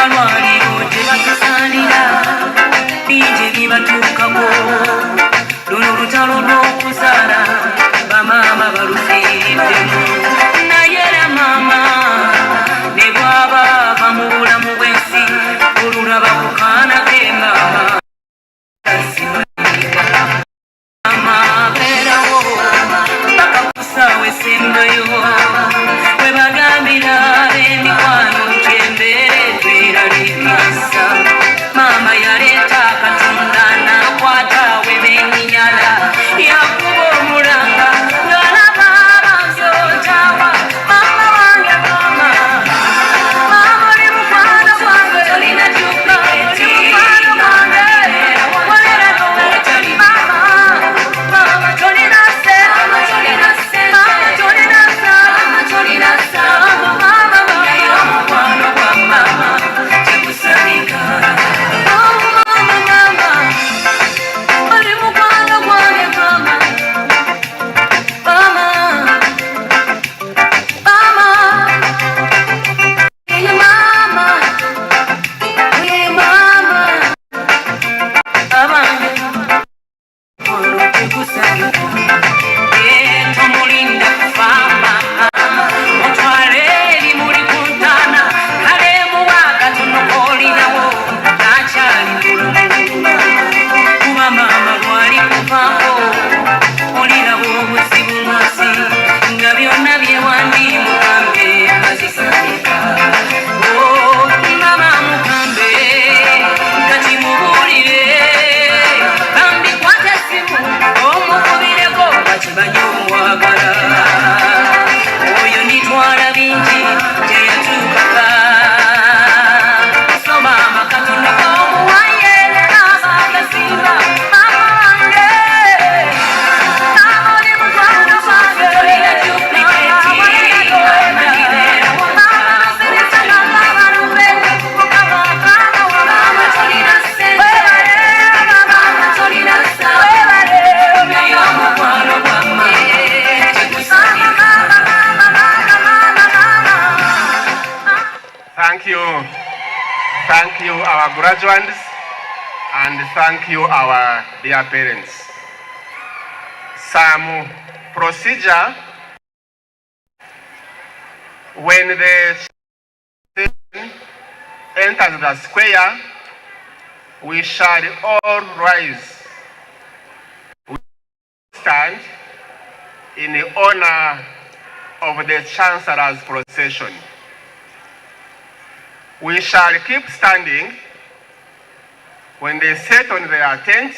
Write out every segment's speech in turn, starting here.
amalwaliro gye batusalira bingi bibatukako luno olutalo lw'okuzaala bamaama balufiiriddemu naye era maama ne bw'aba ava mu bulamu bw'ensi olulaba kukaana ke maama maama beerawo paka ku ssaawa esembayo we bagambira emikwano gy'embeera etweraliikiriza maama yaleeta katonda n'akwata we benyinyala yakuba omulanga ng'alaba abanzootawa maama wange maama maama oli mukwano gwange tolina dupliketi mukwano gwange kolera n'obutali maama maama tolina sse maama tolina sse maama tolina ssa maama tolina ssa maama naye omukwano gwa maama tegusalika Thank you, our graduates, and thank you, our dear parents. Some procedure when the student enters the square, we shall all rise. We stand in the honor of the Chancellor's procession. We shall keep standing. When they sit on their tent,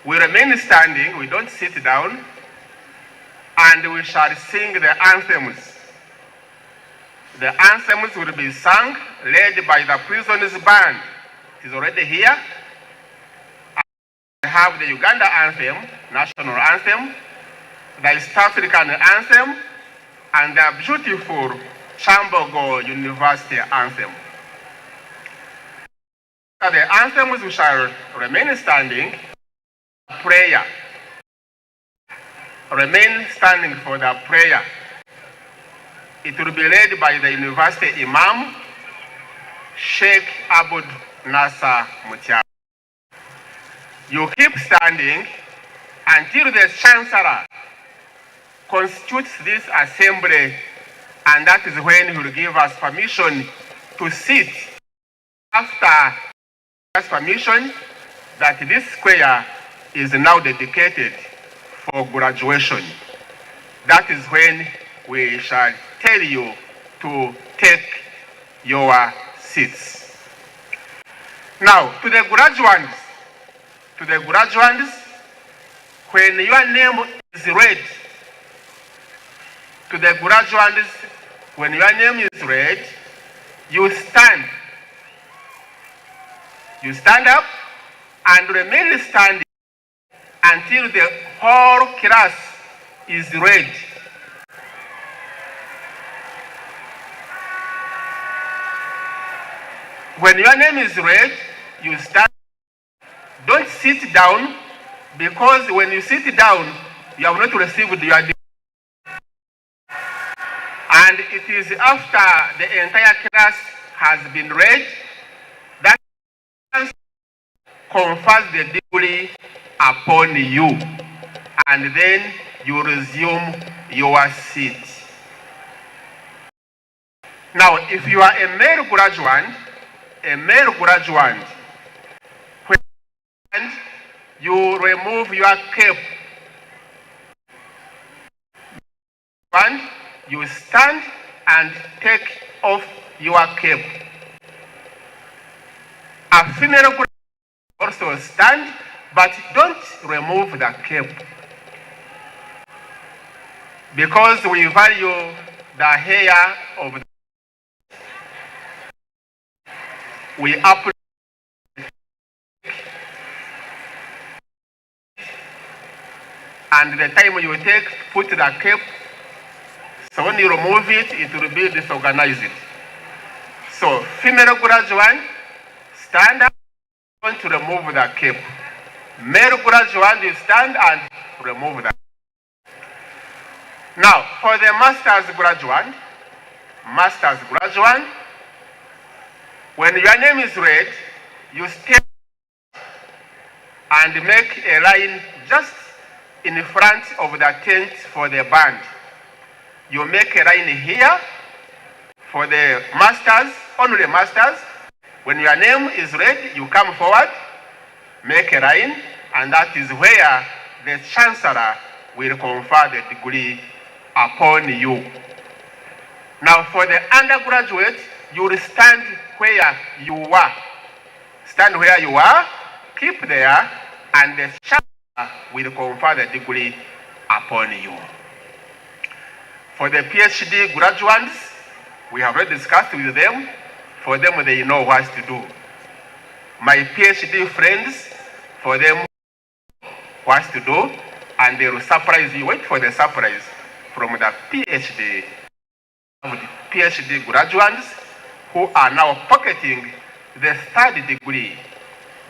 we remain standing, we don't sit down, and we shall sing the anthems. The anthems will be sung, led by the prisoners' band. It is already here. We have the Uganda anthem, national anthem, the East African anthem, and the beautiful Kyambogo University anthem. The anthems we shall remain standing. Prayer. Remain standing for the prayer. It will be led by the University Imam, Sheikh Abud Nasser Mutiaba. You keep standing until the Chancellor constitutes this assembly, and that is when he will give us permission to sit. After permission that this square is now dedicated for graduation. That is when we shall tell you to take your seats. Now, to the graduates, when your name is read, to the graduates, when your name is read, you stand. You stand up and remain standing until the whole class is read. When your name is read, you stand. Don't sit down, because when you sit down, you have not received your diploma. And it is after the entire class has been read confers the degree upon you, and then you resume your seat. Now, if you are a male graduate, when you remove your cape, and you stand and take off your cape. A female graduate also stand, but don't remove the cape, because we value the hair of the we apply and the time you take, put the cape, so when you remove it, it will be disorganized. So female graduate, stand up, want to remove the cape. Male graduate, you stand and remove the cape. Now, for the master's graduate, when your name is read, you step and make a line just in front of the tent for the band. You make a line here for the masters, only the masters. When your name is read, you come forward, make a line, and that is where the Chancellor will confer the degree upon you. Now for the undergraduate, you will stand where you are. Stand where you are, keep there, and the Chancellor will confer the degree upon you. For the PhD graduates, we have already discussed with them. For them, they know what to do. My PhD friends, for them, what to do, and they will surprise you. Wait for the surprise from the PhD graduates who are now pocketing the third degree,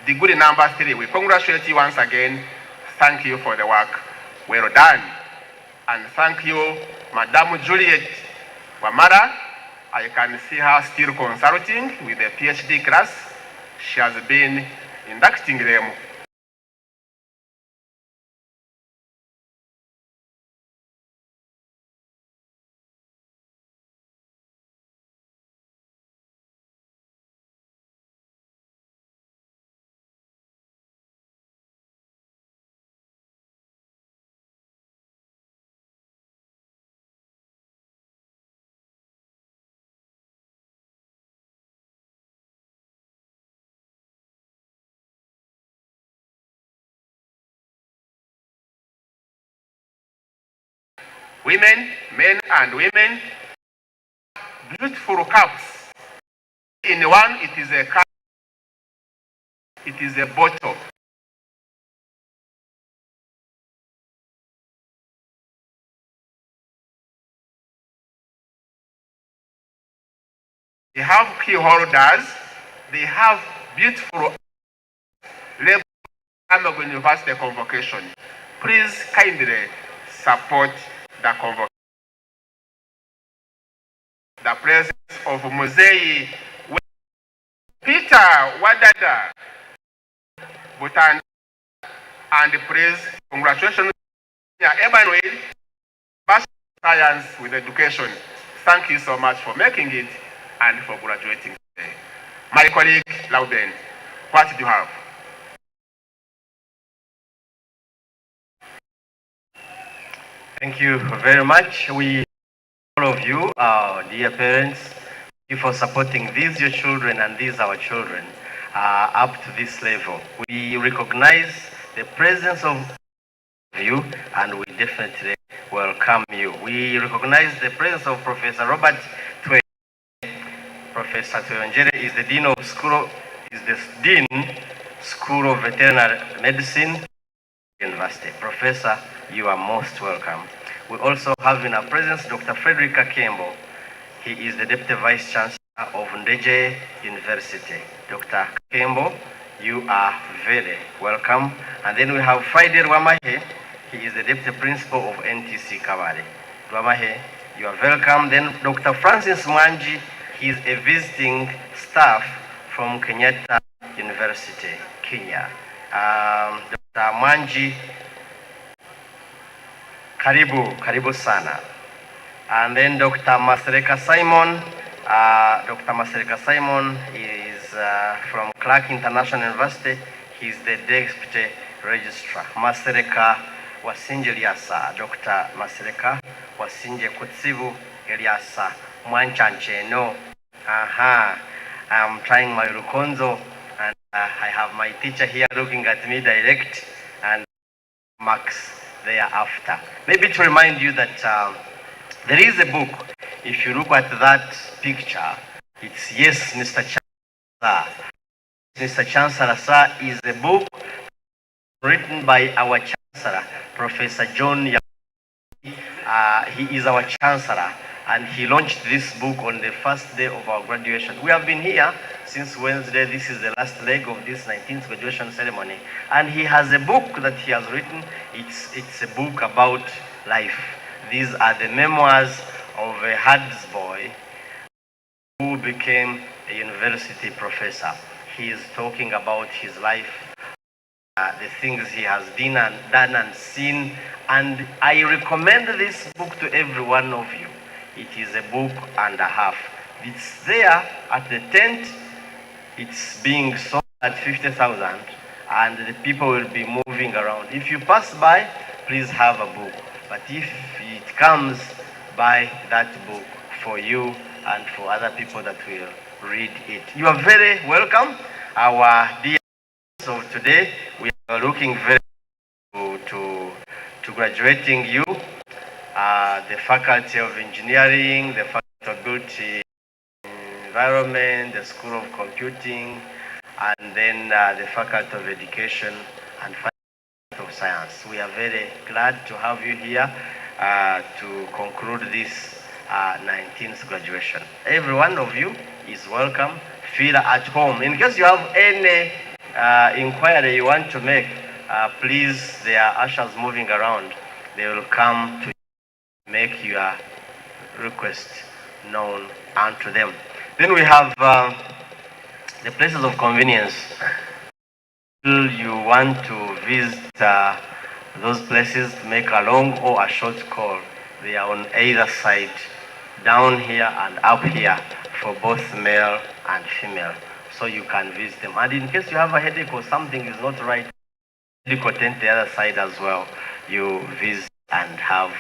degree number 3. We congratulate you once again. Thank you for the work. Well done. And thank you, Madam Juliet Wamara. I can see her still consulting with the PhD class. She has been inducting them. Women, men and women, beautiful cups. In one, it is a cup, it is a bottle. They have key holders, they have beautiful label Kyambogo University convocation. Please kindly support the convocation. The presence of Muzei Peter Wadada Bhutan, and please congratulations Emmanuel, Bachelor of Science with Education. Thank you so much for making it and for graduating today. My colleague Lauben, what do you have? Thank you very much. All of you, dear parents, thank you for supporting these your children and these our children up to this level. We recognize the presence of you and we definitely welcome you. We recognize the presence of Professor Robert Twe. Professor Tweonjere is the Dean of School of Veterinary Medicine University. Professor, you are most welcome. We also have in our presence Dr. Frederick Kembo. He is the Deputy Vice Chancellor of Ndeje University. Dr. Kembo, you are very welcome. And then we have Friday Rwamahe. He is the Deputy Principal of NTC Kabale. Rwamahe, you are welcome. Then Dr. Francis Mwanji, he is a visiting staff from Kenyatta University. Kenya. Dr. Manji, karibu sana. And then Dr. Masereka Simon. Dr. Masereka Simon is from Clark International University. He's the Deputy Registrar. Masereka Wasinje Eliasa. Dr. Masereka Wasinje Kutsibu Eliasa. Mwanchanche, no. I'm trying my Rukonzo, and I have my teacher here looking at me direct, and Max thereafter. Maybe to remind you that there is a book. If you look at that picture, it's Yes, Mr. Chancellor. Mr. Chancellor, sir, is a book written by our Chancellor, Professor John Yambogo. He is our Chancellor, and he launched this book on the first day of our graduation. We have been here since Wednesday. This is the last leg of this 19th graduation ceremony. And he has a book that he has written. It's a book about life. These are the memoirs of a Hards boy who became a university professor. He is talking about his life, the things he has been and done and seen. And I recommend this book to every one of you. It is a book and a half. It's there at the tent. It's being sold at 50,000, and the people will be moving around. If you pass by, please have a book. But if it comes, buy that book for you and for other people that will read it. You are very welcome. Our dear of today, we are looking very to graduating you. The Faculty of Engineering, the Faculty of Built Environment, the School of Computing, and then the Faculty of Education and Faculty of Science. We are very glad to have you here to conclude this 19th graduation. Every one of you is welcome. Feel at home. In case you have any inquiry you want to make, please, there are ushers moving around. They will come to make your request known unto them. Then we have the places of convenience. You want to visit those places, to make a long or a short call. They are on either side, down here and up here, for both male and female. So you can visit them. And in case you have a headache or something is not right, medical tent the other side as well. You visit and have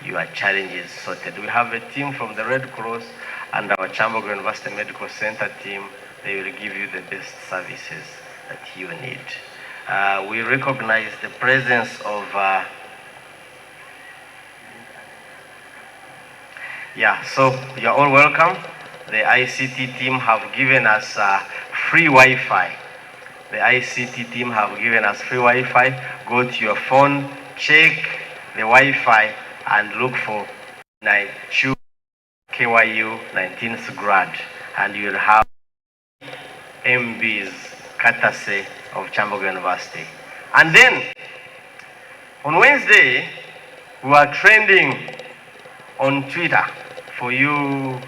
your challenges sorted. We have a team from the Red Cross and our Kyambogo University Medical Center team. They will give you the best services that you need. We recognize the presence of so you're all welcome. The ICT team have given us free Wi-Fi. The ICT team have given us free Wi-Fi. Go to your phone, check the Wi-Fi, and look for KYU 19th grad, and you'll have MBs courtesy of Kyambogo University. And then on Wednesday, we are trending on Twitter. For you,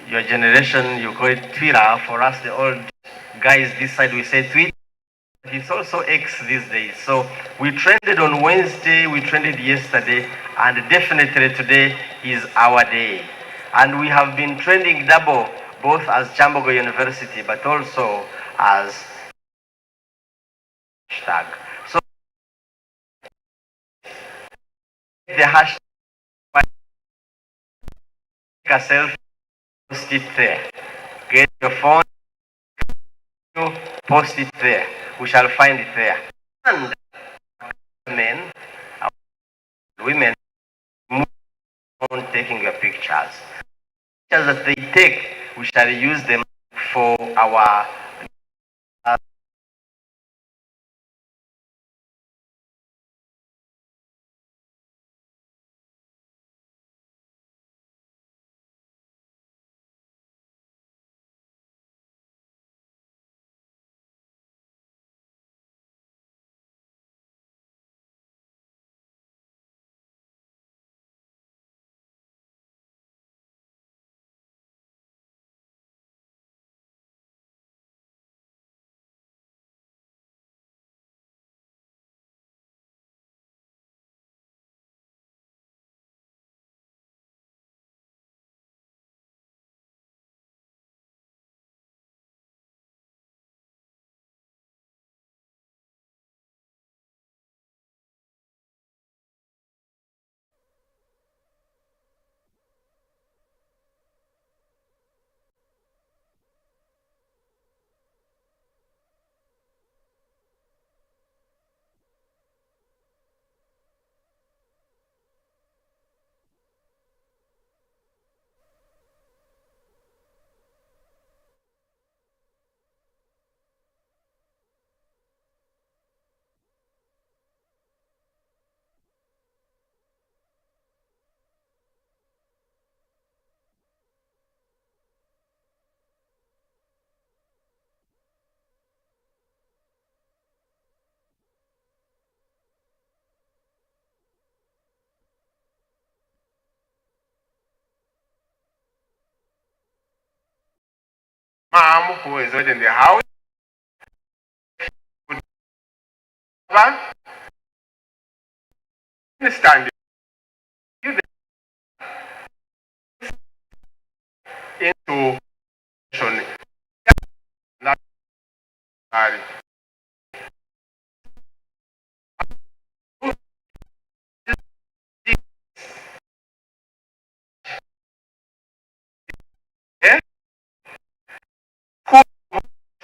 your generation, you call it Twitter. For us, the old guys this side, we say tweet. It's also X these days. So we trended on Wednesday, we trended yesterday, and definitely today is our day. And we have been trending double, both as Kyambogo University, but also as hashtag. So the hashtag, take a selfie, post it there. Get your phone, post it there. We shall find it there. And men, women, move on taking your pictures. Pictures that they take, we shall use them for our Madam who is already in the house. Stand into shooting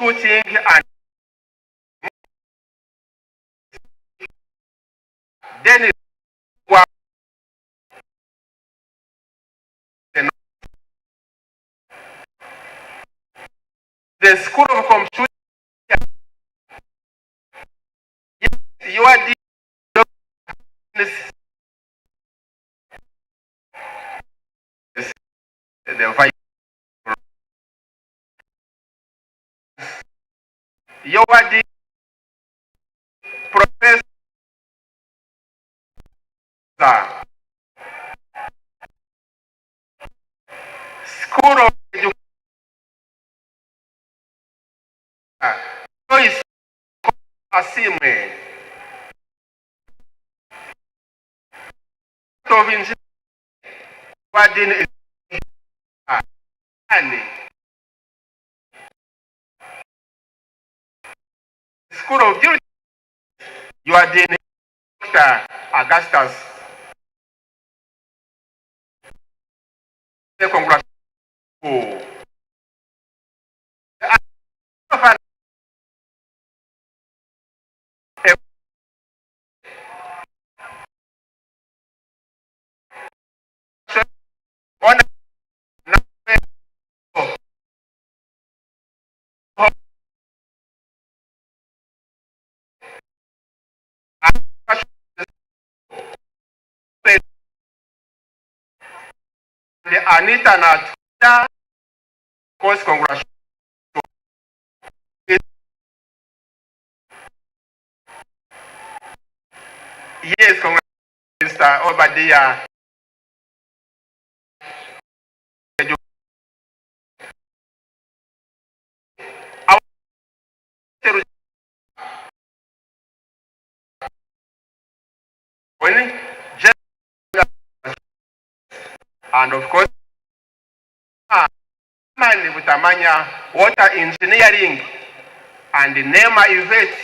and then the School of Computing. Yes, you are the vice. You are the professor. School of Education. Joyce Asimwe. Province. Wadin School of Justice. You are the Dr. Augustus. Congratulations. Anita Nat, course, congratulations. Yes, congratulations, Mr. Obadiah. And of course, Butamanya, water engineering, and NEMA Yvette,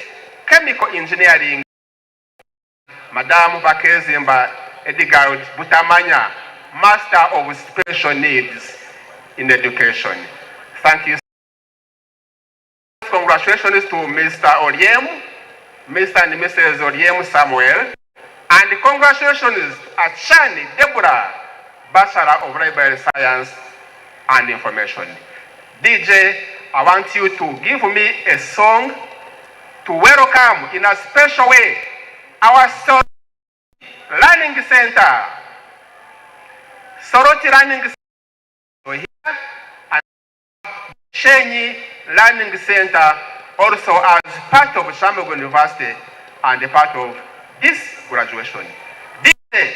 chemical engineering, Madam Bakezimba Edgar Butamanya, Master of Special Needs in Education. Thank you. Congratulations to Mr. Oriem, Mr. and Mrs. Oriem Samuel, and congratulations to Achani Deborah, Bachelor of Library Science and Information. DJ, I want you to give me a song to welcome in a special way our Soroti Learning Center. Soroti Learning Center here and Shenyi Learning Center also as part of Kyambogo University and a part of this graduation. DJ,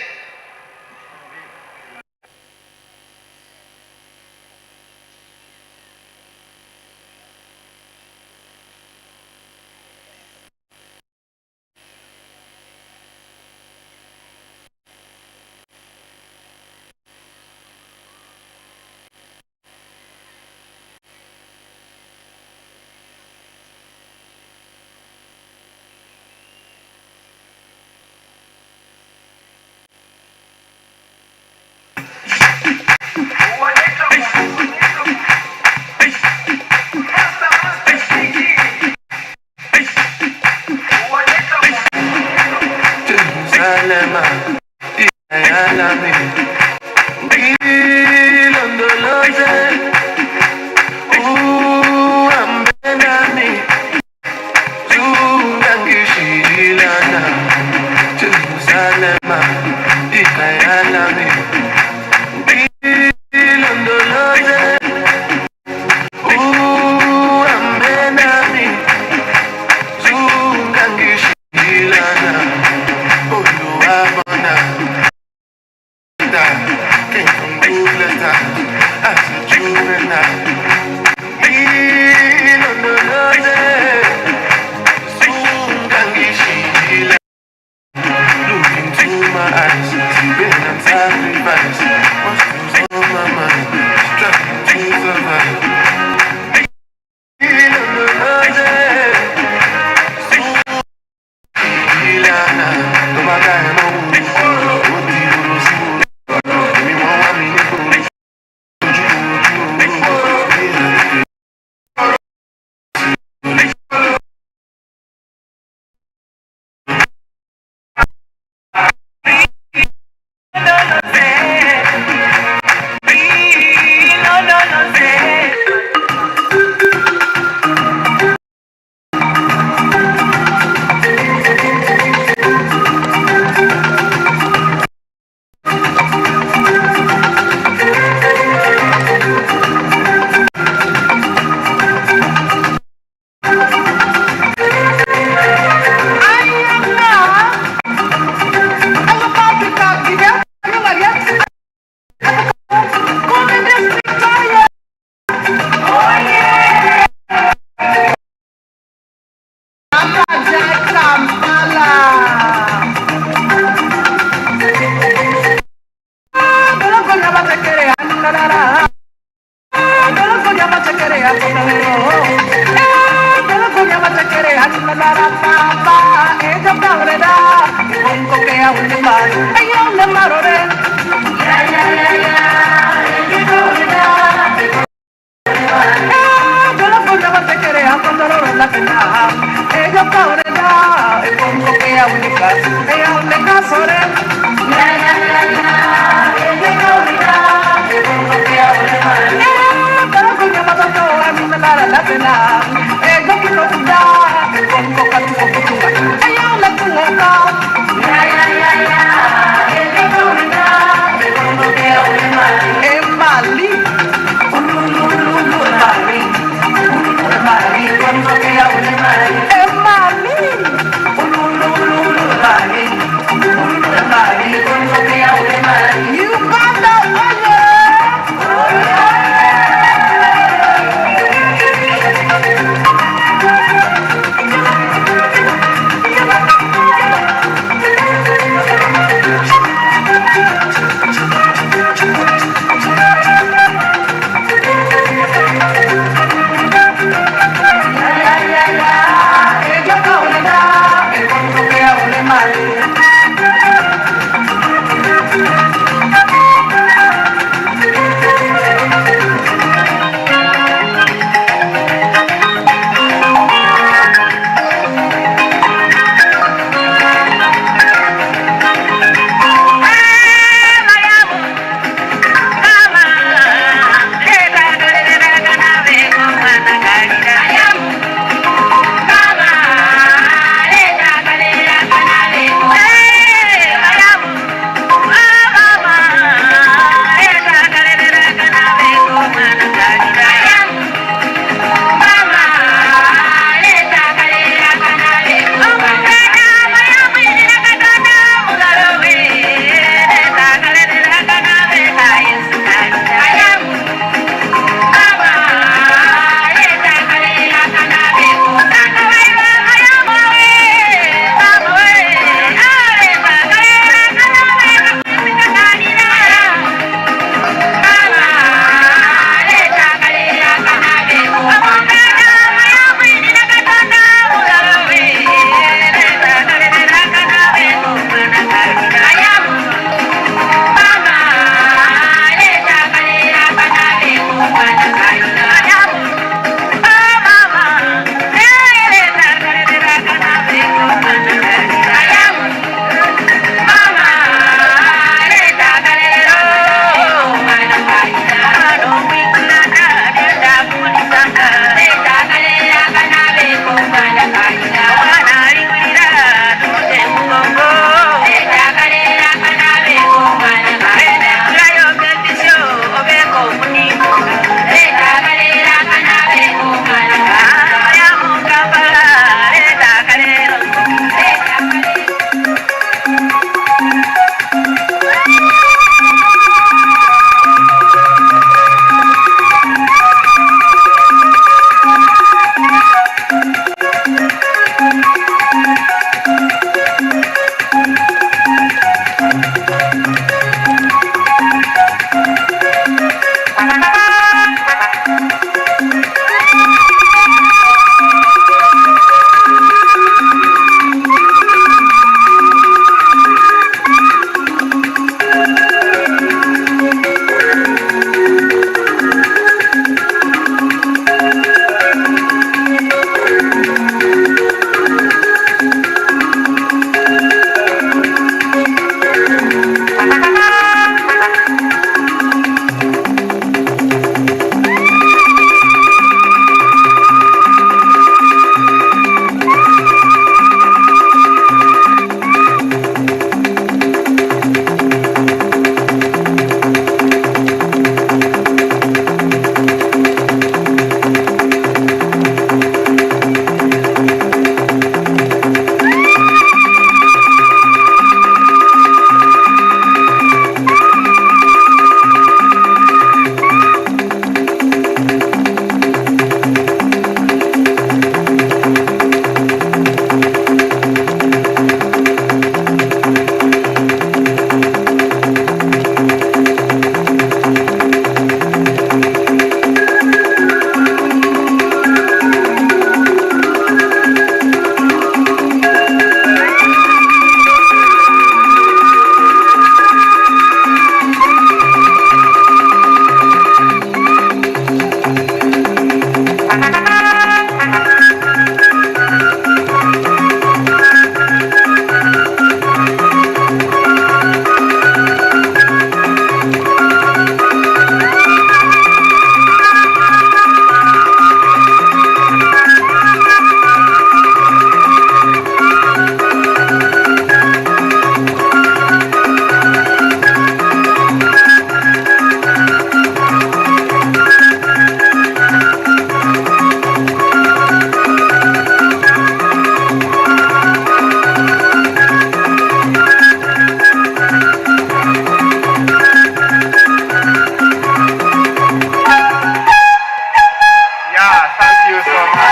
so much.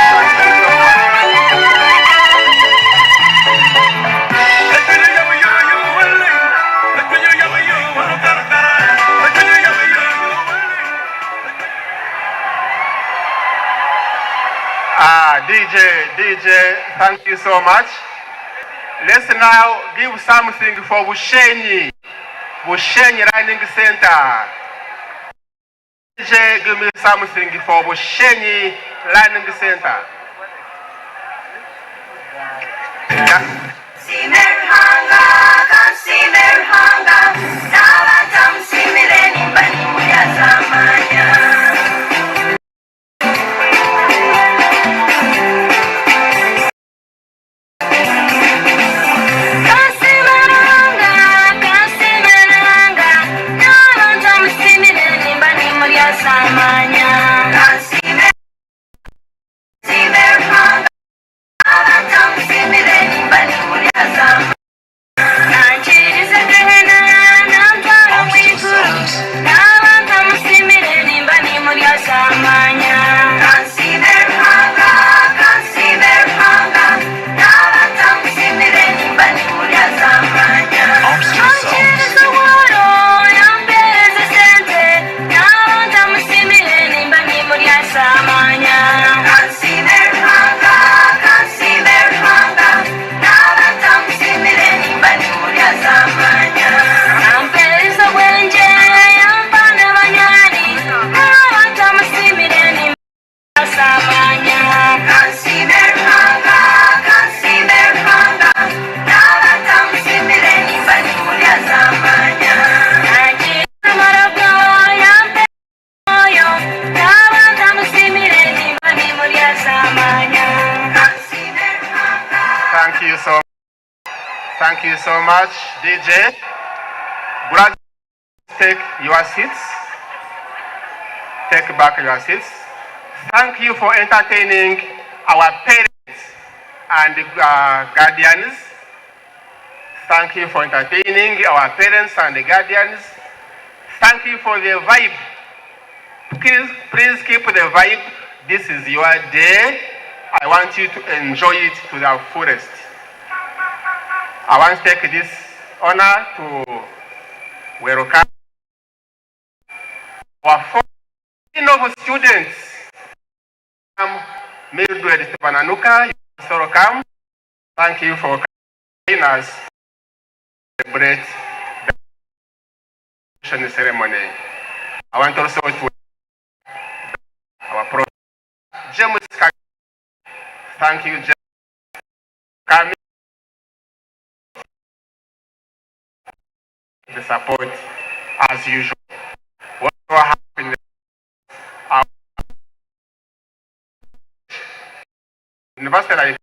DJ, thank you so much. Let's now give something for Bushenyi Learning Center. DJ, give me something for Bushenyi Learning Center. Thank you so much, DJ. Graduates, take your seats. Take back your seats. Thank you for entertaining our parents and guardians. Thank you for entertaining our parents and the guardians. Thank you for the vibe. Please keep the vibe. This is your day. I want you to enjoy it to the fullest. I want to take this honor to welcome our four noble students. Mildred Bananuka, you also come. Thank you for coming us to celebrate the graduation ceremony. I want also to our Professor James. Thank you, James, for coming. The support as usual. What will happen? Our university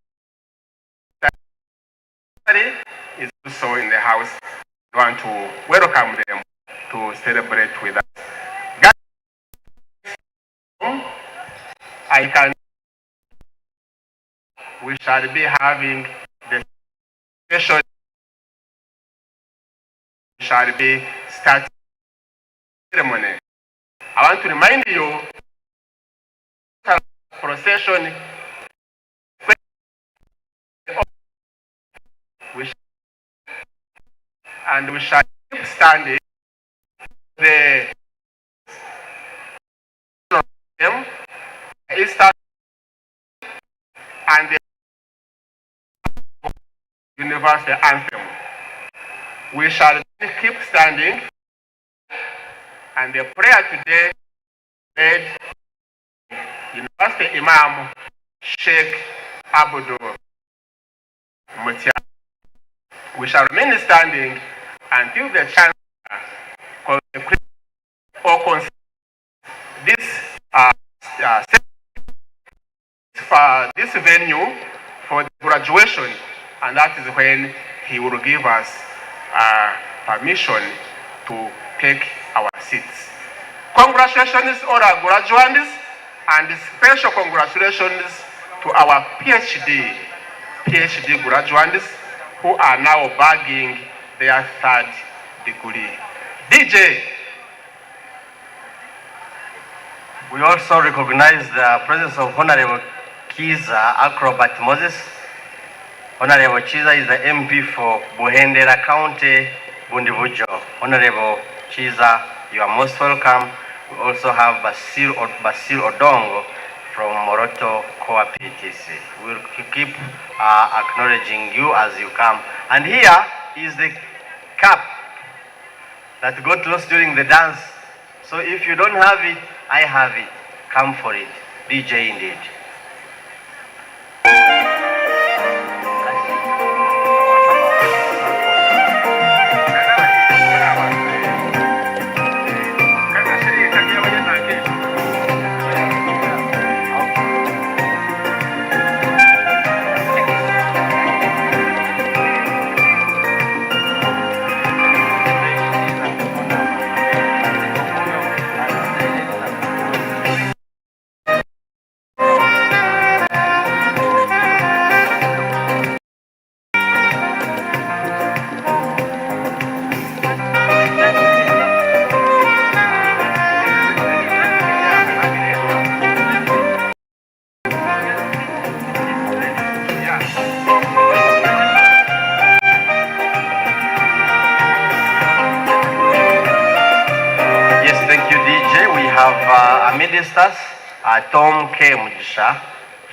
is also in the house. We want to welcome them to celebrate with us. We shall be having the special. Shall be starting ceremony. I want to remind you, procession. We shall keep standing. The Easter and the Universal Anthem. We shall keep standing, and the prayer today led University Imam Sheikh Abudu Mutia. We shall remain standing until the Chancellor consecrates this venue for the graduation, and that is when he will give us permission to take our seats. Congratulations all our graduates, and special congratulations to our PhD graduates who are now bagging their third degree. DJ. We also recognize the presence of Honorable Chiza Acrobat Moses. Honorable Chiza is the MP for Buhendera County, Bundibujo. Honorable Chiza, you are most welcome. We also have Basil Odongo from Moroto Koa PTC. We'll keep acknowledging you as you come. And here is the cap that got lost during the dance. So if you don't have it, I have it. Come for it. DJ indeed. Amidst us, Tom K. Mujisha.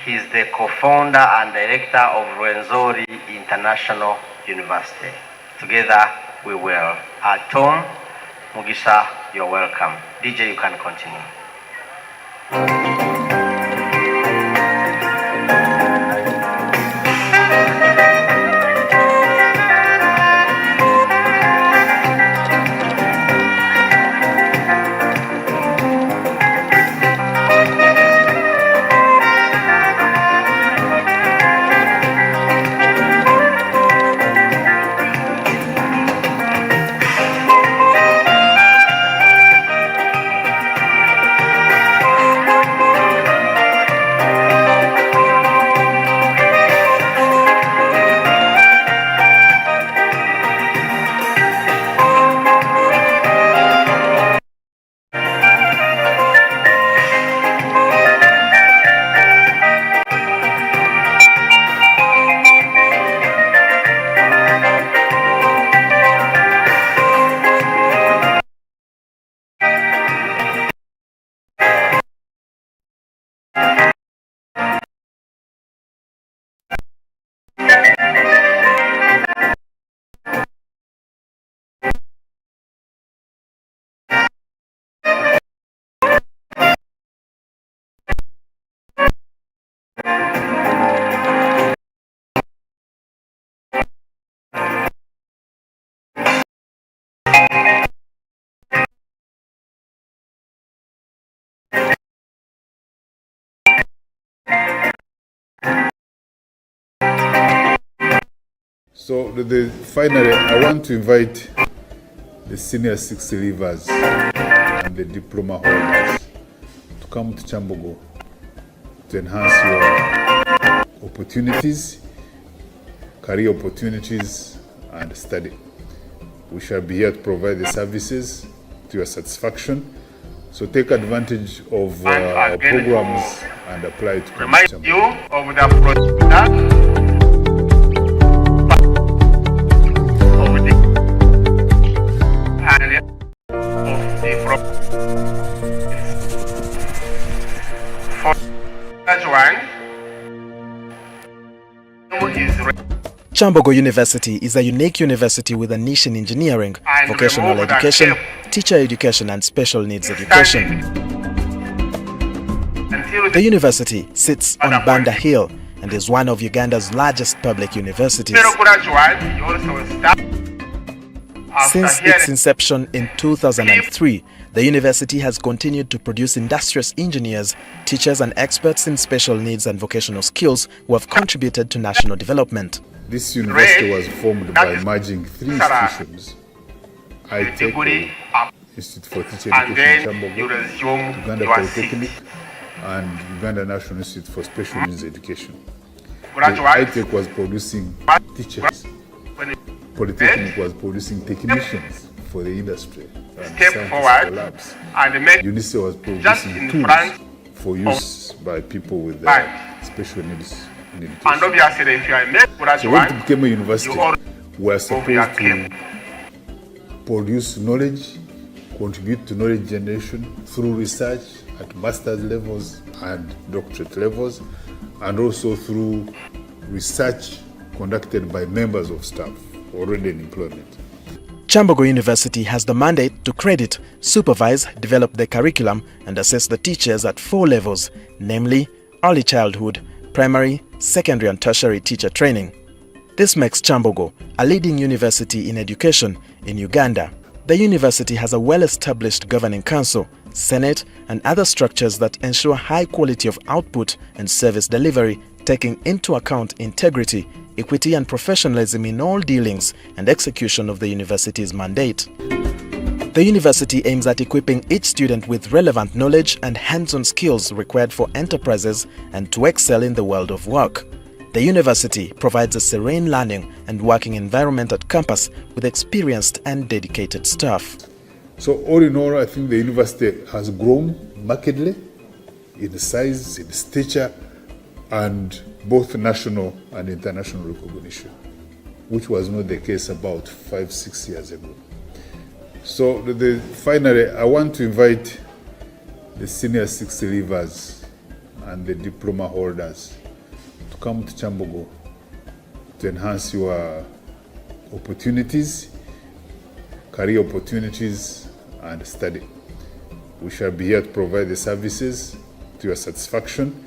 He's the co-founder and director of Rwenzori International University. Together we will. Tom Mugisha, you're welcome. DJ, you can continue. So finally, I want to invite the senior 60 leavers and the diploma holders to come to Kyambogo to enhance your opportunities, career opportunities, and study. We shall be here to provide the services to your satisfaction. So take advantage of our programs and apply to remind Kyambogo. you of the product. Kyambogo University is a unique university with a niche in engineering, vocational education, teacher education and special needs education. The university sits on Banda Hill and is one of Uganda's largest public universities. Since its inception in 2003, the university has continued to produce industrious engineers, teachers and experts in special needs and vocational skills who have contributed to national development. This university was formed by merging three institutions: ITEC, Institute for Teacher Education Kyambogo, Uganda Polytechnic, and Uganda National Institute for Special Needs Education. ITEC was producing teachers, Polytechnic was producing technicians for the industry and scientists for labs. UNISA was producing tools for use by people with special needs. And obviously, if you are a male graduate, so when it became a university, you we are supposed to produce knowledge, contribute to knowledge generation through research at master's levels and doctorate levels, and also through research conducted by members of staff already in employment. Kyambogo University has the mandate to credit, supervise, develop the curriculum and assess the teachers at 4 levels, namely early childhood, primary, secondary and tertiary teacher training. This makes Kyambogo a leading university in education in Uganda. The university has a well-established governing council, senate and other structures that ensure high quality of output and service delivery, taking into account integrity, equity and professionalism in all dealings and execution of the university's mandate. The university aims at equipping each student with relevant knowledge and hands-on skills required for enterprises and to excel in the world of work. The university provides a serene learning and working environment at campus with experienced and dedicated staff. So all in all, I think the university has grown markedly in size, in stature, and both national and international recognition, which was not the case about 5-6 years ago. So finally, I want to invite the senior 60 leavers and the diploma holders to come to Kyambogo to enhance your opportunities, career opportunities, and study. We shall be here to provide the services to your satisfaction.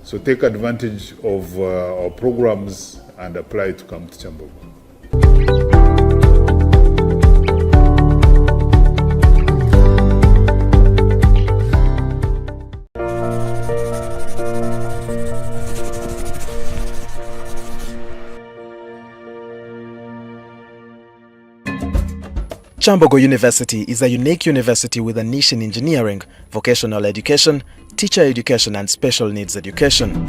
So take advantage of our programs and apply to come to Kyambogo. Kyambogo University is a unique university with a niche in engineering, vocational education, teacher education and special needs education.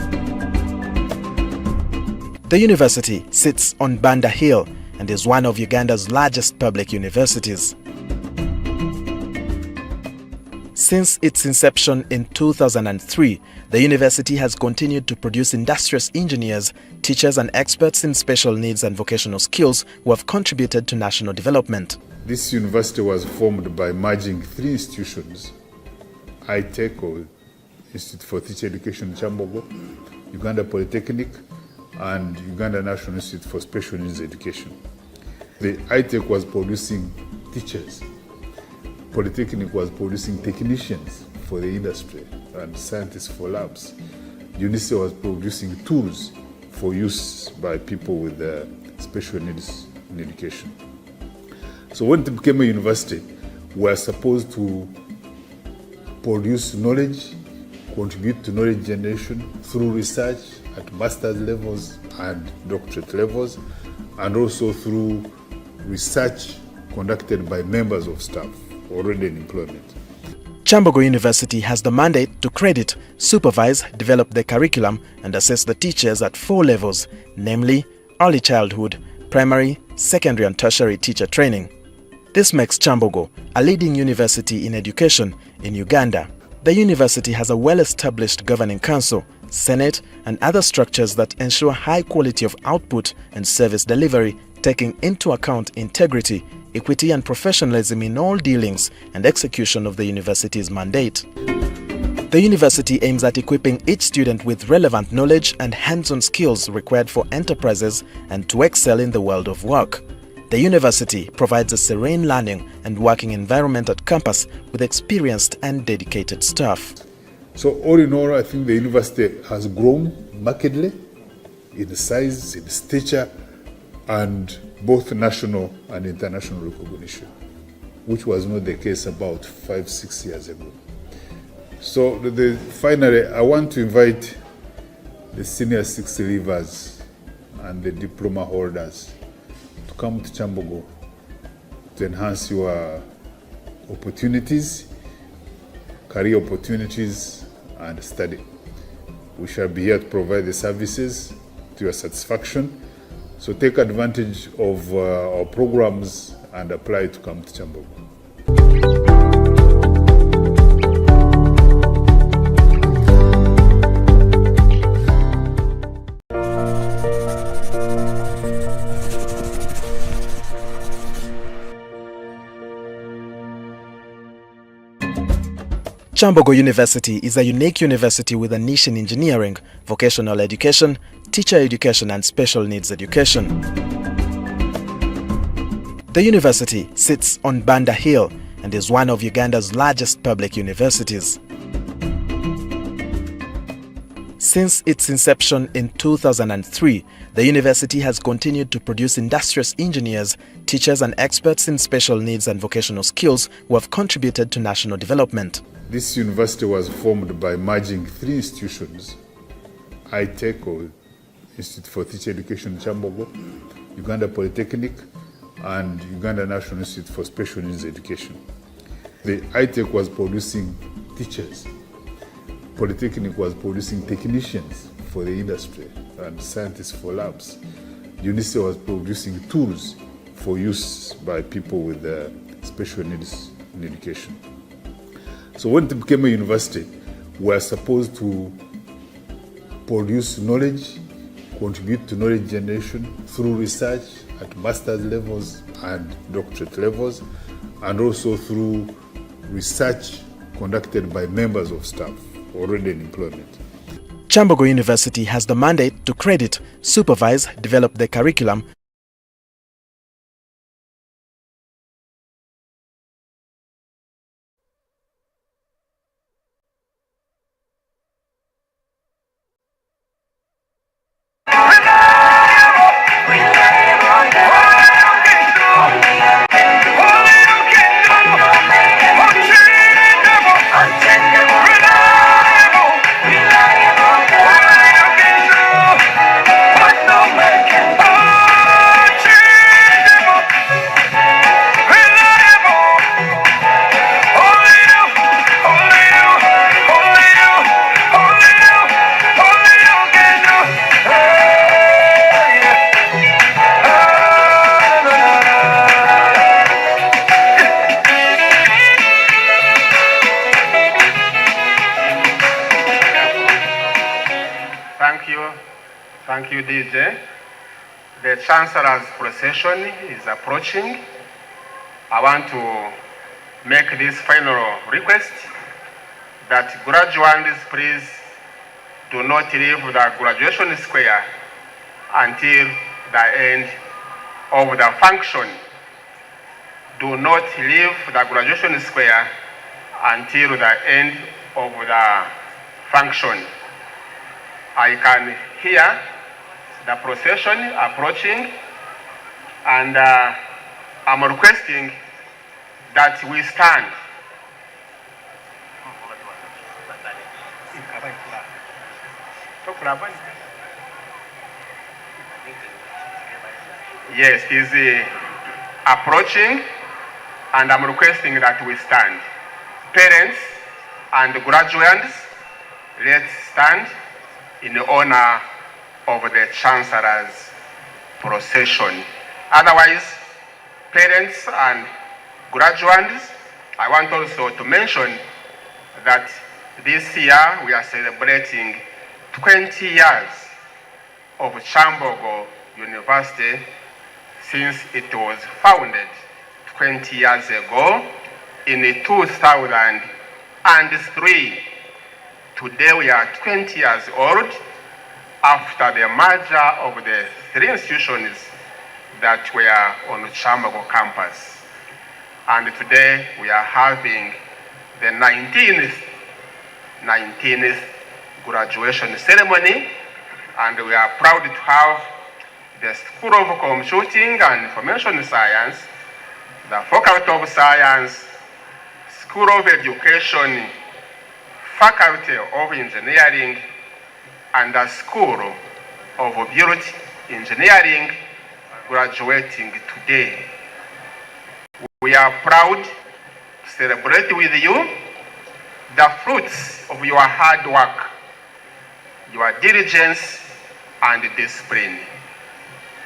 The university sits on Banda Hill and is one of Uganda's largest public universities. Since its inception in 2003, the university has continued to produce industrious engineers, teachers and experts in special needs and vocational skills who have contributed to national development. This university was formed by merging 3 institutions: ITEC, or Institute for Teacher Education in Kyambogo, Uganda Polytechnic, and Uganda National Institute for Special Needs Education. The ITEC was producing teachers. Polytechnic was producing technicians for the industry and scientists for labs. UNICE was producing tools for use by people with special needs in education. So when it became a university, we are supposed to produce knowledge, contribute to knowledge generation through research at master's levels and doctorate levels, and also through research conducted by members of staff already in employment. Kyambogo University has the mandate to credit, supervise, develop the curriculum and assess the teachers at 4 levels, namely early childhood, primary, secondary and tertiary teacher training. This makes Kyambogo a leading university in education in Uganda. The university has a well-established governing council, senate and other structures that ensure high quality of output and service delivery, taking into account integrity, equity and professionalism in all dealings and execution of the university's mandate. The university aims at equipping each student with relevant knowledge and hands-on skills required for enterprises and to excel in the world of work. The university provides a serene learning and working environment at campus with experienced and dedicated staff. So all in all, I think the university has grown markedly in size, in stature, and both national and international recognition, which was not the case about 5-6 years ago. So finally, I want to invite the senior 60 leavers and the diploma holders to come to Kyambogo to enhance your opportunities, career opportunities, and study. We shall be here to provide the services to your satisfaction. So take advantage of our programs and apply to come to Kyambogo. Kyambogo University is a unique university with a niche in engineering, vocational education, teacher education and special needs education. The university sits on Banda Hill and is one of Uganda's largest public universities. Since its inception in 2003, the university has continued to produce industrious engineers, teachers and experts in special needs and vocational skills who have contributed to national development. This university was formed by merging three institutions: ITEC, or Institute for Teacher Education Chancellor, Uganda Polytechnic, and Uganda National Institute for Special Needs Education. The ITEC was producing teachers. Polytechnic was producing technicians for the industry and scientists for labs. UNISA was producing tools for use by people with special needs in education. So when it became a university, we were supposed to produce knowledge, contribute to knowledge generation through research at master's levels and doctorate levels, and also through research conducted by members of staff already in employment. Kyambogo University has the mandate to credit, supervise, develop the curriculum, Thank you, DJ. The Chancellor's procession is approaching. I want to make this final request that graduates, please do not leave the graduation square until the end of the function. Do not leave the graduation square until the end of the function. I can hear the procession approaching, and I'm requesting that we stand. Yes, he's approaching, and I'm requesting that we stand. Parents and graduates, let's stand in honor of the Chancellor's procession. Otherwise, parents and graduates, I want also to mention that this year we are celebrating 20 years of Kyambogo University since it was founded 20 years ago in 2003. Today we are 20 years old after the merger of the three institutions that were on Kyambogo campus. And today we are having the 19th graduation ceremony, and we are proud to have the School of Computing and Information Science, the Faculty of Science, School of Education, Faculty of Engineering, and the School of Built Engineering graduating today. We are proud to celebrate with you the fruits of your hard work, your diligence and discipline.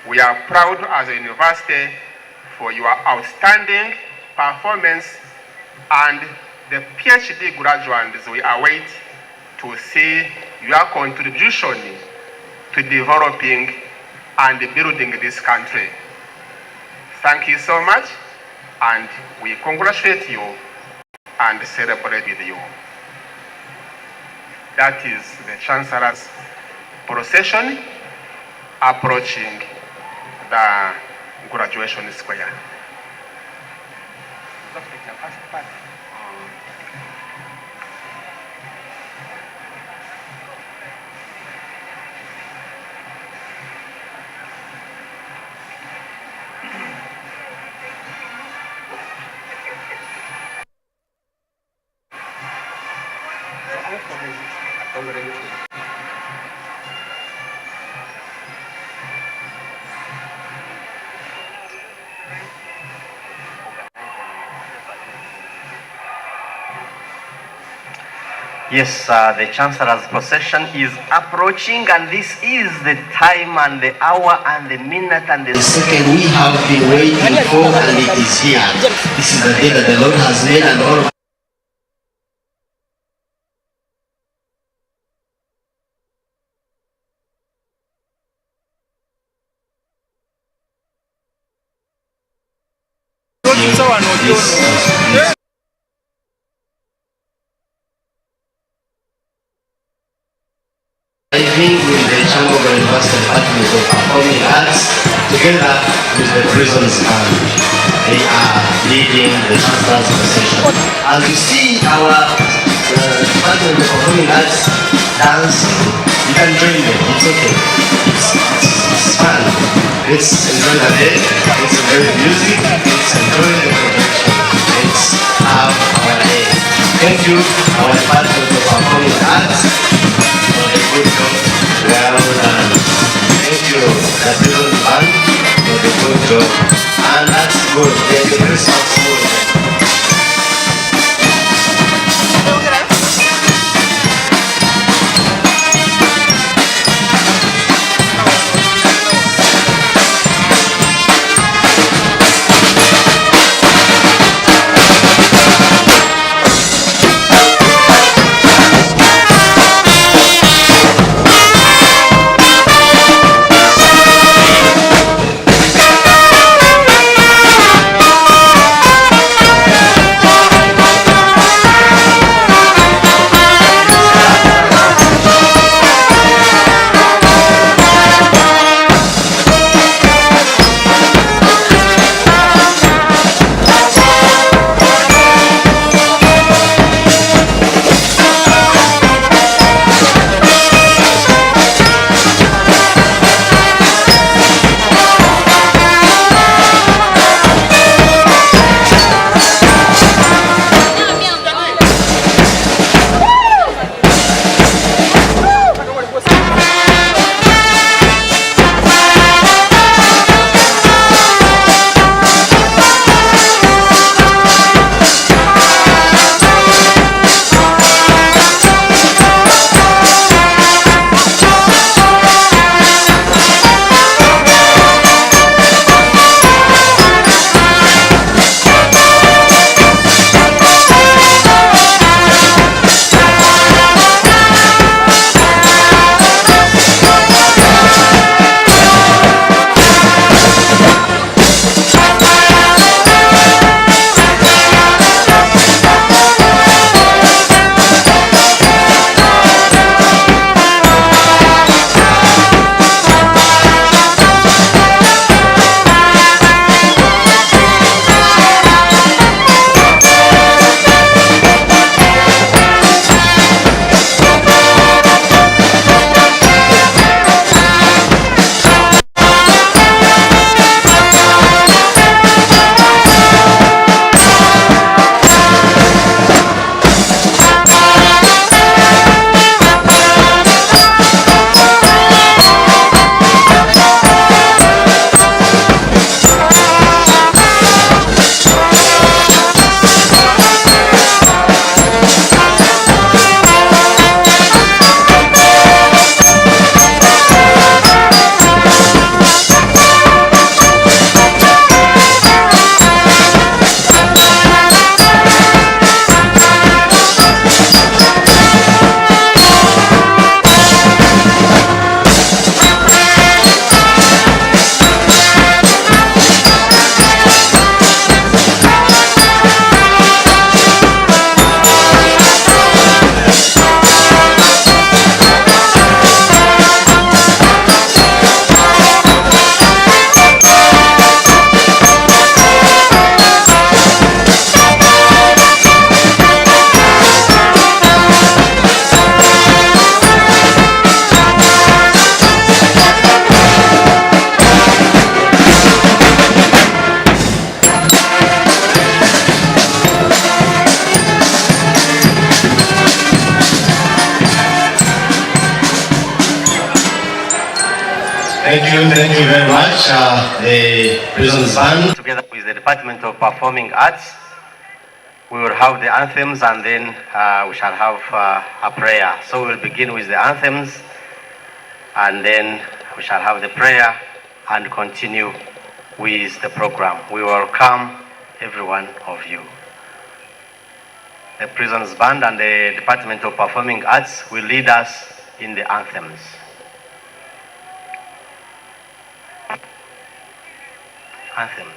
We are proud as a university for your outstanding performance, and the PhD graduates we await to see your contribution to developing and building this country. Thank you so much, and we congratulate you and celebrate with you. That is the Chancellor's procession approaching the graduation square. Yes, the Chancellor's procession is approaching, and this is the time and the hour and the minute and the second we have been waiting for, and it is here. This is the day that the Lord has made, and all arriving with the Kyambogo University Department of Performing Arts together with the prisons band. They are leading the Chancellor's procession. As you see our Department of Performing Arts dancing, you can join them, it's okay. It's fun. Let's enjoy the day, let's enjoy the music, let's enjoy the projection. Let's have our day. Thank you, our Department of Performing Arts. Good job. Well done. Thank you, the prison band, for the good job. And that's good. There's a very soft mood. Thank you very much. The Prisons Band. Together with the Department of Performing Arts, we will have the anthems, and then we shall have a prayer. So we'll begin with the anthems, and then we shall have the prayer and continue with the program. We welcome every one of you. The Prisons Band and the Department of Performing Arts will lead us in the anthems. Anthems.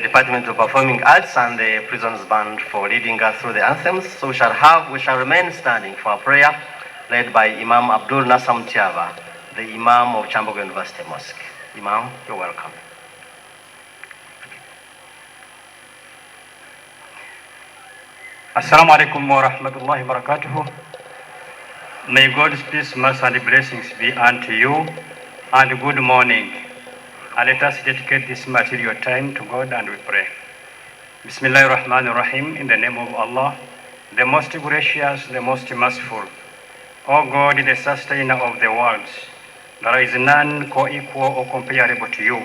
Department of Performing Arts and the Prisons Band for leading us through the anthems. So we shall remain standing for a prayer led by Imam Abdul Nasser Mtiava, the Imam of Kyambogo University Mosque. Imam, you're welcome. Assalamu alaikum wa rahmatullahi wa barakatuh. May God's peace, mercy, and blessings be unto you, and good morning. And let us dedicate this material time to God and we pray. Bismillahir Rahmanir Rahim, in the name of Allah, the most gracious, the most merciful. O God, the sustainer of the worlds, there is none co-equal or comparable to you.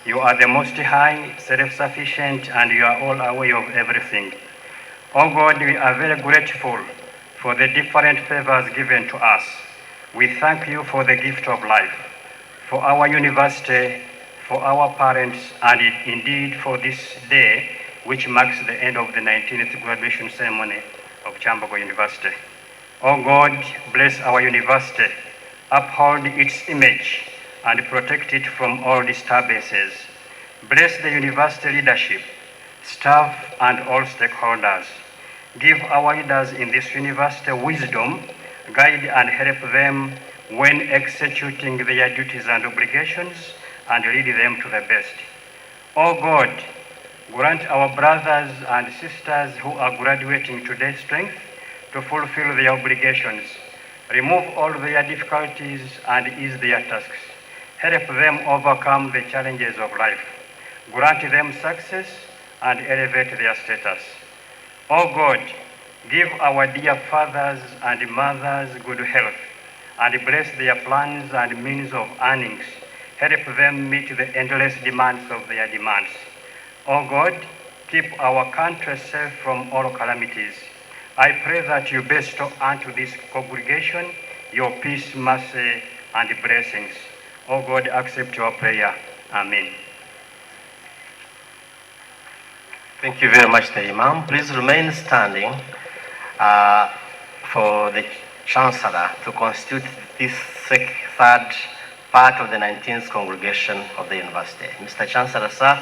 You are the most high, self-sufficient, and you are all aware of everything. O God, we are very grateful for the different favors given to us. We thank you for the gift of life, for our university, for our parents, and indeed for this day, which marks the end of the 19th graduation ceremony of Kyambogo University. O God, bless our university, uphold its image, and protect it from all disturbances. Bless the university leadership, staff, and all stakeholders. Give our leaders in this university wisdom, guide and help them when executing their duties and obligations, and lead them to the best. O God, grant our brothers and sisters who are graduating today strength to fulfill their obligations. Remove all their difficulties and ease their tasks. Help them overcome the challenges of life. Grant them success and elevate their status. O God, give our dear fathers and mothers good health and bless their plans and means of earnings. Help them meet the endless demands of their demands. O God, keep our country safe from all calamities. I pray that you bestow unto this congregation your peace, mercy, and blessings. O God, accept your prayer. Amen. Thank you very much, the Imam. Please remain standing for the Chancellor to constitute this third part of the 19th congregation of the university. Mr. Chancellor, sir,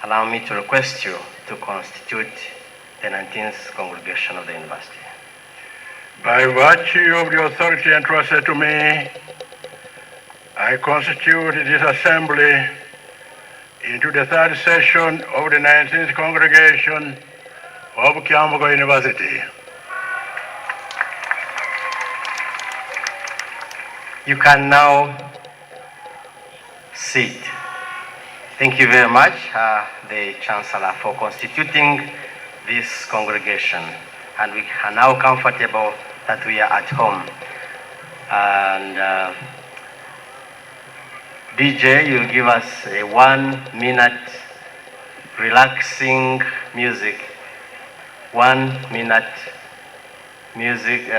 allow me to request you to constitute the 19th congregation of the university. By virtue of the authority entrusted to me, I constitute this assembly into the third session of the 19th congregation of Kyambogo University. You can now sit. Thank you very much, the Chancellor, for constituting this congregation. And we are now comfortable that we are at home. And DJ, you'll give us a 1 minute relaxing music. 1 minute music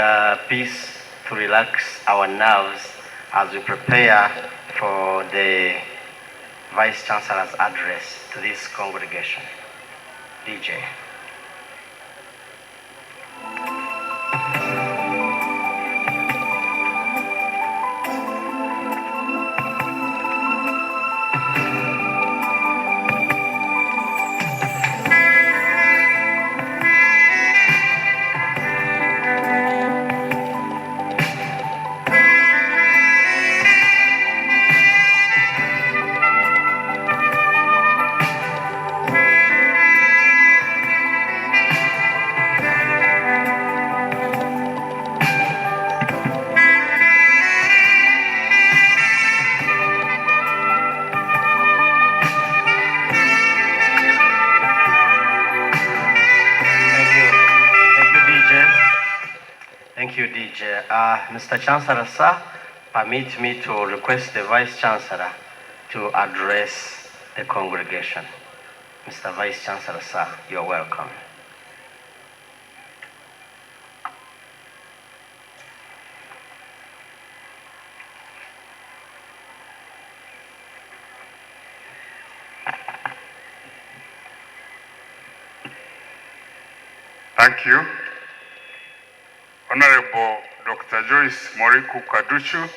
piece to relax our nerves as we prepare for the Vice Chancellor's address to this congregation. DJ. Mr. Chancellor, sir, permit me to request the Vice Chancellor to address the congregation. Mr. Vice Chancellor, sir, you're welcome. Thank you. Honorable Dr. Joyce Moriku Kaduchu,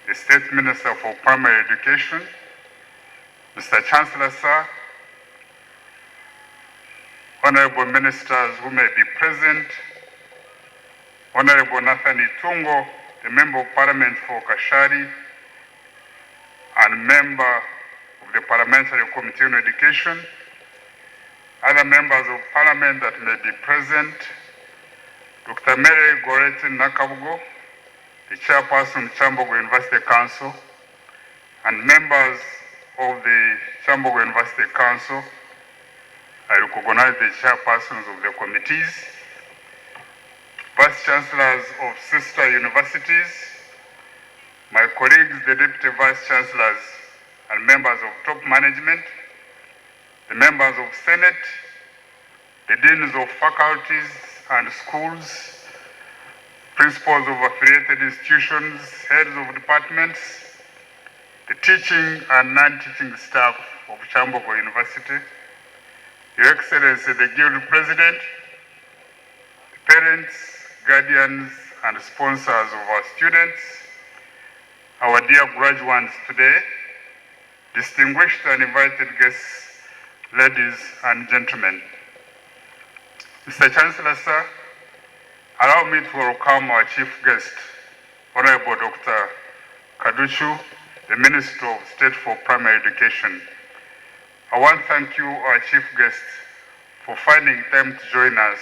the State Minister for Primary Education, Mr. Chancellor, sir, honorable ministers who may be present, Honorable Nathan Itungo, the Member of Parliament for Kashari, and member of the Parliamentary Committee on Education, other members of Parliament that may be present, Dr. Mary Goreti Nakabugo, the Chairperson, Kyambogo University Council, and members of the Kyambogo University Council. I recognize the chairpersons of the committees, vice chancellors of sister universities, my colleagues, the deputy vice chancellors and members of top management, the members of Senate, the deans of faculties and schools, principals of affiliated institutions, heads of departments, the teaching and non-teaching staff of Kyambogo University, Your Excellency, the Guild President, the parents, guardians, and sponsors of our students, our dear graduates today, distinguished and invited guests, ladies and gentlemen. Mr. Chancellor, sir, allow me to welcome our chief guest, Honorable Dr. Kaduchu, the Minister of State for Primary Education. I want to thank you, our chief guest, for finding time to join us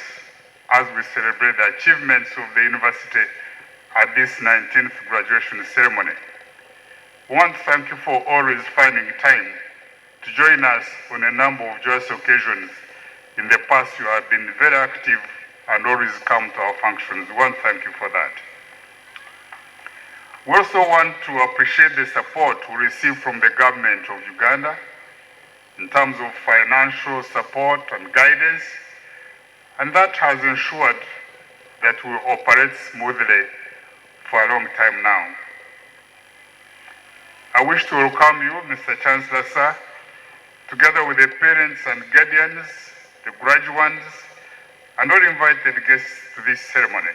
as we celebrate the achievements of the university at this 19th graduation ceremony. I want to thank you for always finding time to join us on a number of joyous occasions. In the past, you have been very active and always come to our functions. We want to thank you for that. We also want to appreciate the support we receive from the government of Uganda in terms of financial support and guidance, and that has ensured that we operate smoothly for a long time now. I wish to welcome you, Mr. Chancellor, sir, together with the parents and guardians, the graduates, and all invited guests to this ceremony.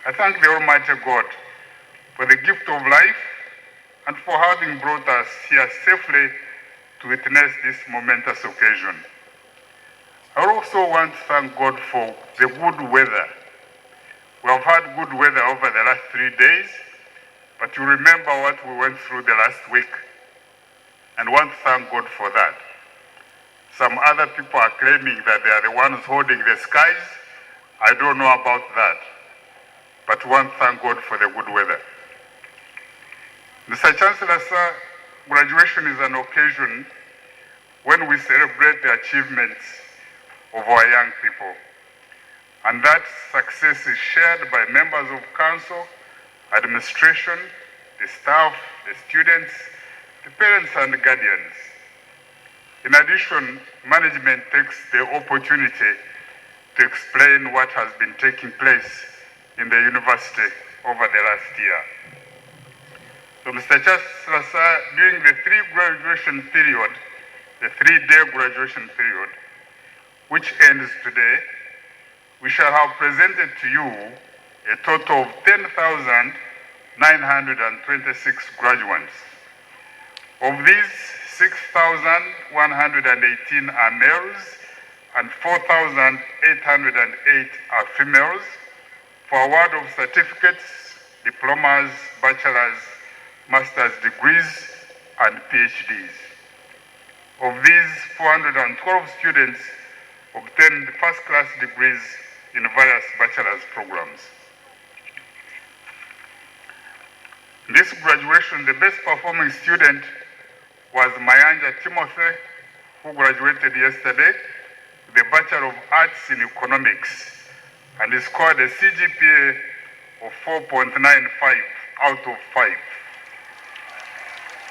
I thank the Almighty God for the gift of life and for having brought us here safely to witness this momentous occasion. I also want to thank God for the good weather. We have had good weather over the last 3 days, but you remember what we went through the last week, and want to thank God for that. Some other people are claiming that they are the ones holding the skies. I don't know about that, but we want to thank God for the good weather. Mr. Chancellor, sir, graduation is an occasion when we celebrate the achievements of our young people. And that success is shared by members of council, administration, the staff, the students, the parents and the guardians. In addition, management takes the opportunity to explain what has been taking place in the university over the last year. So, Mr. Chancellor, sir, during the three-day graduation period, which ends today, we shall have presented to you a total of 10,926 graduates. Of these, 6,118 are males and 4,808 are females for award of certificates, diplomas, bachelor's, master's degrees, and PhDs. Of these, 412 students obtained first-class degrees in various bachelor's programs. In this graduation, the best performing student was Mayanja Timothy, who graduated yesterday with a Bachelor of Arts in Economics, and he scored a CGPA of 4.95 out of 5.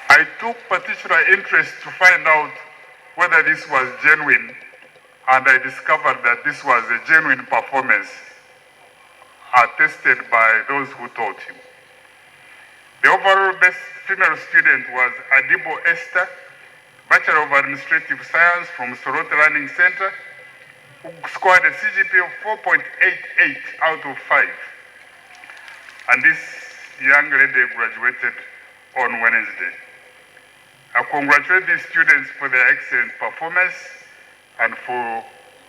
I took particular interest to find out whether this was genuine, and I discovered that this was a genuine performance attested by those who taught him. The overall best female student was Adibo Esther, Bachelor of Administrative Science from Soroti Learning Center, who scored a CGPA of 4.88 out of 5. And this young lady graduated on Wednesday. I congratulate these students for their excellent performance and for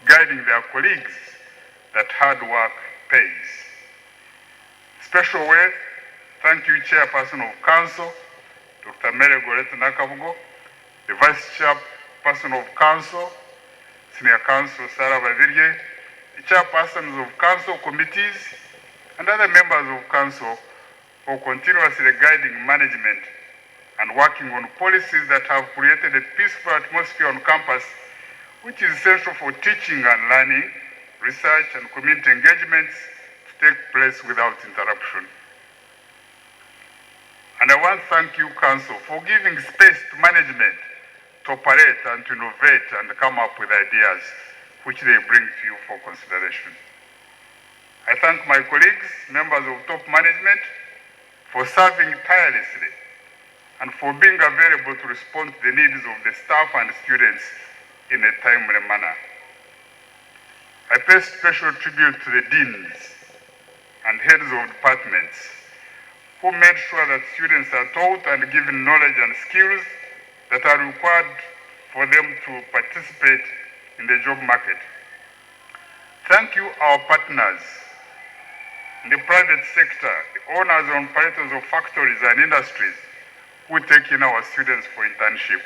guiding their colleagues that hard work pays. Special way, thank you, Chairperson of Council, Dr. Mary Goreta Nakabugo, the Vice Chairperson of Council, Senior Council Sarah Bavirye, the Chairpersons of Council committees, and other members of Council for continuously guiding management and working on policies that have created a peaceful atmosphere on campus, which is essential for teaching and learning, research, and community engagements to take place without interruption. And I want to thank you, Council, for giving space to management to operate and to innovate and come up with ideas which they bring to you for consideration. I thank my colleagues, members of top management, for serving tirelessly and for being available to respond to the needs of the staff and students in a timely manner. I pay special tribute to the deans and heads of departments who made sure that students are taught and given knowledge and skills that are required for them to participate in the job market. Thank you, our partners in the private sector, the owners and operators of factories and industries who take in our students for internship.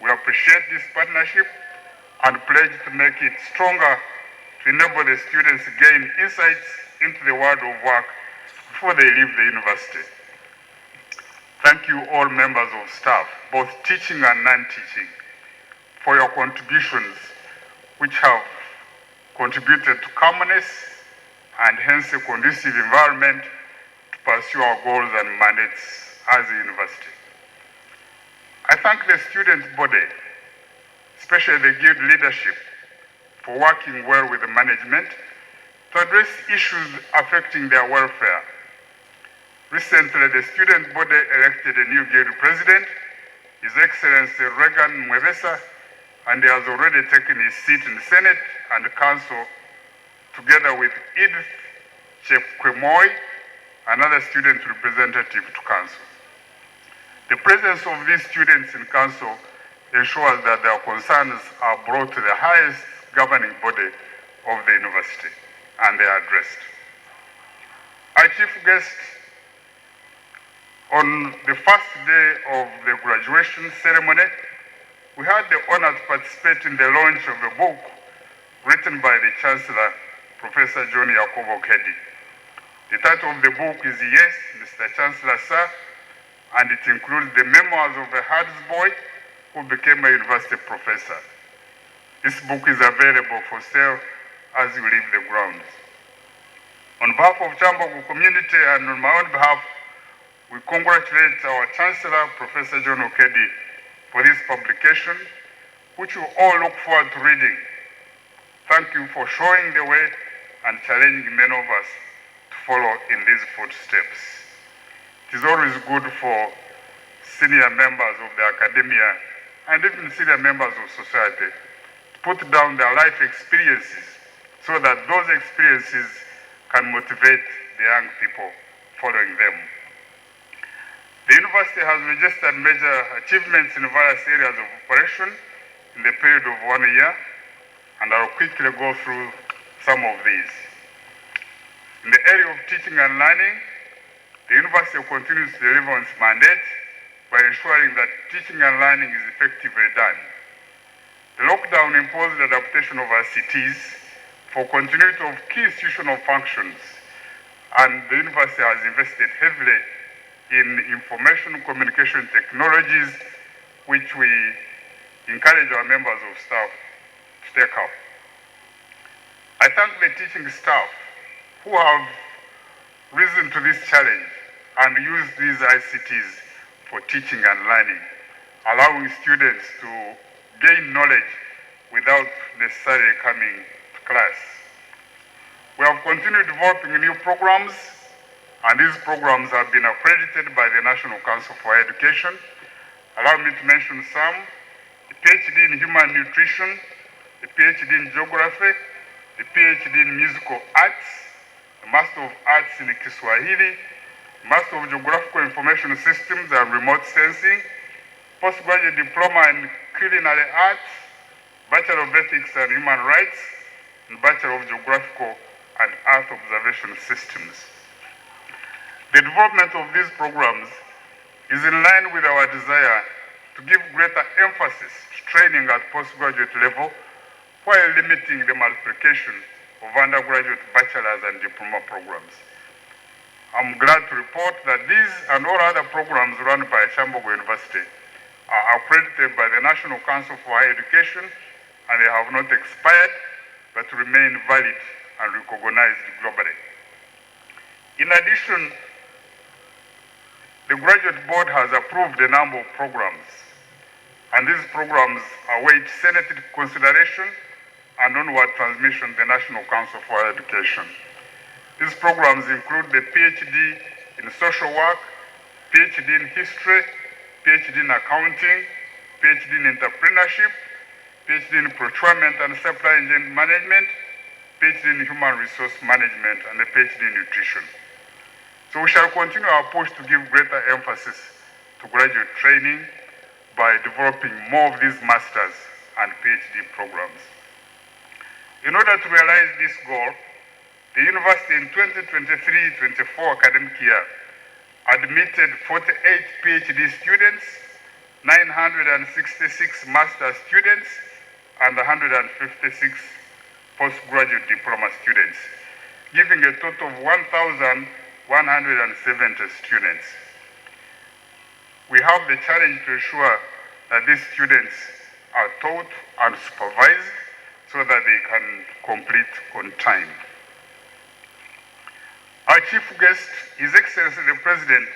We appreciate this partnership and pledge to make it stronger to enable the students to gain insights into the world of work before they leave the university. Thank you all members of staff, both teaching and non-teaching, for your contributions which have contributed to calmness and hence a conducive environment to pursue our goals and mandates as a university. I thank the student body, especially the guild leadership, for working well with the management to address issues affecting their welfare. Recently, the student body elected a new guild president, His Excellency Regan Mwebesa, and he has already taken his seat in the Senate and the Council, together with Edith Chepkwemoy, another student representative to Council. The presence of these students in Council ensures that their concerns are brought to the highest governing body of the university and they are addressed. Our chief guest, on the first day of the graduation ceremony, we had the honor to participate in the launch of a book written by the Chancellor, Professor John Yakobo Kedi. The title of the book is Yes, Mr. Chancellor, Sir, and it includes the memoirs of a Hards boy who became a university professor. This book is available for sale as you leave the grounds. On behalf of Kyambogo community and on my own behalf, we congratulate our Chancellor, Professor John Okedi, for this publication, which we all look forward to reading. Thank you for showing the way and challenging many of us to follow in these footsteps. It is always good for senior members of the academia and even senior members of society to put down their life experiences so that those experiences can motivate the young people following them. The university has registered major achievements in various areas of operation in the period of 1 year, and I'll quickly go through some of these. In the area of teaching and learning, the university continues to deliver on its mandate by ensuring that teaching and learning is effectively done. The lockdown imposed adaptation of ICTs for continuity of key institutional functions, and the university has invested heavily in information communication technologies, which we encourage our members of staff to take up. I thank the teaching staff who have risen to this challenge and used these ICTs for teaching and learning, allowing students to gain knowledge without necessarily coming to class. We have continued developing new programs, and these programs have been accredited by the National Council for Education. Allow me to mention some: the PhD in Human Nutrition, the PhD in Geography, the PhD in Musical Arts, the Master of Arts in Kiswahili, Master of Geographical Information Systems and Remote Sensing, Postgraduate Diploma in Culinary Arts, Bachelor of Ethics and Human Rights, and Bachelor of Geographical and Earth Observation Systems. The development of these programs is in line with our desire to give greater emphasis to training at postgraduate level while limiting the multiplication of undergraduate bachelor's and diploma programs. I'm glad to report that these and all other programs run by Kyambogo University are accredited by the National Council for Higher Education, and they have not expired but remain valid and recognized globally. In addition, the Graduate Board has approved a number of programs, and these programs await Senate consideration and onward transmission to the National Council for Higher Education. These programs include the PhD in Social Work, PhD in History, PhD in Accounting, PhD in Entrepreneurship, PhD in Procurement and Supply Chain Management, PhD in Human Resource Management, and a PhD in Nutrition. So we shall continue our push to give greater emphasis to graduate training by developing more of these master's and PhD programs. In order to realize this goal, the university in 2023-24 academic year admitted 48 PhD students, 966 master's students, and 156 postgraduate diploma students, giving a total of 1,170 students. We have the challenge to ensure that these students are taught and supervised so that they can complete on time. Our chief guest, His Excellency the President,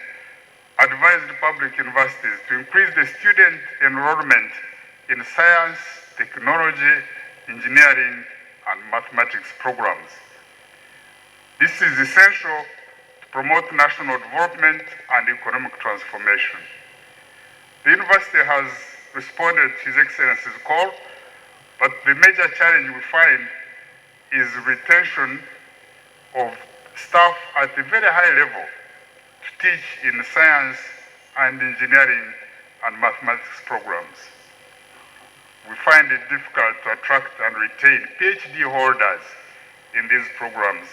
advised public universities to increase the student enrollment in science, technology, engineering, and mathematics programs. This is essential to promote national development and economic transformation. The university has responded to His Excellency's call, but the major challenge we find is retention of staff at a very high level to teach in science and engineering and mathematics programs. We find it difficult to attract and retain PhD holders in these programs,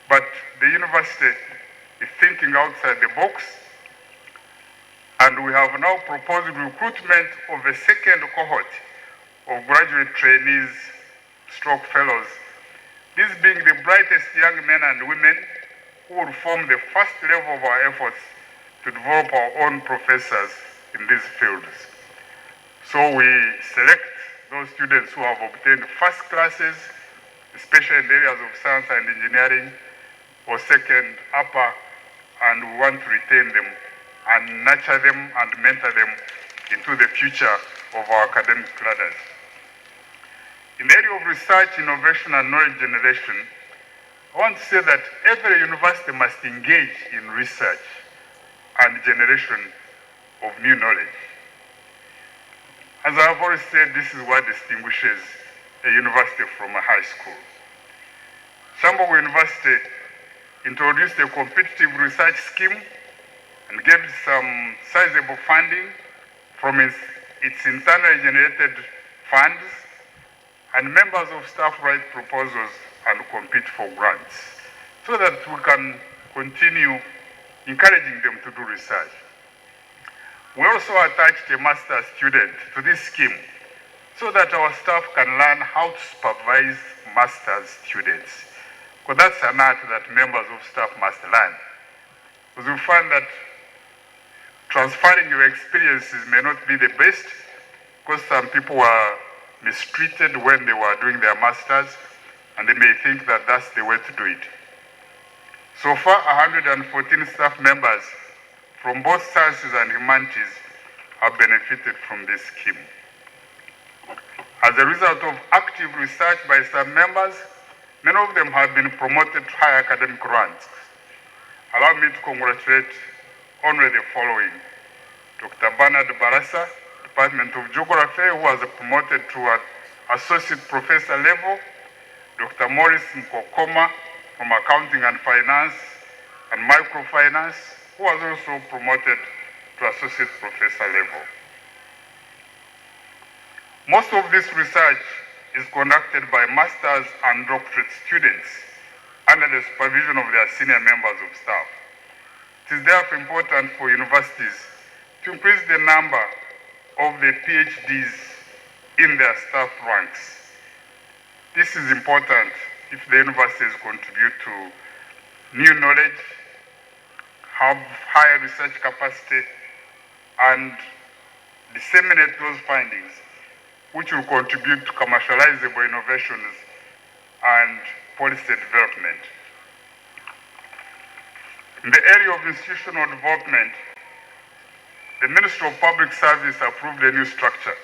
but the university is thinking outside the box, and we have now proposed recruitment of a second cohort of graduate trainees stroke fellows, these being the brightest young men and women who will form the first level of our efforts to develop our own professors in these fields. So we select those students who have obtained first classes, especially in the areas of science and engineering, or second, upper, and we want to retain them and nurture them and mentor them into the future of our academic ladders. In the area of research, innovation, and knowledge generation, I want to say that every university must engage in research and generation of new knowledge. As I have already said, this is what distinguishes a university from a high school. Kyambogo University introduced a competitive research scheme and gave some sizable funding from its internally generated funds, and members of staff write proposals and compete for grants so that we can continue encouraging them to do research. We also attached a master's student to this scheme so that our staff can learn how to supervise master's students. Because that's an art that members of staff must learn. Because we find that transferring your experiences may not be the best, because some people were mistreated when they were doing their masters, and they may think that that's the way to do it. So far, 114 staff members from both sciences and humanities have benefited from this scheme. As a result of active research by some members, many of them have been promoted to higher academic ranks. Allow me to congratulate only the following: Dr. Bernard Barasa, Department of Geography, who was promoted to an associate professor level; Dr. Morris Mkokoma from Accounting and Finance and Microfinance, who was also promoted to associate professor level. Most of this research is conducted by master's and doctorate students under the supervision of their senior members of staff. It is therefore important for universities to increase the number of the PhDs in their staff ranks. This is important if the universities contribute to new knowledge, have higher research capacity, and disseminate those findings, which will contribute to commercializable innovations and policy development. In the area of institutional development, the Ministry of Public Service approved a new structure.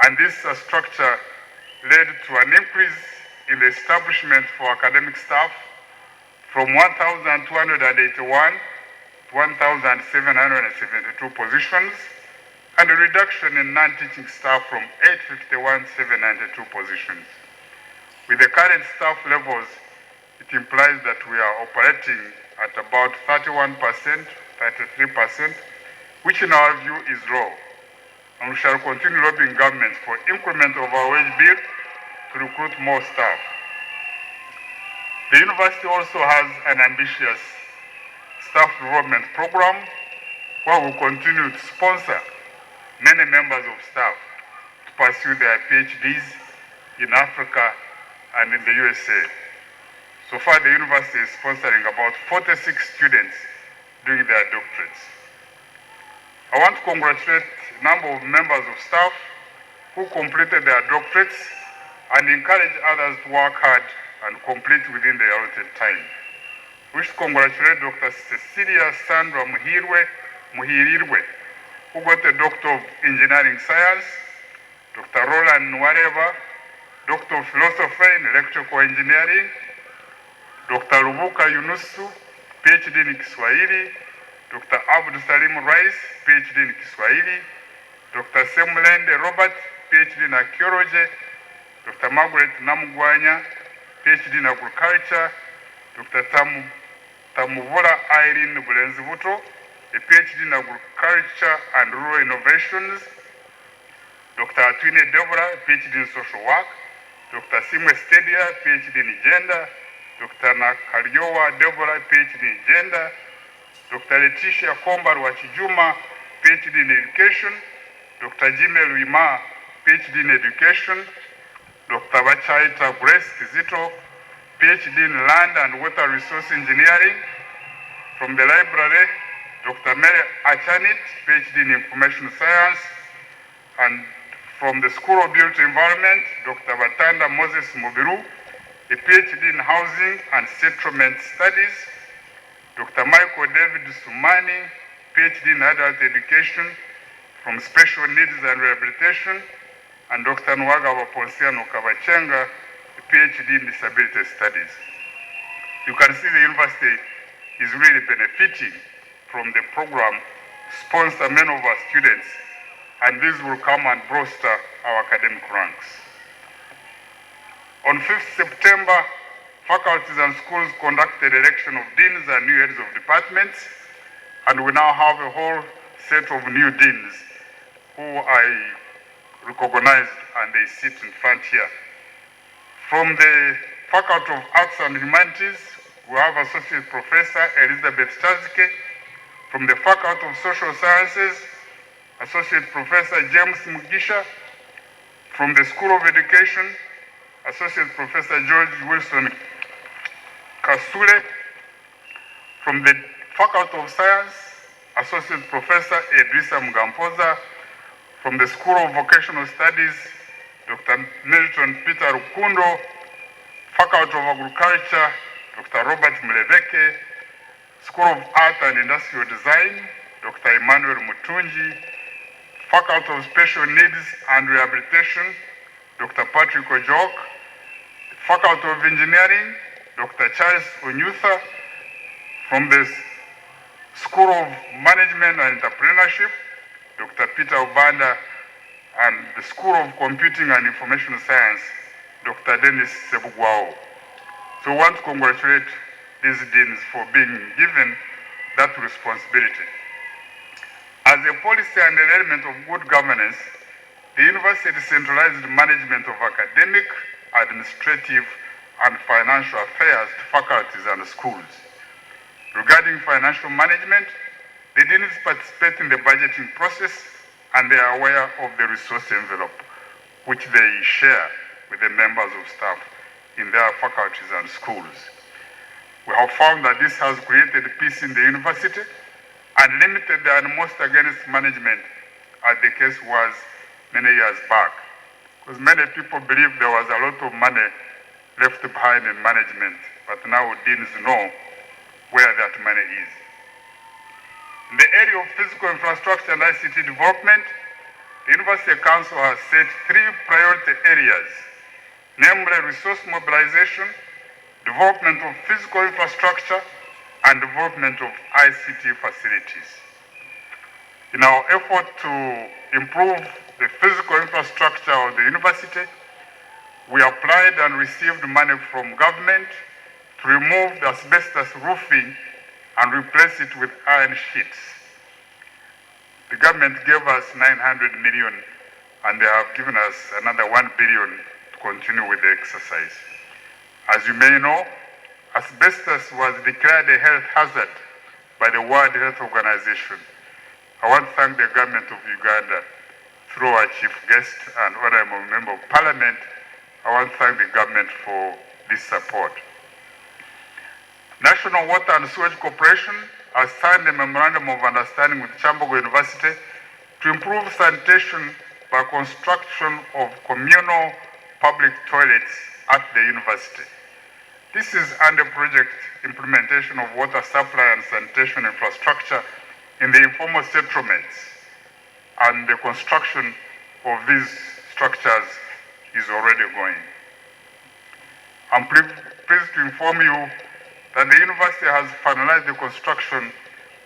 And this structure led to an increase in the establishment for academic staff from 1,281 to 1,772 positions, and a reduction in non-teaching staff from 851,792 positions. With the current staff levels, it implies that we are operating at about 31%, 33%, which in our view is low. And we shall continue lobbying governments for increment of our wage bill to recruit more staff. The university also has an ambitious staff development program where we continue to sponsor many members of staff to pursue their PhDs in Africa and in the USA. So far, the university is sponsoring about 46 students doing their doctorates. I want to congratulate a number of members of staff who completed their doctorates and encourage others to work hard and complete within the allotted time. We wish to congratulate Dr. Cecilia Sandra Muhirirwe, who got a Doctor of Engineering Science, Dr. Roland Nwareva, Doctor of Philosophy in Electrical Engineering, Dr. Rubuka Yunusu, PhD in Kiswahili, Dr. Abdul Salim Rice, PhD in Kiswahili, Dr. Semulende Robert, PhD in Archaeology, Dr. Margaret Namugwanya, PhD in Agriculture, Dr. Tamuvula Irene Bulenzibuto, a PhD in Agriculture and Rural Innovations, Dr. Atwine Deborah, PhD in Social Work, Dr. Simwe Stedia, PhD in Gender, Dr. Nakariowa Deborah, PhD in Gender, Dr. Letitia Kombar Wachijuma, PhD in Education, Dr. Jimel Wima, PhD in Education, Dr. Bachaita Grace Kizito, PhD in Land and Water Resource Engineering. From the library, Dr. Mary Achanit, PhD in Information Science. And from the School of Built Environment, Dr. Batanda Moses Mubiru, a PhD in Housing and Settlement Studies. Dr. Michael David Sumani, PhD in Adult Education from Special Needs and Rehabilitation, and Dr. Nwagaba Ponsiano Kabachenga, a PhD in Disability Studies. You can see the university is really benefiting from the program sponsored many of our students, and this will come and bolster our academic ranks. On 5th September, faculties and schools conducted election of deans and new heads of departments, and we now have a whole set of new deans who I recognized, and they sit in front here. From the Faculty of Arts and Humanities, we have Associate Professor Elizabeth Chazike. From the Faculty of Social Sciences, Associate Professor James Mugisha. From the School of Education, Associate Professor George Wilson Kasule. From the Faculty of Science, Associate Professor Edrisa Mugampoza. From the School of Vocational Studies, Dr. Milton Peter Rukundo. Faculty of Agriculture, Dr. Robert Muleveke. School of Art and Industrial Design, Dr. Emmanuel Mutunji. Faculty of Special Needs and Rehabilitation, Dr. Patrick Ojok. Faculty of Engineering, Dr. Charles Onyutha. From the School of Management and Entrepreneurship, Dr. Peter Obanda, and the School of Computing and Information Science, Dr. Dennis Sebugwao. So I want to congratulate these deans for being given that responsibility. As a policy and an element of good governance, the university decentralized management of academic, administrative, and financial affairs to faculties and schools. Regarding financial management, the deans participate in the budgeting process and they are aware of the resource envelope, which they share with the members of staff in their faculties and schools. We have found that this has created peace in the university and limited the animosity against management, as the case was many years back. Because many people believe there was a lot of money left behind in management, but now deans know where that money is. In the area of physical infrastructure and ICT development, the University Council has set 3 priority areas, namely resource mobilization, development of physical infrastructure, and development of ICT facilities. In our effort to improve the physical infrastructure of the university, we applied and received money from government to remove the asbestos roofing and replace it with iron sheets. The government gave us 900 million and they have given us another 1 billion to continue with the exercise. As you may know, asbestos was declared a health hazard by the World Health Organization. I want to thank the government of Uganda through our chief guest and honorable member of parliament. I want to thank the government for this support. National Water and Sewage Corporation has signed a memorandum of understanding with Kyambogo University to improve sanitation by construction of communal public toilets at the university. This is under project implementation of water supply and sanitation infrastructure in the informal settlements, and the construction of these structures is already going. I'm pleased to inform you that the university has finalized the construction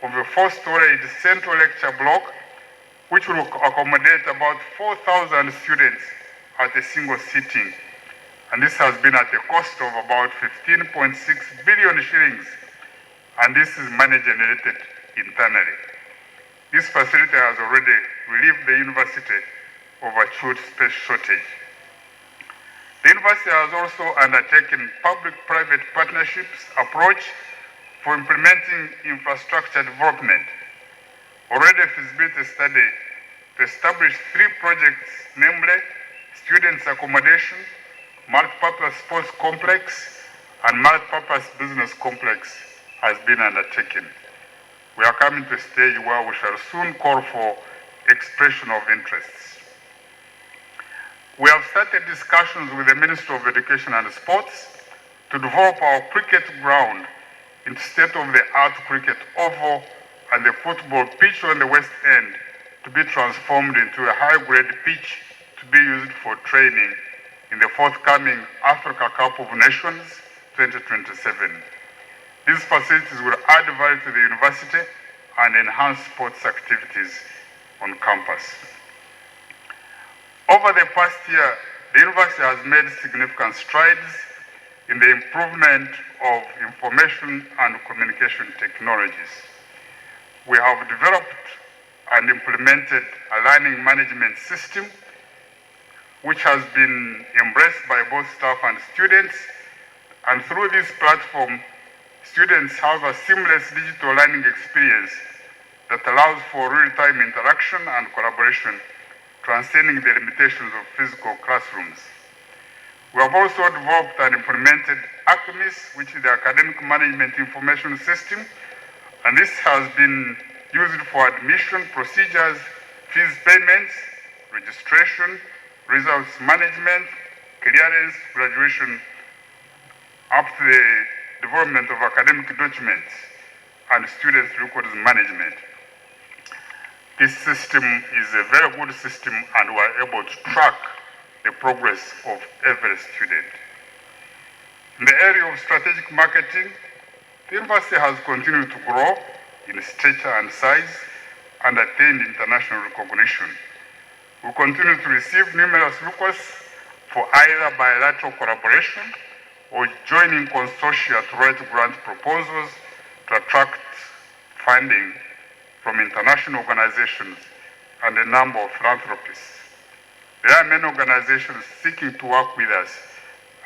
of a 4-story central lecture block, which will accommodate about 4,000 students at a single sitting. And this has been at a cost of about 15.6 billion shillings, and this is money generated internally. This facility has already relieved the university of acute space shortage. The university has also undertaken public-private partnerships approach for implementing infrastructure development. Already a feasibility study to establish 3 projects, namely students' accommodation, multipurpose sports complex, and multipurpose business complex has been undertaken. We are coming to a stage where we shall soon call for expression of interests. We have started discussions with the Ministry of Education and Sports to develop our cricket ground into state-of-the-art cricket oval and the football pitch on the West End to be transformed into a high-grade pitch to be used for training in the forthcoming Africa Cup of Nations 2027. These facilities will add value to the university and enhance sports activities on campus. Over the past year, the university has made significant strides in the improvement of information and communication technologies. We have developed and implemented a learning management system which has been embraced by both staff and students, and through this platform, students have a seamless digital learning experience that allows for real-time interaction and collaboration, transcending the limitations of physical classrooms. We have also developed and implemented ACMIS, which is the Academic Management Information System, and this has been used for admission procedures, fees payments, registration, results management, clearance, graduation, up to the development of academic documents and students' records management. This system is a very good system and we are able to track the progress of every student. In the area of strategic marketing, the university has continued to grow in stature and size and attained international recognition. We continue to receive numerous requests for either bilateral collaboration or joining consortia to write grant proposals to attract funding from international organizations and a number of philanthropists. There are many organizations seeking to work with us,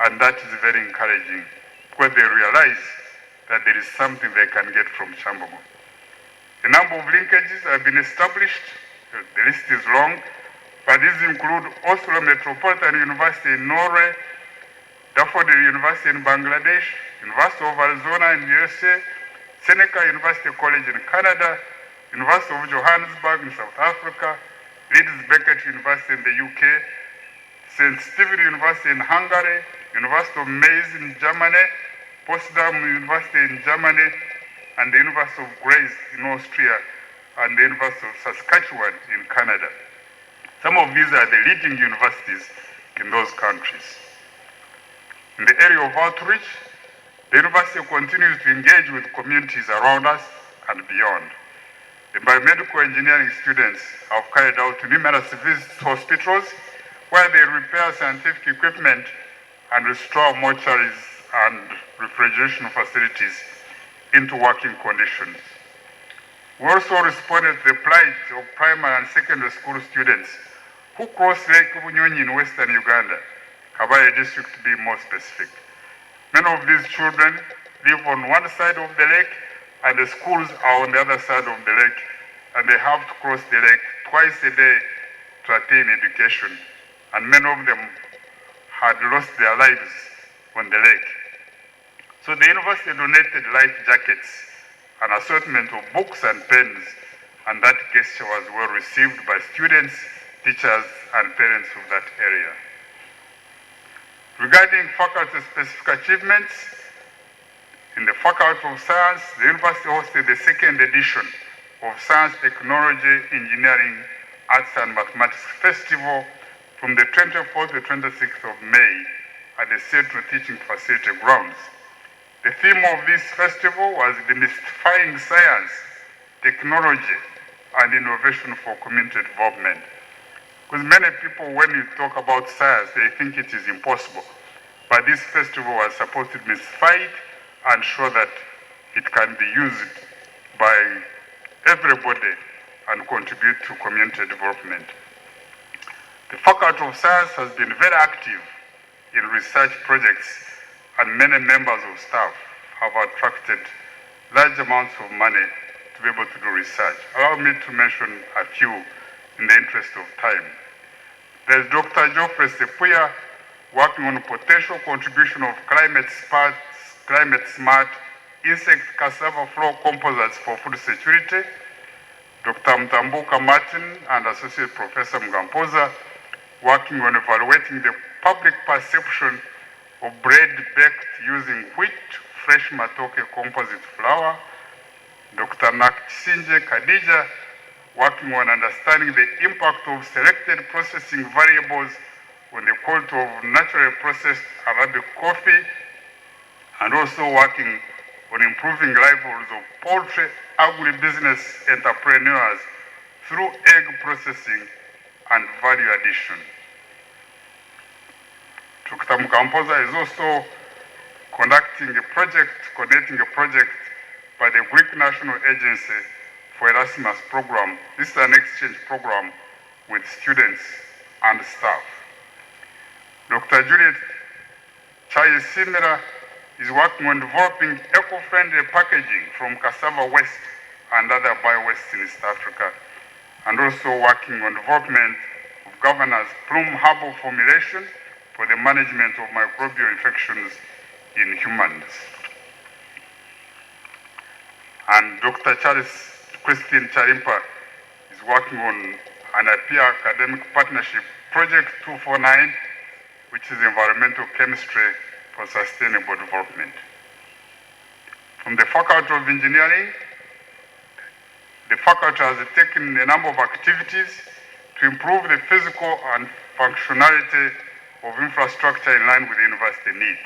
and that is very encouraging because they realize that there is something they can get from Kyambogo. A number of linkages have been established. The list is long, but these include Oslo Metropolitan University in Norway, Daffodil University in Bangladesh, University of Arizona in the USA, Seneca University College in Canada, University of Johannesburg in South Africa, Leeds Beckett University in the UK, St. Stephen University in Hungary, University of Mainz in Germany, Potsdam University in Germany, and the University of Grace in Austria, and the University of Saskatchewan in Canada. Some of these are the leading universities in those countries. In the area of outreach, the university continues to engage with communities around us and beyond. The biomedical engineering students have carried out numerous visits to hospitals where they repair scientific equipment and restore mortuaries and refrigeration facilities into working conditions. We also responded to the plight of primary and secondary school students who cross Lake Bunyonyi in western Uganda, Kabale district to be more specific. Many of these children live on one side of the lake and the schools are on the other side of the lake, and they have to cross the lake twice a day to attain education, and many of them had lost their lives on the lake. So the university donated life jackets, an assortment of books and pens, and that gesture was well received by students, teachers, and parents of that area. Regarding faculty-specific achievements, in the Faculty of Science, the university hosted the second edition of Science, Technology, Engineering, Arts and Mathematics Festival from the 24th to 26th of May at the Central Teaching Facility grounds. The theme of this festival was demystifying science, technology, and innovation for community development. Because many people, when you talk about science, they think it is impossible. But this festival was supposed to demystify it and show that it can be used by everybody and contribute to community development. The Faculty of Science has been very active in research projects, and many members of staff have attracted large amounts of money to be able to do research. Allow me to mention a few in the interest of time. There's Dr. Geoffrey Sepuya working on potential contribution of climate-smart insect cassava flow composites for food security. Dr. Mtambuka Martin and Associate Professor Mgampoza working on evaluating the public perception of bread baked using wheat fresh matoke composite flour. Dr. Naksinje Khadija working on understanding the impact of selected processing variables on the quality of naturally processed Arabic coffee, and also working on improving livelihoods of poultry agribusiness entrepreneurs through egg processing and value addition. Dr. Mkampoza is also coordinating a project by the Greek National Agency for Erasmus program. This is an exchange program with students and staff. Dr. Juliet Chayisimira is working on developing eco-friendly packaging from cassava waste and other bio-waste in East Africa, and also working on development of Governor's plume herbal formulation for the management of microbial infections in humans. And Dr. Christine Charimpa is working on an IPA academic partnership, Project 249, which is environmental chemistry for sustainable development. From the Faculty of Engineering, the faculty has taken a number of activities to improve the physical and functionality of infrastructure in line with the university need.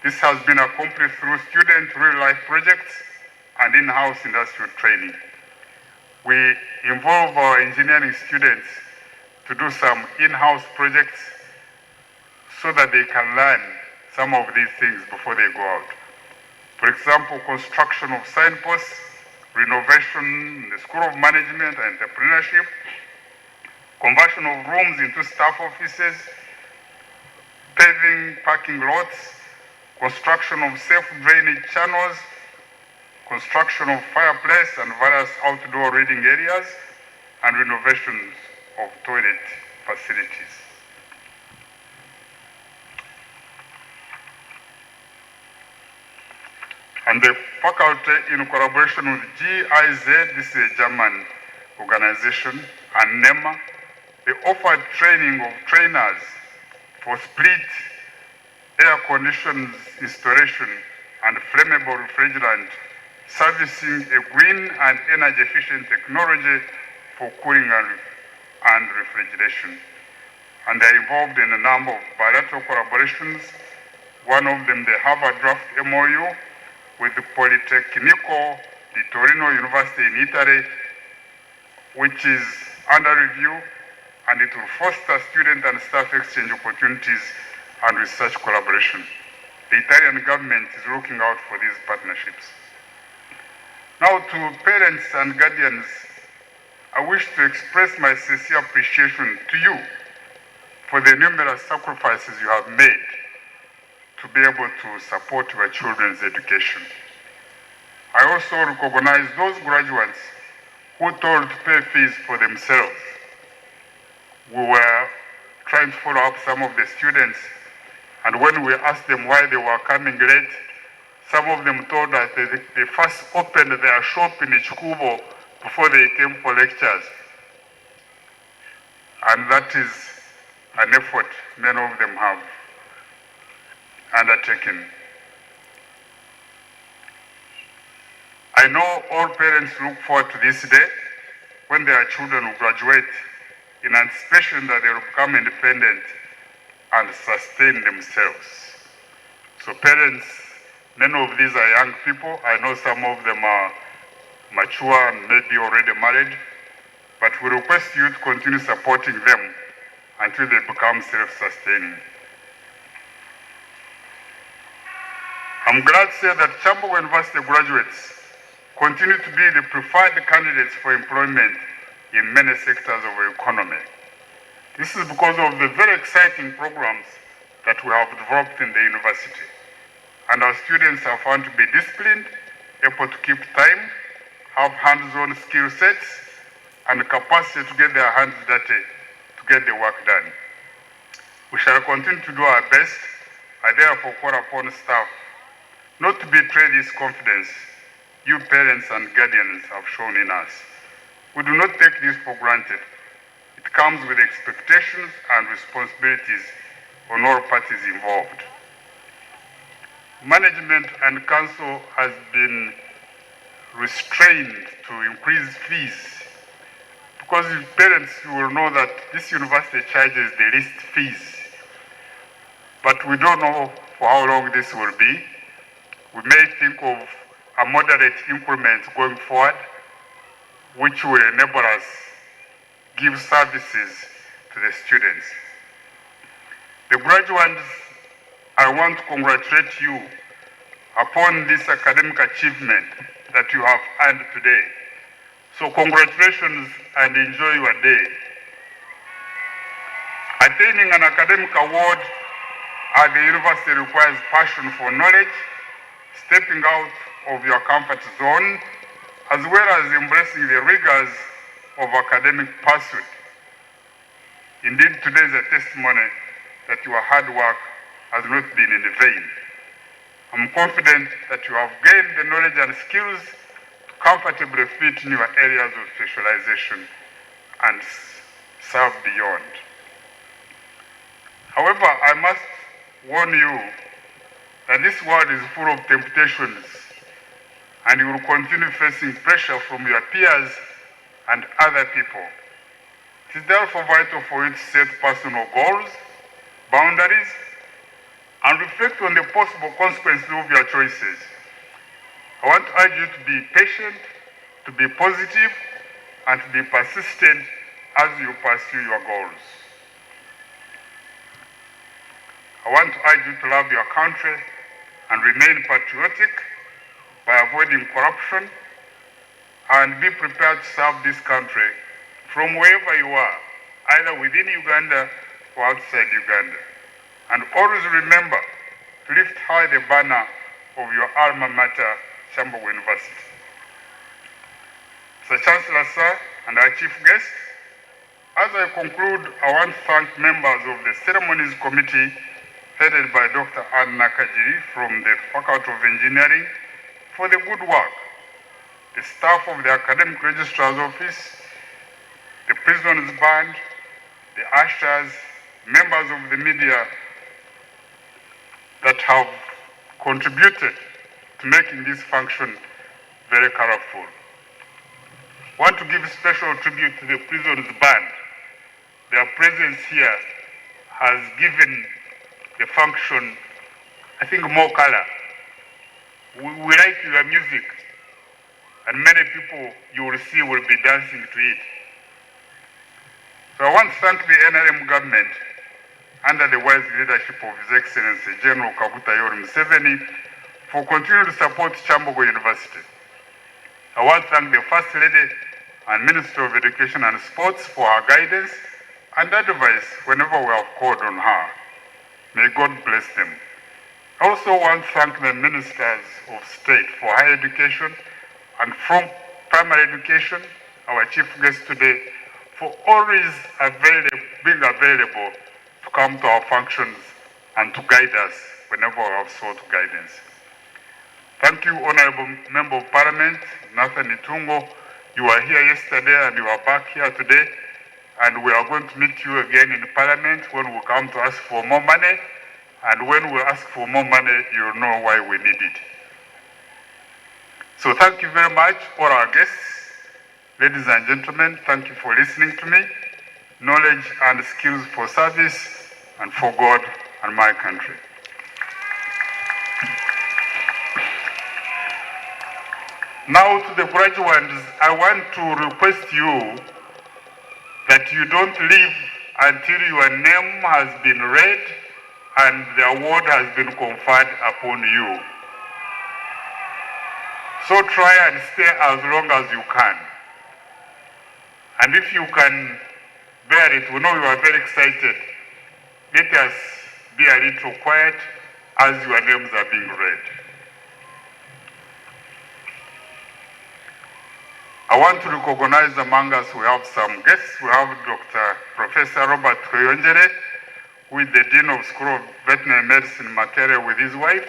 This has been accomplished through student real-life projects and in-house industrial training. We involve our engineering students to do some in-house projects so that they can learn some of these things before they go out. For example, construction of signposts, renovation in the School of Management and Entrepreneurship, conversion of rooms into staff offices, paving parking lots, construction of safe drainage channels, construction of fireplace and various outdoor reading areas, and renovations of toilet facilities. And the faculty, in collaboration with GIZ, this is a German organization, and NEMA, they offered training of trainers for split air conditioned installation and flammable refrigerant, servicing a green and energy efficient technology for cooling and refrigeration. And they are involved in a number of bilateral collaborations. One of them, they have a draft MOU with the Politecnico di Torino University in Italy, which is under review, and it will foster student and staff exchange opportunities and research collaboration. The Italian government is looking out for these partnerships. Now, to parents and guardians, I wish to express my sincere appreciation to you for the numerous sacrifices you have made to be able to support your children's education. I also recognize those graduates who told to pay fees for themselves. We were trying to follow up some of the students, and when we asked them why they were coming late, some of them told us they first opened their shop in Ichikubo before they came for lectures. And that is an effort many of them have undertaken. I know all parents look forward to this day when their children will graduate in anticipation that they will become independent and sustain themselves. So parents, many of these are young people. I know some of them are mature and maybe already married, but we request you to continue supporting them until they become self-sustaining. I'm glad to say that Kyambogo University graduates continue to be the preferred candidates for employment in many sectors of the economy. This is because of the very exciting programs that we have developed in the university. And our students are found to be disciplined, able to keep time, have hands-on skill sets, and the capacity to get their hands dirty to get the work done. We shall continue to do our best. I therefore call upon staff not to betray this confidence you parents and guardians have shown in us. We do not take this for granted. It comes with expectations and responsibilities on all parties involved. Management and council has been restrained to increase fees because parents will know that this university charges the least fees. But we don't know for how long this will be. We may think of a moderate increment going forward, which will enable us give services to the students. The graduates, I want to congratulate you upon this academic achievement that you have earned today. So congratulations and enjoy your day. Attaining an academic award at the university requires passion for knowledge, stepping out of your comfort zone, as well as embracing the rigors of academic pursuit. Indeed, today is a testimony that your hard work has not been in vain. I'm confident that you have gained the knowledge and skills to comfortably fit in your areas of specialization and serve beyond. However, I must warn you that this world is full of temptations, and you will continue facing pressure from your peers and other people. It is therefore vital for you to set personal goals, boundaries, and reflect on the possible consequences of your choices. I want to urge you to be patient, to be positive, and to be persistent as you pursue your goals. I want to urge you to love your country and remain patriotic by avoiding corruption, and be prepared to serve this country from wherever you are, either within Uganda or outside Uganda. And always remember to lift high the banner of your alma mater, Kyambogo University. Mr. Chancellor, sir, and our chief guest, as I conclude, I want to thank members of the Ceremonies Committee headed by Dr. Anna Kajiri from the Faculty of Engineering for the good work, the staff of the Academic Registrar's Office, the Prisoners Band, the ushers, members of the media that have contributed to making this function very colorful. I want to give special tribute to the Prisoners Band. Their presence here has given the function, I think, more color. We like your music, and many people you will see will be dancing to it. So I want to thank the NRM government under the wise leadership of His Excellency General Kaguta Yoweri Museveni for continuing to support Kyambogo University. I want to thank the First Lady and Minister of Education and Sports for her guidance and advice whenever we have called on her. May God bless them. I also want to thank the Ministers of State for Higher Education and from Primary Education, our chief guest today, for always being available to come to our functions and to guide us whenever we have sought guidance. Thank you, Honorable Member of Parliament, Nathan Itungo. You were here yesterday and you are back here today. And we are going to meet you again in Parliament when we come to ask for more money. And when we ask for more money, you'll know why we need it. So thank you very much, all our guests. Ladies and gentlemen, thank you for listening to me. Knowledge and skills for service and for God and my country. Now to the graduates, I want to request you that you don't leave until your name has been read and the award has been conferred upon you. So try and stay as long as you can. And if you can bear it, we know you are very excited. Let us be a little quiet as your names are being read. I want to recognize among us, we have some guests. We have Professor Robert Koyonjere, who is the Dean of School of Veterinary Medicine, Makerere, with his wife,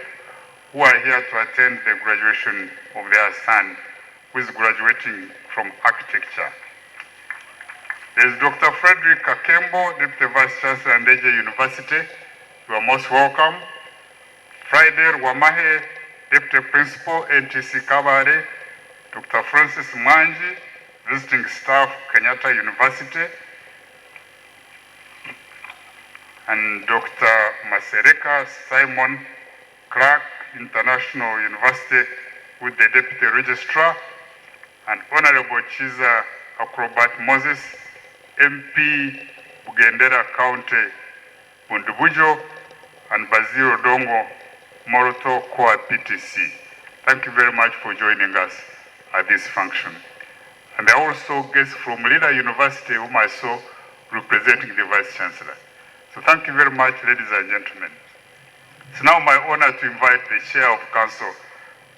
who are here to attend the graduation of their son, who is graduating from architecture. There is Dr. Frederick Kakembo, Deputy Vice Chancellor and AJ University. You are most welcome. Friday Wamahe, Deputy Principal, NTC Kabare. Dr. Francis Manji, Visiting Staff, Kenyatta University. And Dr. Masereka Simon Clark, International University, with the Deputy Registrar. And Honorable Chiza Acrobat Moses, MP, Bugendera County, Bundubujo, and Basil Dongo, Moroto, Koa PTC. Thank you very much for joining us at this function. And there are also guests from Leader University whom I saw representing the Vice Chancellor. So thank you very much, ladies and gentlemen. It's now my honor to invite the Chair of Council,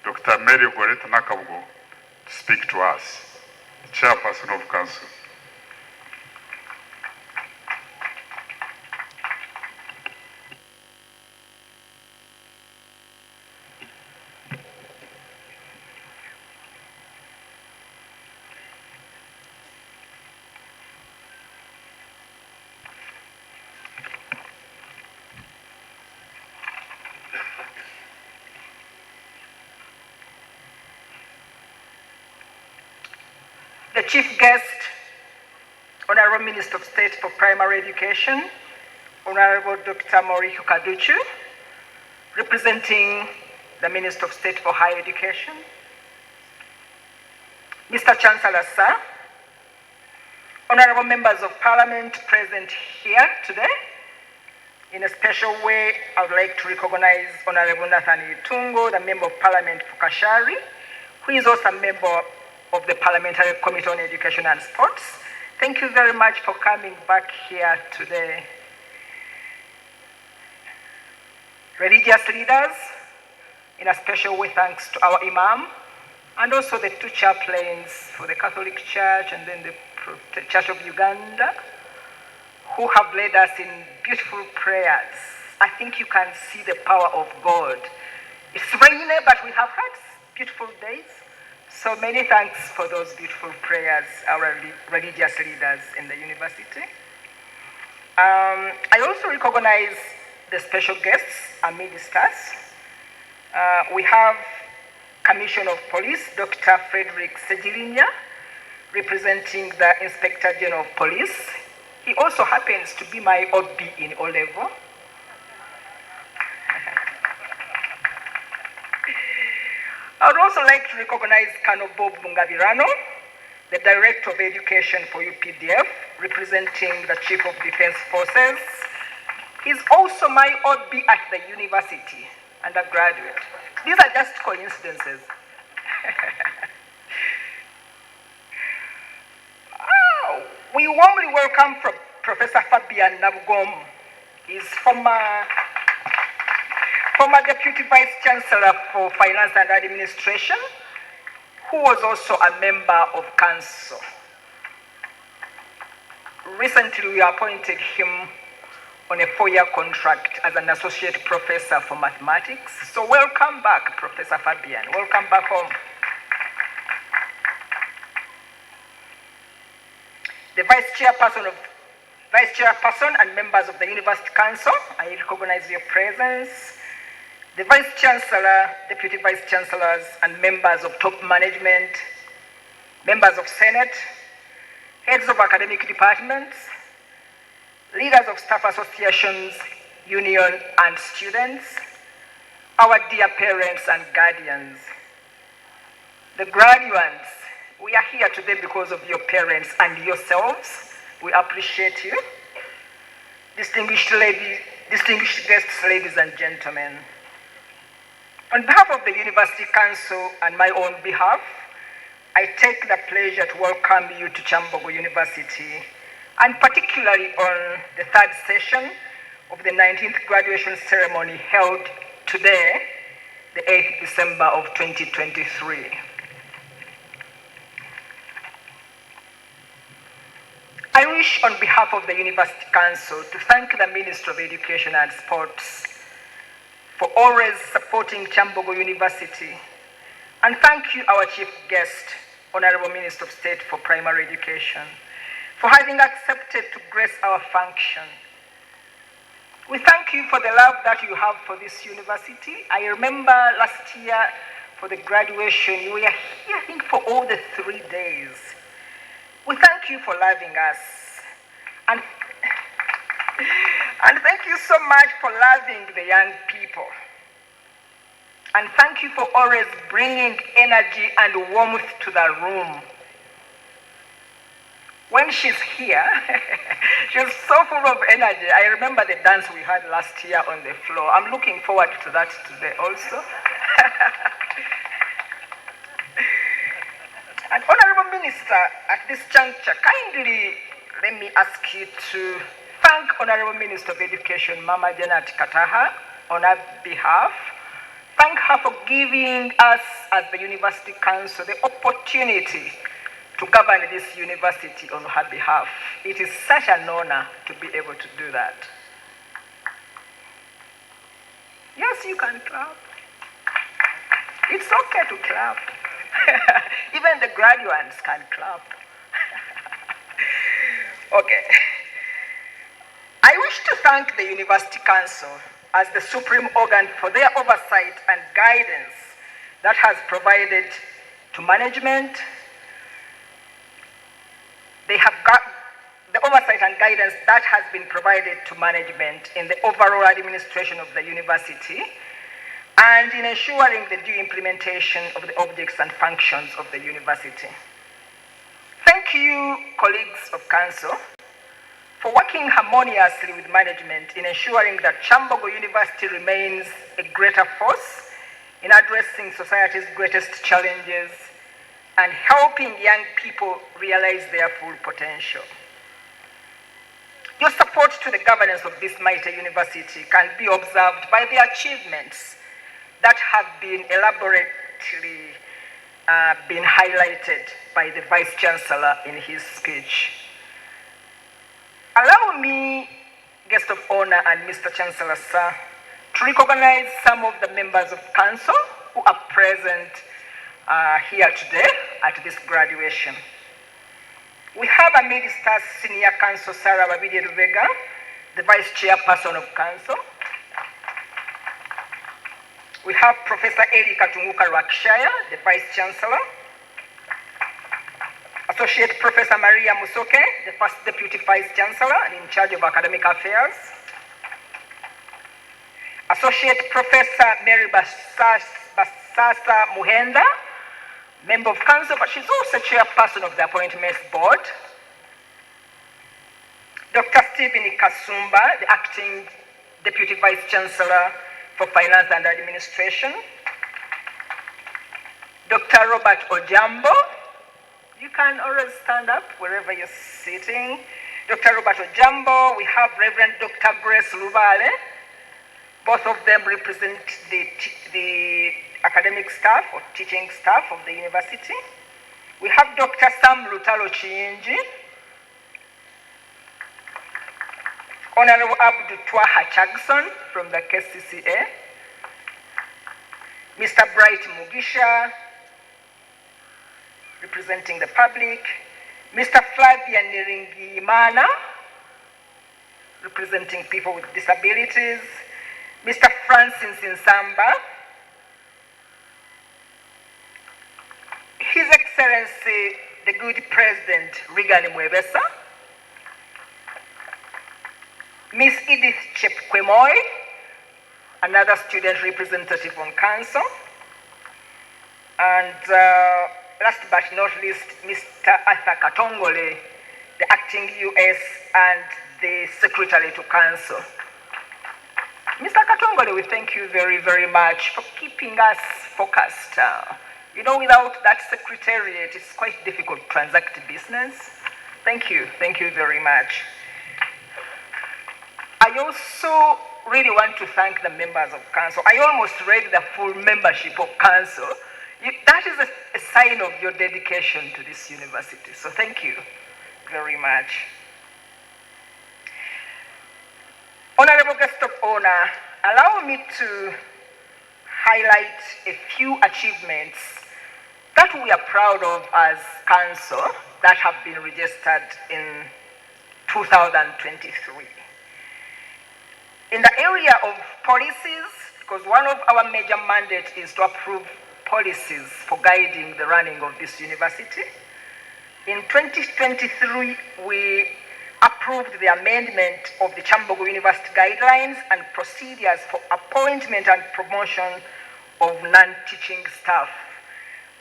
Dr. Mary Goreta Nakabugo, to speak to us, the Chairperson of Council. The Chief Guest, Honorable Minister of State for Primary Education, Honorable Dr. Morihu Kaduchu, representing the Minister of State for Higher Education, Mr. Chancellor, sir, Honorable Members of Parliament present here today. In a special way, I would like to recognize Honorable Nathan Itungo, the Member of Parliament for Kashari, who is also a member of the Parliamentary Committee on Education and Sports, Thank you very much for coming back here today. Religious leaders, in a special way thanks to our Imam, and also the two chaplains for the Catholic Church and then the Church of Uganda, who have led us in beautiful prayers. I think you can see the power of God. It's rainy, but we have had beautiful days. So many thanks for those beautiful prayers, our religious leaders in the university. I also recognize the special guests amidst us. We have Commissioner of Police, Dr. Frederick Sejilinya, representing the Inspector General of Police. He also happens to be my OB in O-level. I would also like to recognize Colonel Bob Mungabirano, the Director of Education for UPDF, representing the Chief of Defense Forces. He's also my OB at the university, undergraduate. These are just coincidences. We warmly welcome Professor Fabian Nabugom. He's former Deputy Vice Chancellor for Finance and Administration, who was also a member of Council. Recently, we appointed him on a 4-year contract as an associate professor for mathematics. So welcome back, Professor Fabian. Welcome back home. The Vice Chairperson and members of the University Council, I recognize your presence. The Vice Chancellor, Deputy Vice Chancellors, and members of top management, members of Senate, heads of academic departments, leaders of staff associations, union, and students, our dear parents and guardians. The graduates, we are here today because of your parents and yourselves. We appreciate you. Distinguished guests, ladies and gentlemen. On behalf of the University Council and my own behalf, I take the pleasure to welcome you to Kyambogo University, and particularly on the third session of the 19th graduation ceremony held today, the 8th December of 2023. I wish on behalf of the University Council to thank the Minister of Education and Sports for always supporting Kyambogo University, and thank you, our Chief Guest, Honorable Minister of State for Primary Education, for having accepted to grace our function. We thank you for the love that you have for this university. I remember last year for the graduation, you were here, I think, for all the 3 days. We thank you for loving us. And thank you so much for loving the young people. And thank you for always bringing energy and warmth to the room. When she's here, she's so full of energy. I remember the dance we had last year on the floor. I'm looking forward to that today also. And Honorable Minister, at this juncture, kindly let me ask you to thank Honorable Minister of Education, Mama Janet Kataha, on her behalf. Thank her for giving us, as the University Council, the opportunity to govern this university on her behalf. It is such an honor to be able to do that. Yes, you can clap. It's okay to clap. Even the graduates can clap. Okay. I wish to thank the University Council as the supreme organ for their oversight and guidance that has provided to management. They have got the oversight and guidance that has been provided to management in the overall administration of the university and in ensuring the due implementation of the objects and functions of the university. Thank you, colleagues of Council, for working harmoniously with management in ensuring that Kyambogo University remains a greater force in addressing society's greatest challenges and helping young people realize their full potential. Your support to the governance of this mighty university can be observed by the achievements that have been elaborately been highlighted by the Vice Chancellor in his speech. Allow me, guest of honor and Mr. Chancellor, sir, to recognize some of the members of council who are present here today at this graduation. We have a Minister Senior Counsel Sarah Babidi Ruvega, the Vice Chairperson of Council. We have Professor Eli Katunguka Rakshaya, the Vice Chancellor. Associate Professor Maria Musoke, the First Deputy Vice Chancellor and in charge of academic affairs. Associate Professor Mary Basasa Muhenda, Member of Council, but she's also Chairperson of the Appointments Board. Dr. Stephen Kasumba, the Acting Deputy Vice Chancellor for Finance and Administration. Dr. Robert Ojambo, you can always stand up wherever you're sitting. Dr. Robert Ojambo, we have Reverend Dr. Grace Luvale. Both of them represent the academic staff or teaching staff of the university. We have Dr. Sam Lutalo Chiinji, Honorable Abdu Twaha Chagson from the KCCA, Mr. Bright Mugisha, representing the public, Mr. Flavia Niringimana, representing people with disabilities, Mr. Francis Nsamba, His Excellency, the good President Regan Mwebesa, Miss Edith Chepkwemoy, another student representative on council, and last but not least, Mr. Arthur Katongole, the acting US and the Secretary to Council. Mr. Katongole, we thank you very, very much for keeping us focused. You know, without that secretariat, it's quite difficult to transact business. Thank you very much. I also really want to thank the members of council. I almost read the full membership of council. That is a sign of your dedication to this university. So thank you very much. Honorable guest of honor, allow me to highlight a few achievements that we are proud of as council that have been registered in 2023. In the area of policies, because one of our major mandates is to approve policies for guiding the running of this university. In 2023, we approved the amendment of the Kyambogo University Guidelines and Procedures for Appointment and Promotion of Non-Teaching Staff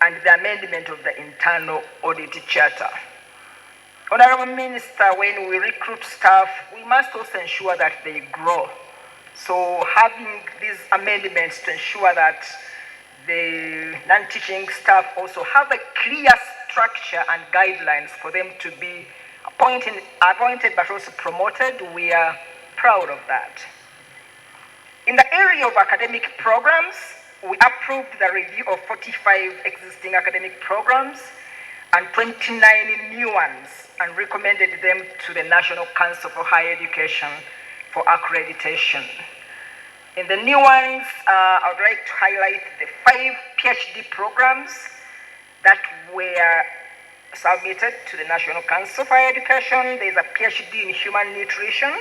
and the amendment of the Internal Audit Charter. Honorable Minister, when we recruit staff, we must also ensure that they grow. So having these amendments to ensure that the non-teaching staff also have a clear structure and guidelines for them to be appointed but also promoted, we are proud of that. In the area of academic programs, we approved the review of 45 existing academic programs and 29 new ones and recommended them to the National Council for Higher Education for accreditation. In the new ones, I would like to highlight the 5 PhD programs that were submitted to the National Council for Higher Education. There's a PhD in Human Nutrition,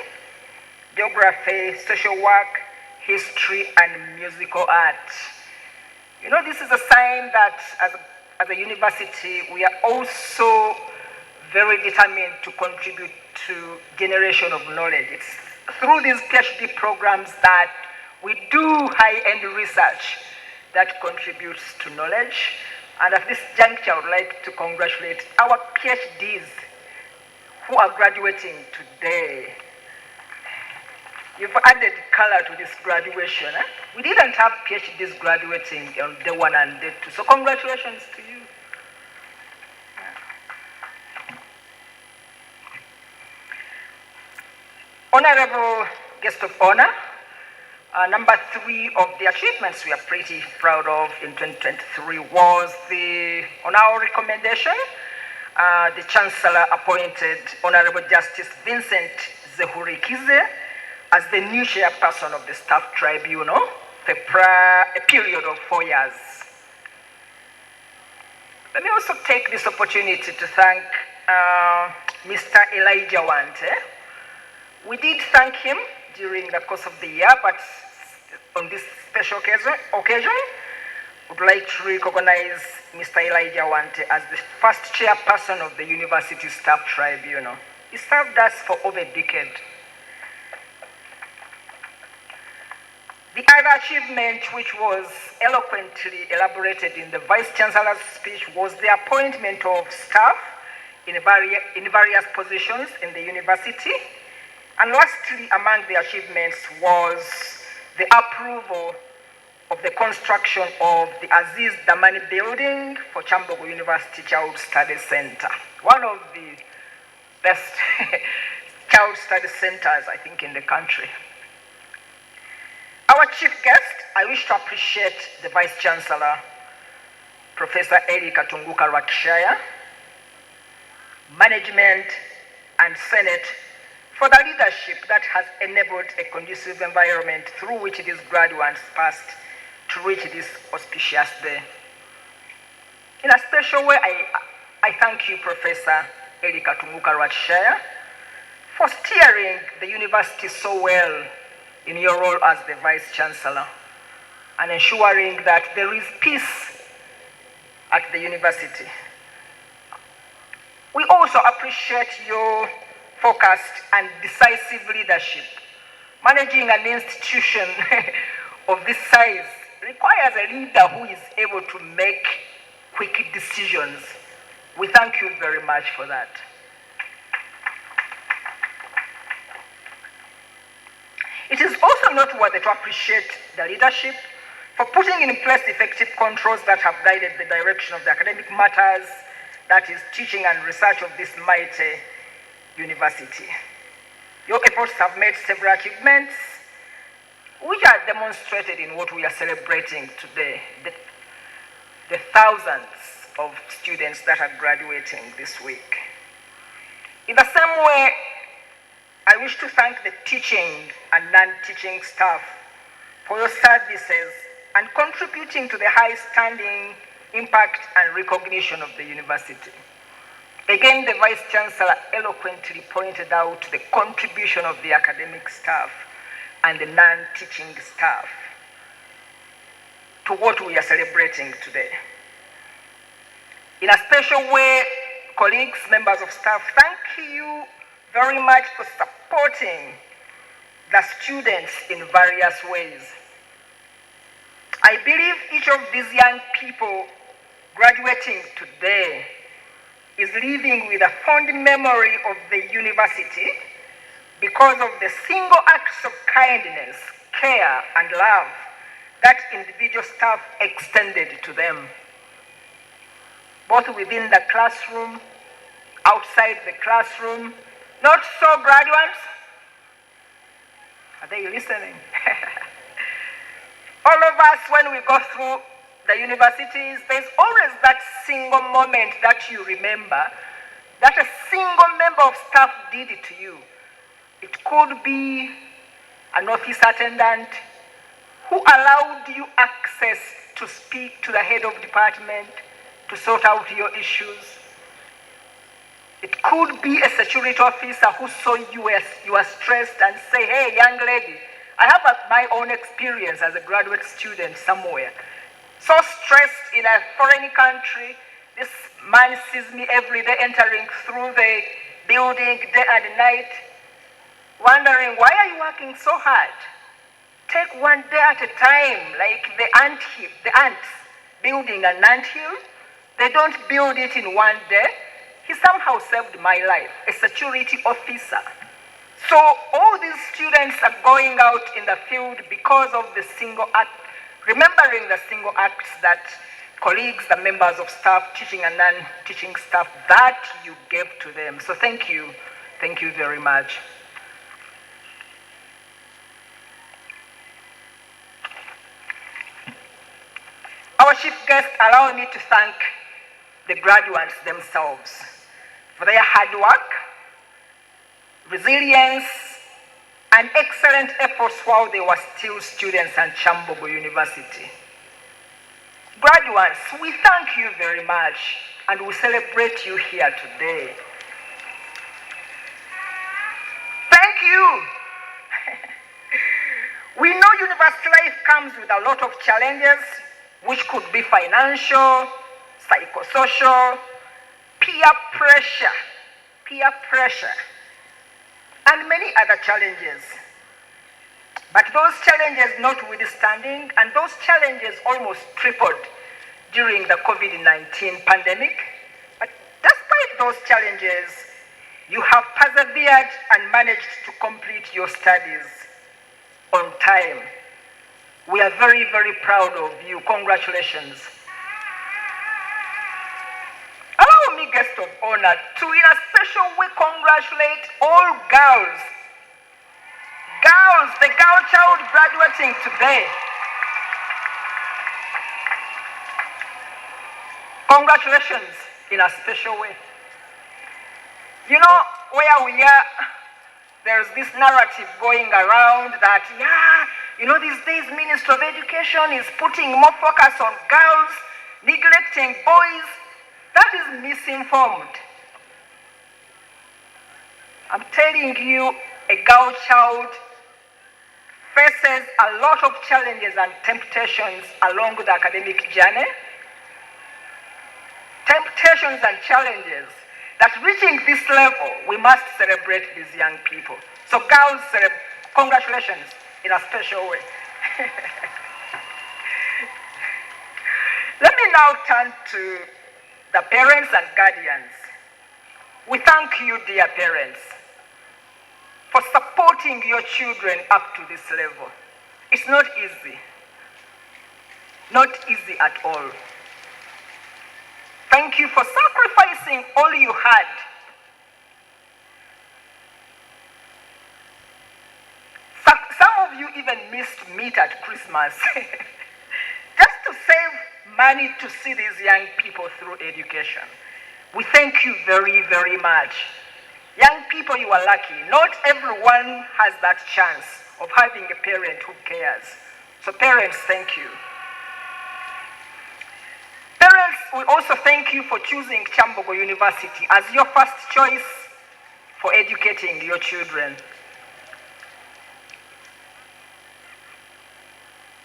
Geography, Social Work, History, and Musical Art. You know, this is a sign that as a university, we are also very determined to contribute to generation of knowledge. It's through these PhD programs that we do high-end research that contributes to knowledge. And at this juncture, I would like to congratulate our PhDs who are graduating today. You've added color to this graduation. We didn't have PhDs graduating on day 1 and day 2, so congratulations to you. Honorable guest of honor, number 3 of the achievements we are pretty proud of in 2023 was on our recommendation, the Chancellor appointed Honorable Justice Vincent Zehurikize as the new chairperson of the Staff Tribunal for a period of 4 years. Let me also take this opportunity to thank Mr. Elijah Wante. We did thank him during the course of the year, but on this special occasion, I would like to recognize Mr. Elijah Wante as the first chairperson of the University Staff Tribunal. He served us for over a decade. The other achievement, which was eloquently elaborated in the Vice Chancellor's speech, was the appointment of staff in various positions in the university. And lastly, among the achievements was the approval of the construction of the Aziz Damani building for Kyambogo University Child Study Center. One of the best child study centers, I think, in the country. Our chief guest, I wish to appreciate the Vice Chancellor, Professor Erika Tunguka Rakshaya, management and Senate for the leadership that has enabled a conducive environment through which these graduates passed to reach this auspicious day. In a special way, I thank you, Professor Erika Tunguka Rakshaya, for steering the university so well in your role as the Vice Chancellor and ensuring that there is peace at the university. We also appreciate your focused and decisive leadership. Managing an institution of this size requires a leader who is able to make quick decisions. We thank you very much for that. It is also noteworthy to appreciate the leadership for putting in place effective controls that have guided the direction of the academic matters, that is, teaching and research of this mighty university. Your efforts have made several achievements, which are demonstrated in what we are celebrating today, the thousands of students that are graduating this week. In the same way, I wish to thank the teaching and non-teaching staff for your services and contributing to the high standing, impact, and recognition of the university. Again, the Vice Chancellor eloquently pointed out the contribution of the academic staff and the non-teaching staff to what we are celebrating today. In a special way, colleagues, members of staff, thank you very much for supporting the students in various ways. I believe each of these young people graduating today is living with a fond memory of the university because of the single acts of kindness, care, and love that individual staff extended to them, both within the classroom, outside the classroom. Not so, graduates? Are they listening? All of us, when we go through the universities, there's always that single moment that you remember that a single member of staff did it to you. It could be an office attendant who allowed you access to speak to the head of department to sort out your issues. It could be a security officer who saw you were stressed and say, hey, young lady, I have my own experience as a graduate student somewhere. So stressed in a foreign country, this man sees me every day entering through the building day and night, wondering, why are you working so hard? Take one day at a time, like the ants building an anthill. They don't build it in one day. He somehow saved my life, a security officer. So all these students are going out in the field because of the single act, remembering the single acts that colleagues, the members of staff, teaching and non-teaching staff, that you gave to them. So thank you very much. chief guest, allow me to thank the graduates themselves for their hard work, resilience, and excellent efforts while they were still students at Kyambogo University. Graduates, we thank you very much and we celebrate you here today. Thank you. We know university life comes with a lot of challenges, which could be financial, psychosocial, peer pressure, and many other challenges. But those challenges notwithstanding, and those challenges almost tripled during the COVID-19 pandemic, but despite those challenges, you have persevered and managed to complete your studies on time. We are very, very proud of you. Congratulations. Allow me, guest of honor, to in a special way congratulate all girls. Girls, the girl child graduating today. Congratulations in a special way. You know, where we are, there's this narrative going around that, these days Ministry of Education is putting more focus on girls, neglecting boys. That is misinformed. I'm telling you, a girl child faces a lot of challenges and temptations along the academic journey. Temptations and challenges that reaching this level, we must celebrate these young people. So girls, congratulations in a special way. Let me now turn to the parents and guardians. We thank you, dear parents, for supporting your children up to this level. It's not easy. Not easy at all. Thank you for sacrificing all you had. Some of you even missed meat at Christmas just to save money to see these young people through education. We thank you very, very much. Young people, you are lucky. Not everyone has that chance of having a parent who cares. So parents, thank you. Parents, we also thank you for choosing Kyambogo University as your first choice for educating your children.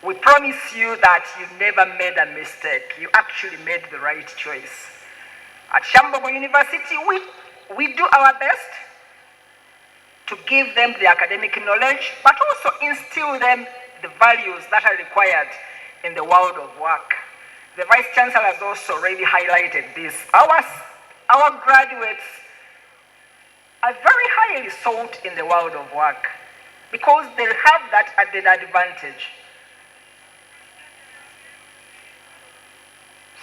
We promise you that you never made a mistake. You actually made the right choice. At Kyambogo University, we do our best to give them the academic knowledge, but also instill them the values that are required in the world of work. The Vice Chancellor has also already highlighted this. Our graduates are very highly sought in the world of work because they have that added advantage.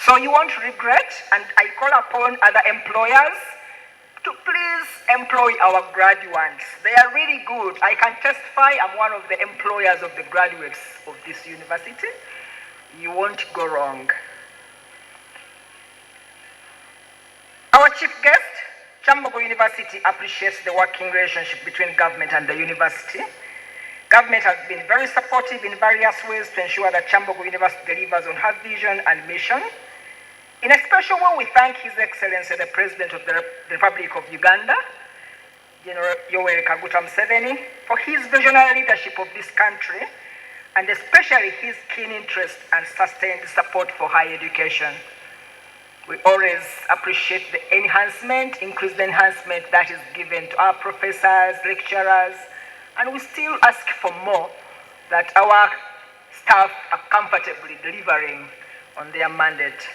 So you won't regret, and I call upon other employers to please employ our graduates. They are really good. I can testify I'm one of the employers of the graduates of this university. You won't go wrong. Our chief guest, Kyambogo University appreciates the working relationship between government and the university. Government has been very supportive in various ways to ensure that Kyambogo University delivers on her vision and mission. In a special way, we thank His Excellency, the President of the Republic of Uganda, General Yoweri Kaguta Museveni, for his visionary leadership of this country, and especially his keen interest and sustained support for higher education. We always appreciate the increased enhancement that is given to our professors, lecturers, and we still ask for more, that our staff are comfortably delivering on their mandate.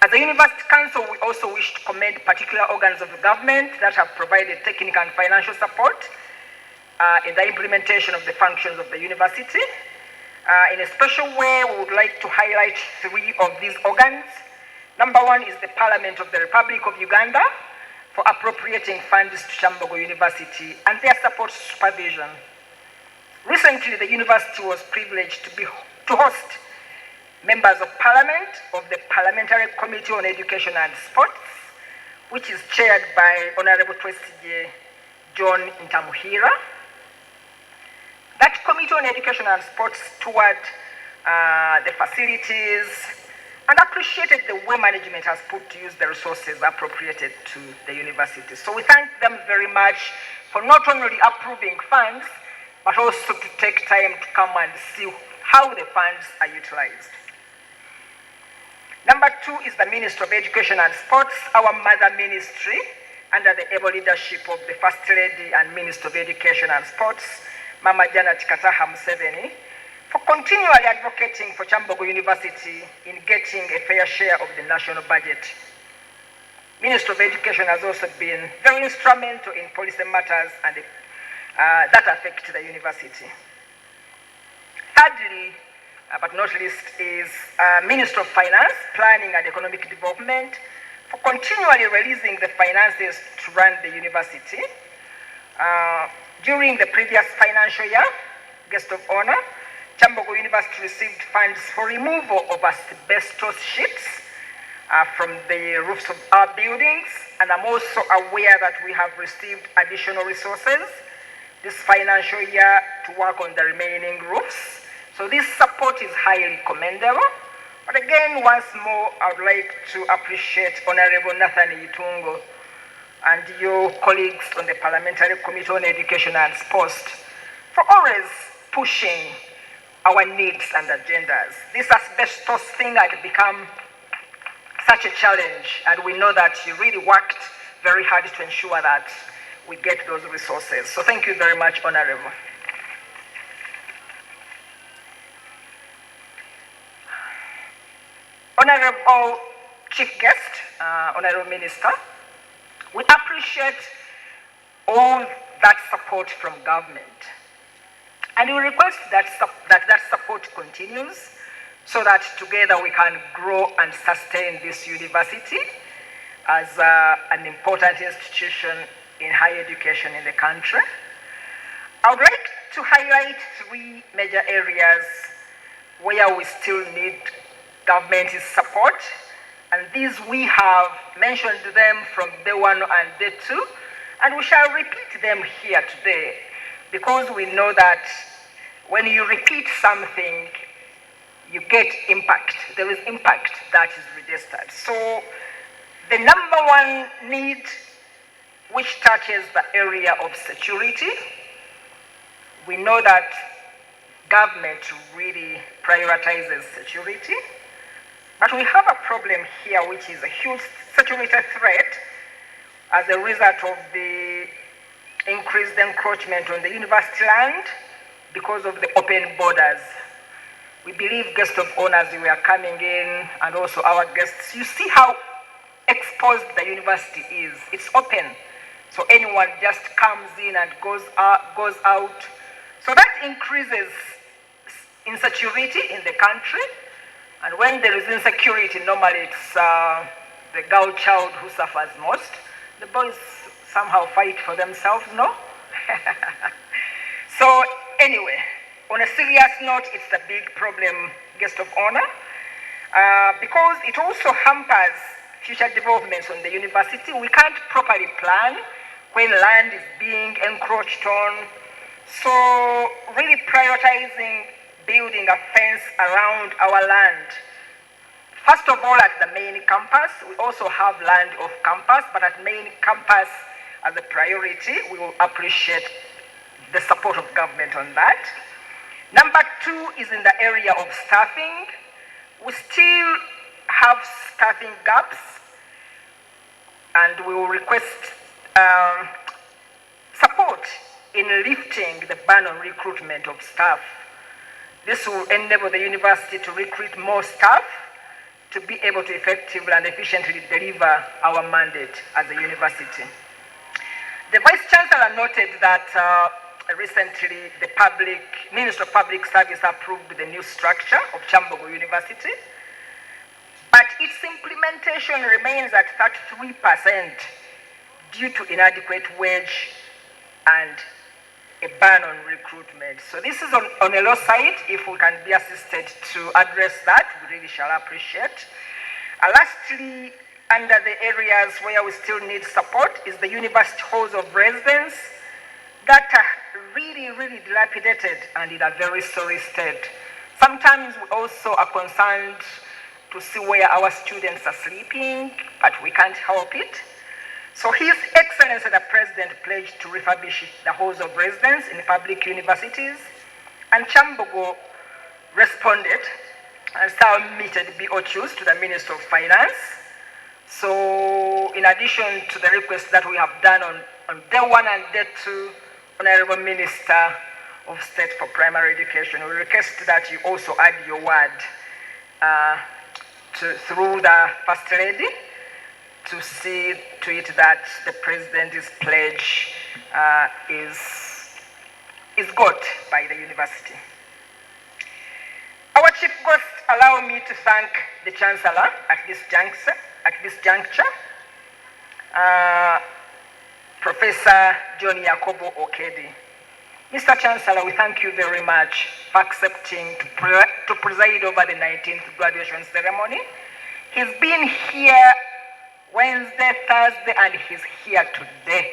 As a University Council, we also wish to commend particular organs of the government that have provided technical and financial support in the implementation of the functions of the university. In a special way, we would like to highlight 3 of these organs. Number 1 is the Parliament of the Republic of Uganda for appropriating funds to Kyambogo University and their support supervision. Recently, the university was privileged to host members of Parliament of the Parliamentary Committee on Education and Sports, which is chaired by Honorable Twesige John Ntamuhira. That Committee on Education and Sports toured the facilities and appreciated the way management has put to use the resources appropriated to the university. So we thank them very much for not only approving funds, but also to take time to come and see how the funds are utilized. Number 2 is the Ministry of Education and Sports, our mother ministry, under the able leadership of the First Lady and Minister of Education and Sports, Mama Janet Kataha Museveni, for continually advocating for Kyambogo University in getting a fair share of the national budget. Minister of Education has also been very instrumental in policy matters and that affect the university. Thirdly, but not least, is Minister of Finance, Planning and Economic Development, for continually releasing the finances to run the university. During the previous financial year, guest of honor, Kyambogo University received funds for removal of asbestos sheets from the roofs of our buildings, and I'm also aware that we have received additional resources this financial year to work on the remaining roofs. So this support is highly commendable. But again, once more, I would like to appreciate Honorable Nathan Itungo and your colleagues on the Parliamentary Committee on Education and Sports for always pushing our needs and agendas. This asbestos thing had become such a challenge, and we know that you really worked very hard to ensure that we get those resources. So thank you very much, Honorable. Honorable Chief Guest, Honorable Minister, we appreciate all that support from government. And we request that that support continues so that together we can grow and sustain this university as an important institution in higher education in the country. I would like to highlight 3 major areas where we still need government's support. And these we have mentioned them from day 1 and day 2, and we shall repeat them here today, because we know that when you repeat something, you get impact. There is impact that is registered. So the number 1 need, which touches the area of security, we know that government really prioritizes security, but we have a problem here, which is a huge security threat as a result of the increased encroachment on the university land because of the open borders. We believe guests of honors who are coming in, and also our guests, you see how exposed the university is. It's open, so anyone just comes in and goes out. So that increases insecurity in the country, and when there is insecurity, normally it's the girl child who suffers most. The boys somehow fight for themselves, no? So anyway, on a serious note, it's a big problem, guest of honor, because it also hampers future developments on the university. We can't properly plan when land is being encroached on. So really prioritizing building a fence around our land. First of all, at the main campus, we also have land off campus, but at main campus as a priority, we will appreciate the support of government on that. Number 2 is in the area of staffing. We still have staffing gaps, and we will request support in lifting the ban on recruitment of staff. This will enable the university to recruit more staff to be able to effectively and efficiently deliver our mandate as a university. The Vice Chancellor noted that recently the Minister of Public Service approved the new structure of Kyambogo University, but its implementation remains at 33% due to inadequate wage and a ban on recruitment. So this is on a low side. If we can be assisted to address that, we really shall appreciate. Lastly, under the areas where we still need support is the university halls of residence that are really, really dilapidated and in a very sorry state. Sometimes we also are concerned to see where our students are sleeping, but we can't help it. So His Excellency the President pledged to refurbish the halls of residence in public universities, and Kyambogo responded and submitted BOQs to the Minister of Finance. So in addition to the request that we have done on day 1 and day 2, Honorable Minister of State for Primary Education, we request that you also add your word through the First Lady to see to it that the President's pledge is got by the university. Our Chief Guest, allow me to thank the Chancellor at this juncture, Professor John Yakobo Okedi. Mr. Chancellor, we thank you very much for accepting to preside over the 19th graduation ceremony. He's been here Wednesday, Thursday, and he's here today.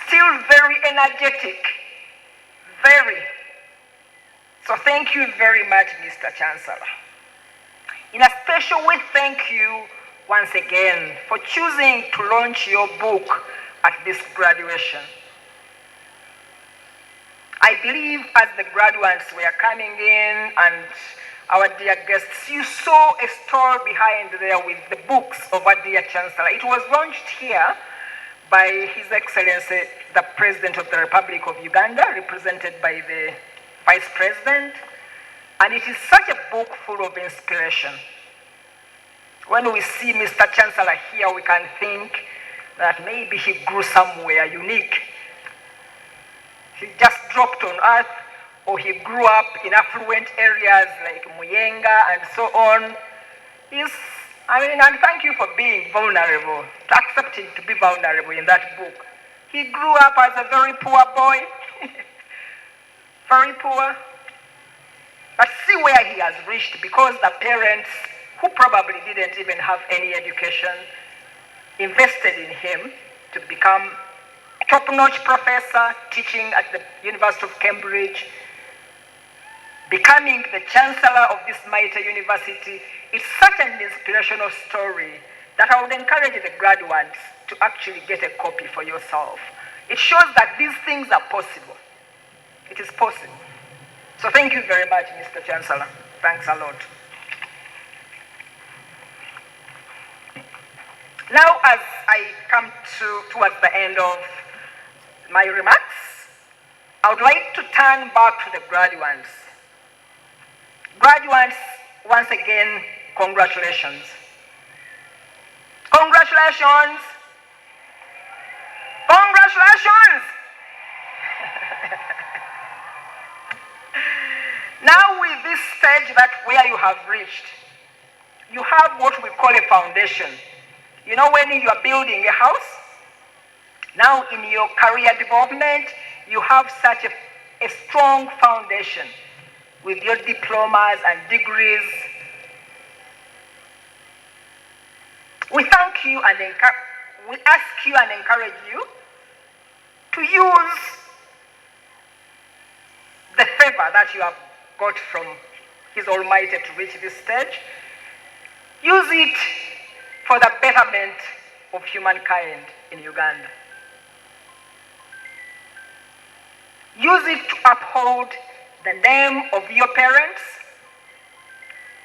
Still very energetic, very. So thank you very much, Mr. Chancellor. In a special way, thank you once again for choosing to launch your book at this graduation. I believe as the graduates were coming in and our dear guests, you saw a store behind there with the books of our dear Chancellor. It was launched here by His Excellency, the President of the Republic of Uganda, represented by the Vice President. And it is such a book full of inspiration. When we see Mr. Chancellor here, we can think that maybe he grew somewhere unique. He just dropped on earth, or he grew up in affluent areas like Muyenga and so on. And thank you for being vulnerable, to accepting to be vulnerable in that book. He grew up as a very poor boy, very poor. But see where he has reached because the parents, who probably didn't even have any education, invested in him to become a top-notch professor teaching at the University of Cambridge, becoming the Chancellor of this mighty university. It's such an inspirational story that I would encourage the graduates to actually get a copy for yourself. It shows that these things are possible. It is possible. So thank you very much, Mr. Chancellor. Thanks a lot. Now, as I come towards the end of my remarks, I would like to turn back to the graduates. Graduates, once again, congratulations. Congratulations. Congratulations. Now with this stage where you have reached, you have what we call a foundation. You know, when you are building a house, now in your career development, you have such a strong foundation with your diplomas and degrees. We thank you and we ask you and encourage you to use the favor that you have got from His Almighty to reach this stage. Use it for the betterment of humankind in Uganda. Use it to uphold the name of your parents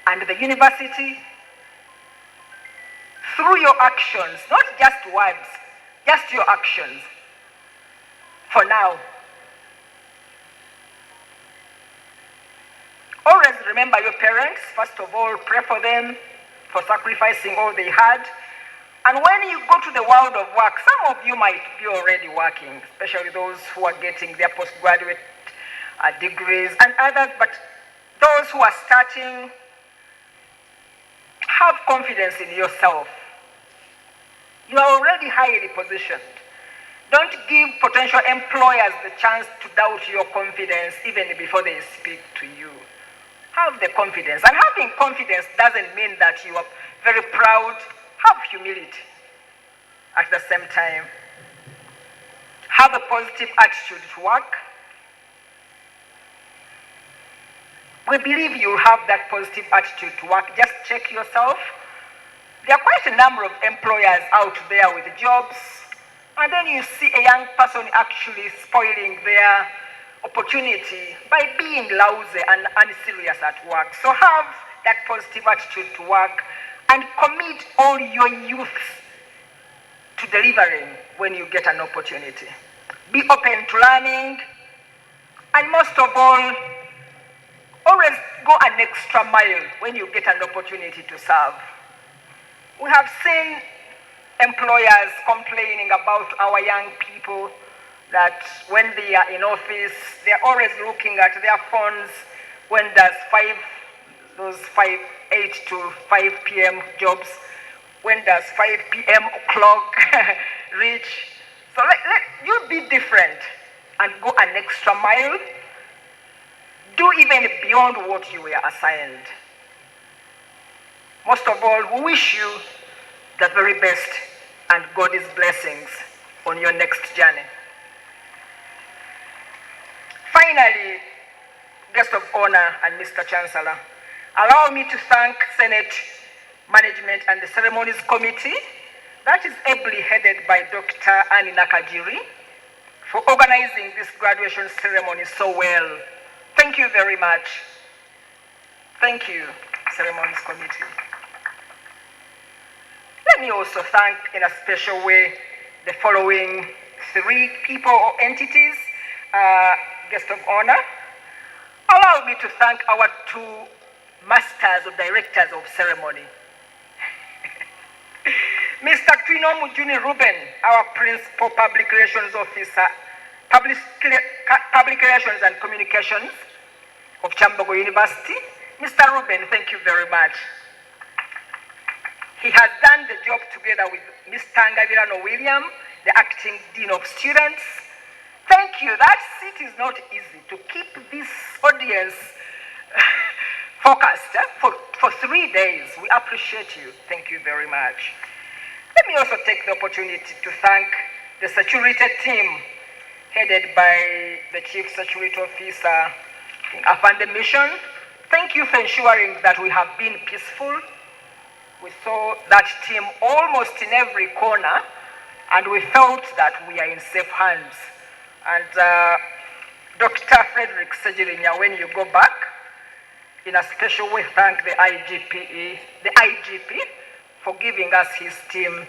and the university through your actions, not just words, just your actions. For now, always remember your parents. First of all, pray for them for sacrificing all they had. And when you go to the world of work, some of you might be already working, especially those who are getting their postgraduate degrees and others, but those who are starting, have confidence in yourself. You are already highly positioned. Don't give potential employers the chance to doubt your confidence even before they speak to you. Have the confidence. And having confidence doesn't mean that you are very proud. Have humility at the same time. Have a positive attitude to work. We believe you have that positive attitude to work. Just check yourself. There are quite a number of employers out there with jobs, and then you see a young person actually spoiling their opportunity by being lousy and unserious at work. So have that positive attitude to work and commit all your youth to delivering when you get an opportunity. Be open to learning, and most of all, always go an extra mile when you get an opportunity to serve. We have seen employers complaining about our young people that when they are in office, they're always looking at their phones. When does 8 to 5 p.m. jobs, when does 5 p.m. o'clock reach? So let you be different and go an extra mile. Do even beyond what you were assigned. Most of all, we wish you the very best and God's blessings on your next journey. Finally, guest of honor and Mr. Chancellor, allow me to thank Senate Management and the Ceremonies Committee that is ably headed by Dr. Annie Nakajiri for organizing this graduation ceremony so well. Thank you very much. Thank you, Ceremonies Committee. Let me also thank in a special way the following 3 people or entities, guest of honor. Allow me to thank our 2 masters or directors of ceremony. Mr. Twino Mujuni Ruben, our Principal Public Relations Officer, Public Relations and Communications of Kyambogo University. Mr. Ruben, thank you very much. He has done the job together with Mr. Ngavirano William, the Acting Dean of Students. Thank you. That seat is not easy to keep this audience focused for 3 days. We appreciate you. Thank you very much. Let me also take the opportunity to thank the security team headed by the Chief Security Officer, Afande Mission. Thank you for ensuring that we have been peaceful. We saw that team almost in every corner, and we felt that we are in safe hands. And Dr. Frederick Sejirinya, when you go back, in a special way, thank the IGP for giving us his team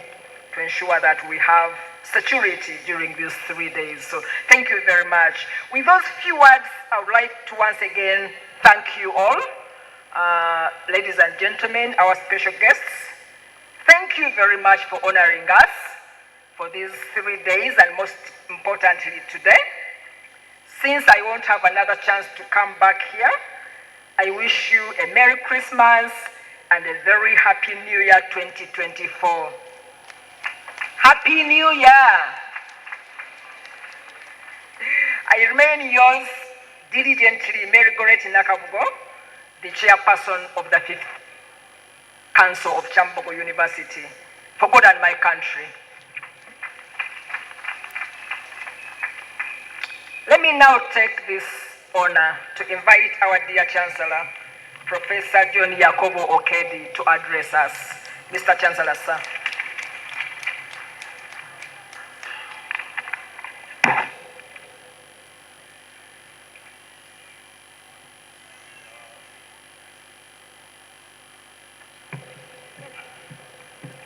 to ensure that we have security during these 3 days. So thank you very much. With those few words, I would like to once again thank you all. Ladies and gentlemen, our special guests, thank you very much for honoring us for these 3 days, and most importantly today. Since I won't have another chance to come back here, I wish you a Merry Christmas and a very Happy New Year 2024. Happy New Year! I remain yours diligently, Mary Goretti Nakabugo, the chairperson of the 5th Council of Kyambogo University, for God and my country. Let me now take this honor to invite our dear Chancellor, Professor John Yakobo Okedi, to address us. Mr. Chancellor, sir.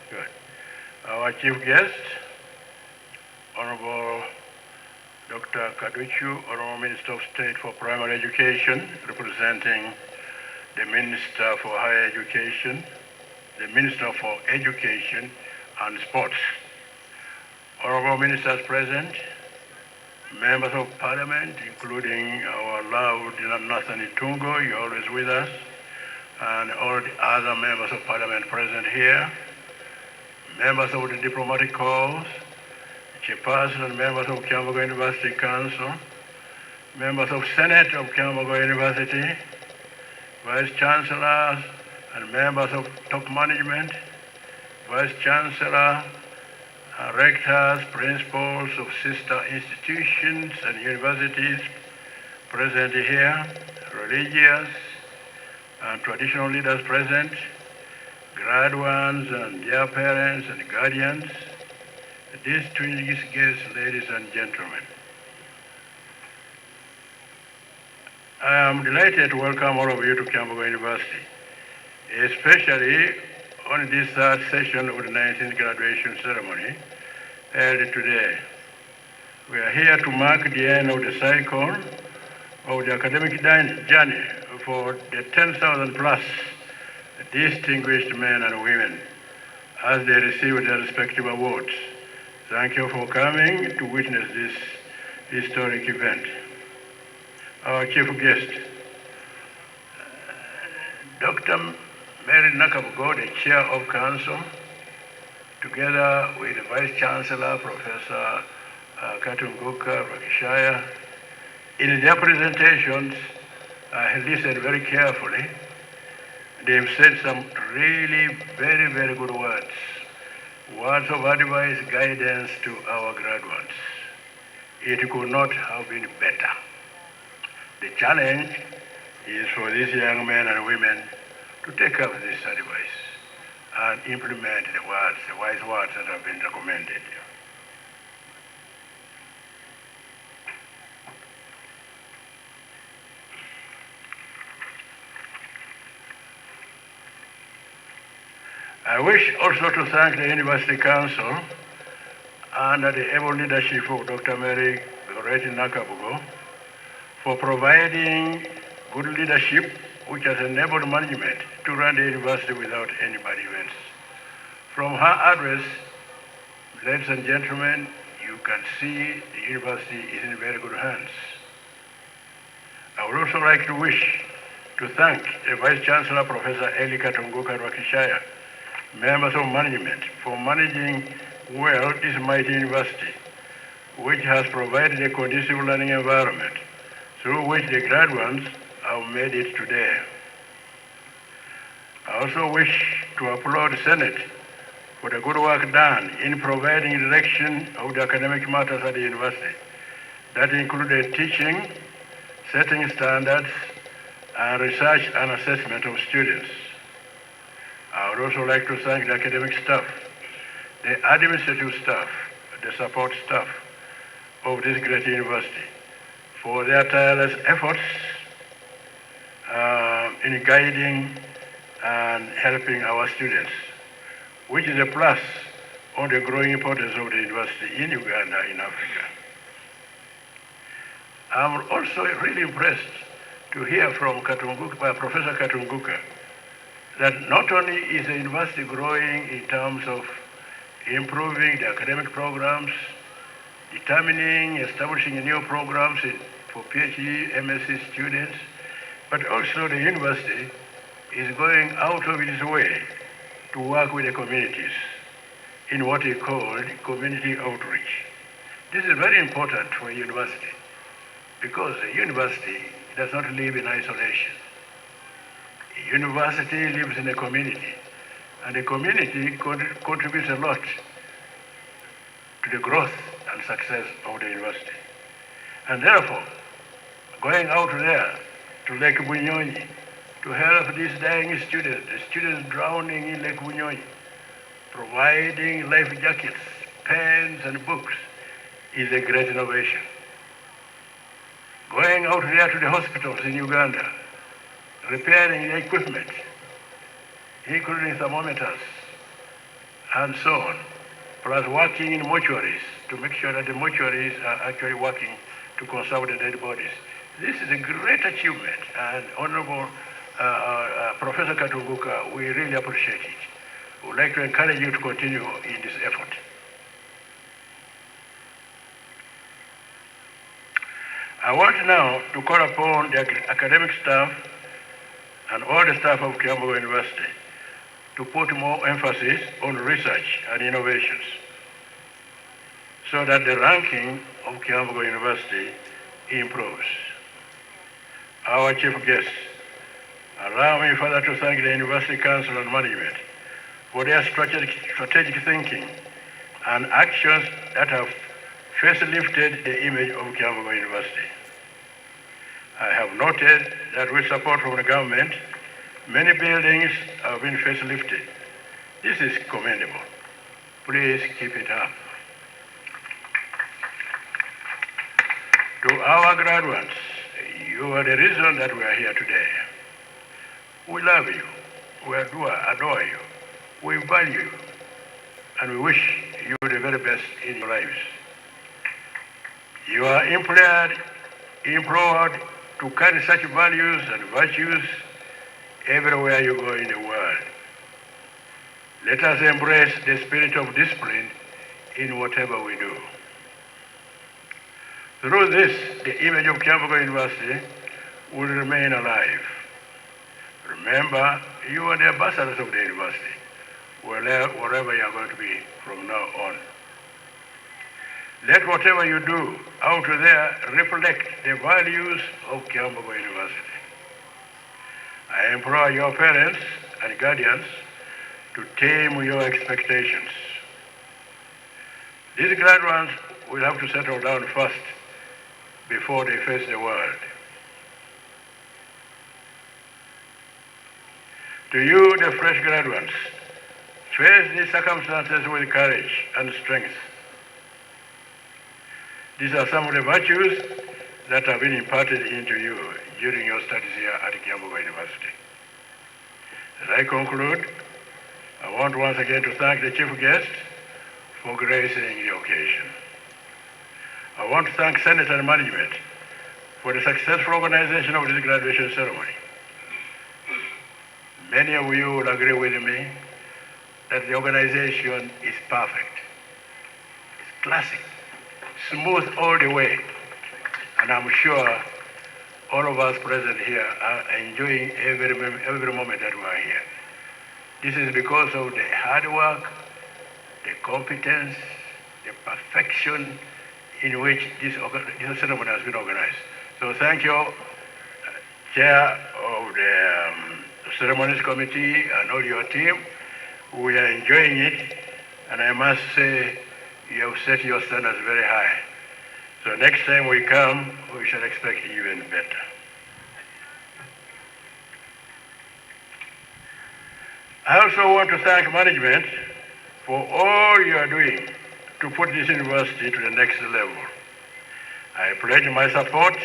Good. Our chief guest, Honorable Dr. Kaduchu, Honorable Minister of State for Primary Education, representing the Minister for Higher Education, the Minister for Education and Sports. Honorable Ministers present, members of Parliament, including our loved Nathan Itungo, you're always with us, and all the other members of Parliament present here, members of the diplomatic corps, Chairperson and members of Kyambogo University Council, members of Senate of Kyambogo University, Vice Chancellors and members of top management, Vice Chancellor, rectors, principals of sister institutions and universities present here, religious and traditional leaders present, graduates and their parents and guardians, distinguished guests, ladies and gentlemen. I am delighted to welcome all of you to Kyambogo University, especially on this third session of the 19th graduation ceremony held today. We are here to mark the end of the cycle of the academic journey for the 10,000 plus distinguished men and women as they receive their respective awards. Thank you for coming to witness this historic event. Our chief guest, Dr. Mary Nakabugo, the Chair of Council, together with the Vice Chancellor, Professor Katunguka Rakishaya. In their presentations, I listened very carefully. They've said some really very, very good words. Words of advice, guidance to our graduates. It could not have been better. The challenge is for these young men and women to take up this advice and implement the wise words that have been recommended. I wish also to thank the University Council under the able leadership of Dr. Mary Nakabugo for providing good leadership which has enabled management to run the university without any bad events. From her address, ladies and gentlemen, you can see the university is in very good hands. I would also like to thank the Vice Chancellor, Professor Eli Katunguka Rakishaya, members of management for managing well this mighty university, which has provided a conducive learning environment through which the graduates have made it today. I also wish to applaud the Senate for the good work done in providing direction of the academic matters at the university. That included teaching, setting standards, and research and assessment of students. I would also like to thank the academic staff, the administrative staff, the support staff of this great university for their tireless efforts in guiding and helping our students, which is a plus on the growing importance of the university in Uganda, in Africa. I'm also really impressed to hear from Professor Katunguka that not only is the university growing in terms of improving the academic programs, establishing new programs for PhD, MSc students, but also the university is going out of its way to work with the communities in what we call community outreach. This is very important for a university because a university does not live in isolation. A university lives in a community, and the community contributes a lot to the growth and success of the university. And therefore, going out there to Lake Bunyonyi to help these dying students, the students drowning in Lake Bunyonyi, providing life jackets, pens, and books is a great innovation. Going out there to the hospitals in Uganda, repairing the equipment, including thermometers, and so on, plus working in mortuaries to make sure that the mortuaries are actually working to conserve the dead bodies. This is a great achievement, and Honorable Professor Katunguka, we really appreciate it. We would like to encourage you to continue in this effort. I want now to call upon the academic staff and all the staff of Kyambogo University to put more emphasis on research and innovations so that the ranking of Kyambogo University improves. Our chief guest, allow me further to thank the University Council and management for their strategic thinking and actions that have facelifted the image of Kyambogo University. I have noted that with support from the government, many buildings have been facelifted. This is commendable. Please keep it up. To our graduates, you are the reason that we are here today. We love you, we adore you, we value you, and we wish you the very best in your lives. You are implored to carry such values and virtues everywhere you go in the world. Let us embrace the spirit of discipline in whatever we do. Through this, the image of Kyambogo University will remain alive. Remember, you are the ambassadors of the university, wherever you are going to be from now on. Let whatever you do out there reflect the values of Kyambogo University. I implore your parents and guardians to tame your expectations. These graduates will have to settle down first before they face the world. To you, the fresh graduates, face these circumstances with courage and strength. These are some of the virtues that have been imparted into you during your studies here at Kyambogo University. As I conclude, I want once again to thank the chief guest for gracing the occasion. I want to thank Senate and management for the successful organization of this graduation ceremony. Many of you will agree with me that the organization is perfect. It's classic, smooth all the way. And I'm sure all of us present here are enjoying every moment that we are here. This is because of the hard work, the competence, the perfection in which this ceremony has been organized. So thank you, Chair of the Ceremonies Committee and all your team. We are enjoying it, and I must say you have set your standards very high. So next time we come, we shall expect even better. I also want to thank management for all you are doing to put this university to the next level. I pledge my support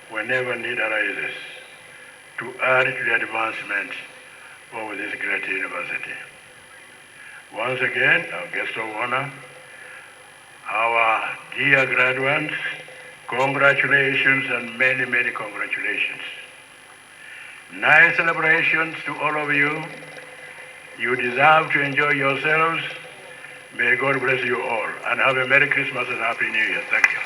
whenever need arises to add to the advancement of this great university. Once again, our guest of honor, our dear graduates, congratulations and many, many congratulations. Nice celebrations to all of you. You deserve to enjoy yourselves. May God bless you all, and have a Merry Christmas and Happy New Year. Thank you.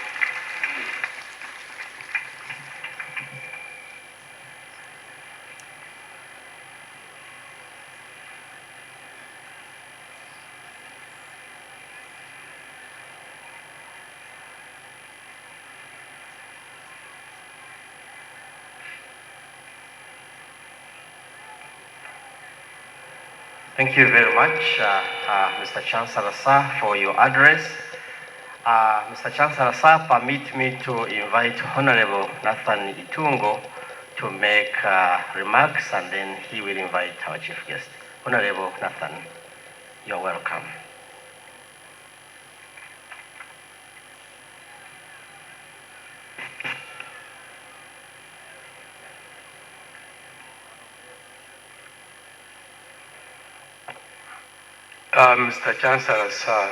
Thank you very much, Mr. Chancellor, sir, for your address. Mr. Chancellor, sir, permit me to invite Honorable Nathan Itungo to make remarks, and then he will invite our chief guest. Honorable Nathan, you're welcome. Mr. Chancellor, sir,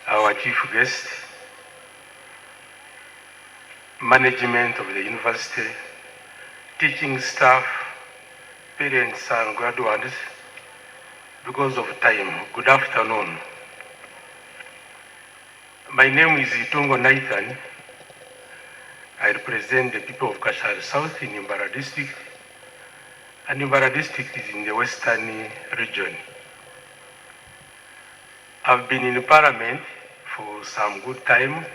our chief guest, management of the university, teaching staff, parents and graduates, because of time, good afternoon. My name is Itungo Nathan. I represent the people of Kashar South in Imbara district, and Imbara district is in the western region. I've been in Parliament for some good time.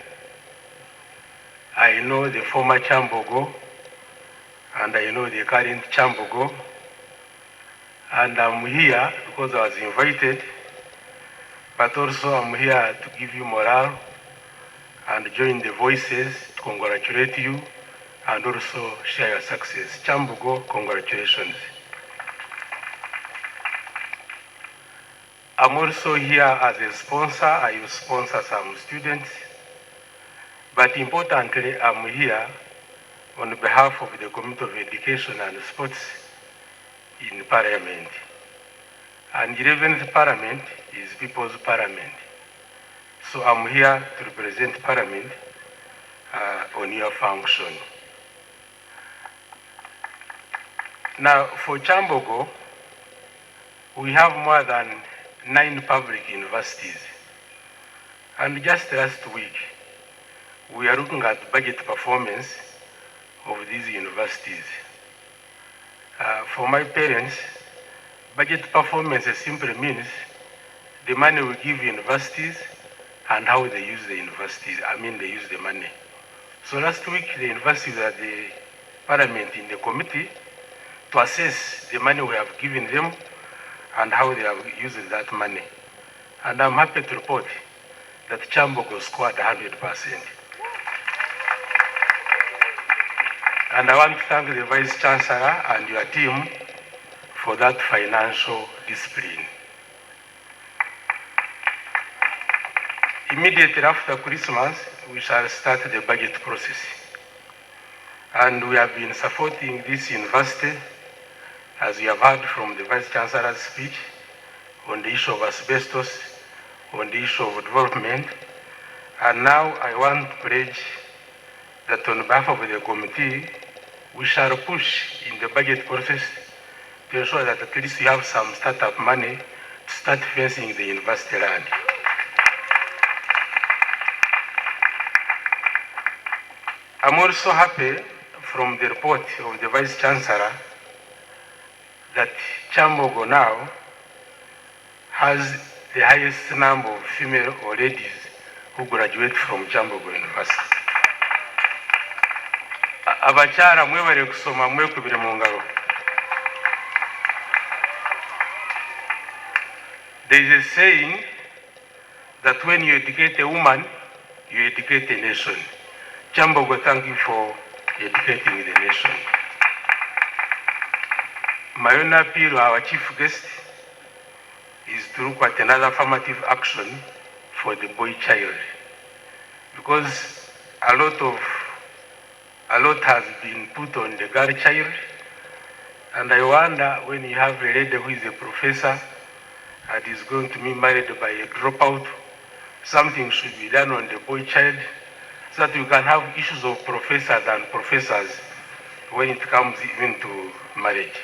I know the former Kyambogo, and I know the current Kyambogo, and I'm here because I was invited, but also I'm here to give you morale and join the voices to congratulate you and also share your success. Kyambogo, congratulations. I'm also here as a sponsor. I will sponsor some students, but importantly, I'm here on behalf of the Committee of Education and Sports in Parliament. And 11th Parliament is People's Parliament. So I'm here to represent Parliament on your function. Now, for Kyambogo, we have more than 9 public universities. And just last week, we are looking at budget performance of these universities. For my parents, budget performance simply means the money we give universities and how they use the universities. They use the money. So last week, the universities at the Parliament in the committee to assess the money we have given them and how they have used that money. And I'm happy to report that Kyambogo scored 100%. And I want to thank the Vice Chancellor and your team for that financial discipline. Immediately after Christmas, we shall start the budget process. And we have been supporting this university, as you have heard from the Vice Chancellor's speech, on the issue of asbestos, on the issue of development. And now I want to pledge that on behalf of the committee, we shall push in the budget process to ensure that at least we have some startup money to start fencing the university land. I'm also happy from the report of the Vice Chancellor that Kyambogo now has the highest number of female or ladies who graduate from Kyambogo University. Abakyala mwebale kusoma mwekubire mu ngalo. There is a saying that when you educate a woman, you educate a nation. Kyambogo, thank you for educating the nation. My own appeal to our chief guest is to look at another affirmative action for the boy child, because a lot has been put on the girl child, and I wonder when you have a lady who is a professor and is going to be married by a dropout, something should be done on the boy child so that you can have issues of professors and professors when it comes even to marriage.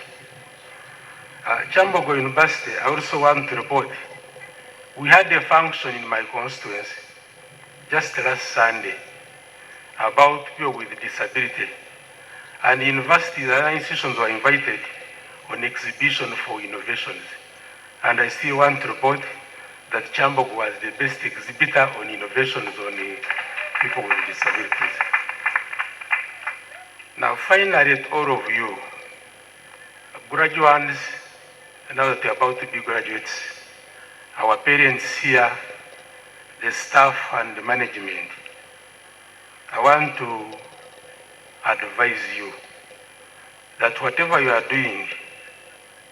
Kyambogo University, I also want to report, we had a function in my constituency just last Sunday about people with disability. And universities and other institutions were invited on exhibition for innovations. And I still want to report that Kyambogo was the best exhibitor on innovations on people with disabilities. Now finally, all of you, graduates, now that you're about to be graduates, our parents here, the staff and the management, I want to advise you that whatever you are doing,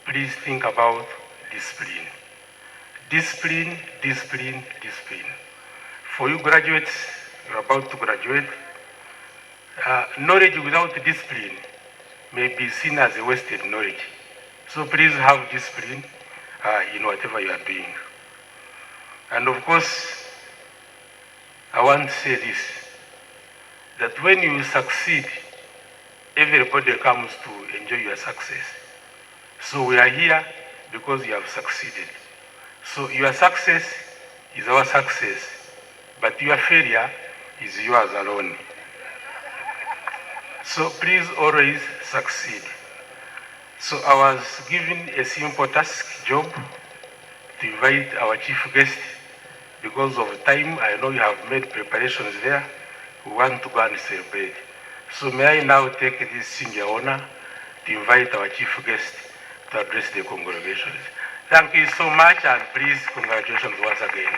please think about discipline. Discipline, discipline, discipline. For you graduates, you're about to graduate, knowledge without discipline may be seen as a wasted knowledge. So please have discipline in whatever you are doing. And of course, I want to say this, that when you succeed, everybody comes to enjoy your success. So we are here because you have succeeded. So your success is our success, but your failure is yours alone. So please always succeed. So I was given a simple task job to invite our chief guest because of time, I know you have made preparations there. We want to go and celebrate. So may I now take this senior honor to invite our chief guest to address the congregations. Thank you so much, and please, congratulations once again.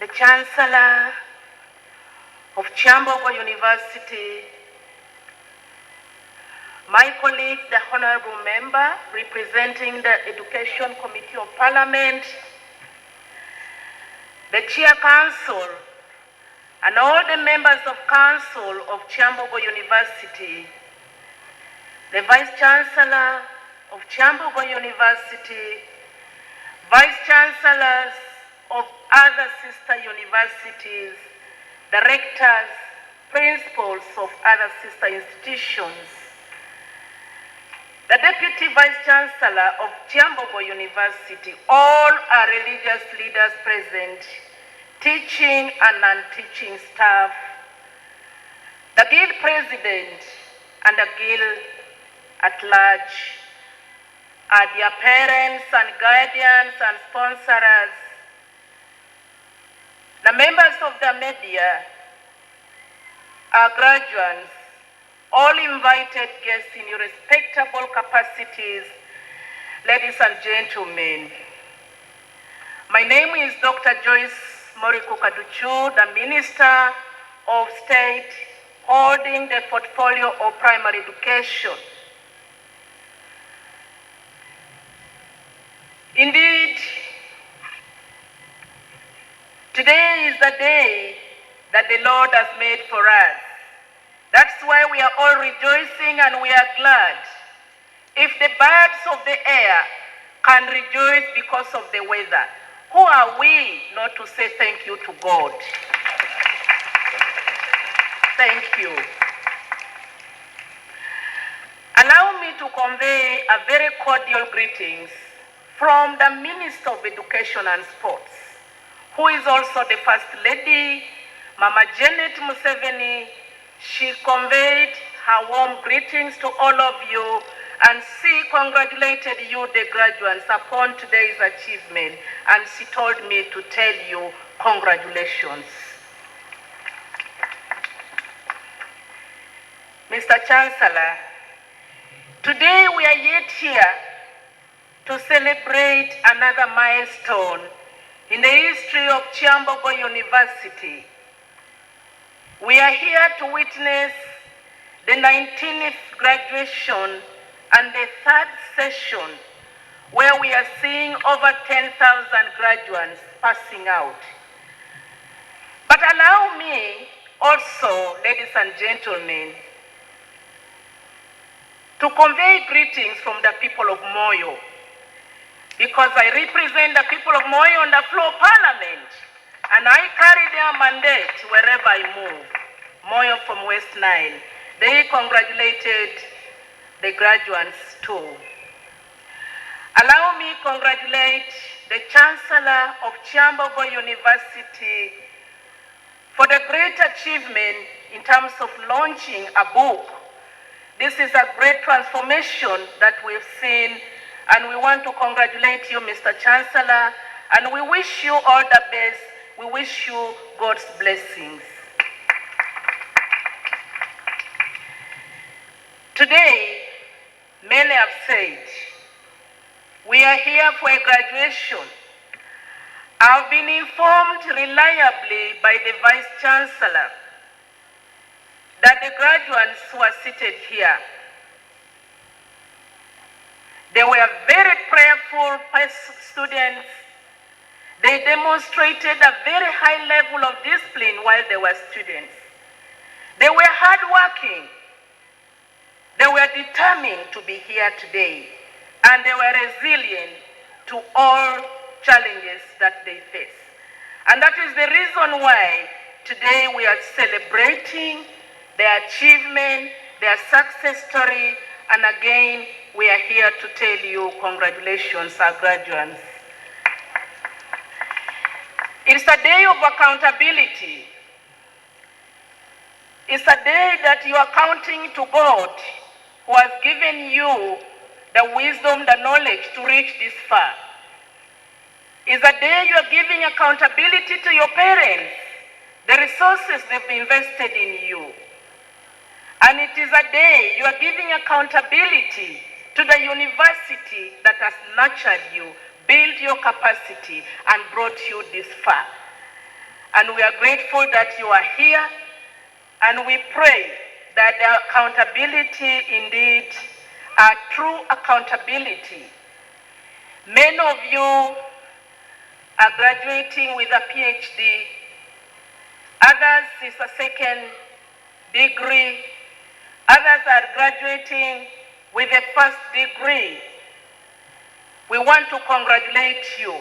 The Chancellor of Kyambogo University, my colleague, the Honorable Member representing the Education Committee of Parliament, the Chair Council, and all the members of Council of Kyambogo University, the Vice Chancellor of Kyambogo University, Vice Chancellors of other sister universities, the rectors, principals of other sister institutions, the Deputy Vice Chancellor of Kyambogo University, all are religious leaders present, teaching and non-teaching staff, the Guild President and the Guild at large, are their parents and guardians and sponsors, the members of the media, our graduates, all invited guests in your respectable capacities, ladies and gentlemen. My name is Dr. Joyce Morikukaduchu, the Minister of State holding the portfolio of primary education. Indeed, today is the day that the Lord has made for us. That's why we are all rejoicing and we are glad. If the birds of the air can rejoice because of the weather, who are we not to say thank you to God? Thank you. Allow me to convey a very cordial greetings from the Minister of Education and Sports, who is also the First Lady, Mama Janet Museveni. She conveyed her warm greetings to all of you, and she congratulated you, the graduates, upon today's achievement, and she told me to tell you congratulations. Mr. Chancellor, today we are yet here to celebrate another milestone in the history of Kyambogo University. We are here to witness the 19th graduation and the third session, where we are seeing over 10,000 graduates passing out. But allow me also, ladies and gentlemen, to convey greetings from the people of Moyo, because I represent the people of Moyo on the floor of Parliament, and I carry their mandate wherever I move. Moyo from West Nile, they congratulated the graduates too. Allow me to congratulate the Chancellor of Kyambogo University for the great achievement in terms of launching a book. This is a great transformation that we've seen, and we want to congratulate you, Mr. Chancellor, and we wish you all the best. We wish you God's blessings. Today, many have said, we are here for a graduation. I've been informed reliably by the Vice Chancellor that the graduates who are seated here, they were very prayerful students. They demonstrated a very high level of discipline while they were students. They were hardworking. They were determined to be here today, and they were resilient to all challenges that they face. And that is the reason why today we are celebrating their achievement, their success story, And again, we are here to tell you congratulations, our graduates. It's a day of accountability. It's a day that you are counting to God, who has given you the wisdom, the knowledge to reach this far. It's a day you are giving accountability to your parents, the resources they've invested in you. And it is a day you are giving accountability to the university that has nurtured you, built your capacity, and brought you this far. And we are grateful that you are here, and we pray that the accountability indeed are true accountability. Many of you are graduating with a PhD, others is a second degree, others are graduating with a first degree. We want to congratulate you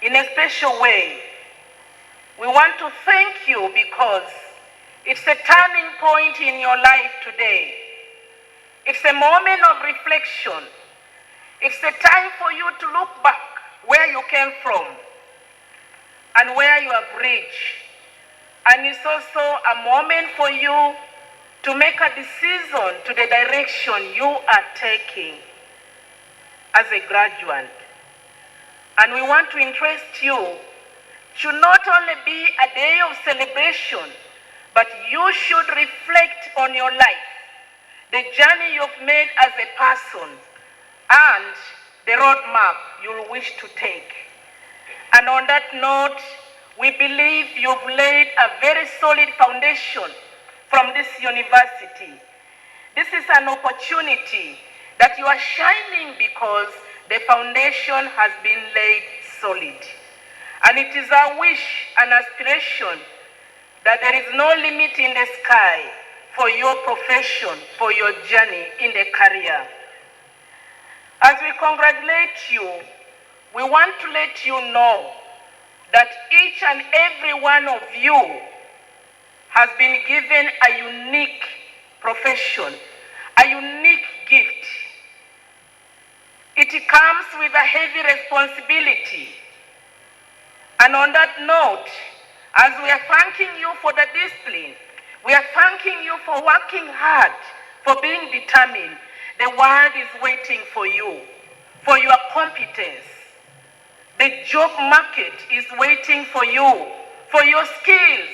in a special way. We want to thank you because it's a turning point in your life today. It's a moment of reflection. It's a time for you to look back where you came from and where you have reached. And it's also a moment for you to make a decision to the direction you are taking as a graduate. And we want to interest you to not only be a day of celebration, but you should reflect on your life, the journey you've made as a person, and the roadmap you'll wish to take. And on that note, we believe you've laid a very solid foundation from this university. This is an opportunity that you are shining because the foundation has been laid solid. And it is our wish and aspiration that there is no limit in the sky for your profession, for your journey in the career. As we congratulate you, we want to let you know that each and every one of you has been given a unique profession, a unique gift. It comes with a heavy responsibility. And on that note, as we are thanking you for the discipline, we are thanking you for working hard, for being determined. The world is waiting for you, for your competence. The job market is waiting for you, for your skills.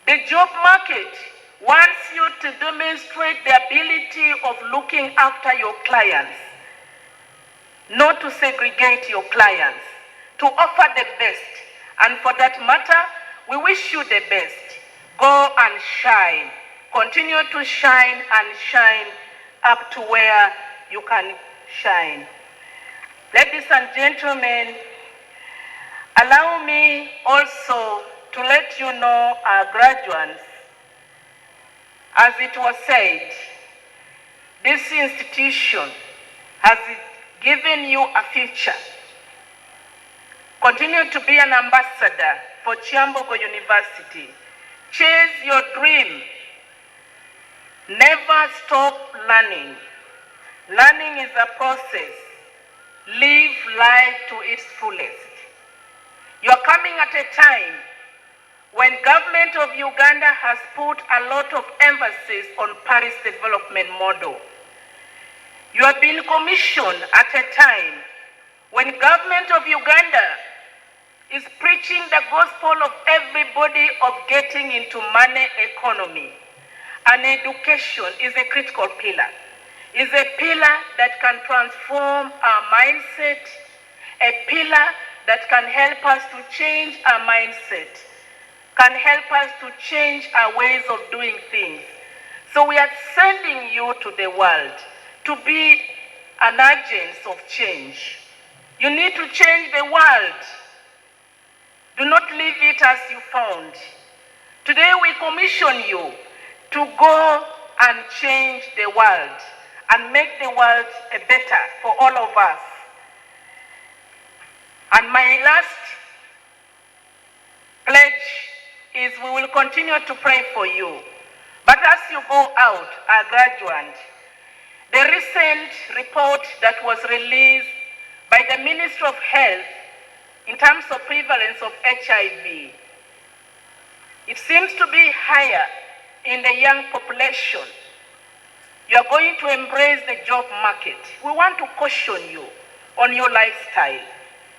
The job market wants you to demonstrate the ability of looking after your clients, not to segregate your clients, to offer the best. And for that matter, we wish you the best. Go and shine. Continue to shine and shine up to where you can shine. Ladies and gentlemen, allow me also to let you know, our graduates, as it was said, this institution has given you a future. Continue to be an ambassador for Kyambogo University. Chase your dream. Never stop learning. Learning is a process. Live life to its fullest. You are coming at a time when government of Uganda has put a lot of emphasis on Paris development model. You have been commissioned at a time when government of Uganda is preaching the gospel of everybody of getting into money economy. And education is a critical pillar. Is a pillar that can transform our mindset, a pillar that can help us to change our mindset, can help us to change our ways of doing things. So we are sending you to the world to be an agent of change. You need to change the world. Do not leave it as you found. Today we commission you to go and change the world and make the world a better for all of us. And my last pledge is we will continue to pray for you. But as you go out, our graduates, The recent report that was released by the Ministry of Health in terms of prevalence of HIV, it seems to be higher in the young population. You are going to embrace the job market. We want to caution you on your lifestyle.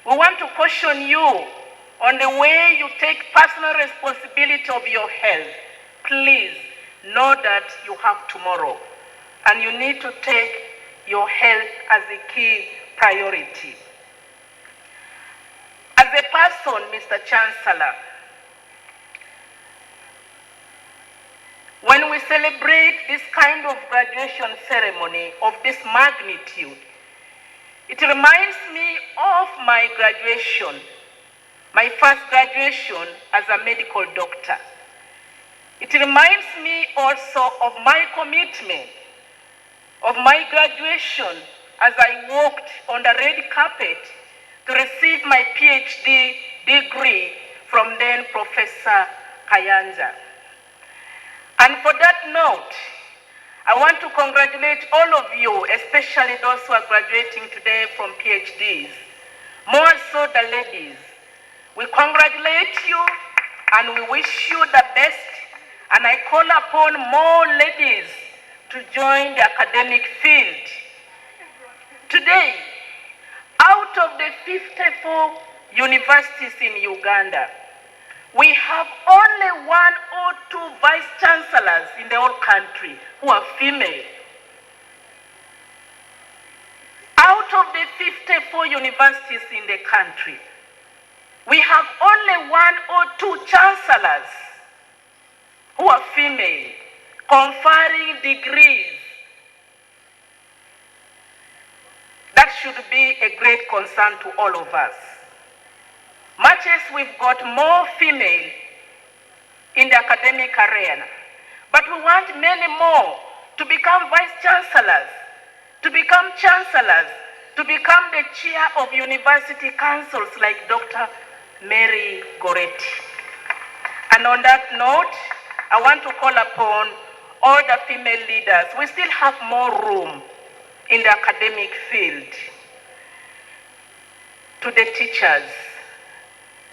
We want to caution you on the way you take personal responsibility of your health. Please know that you have tomorrow, and you need to take your health as a key priority. As a person, Mr. Chancellor, when we celebrate this kind of graduation ceremony of this magnitude, it reminds me of my graduation, my first graduation as a medical doctor. It reminds me also of my commitment, of my graduation as I walked on the red carpet to receive my PhD degree from then Professor Kayanja. And for that note, I want to congratulate all of you, especially those who are graduating today from PhDs, more so the ladies. We congratulate you and we wish you the best, and I call upon more ladies to join the academic field. Today, out of the 54 universities in Uganda, we have only 1 or 2 vice chancellors in the whole country who are female. Out of the 54 universities in the country, we have only 1 or 2 chancellors who are female, conferring degrees. That should be a great concern to all of us. Much as we've got more female in the academic arena, but we want many more to become vice chancellors, to become chancellors, to become the chair of university councils like Dr. Mary Goretti. And on that note, I want to call upon all the female leaders. We still have more room in the academic field. To the teachers,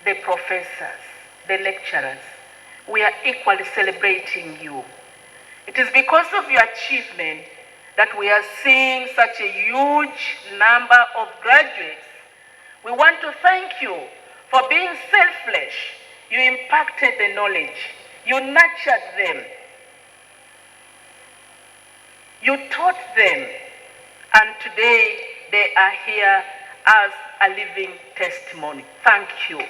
the professors, the lecturers, we are equally celebrating you. It is because of your achievement that we are seeing such a huge number of graduates. We want to thank you for being selfless. You impacted the knowledge. You nurtured them. You taught them. And today they are here as a living testimony. Thank you.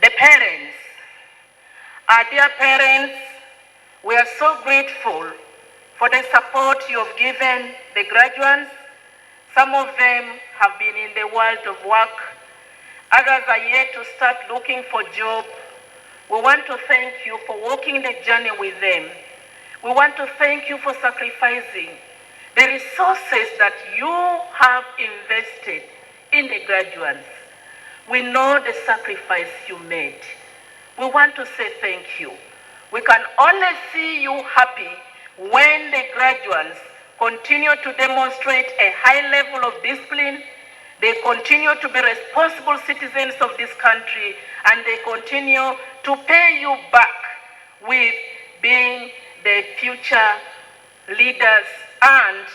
The parents, our dear parents, we are so grateful for the support you have given the graduates. Some of them have been in the world of work. Others are yet to start looking for jobs. We want to thank you for walking the journey with them. We want to thank you for sacrificing the resources that you have invested in the graduates. We know the sacrifice you made. We want to say thank you. We can only see you happy when the graduates continue to demonstrate a high level of discipline, they continue to be responsible citizens of this country, and they continue to pay you back with being the future leaders and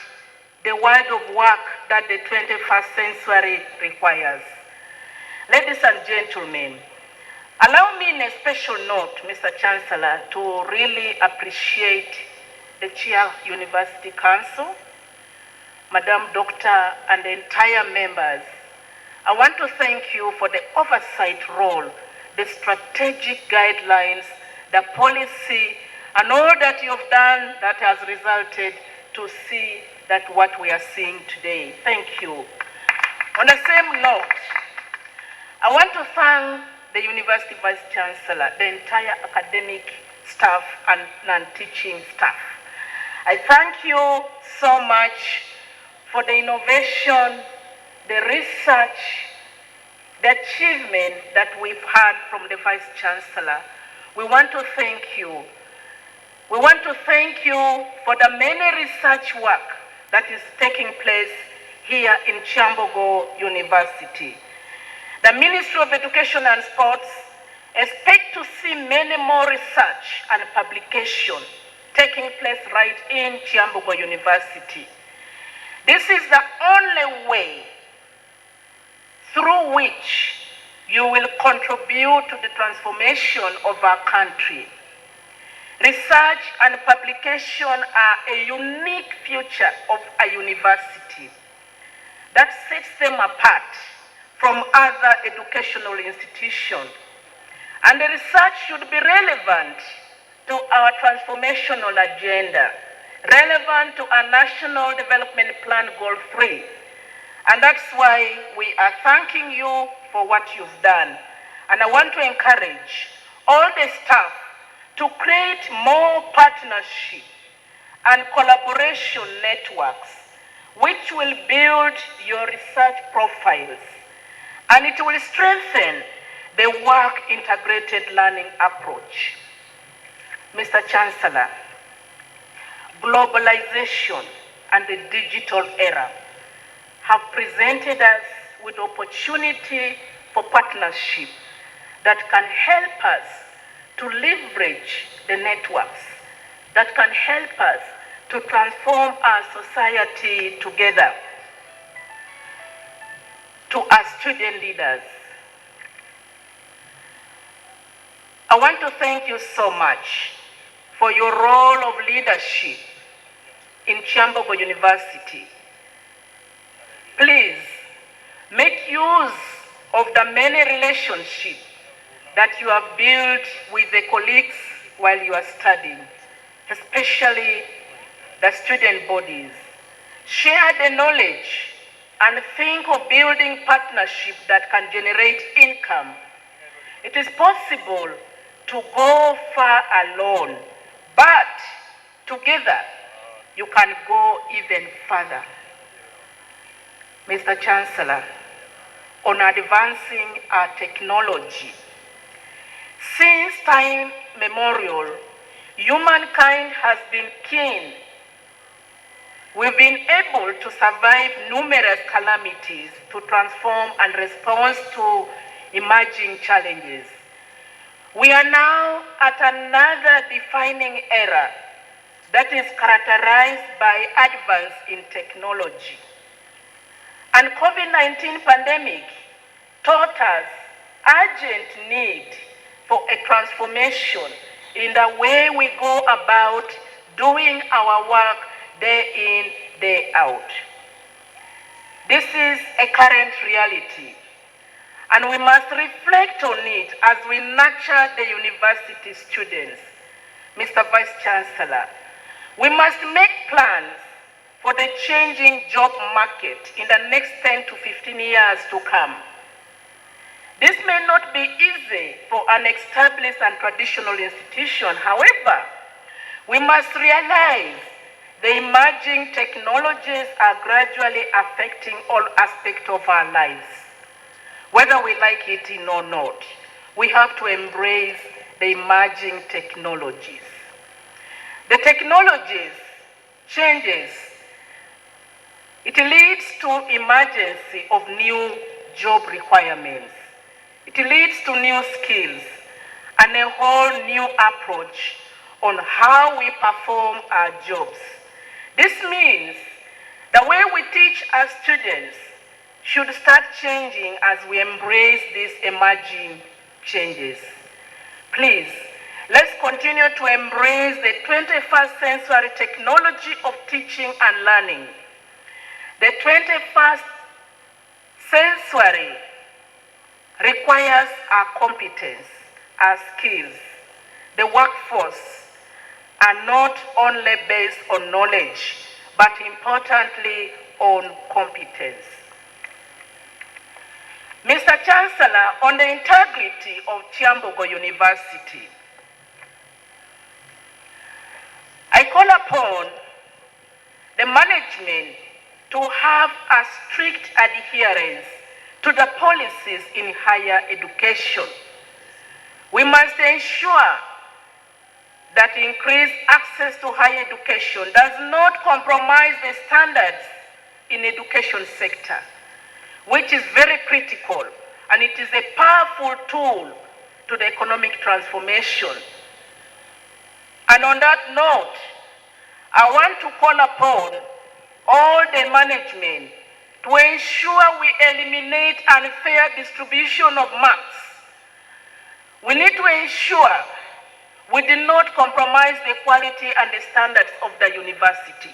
the world of work that the 21st century requires. Ladies and gentlemen, allow me in a special note, Mr. Chancellor, to really appreciate the Chair University Council, Madam Doctor, and the entire members. I want to thank you for the oversight role, the strategic guidelines, the policy, and all that you've done that has resulted to see that what we are seeing today. Thank you. On the same note, I want to thank the University Vice Chancellor, the entire academic staff and non-teaching staff. I thank you so much for the innovation, the research, the achievement that we've had from the Vice Chancellor. We want to thank you. We want to thank you for the many research work that is taking place here in Kyambogo University. The Ministry of Education and Sports expect to see many more research and publication taking place right in Kyambogo University. This is the only way through which you will contribute to the transformation of our country. Research and publication are a unique feature of a university that sets them apart from other educational institutions. And the research should be relevant to our transformational agenda, relevant to our National Development Plan Goal 3. And that's why we are thanking you for what you've done. And I want to encourage all the staff to create more partnership and collaboration networks which will build your research profiles, and it will strengthen the work integrated learning approach. Mr. Chancellor, globalization and the digital era have presented us with opportunity for partnership that can help us to leverage the networks, that can help us to transform our society together. To our student leaders, I want to thank you so much for your role of leadership in Kyambogo University. Please make use of the many relationships that you have built with the colleagues while you are studying, especially the student bodies. Share the knowledge and think of building partnerships that can generate income. It is possible to go far alone, but together you can go even further. Mr. Chancellor, on advancing our technology, since time memorial, humankind has been keen. We've been able to survive numerous calamities, to transform and respond to emerging challenges. We are now at another defining era that is characterized by advance in technology. And COVID-19 pandemic taught us urgent need for a transformation in the way we go about doing our work day in, day out. This is a current reality, and we must reflect on it as we nurture the university students. Mr. Vice Chancellor, we must make plans for the changing job market in the next 10 to 15 years to come. This may not be easy for an established and traditional institution. However, we must realize the emerging technologies are gradually affecting all aspects of our lives. Whether we like it or not, we have to embrace the emerging technologies. The technologies changes. It leads to emergence of new job requirements. It leads to new skills and a whole new approach on how we perform our jobs. This means the way we teach our students should start changing as we embrace these emerging changes. Please, let's continue to embrace the 21st century technology of teaching and learning. The 21st century requires our competence, our skills. The workforce are not only based on knowledge, but importantly on competence. Mr. Chancellor, on the integrity of Kyambogo University, I call upon the management to have a strict adherence to the policies in higher education. We must ensure that increased access to higher education does not compromise the standards in education sector, which is very critical, and it is a powerful tool to the economic transformation. And on that note, I want to call upon all the management to ensure we eliminate unfair distribution of marks. We need to ensure we do not compromise the quality and the standards of the university.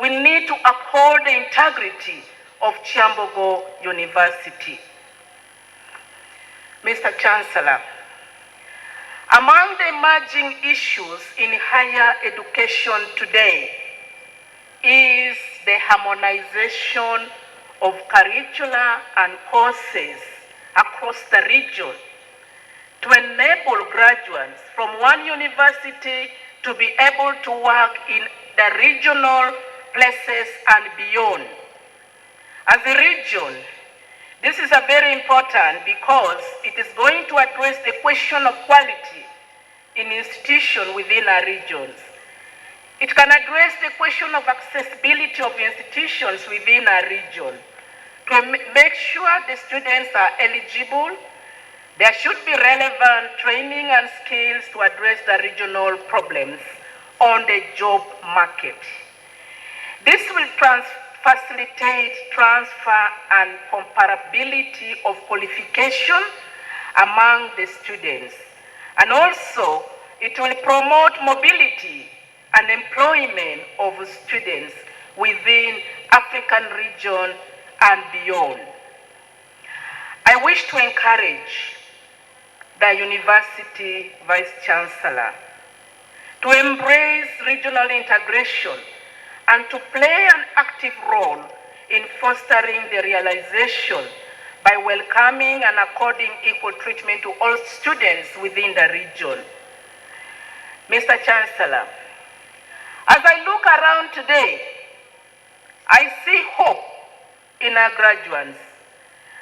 We need to uphold the integrity of Kyambogo University. Mr. Chancellor, among the emerging issues in higher education today is the harmonization of curricula and courses across the region to enable graduates from one university to be able to work in the regional places and beyond. As a region, this is a very important because it is going to address the question of quality in institutions within our regions. It can address the question of accessibility of institutions within our region. To make sure the students are eligible, there should be relevant training and skills to address the regional problems on the job market. This will facilitate transfer and comparability of qualification among the students. And also, it will promote mobility and employment of students within African region and beyond. I wish to encourage the University Vice Chancellor to embrace regional integration and to play an active role in fostering the realization by welcoming and according equal treatment to all students within the region. Mr. Chancellor, as I look around today, I see hope in our graduates.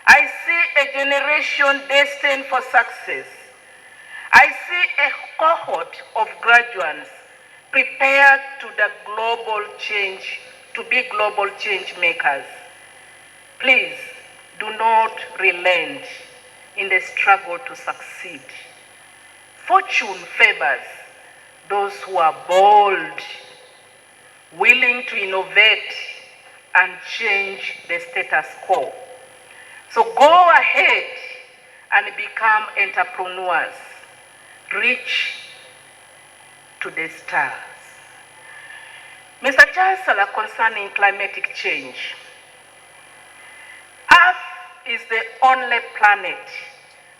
I see a generation destined for success. I see a cohort of graduates prepared to be global change makers. Please do not relent in the struggle to succeed. Fortune favors those who are bold, willing to innovate and change the status quo. So go ahead and become entrepreneurs. Reach to the stars. Mr. Chancellor, concerning climatic change, Earth is the only planet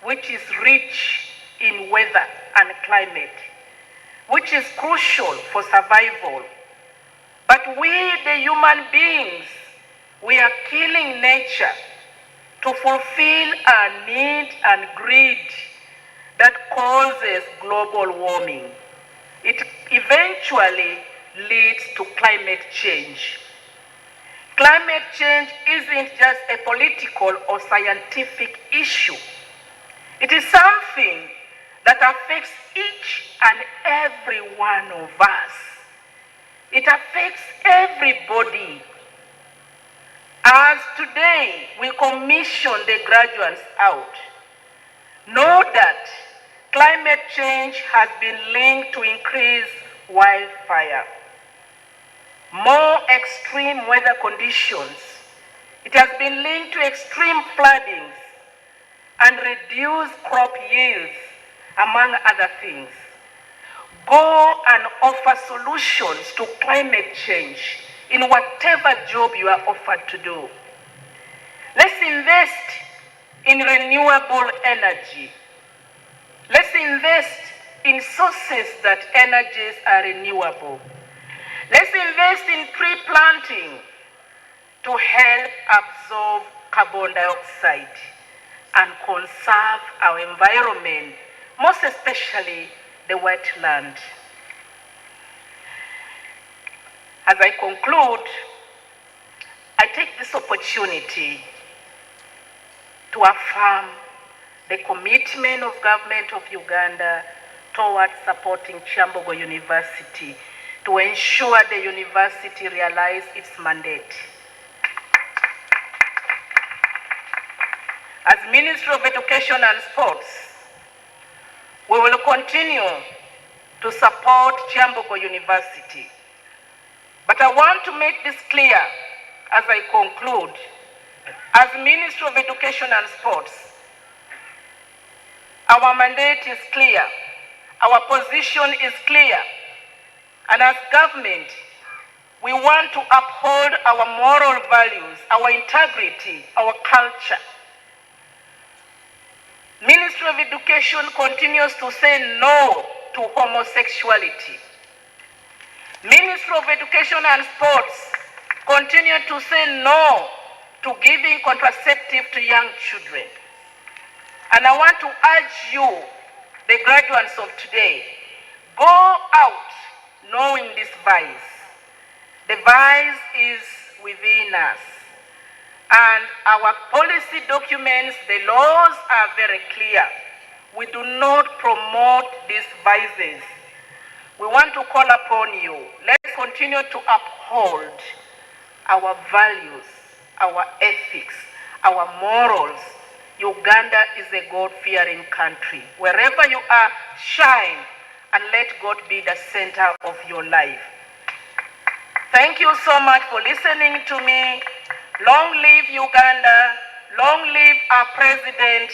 which is rich in weather and climate, which is crucial for survival. But we, the human beings, we are killing nature to fulfill our need and greed that causes global warming. It eventually leads to climate change. Climate change isn't just a political or scientific issue. It is something that affects each and every one of us. It affects everybody. As today we commission the graduates out, know that climate change has been linked to increased wildfire, more extreme weather conditions. It has been linked to extreme floodings and reduced crop yields, among other things. Go and offer solutions to climate change in whatever job you are offered to do. Let's invest in renewable energy. Let's invest in sources that energies are renewable. Let's invest in tree planting to help absorb carbon dioxide and conserve our environment, most especially the wetland. As I conclude, I take this opportunity to affirm the commitment of government of Uganda towards supporting Kyambogo University to ensure the university realize its mandate. As Ministry of Education and Sports, we will continue to support Kyambogo University. But I want to make this clear as I conclude. As Ministry of Education and Sports, our mandate is clear, our position is clear, and as government, we want to uphold our moral values, our integrity, our culture. Ministry of Education continues to say no to homosexuality. Ministry of Education and Sports continue to say no to giving contraceptive to young children. And I want to urge you, the graduates of today, go out knowing this vice. The vice is within us. And our policy documents, the laws are very clear. We do not promote these vices. We want to call upon you. Let's continue to uphold our values, our ethics, our morals. Uganda is a God-fearing country. Wherever you are, shine and let God be the center of your life. Thank you so much for listening to me. Long live Uganda, long live our president,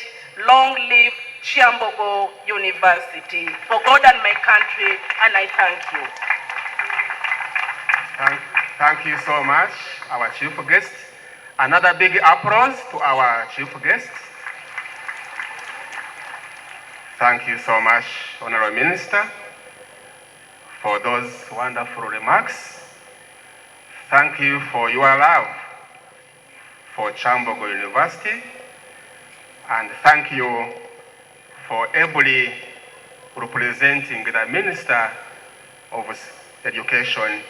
long live Kyambogo University. For God and my country, and I thank you. Thank you so much, our chief guest. Another big applause to our chief guest. Thank you so much, Honorable Minister, for those wonderful remarks. Thank you for your love for Kyambogo University, and thank you for ably representing the Minister of Education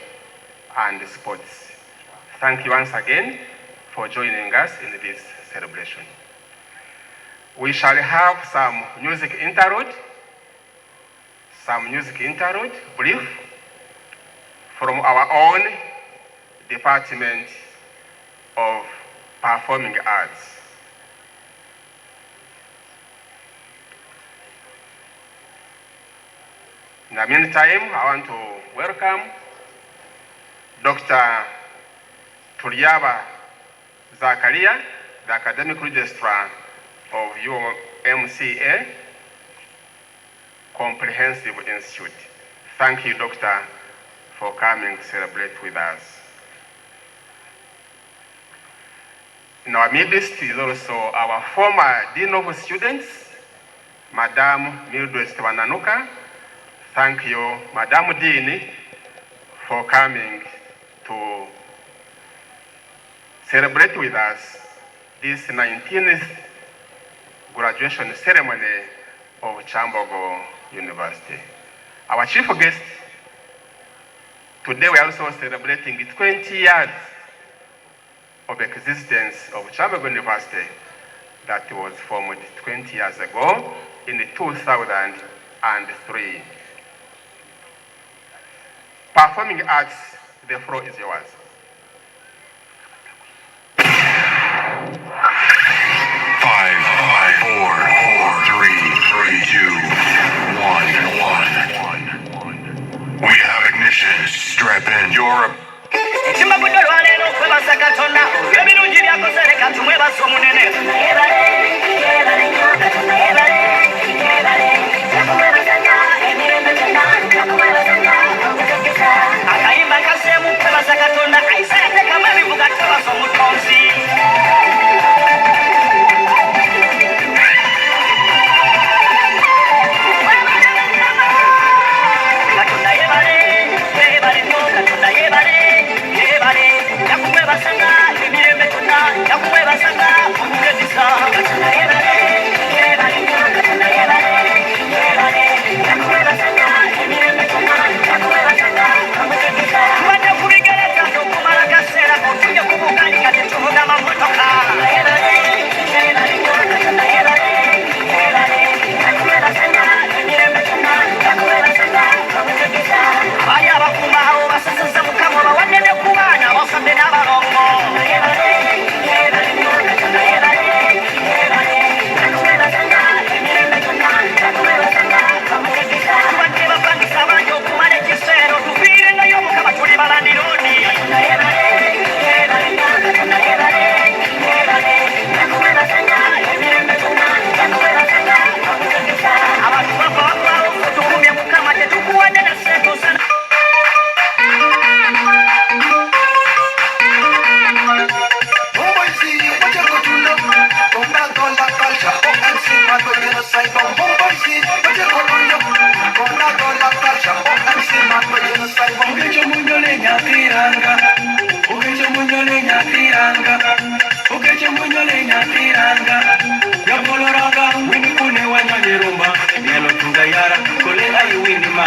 and Sports. Thank you once again for joining us in this celebration. We shall have some music interlude, brief, from our own Department of Performing Arts. In the meantime, I want to welcome Dr. Tuliaba Zakaria, the Academic Registrar of UMCA Comprehensive Institute. Thank you, Doctor, for coming to celebrate with us. In our midst is also our former Dean of Students, Madam Mildred Wananuka. Thank you, Madam Dean, for coming to celebrate with us this 19th graduation ceremony of Kyambogo University. Our chief guest, today we are also celebrating 20 years of existence of Kyambogo University that was formed 20 years ago in 2003. Performing Arts, the floor is yours. 1. We have ignition. Strap in. Europe. Akaimba kasemu kwa Katonda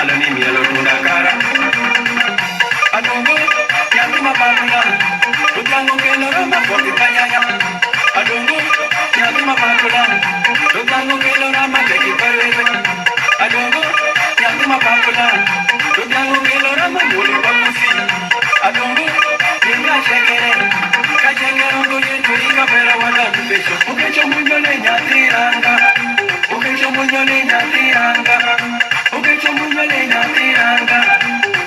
malo ni mielo tundakara. Adongo, nyathi mapapula, Rutango kelo rama poti kanyanya. Adongo, nyathi mapapula, Rutango kelo rama teki parweze. Adongo, nyathi mapapula, Rutango kelo rama muli pakusi. Adongo, yenga shekere, kachengero kuyetu ikapera wadatu pecho. Ukecho munjole nyathiranga, ukecho munjole nyathiranga, ukecho munjole nyathiranga.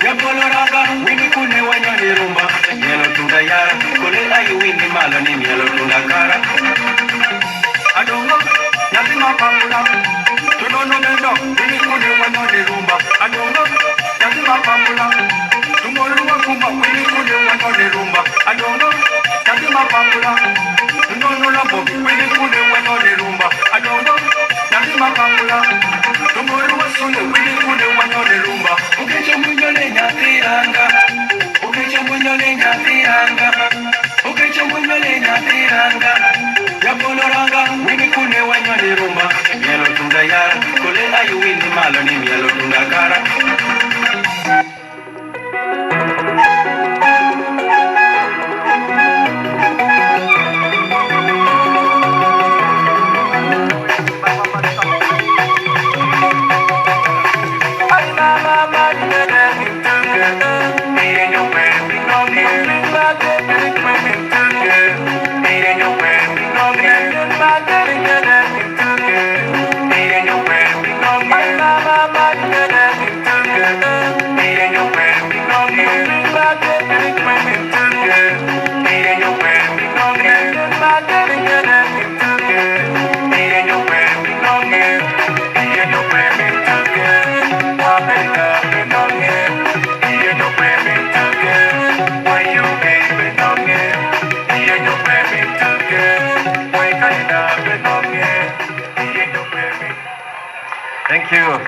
Yapoloranga, wini kune wanyoni rumba. Mielo tunda yara, kule ayu wini malo ni mielo tunda kara. Adongo, nyathi mapapula, tunono mendo, wini kune wanyoni rumba. Adongo, nyathi mapapula, tumolu wakuma, wini kune wanyoni rumba. Adongo, nyathi mapapula, tunono labo, wini kune wanyoni rumba. Adongo, nyathi mapapula, tumolu wasune, wini kune wanyoni rumba. Ukecho munjole nyathiranga, ukecho munjole nyathiranga, ukecho munjole nyathiranga. Yapoloranga, wini kune wanyoni rumba. Mielo tunda yara, kule ayu wini malo ni mielo tunda kara.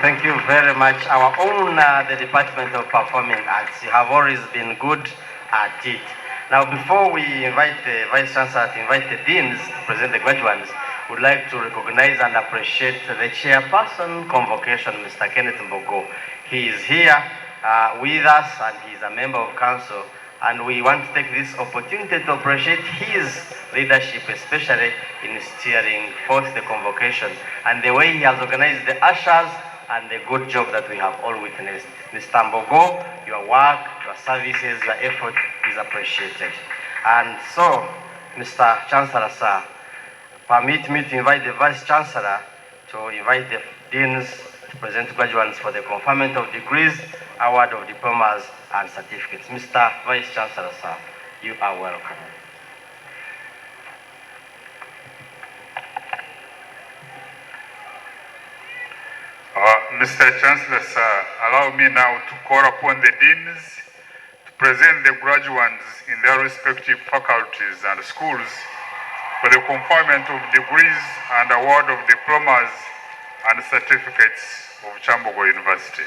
Thank you very much. Our own, the Department of Performing Arts, you have always been good at it. Now, before we invite the Vice Chancellor to invite the Deans to present the graduates, we'd like to recognize and appreciate the Chairperson Convocation, Mr. Kenneth Mbogo. He is here with us and he's a member of Council, and we want to take this opportunity to appreciate his leadership, especially in steering forth the convocation and the way he has organized the ushers and the good job that we have all witnessed. Mr. Mbogo, your work, your services, your effort is appreciated. And so, Mr. Chancellor, sir, permit me to invite the Vice Chancellor to invite the Deans to present graduates for the conferment of degrees, award of diplomas and certificates. Mr. Vice Chancellor, sir, you are welcome. Mr. Chancellor, sir, allow me now to call upon the Deans to present the graduates in their respective faculties and schools for the conferment of degrees and award of diplomas and certificates of Kyambogo University.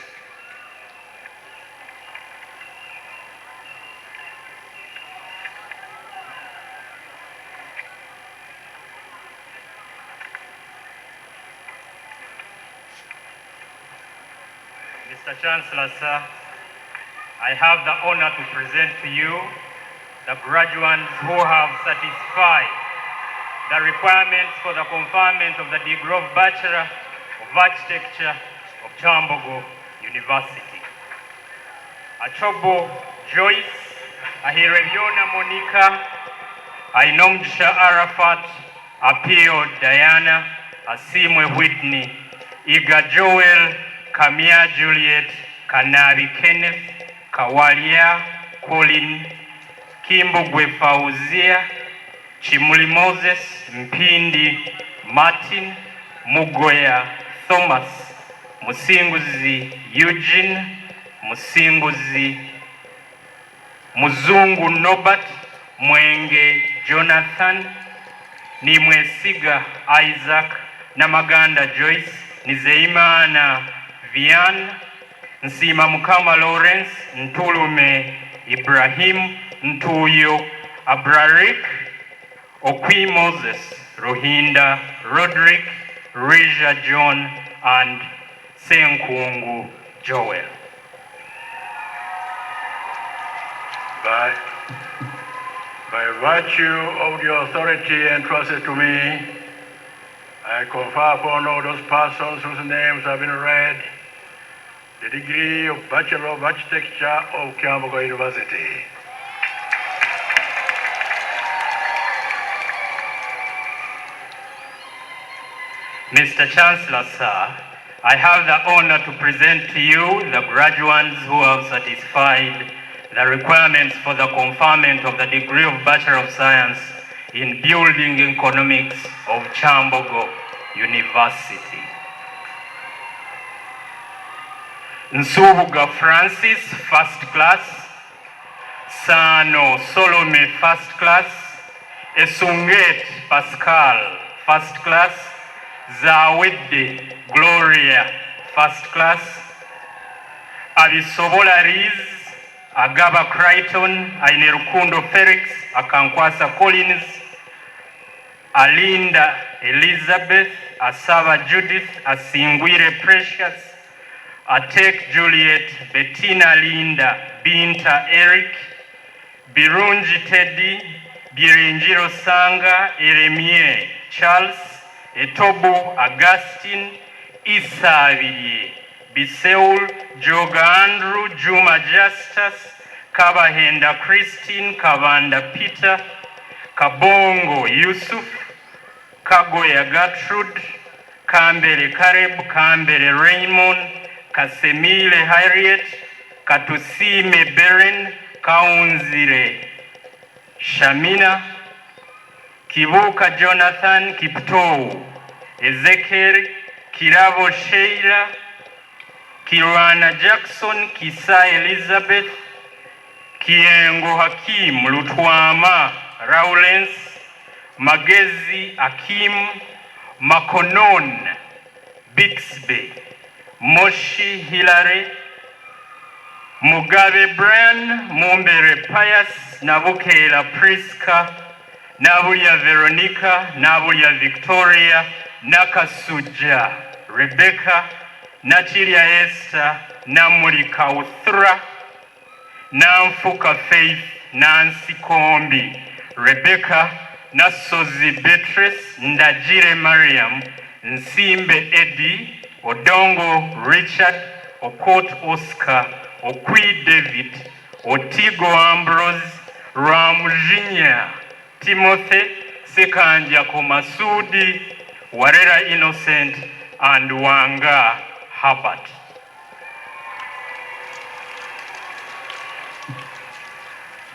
Mr. Chancellor, sir, I have the honor to present to you the graduates who have satisfied the requirements for the conferment of the degree of Bachelor of Architecture of Kyambogo University. Achobo Joyce, Ahireviona Monica, Ainomjisha Arafat, Apio Diana, Asimwe Whitney, Iga Joel, Kamia Juliet, Kanabi Kenneth, Kawalia Colin, Kimbugwe Fauzia, Chimuli Moses, Mpindi Martin, Mugoya Thomas, Musinguzi Eugene, Musinguzi Muzungu Norbert, Mwenge Jonathan, Nimwesiga Isaac, Namaganda Joyce, Nizeimana Vian, Nsima Mukama Lawrence, Ntulume Ibrahim, Ntuyo Abrarik, Okwi Moses, Rohinda Roderick, Reja John, and Senkungu Joel. By virtue of the authority entrusted to me, I confer upon all those persons whose names have been read the degree of Bachelor of Architecture of Kyambogo University. Mr. Chancellor, sir, I have the honor to present to you the graduates who have satisfied the requirements for the conferment of the degree of Bachelor of Science in Building Economics of Kyambogo University. Nsubuga Francis, first class. Sano Solome, first class. Esunget Pascal, first class. Zawede Gloria, first class. Abisobola Riz, Agaba Crichton, Ainerukundo Felix, Akankwasa Collins, Alinda Elizabeth, Asava Judith, Asingwire Precious, Atek Juliet, Bettina Linda, Binta Eric, Birunji Teddy, Birinjiro Sanga, Eremie Charles, Etobo Augustine, Isaviye, Biseul, Joga Andrew, Juma Justus, Kabahenda Christine, Kavanda Peter, Kabongo Yusuf, Kagoya Gertrude, Kambele Kareb, Kambele Raymond, Kasemile Harriet, Katusime Beren, Kaunzire Shamina, Kibuka Jonathan Kiptou, Ezekiel Kiravo Sheila, Kirwana Jackson, Kisa Elizabeth, Kiengo Hakim Lutwama Rowlens, Magezi Akim, Makonon Bixby, Moshi Hilary, Mugabe Brian, Mumbere Pius, Nabukela Priska, Nabuya Veronica, Nabuya Victoria, Nakasuja Rebecca, Nachilia Esther, Namurika Uthra, Namfuka Faith, Nancy Kombi, Rebecca, Nasozi Beatrice, Ndajire Mariam, Nsimbe Eddie, Odongo Richard, Okot Oscar, Okwi David, Otigo Ambrose, Ramujinya, Timothy, Sekanja Komasudi, Warera Innocent, and Wanga Herbert.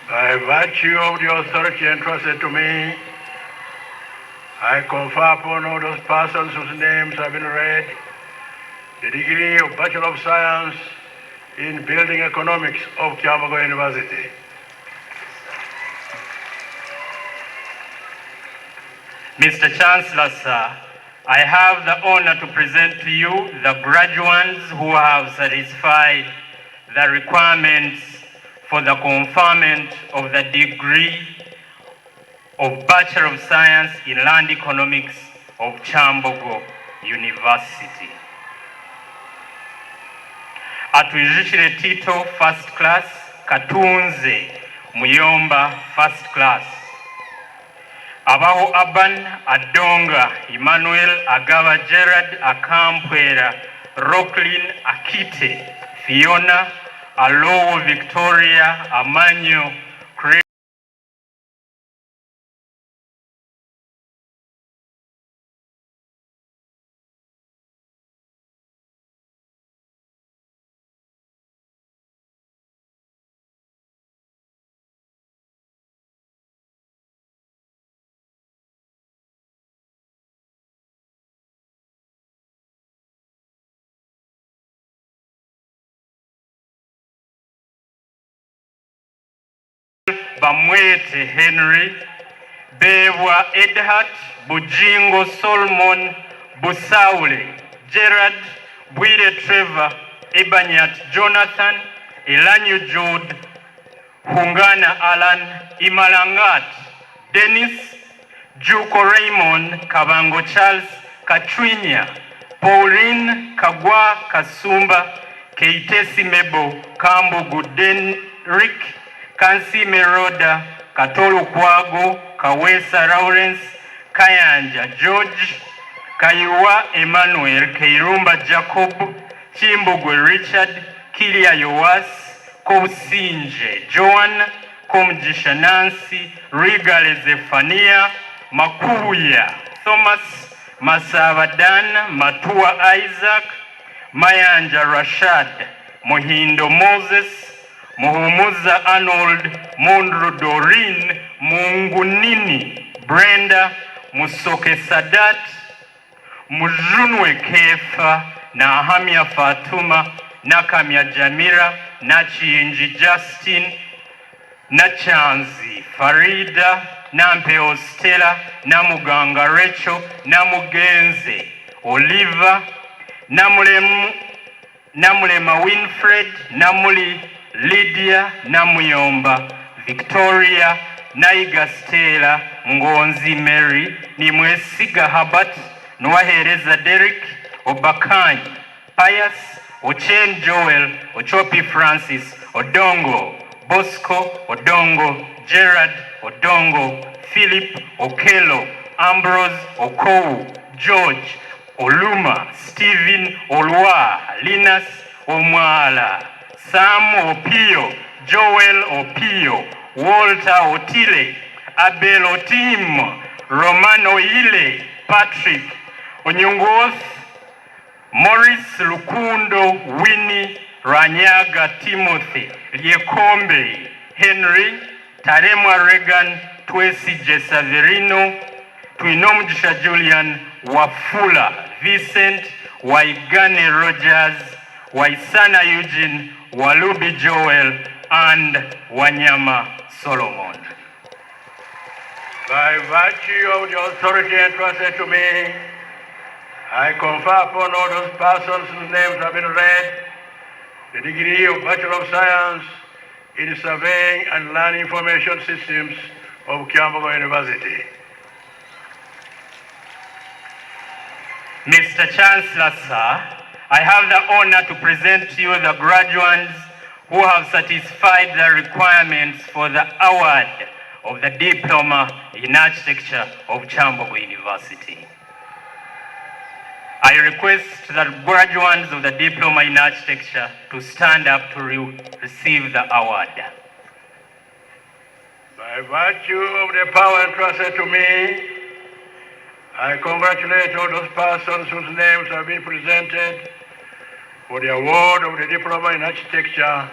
By virtue of the authority entrusted to me, I confer upon all those persons whose names have been read the degree of Bachelor of Science in Building Economics of Kyambogo University. Mr. Chancellor, sir, I have the honor to present to you the graduates who have satisfied the requirements for the conferment of the degree of Bachelor of Science in Land Economics of Kyambogo University. Atwijishire Tito, first class. Katunze Muyomba, first class. Abaho Aban Adonga, Emmanuel Agava Gerard Akampwera, Rocklin Akite, Fiona Alowo Victoria Amanyo, Bamwete Henry, Bewa Edhart, Bujingo Solomon, Busaule, Gerard, Bwire Trevor, Ebanyat Jonathan, Elanyu Jude, Hungana Alan, Imalangat, Dennis, Juko Raymond, Kabango Charles, Katwinya, Pauline, Kagwa Kasumba, Keitesi Mebo, Kyambogo Denrick, Kansime Roda, Katolo Kwago, Kawesa Lawrence, Kayanja George, Kaiwa Emmanuel, Keirumba Jacob, Chimbogwe Richard, Kilia Yoas, Kousinje Joan, Komjisha Nancy, Rigale Zephania, Makuya Thomas, Masavadan, Matua Isaac, Mayanja Rashad, Mohindo Moses, Muhumuza Arnold, Mondro Doreen, Mungunini, Brenda, Musoke Sadat, Mujunwe Kefa, Nahamia Fatuma, Nakamia Jamira, Nachiinji Justin, Nachanzi Farida, Nampeo Stella, Namuganga Rachel, Namugenze Oliver, Namulema Winfred, Namuli Lydia, Namuyomba Victoria, Naiga Stella, Ngonzi Mary, Nimwesiga Habat, Nwahereza Derek, Obakanyi Pius, Ochen Joel, Ochopi Francis, Odongo Bosco, Odongo Gerard, Odongo Philip, Okelo, Ambrose, Okou, George, Oluma, Stephen, Olwa, Linus, Omwala, Sam Opio, Joel Opio, Walter Otile, Abel Otim, Romano Ile, Patrick, Onyungoth, Morris Lukundo, Winnie, Ranyaga Timothy, Liekombe, Henry, Taremwa Regan, Twesi Jesaverino, Twinomjisha Julian, Wafula Vincent, Waigane Rogers, Waisana Eugene, Walubi Joel, and Wanyama Solomon. By virtue of the authority entrusted to me, I confer upon all those persons whose names have been read the degree of Bachelor of Science in Surveying and Land Information Systems of Kyambogo University. Mr. Chancellor, sir, I have the honor to present to you the graduates who have satisfied the requirements for the award of the Diploma in Architecture of Kyambogo University. I request the graduates of the Diploma in Architecture to stand up to receive the award. By virtue of the power entrusted to me, I congratulate all those persons whose names have been presented for the award of the Diploma in Architecture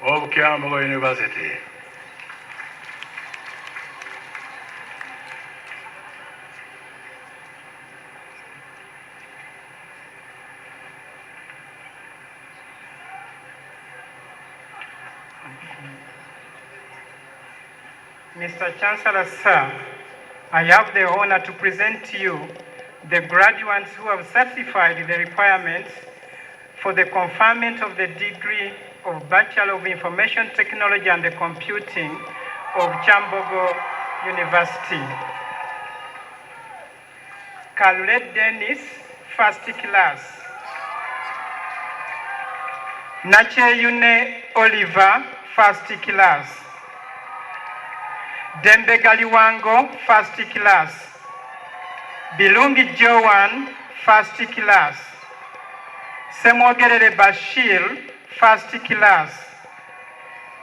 of Kyambogo University. Mr. Chancellor, sir, I have the honor to present to you the graduates who have satisfied the requirements for the conferment of the degree of Bachelor of Information Technology and Computing of Kyambogo University. Kalulet Dennis, first class. Nacheyune Oliver, first class. Dembe Galiwango, first class. Bilungi Joan, first class. Semogerere Bashir, first class.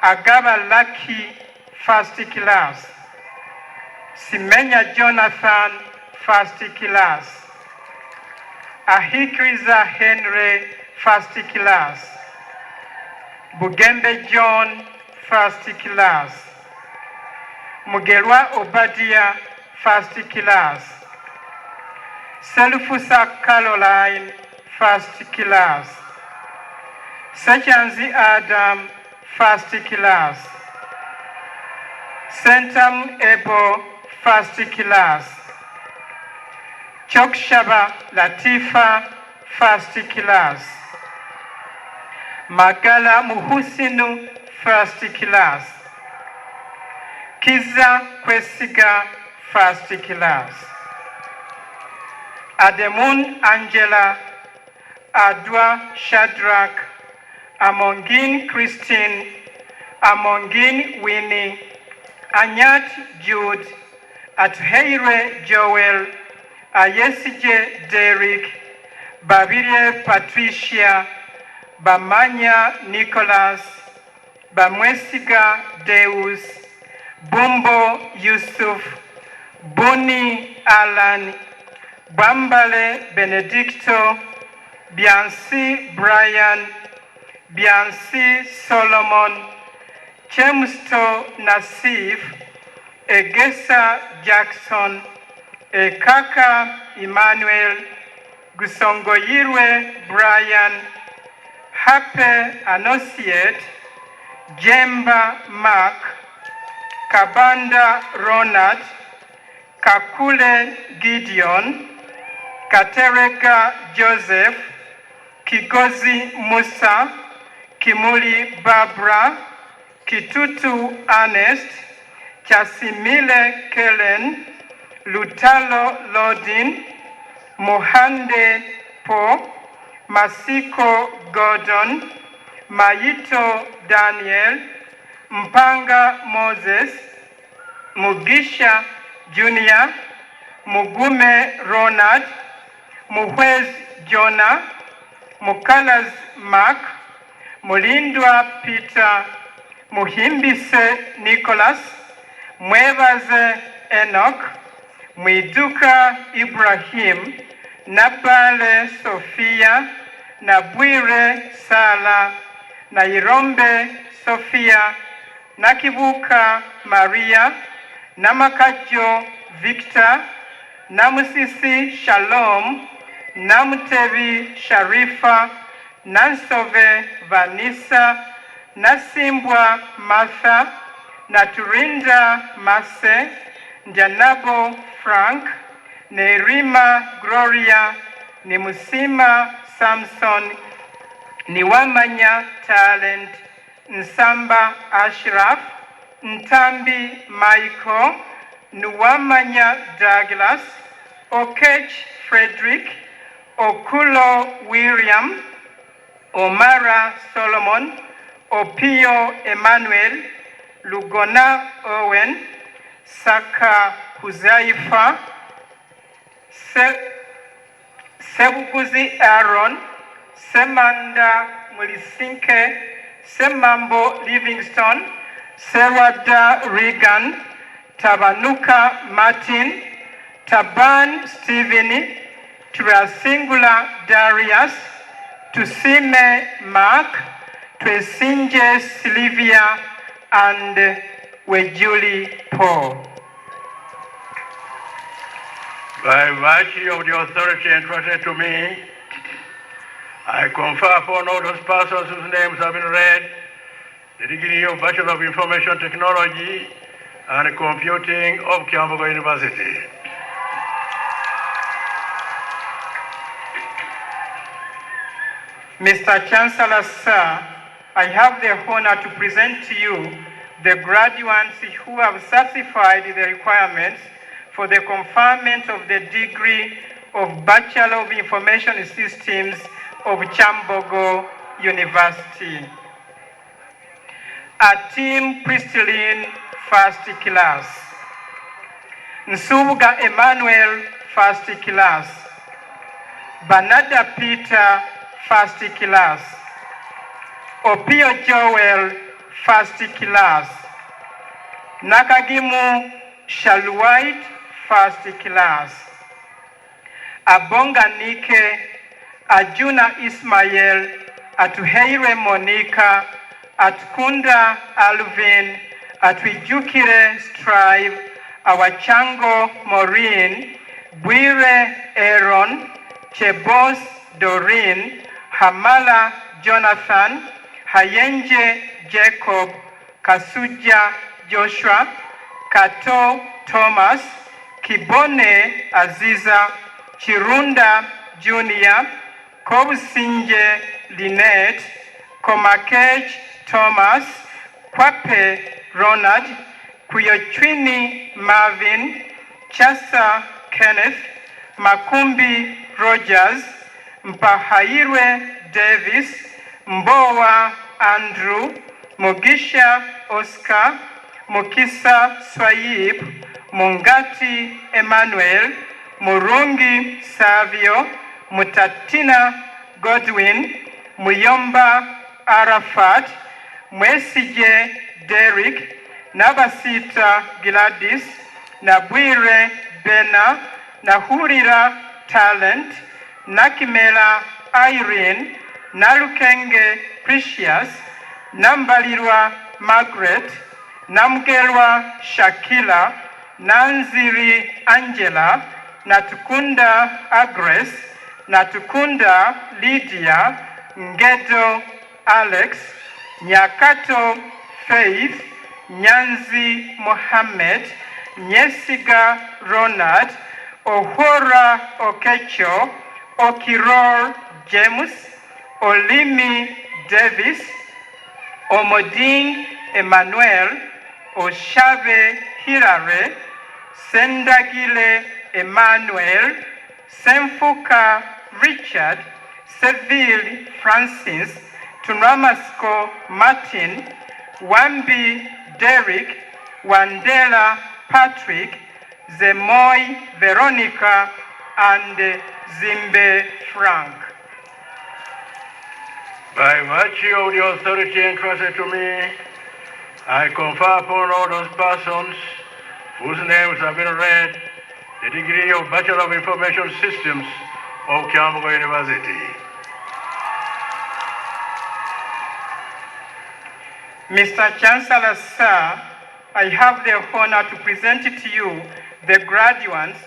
Agaba Lucky, first class. Simenya Jonathan, first class. Ahikriza Henry, first class. Bugembe John, first class. Mugerwa Obadia, first class. Selufusa Caroline, first class. Sechanzi Adam, first class. Sentam Ebo, first class. Chokshaba Latifa, first class. Magala Muhusinu, first class. Kiza Kwesiga, first class. Ademun Angela, Adwa Shadrach, Amongin Christine, Amongin Winnie, Anyat Jude, Atuheire Joel, Ayesije Derek, Babirie Patricia, Bamanya Nicholas, Bamwesiga Deus, Bumbo Yusuf, Boni Alan, Bambale Benedicto, Biansi Brian, Biansi Solomon, Chemsto Nasif, Egesa Jackson, Ekaka Emmanuel, Gusongoyirwe Brian, Hape Anosiet, Jemba Mark, Kabanda Ronald, Kakule Gideon, Katerega Joseph, Kigozi Musa, Kimuli Barbara, Kitutu Ernest, Chasimile Kellen, Lutalo Lodin, Mohande Po, Masiko Gordon, Mayito Daniel, Mpanga Moses, Mugisha Junior, Mugume Ronald, Muhwez Jonah, Mukalas Mark, Mulindwa Peter, Muhimbise Nicholas, Mwebaze Enoch, Mwiduka Ibrahim, Nabale Sophia, Nabwire Sala, Nairombe Sophia, Nakibuka Maria, Namakajo Victor, Namusisi Shalom, Namutevi Sharifa, Nansove Vanessa, Nasimbwa Martha, Naturinda Mase, Njanabo Frank, Nerima Gloria, Nimusima Samson, Niwamanya Talent, Nsamba Ashraf, Ntambi Michael, Nuwamanya Douglas, Okech Frederick, Okulo William, Omara Solomon, Opio Emmanuel, Lugona Owen, Saka Huzaifa, Sebuguzi Aaron, Semanda Mulisinke, Semambo Livingstone, Serwada Regan, Tabanuka Martin, Taban Stephen, Turasingula Darius, Tusime Mark, Twesinje Sylvia, and Wejuli Paul. By virtue of the authority entrusted to me, I confer upon all those persons whose names have been read the degree of Bachelor of Information Technology and Computing of Kyambogo University. Mr. Chancellor, sir, I have the honor to present to you the graduates who have satisfied the requirements for the conferment of the degree of Bachelor of Information Systems of Kyambogo University. Atim Pristilin, first class. Nsubuga Emmanuel, first class. Banada Peter, first class. Opio Joel, first class. Nakagimu Shaluite, first class. Abonga Nike, Ajuna Ismael, Atuheire Monica, Atkunda Alvin, Atwijukire Strive, Awachango Maureen, Bwire Aaron, Chebos Doreen, Hamala Jonathan, Hayenje Jacob, Kasuja Joshua, Kato Thomas, Kibone Aziza, Chirunda Junior, Kobusinje Lynette, Komakej Thomas, Kwape Ronald, Kuyochwini Marvin, Chasa Kenneth, Makumbi Rogers, Mpahairwe Davis, Mbowa Andrew, Mugisha Oscar, Mukisa Swayib, Mungati Emmanuel, Murungi Savio, Mutatina Godwin, Muyomba Arafat, Mwesije Derek, Nabasita Gladys, Nabwire Bena, Nahurira Talent, Nakimela Irene, Nalukenge Precious, Nambalirwa Margaret, Namgelwa Shakila, Nanziri Angela, Natukunda Agres, Natukunda Lydia, Ngedo Alex, Nyakato Faith, Nyanzi Mohammed, Nyesiga Ronald, Ohora Okecho, Okiror James, Olimi Davis, Omoding Emmanuel, Oshabe Hirare, Sendagile Emmanuel, Semfuka Richard, Seville Francis, Tunamasko Martin, Wambi Derek, Wandela Patrick, Zemoy Veronica, and Zimbe Frank. By virtue of the authority entrusted to me, I confer upon all those persons whose names have been read the degree of Bachelor of Information Systems of Kyambogo University. Mr. Chancellor, sir, I have the honor to present to you the graduates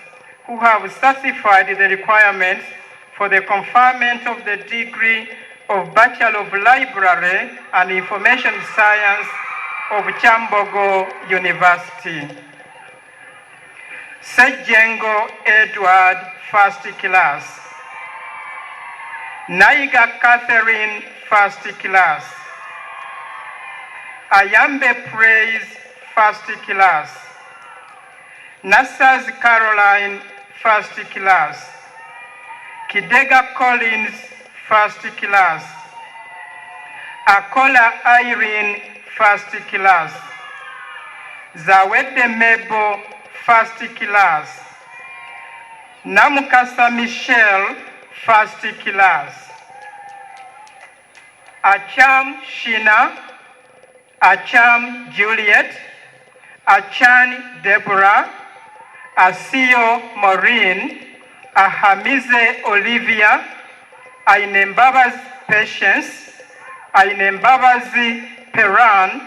who have satisfied the requirements for the conferment of the degree of Bachelor of Library and Information Science of Kyambogo University. Sejengo Edward, first class. Naiga Catherine, first class. Ayambe Praise, first class. Nassas Caroline, first class. Kidega Collins, first class. Akola Irene, first class. Zawede Mebo, first class. Namukasa Michelle, first class. Acham Shina, Acham Juliet, Achan Deborah, Asio Maureen, Ahamize Olivia, Ainembaba's Patience, Ainembabazi Peran,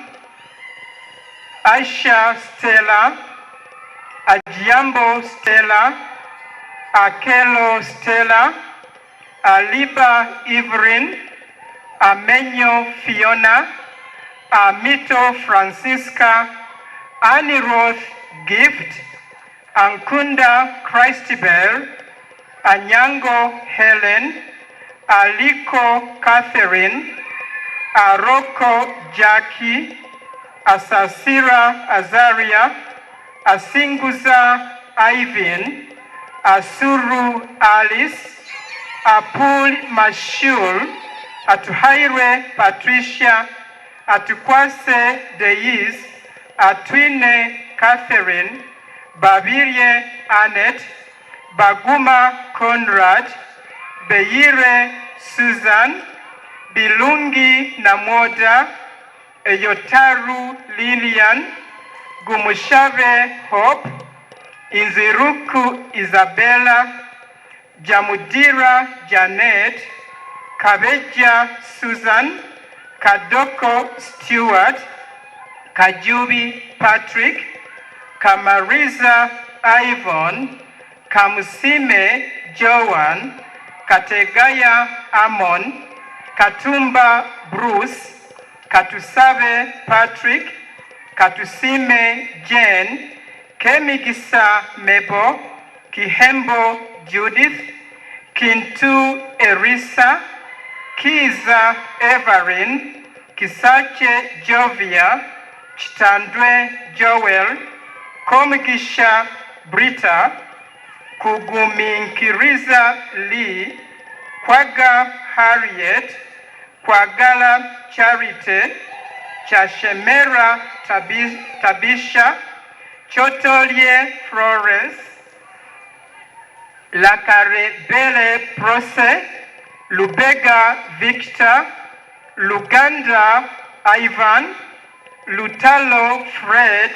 Aisha Stella, Ajiambo Stella, Akelo Stella, Aliba Evelyn, Amenyo Fiona, Amito Francisca, Annie Roth Gift, Ankunda Christabel, Anyango Helen, Aliko Catherine, Aroko Jackie, Asasira Azaria, Asinguza Ivan, Asuru Alice, Apul Mashul, Atuhaire Patricia, Atukwase Deis, Atwine Catherine, Babirie Annette, Baguma Conrad, Beire Susan, Bilungi Namoda, Eyotaru Lilian, Gumushave Hope, Inziruku Isabella, Jamudira Janet, Kabeja Susan, Kadoko Stewart, Kajubi Patrick, Kamariza Ivan, Kamusime Joan, Kategaya Amon, Katumba Bruce, Katusabe Patrick, Katusime Jane, Kemigisa Mebo, Kihembo Judith, Kintu Erisa, Kiza Evelyn, Kisache Jovia, Chitandwe Joel, Komigisha Brita, Kuguminkiriza Lee, Kwaga Harriet, Kwagala Charity, Chashemera Tabisha, Chotolye Florence, Lakarebele Prose, Lubega Victor, Luganda Ivan, Lutalo Fred,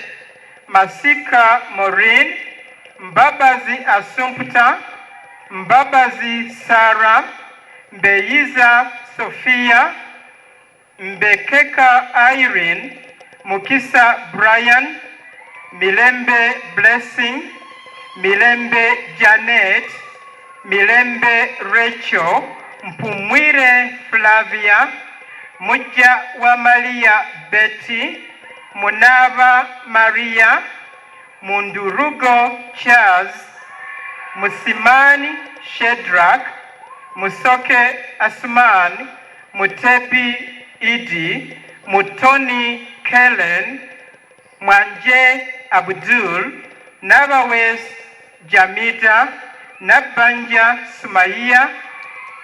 Masika Maureen, Mbabazi Asumpta, Mbabazi Sarah, Mbeyiza Sophia, Mbekeka Irene, Mukisa Brian, Milembe Blessing, Milembe Janet, Milembe Rachel, Mpumwire Flavia, Muja wa Maria Betty, Munava Maria, Mundurugo Charles, Musimani Shedrack, Musoke Asman, Mutebi Idi, Mutoni Kellen, Mwanje Abdul, Nabawes Jamida, Nabanja Sumaiya,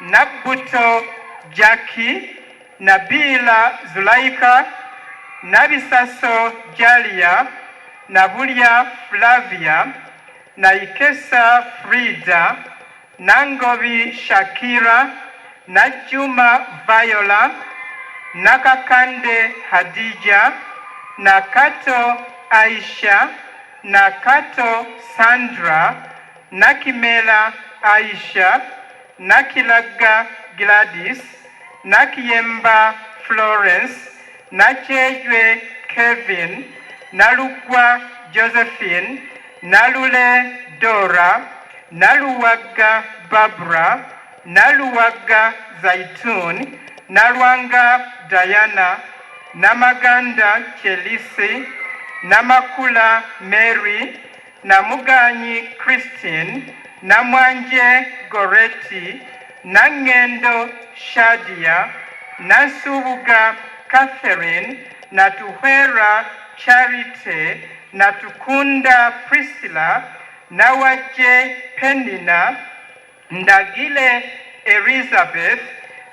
Nabuto Jackie, Nabila Zulaika, Nabisaso Jalia, Nabulia Flavia, Naikesa Frida, Nangovi Shakira, Najuma Viola, Nakakande Hadija, Nakato Aisha, Nakato Sandra, Nakimela Aisha, Nakilaga Gladys, Nakiyemba Florence, Nachejwe Kevin, Nalugwa Josephine, Nalule Dora, Naluwaga Barbara, Naluwaga Zaitun, Nalwanga Diana, Namaganda Chelisi, Namakula Mary, Namuganyi Christine, Namwanje Goretti, Nangendo Shadia, Nasubuga Catherine, Natuhera Charity, Natukunda Priscilla, Nawaje Penina, Ndagile Elizabeth,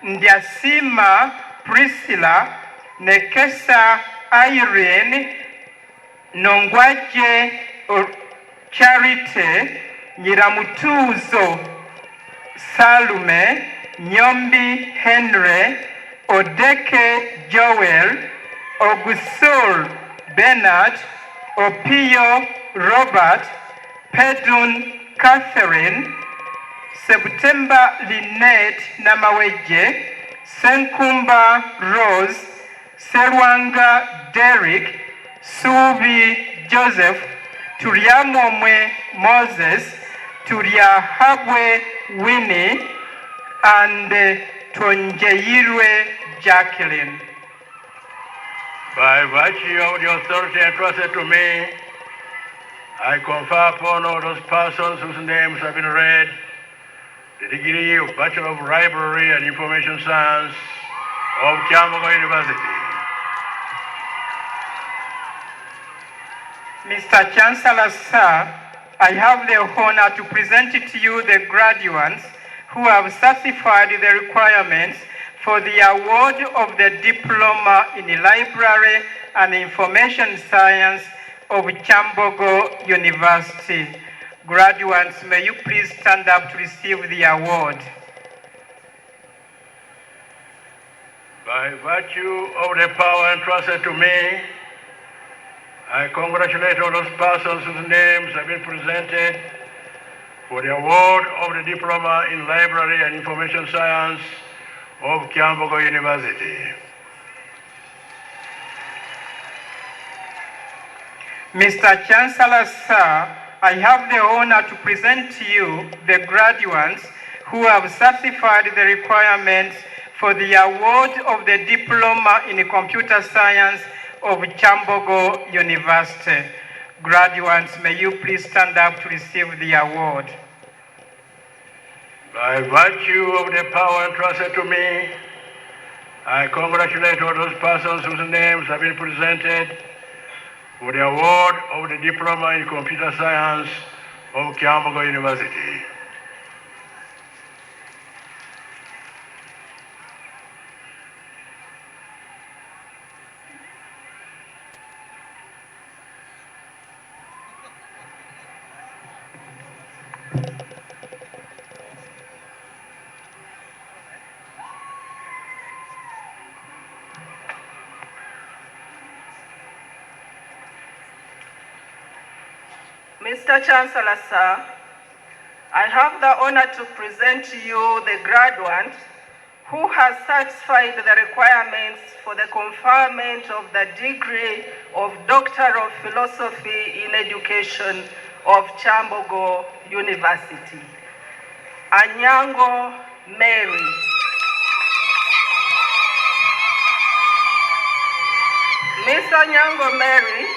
Ndiasima Priscilla, Nekesa Irene, Nongwaje Charity, Nyiramutuzo Salume, Nyombi Henry, Odeke Joel, Ogusul Bernard, Opio Robert, Pedun Catherine, September Lynette Namaweje, Senkumba Rose, Serwanga Derek, Subi Joseph, Turiamomwe Moses, Turiahabwe Winnie, and Tonjeirwe Jacqueline. By virtue of the authority entrusted to me, I confer upon all those persons whose names have been read the degree of Bachelor of Library and Information Science of Kyambogo University. Mr. Chancellor, sir, I have the honor to present to you the graduates who have satisfied the requirements for the award of the Diploma in Library and Information Science of Kyambogo University. Graduates, may you please stand up to receive the award. By virtue of the power entrusted to me, I congratulate all those persons whose names have been presented for the award of the Diploma in Library and Information Science of Kyambogo University. Mr. Chancellor, sir, I have the honor to present to you the graduates who have satisfied the requirements for the award of the Diploma in Computer Science of Kyambogo University. Graduates, may you please stand up to receive the award. By virtue of the power entrusted to me, I congratulate all those persons whose names have been presented for the award of the Diploma in Computer Science of Kyambogo University. Mr. Chancellor, sir, I have the honor to present to you the graduate who has satisfied the requirements for the conferment of the degree of Doctor of Philosophy in Education of Kyambogo University. Anyango Mary. Ms. Anyango Mary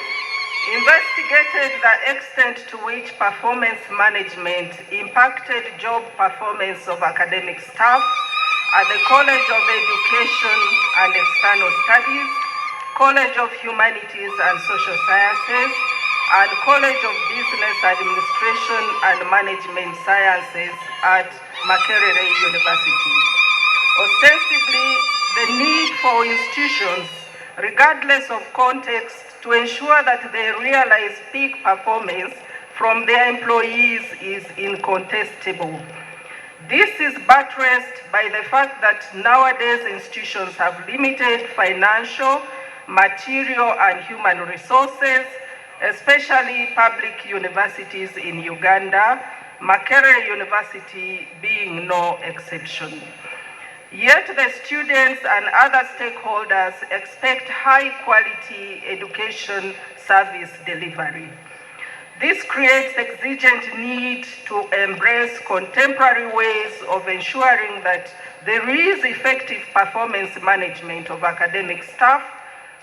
investigated the extent to which performance management impacted job performance of academic staff at the College of Education and External Studies, College of Humanities and Social Sciences, and College of Business Administration and Management Sciences at Makerere University. Ostensibly, the need for institutions, regardless of context, to ensure that they realize peak performance from their employees is incontestable. This is buttressed by the fact that nowadays institutions have limited financial, material, and human resources, especially public universities in Uganda, Makerere University being no exception. Yet the students and other stakeholders expect high-quality education service delivery. This creates exigent need to embrace contemporary ways of ensuring that there is effective performance management of academic staff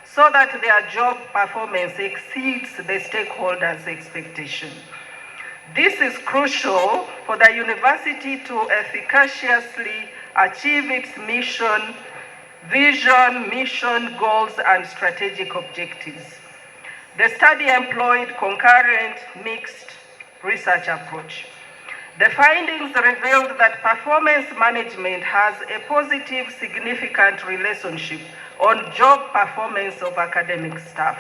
so that their job performance exceeds the stakeholders' expectation. This is crucial for the university to efficaciously achieve its mission, vision, goals, and strategic objectives. The study employed concurrent mixed research approach. The findings revealed that performance management has a positive, significant relationship on job performance of academic staff.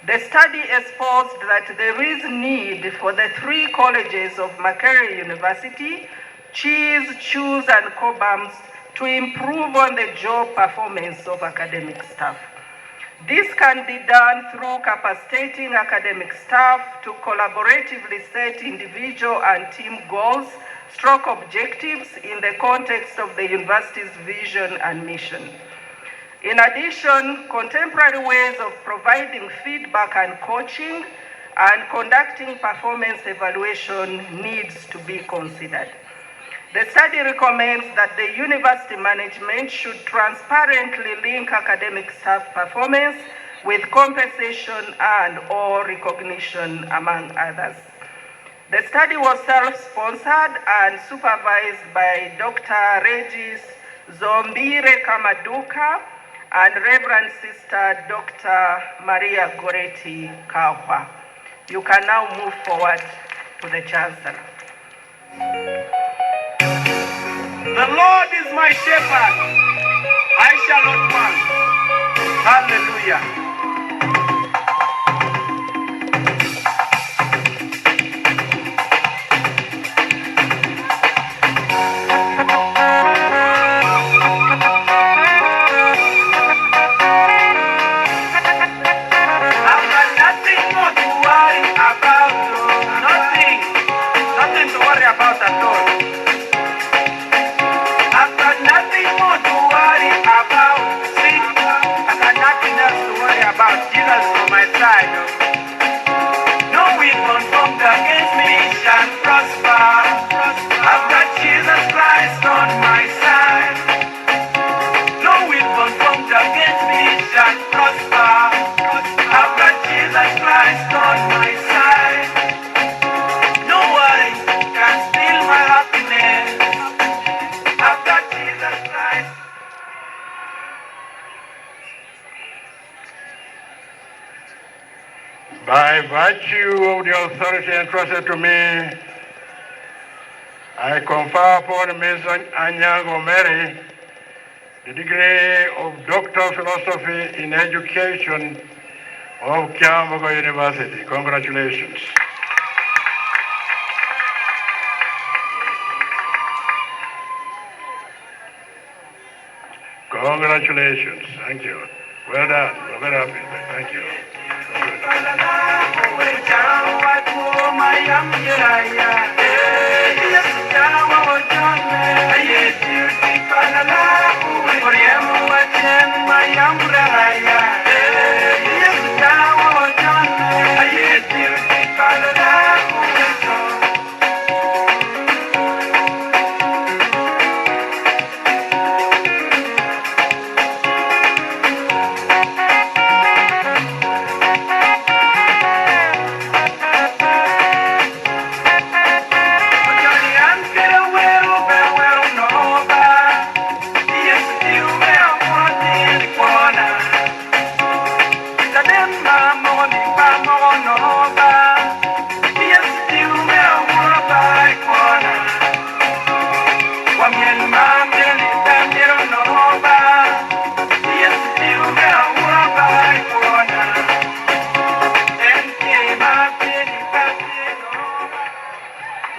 The study exposed that there is need for the 3 colleges of Makerere University, CHEES, CHUS, and COBAMS to improve on the job performance of academic staff. This can be done through capacitating academic staff to collaboratively set individual and team goals, stroke objectives in the context of the university's vision and mission. In addition, contemporary ways of providing feedback and coaching and conducting performance evaluation needs to be considered. The study recommends that the university management should transparently link academic staff performance with compensation and/or recognition, among others. The study was self-sponsored and supervised by Dr. Regis Zombire Kamaduka and Reverend Sister Dr. Maria Goretti Kahwa. You can now move forward to the Chancellor. The Lord is my shepherd, I shall not want. Hallelujah. I've got nothing more to worry about, nothing to worry about at all. Jesus on my side. No weapon formed against me shall prosper. I've got Jesus Christ on my side. No weapon formed against me shall prosper. I've got Jesus Christ on my side. No worry can steal my happiness. I've got Jesus Christ. By virtue of the authority entrusted to me, I confer upon Ms. Anyango Mary the degree of Doctor of Philosophy in Education of Kyambogo University. Congratulations. Congratulations. Thank you. Well done. We're very happy. Thank you.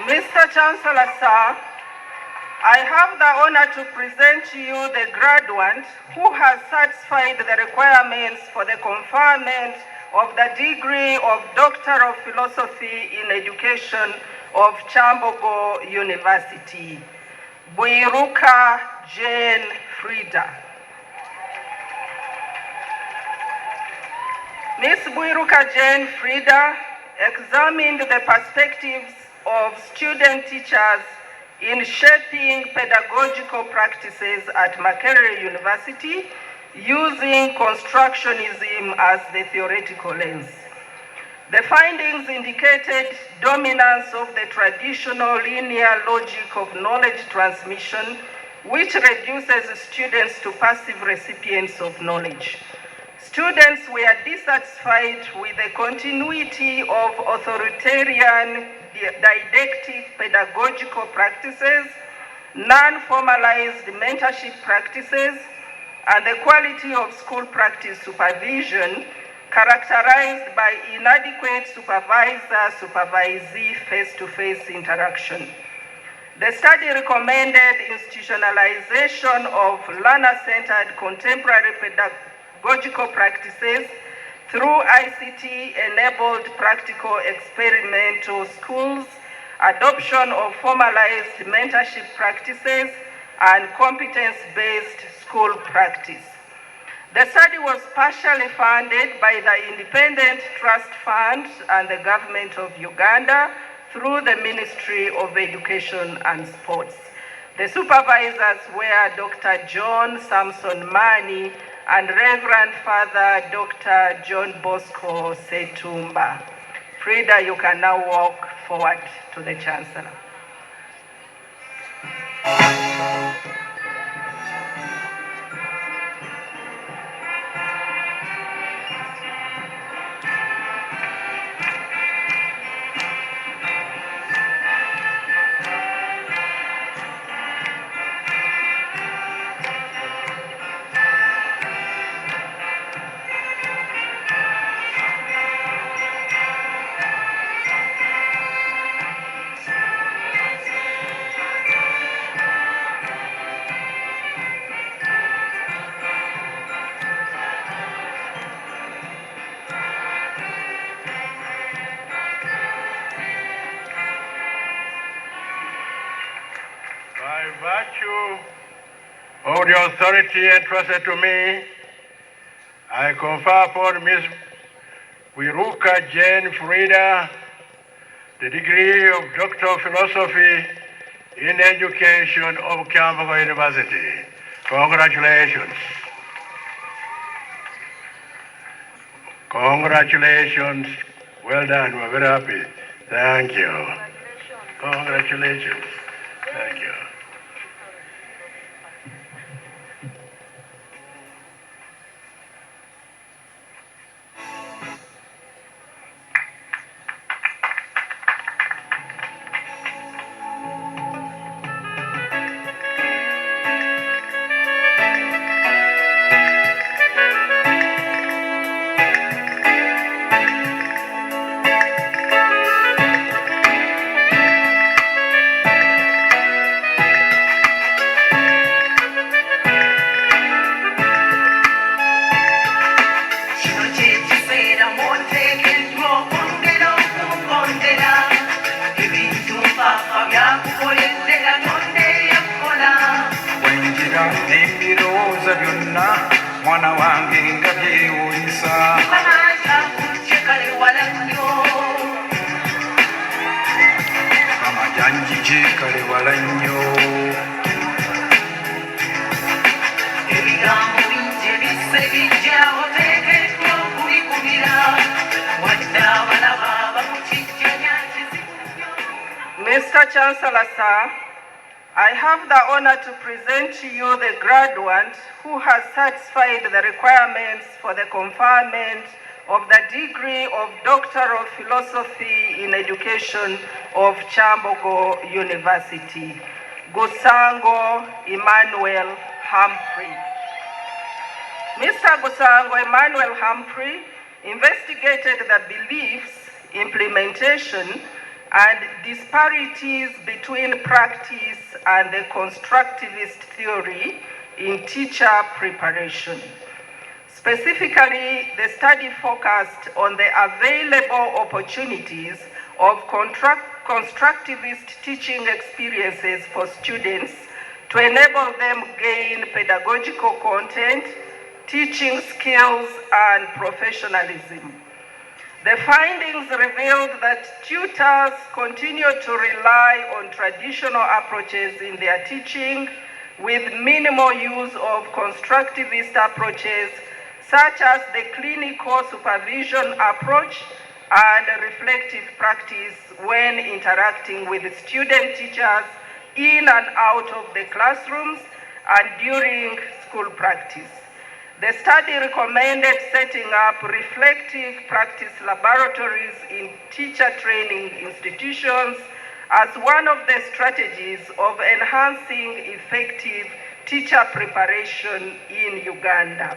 Mr. Chancellor, sir, I have the honor to present to you the graduate who has satisfied the requirements for the conferment of the degree of Doctor of Philosophy in Education of Kyambogo University, Buiruka Jane Frida. Ms. Buiruka Jane Frida examined the perspectives of student teachers in shaping pedagogical practices at Makerere University using constructionism as the theoretical lens. The findings indicated dominance of the traditional linear logic of knowledge transmission, which reduces students to passive recipients of knowledge. Students were dissatisfied with the continuity of authoritarian didactic pedagogical practices, non-formalized mentorship practices, and the quality of school practice supervision characterized by inadequate supervisor-supervisee face-to-face interaction. The study recommended institutionalization of learner-centered contemporary pedagogical practices through ICT-enabled practical experimental schools, adoption of formalized mentorship practices, and competence-based school practice. The study was partially funded by the Independent Trust Fund and the Government of Uganda through the Ministry of Education and Sports. The supervisors were Dr. John Samson Mani and Reverend Father Dr. John Bosco Setumba. Frida, you can now walk forward to the Chancellor. By virtue of the authority entrusted to me, I confer upon Ms. Buiruka Jane Frida the degree of Doctor of Philosophy in Education of Kyambogo University. Congratulations. Congratulations. Well done. We're very happy. Thank you. Congratulations. Thank you. ebirowoozo byonna mwana wange nga byewuunyisa amajanjije kale wala nnyo ebigambo bingi ebisse bijja oteekeddwa okubikubira wadde abalaba bakukijjanya kizibu nnyo. Mr. Chancellor, sir, I have the honor to present to you the graduate who has satisfied the requirements for the conferment of the degree of Doctor of Philosophy in Education of Kyambogo University, Gusango Emmanuel Humphrey. Mr. Gusango Emmanuel Humphrey investigated the beliefs, implementation, and disparities between practice and the constructivist theory in teacher preparation. Specifically, the study focused on the available opportunities of constructivist teaching experiences for students to enable them gain pedagogical content, teaching skills, and professionalism. The findings revealed that tutors continue to rely on traditional approaches in their teaching with minimal use of constructivist approaches such as the clinical supervision approach and reflective practice when interacting with student teachers in and out of the classrooms and during school practice. The study recommended setting up reflective practice laboratories in teacher training institutions as one of the strategies of enhancing effective teacher preparation in Uganda.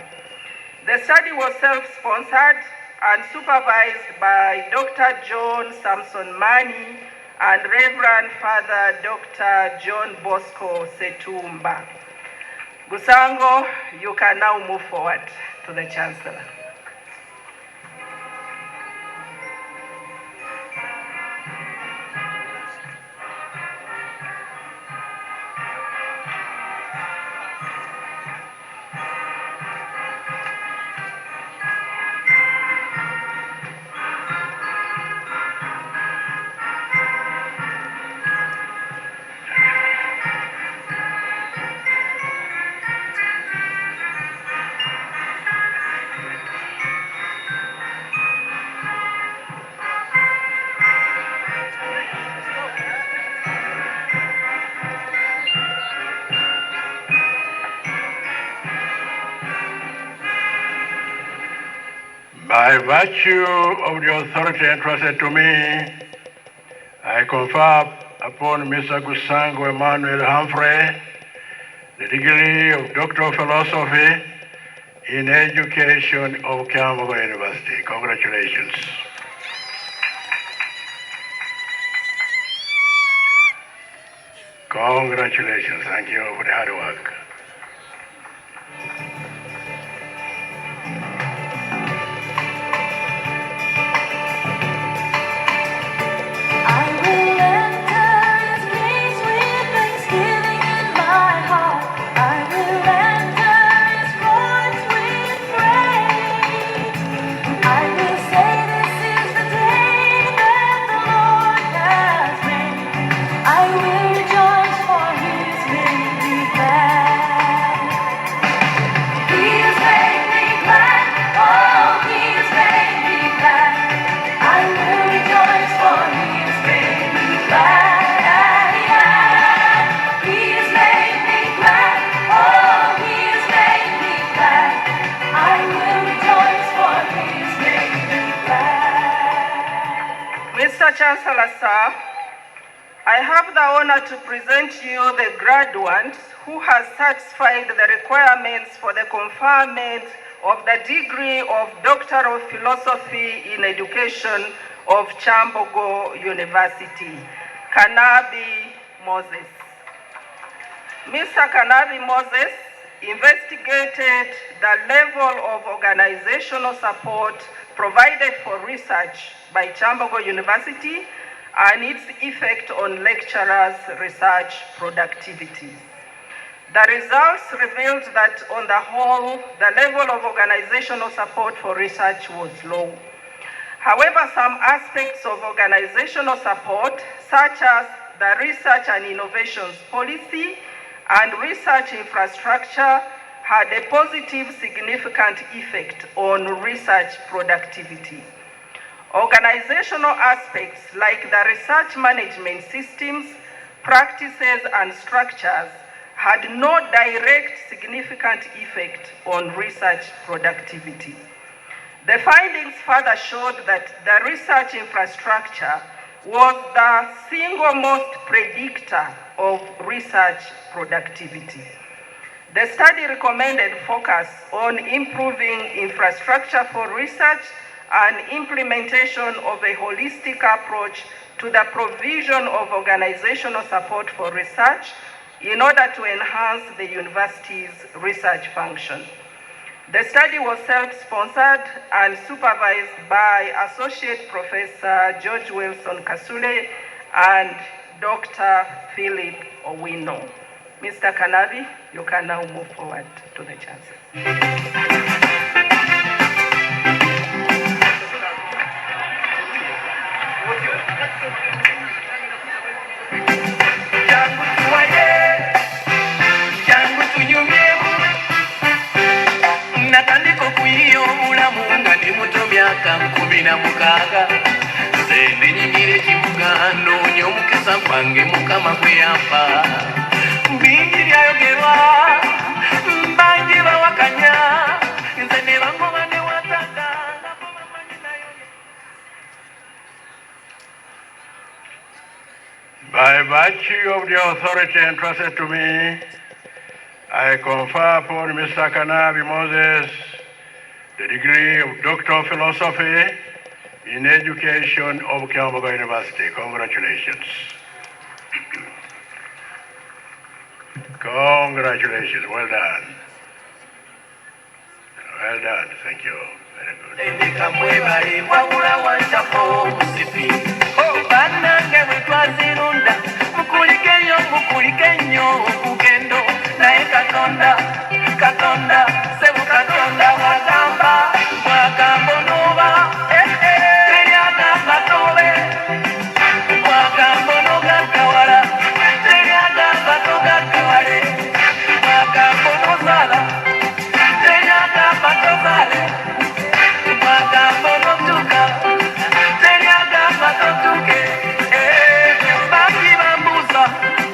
The study was self-sponsored and supervised by Dr. John Samson Mani and Reverend Father Dr. John Bosco Setumba. Gusango, you can now move forward to the Chancellor. By virtue of the authority entrusted to me, I confer upon Mr. Gusango Emmanuel Humphrey the degree of Doctor of Philosophy in Education of Kyambogo University. Congratulations. Congratulations. Thank you for the hard work. Mr. Chancellor, sir, I have the honor to present to you the graduate who has satisfied the requirements for the conferment of the degree of Doctor of Philosophy in Education of Kyambogo University, Kanabi Moses. Mr. Kanabi Moses investigated the level of organizational support provided for research by Kyambogo University and its effect on lecturers' research productivity. The results revealed that on the whole, the level of organizational support for research was low. However, some aspects of organizational support, such as the research and innovations policy and research infrastructure, had a positive, significant effect on research productivity. Organizational aspects like the research management systems, practices, and structures had no direct significant effect on research productivity. The findings further showed that the research infrastructure was the single most predictor of research productivity. The study recommended focus on improving infrastructure for research and implementation of a holistic approach to the provision of organizational support for research in order to enhance the university's research function. The study was self-sponsored and supervised by Associate Professor George Wilson Kasule and Dr. Philip Owino. Mr. Kanabi, you can now move forward to the Chancellor. Natandika okuyiyo omulamu nga ndi muto myaka 16 nze nenyingira ekibuga noonya omukisa gwange mukama gwe yampa bingi byayogerwa bangi bawakanya nze ne bangoba ne watata nabo bamanyi nayo. By virtue of the authority entrusted to me, I confer upon Mr. Kanabi Moses the degree of Doctor of Philosophy in Education of Kyambogo University. Congratulations. Congratulations. Well done. Well done. Thank you. Very good. Naye Katonda, Sebu Katonda wagamba, mwagambo noba, teryagamba tobe, mwagambo nogaggawala, teryagamba togaggawale, mwagambo nozala, teryagamba tozale, mwagambo notuka, teryagamba totuke, bangi bambuuza,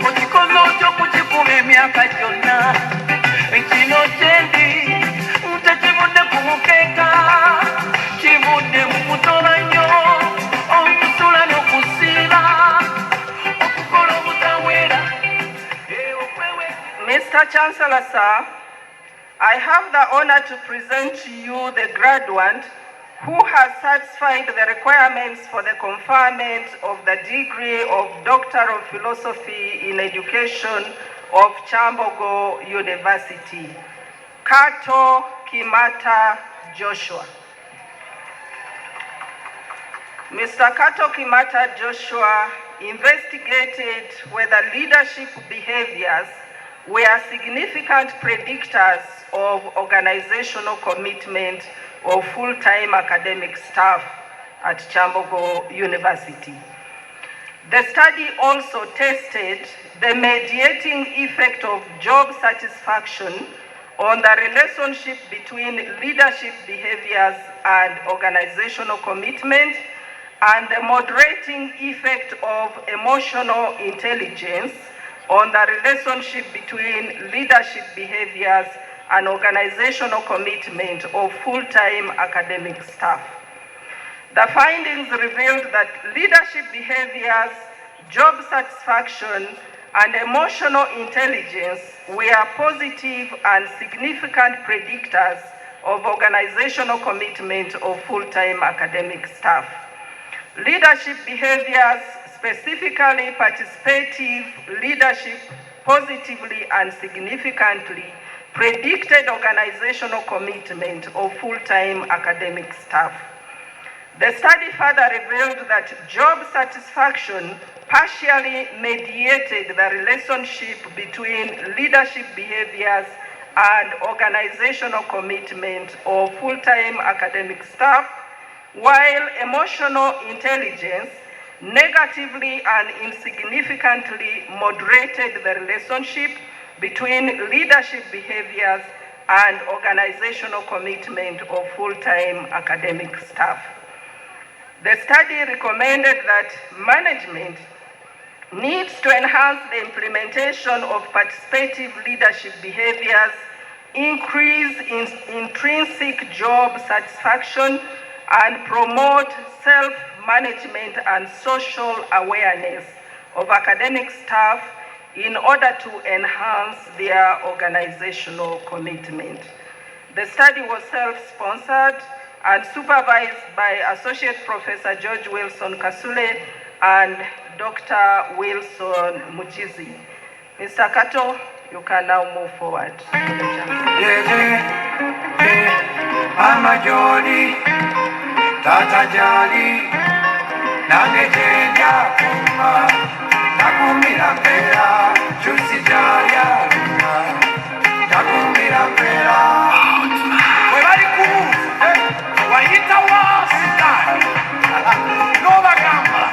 okikoze otyo kukikuba emyaka gyonna. Kino kyendi tekivudde ku mukeeka, kivudde mu kutoba nnyo, okusula n'okusiiba, okukola obutawera. Mr. Chancellor, sir, I have the honor to present to you the graduate who has satisfied the requirements for the conferment of the degree of Doctor of Philosophy in Education of Kyambogo University, Kato Kimata Joshua. Mr. Kato Kimata Joshua investigated whether leadership behaviors were significant predictors of organizational commitment of full-time academic staff at Kyambogo University. The study also tested the mediating effect of job satisfaction on the relationship between leadership behaviors and organizational commitment, and the moderating effect of emotional intelligence on the relationship between leadership behaviors and organizational commitment of full-time academic staff. The findings revealed that leadership behaviors, job satisfaction, and emotional intelligence were positive and significant predictors of organizational commitment of full-time academic staff. Leadership behaviors, specifically participative leadership, positively and significantly predicted organizational commitment of full-time academic staff. The study further revealed that job satisfaction partially mediated the relationship between leadership behaviors and organizational commitment of full-time academic staff, while emotional intelligence negatively and insignificantly moderated the relationship between leadership behaviors and organizational commitment of full-time academic staff. The study recommended that management needs to enhance the implementation of participative leadership behaviors, increase intrinsic job satisfaction, and promote self-management and social awareness of academic staff in order to enhance their organizational commitment. The study was self-sponsored and supervised by Associate Professor George Wilson Kasule and Dr. Wilson Muchizi. Mr. Kato, you can now move forward. Mama Jody, Tata Jali, Nagejeja Kuma, Nakumira Pera, Juicy Jaya, Nakumira Pera. Webali Kumu, Wahita Wasita, Nova Gamba.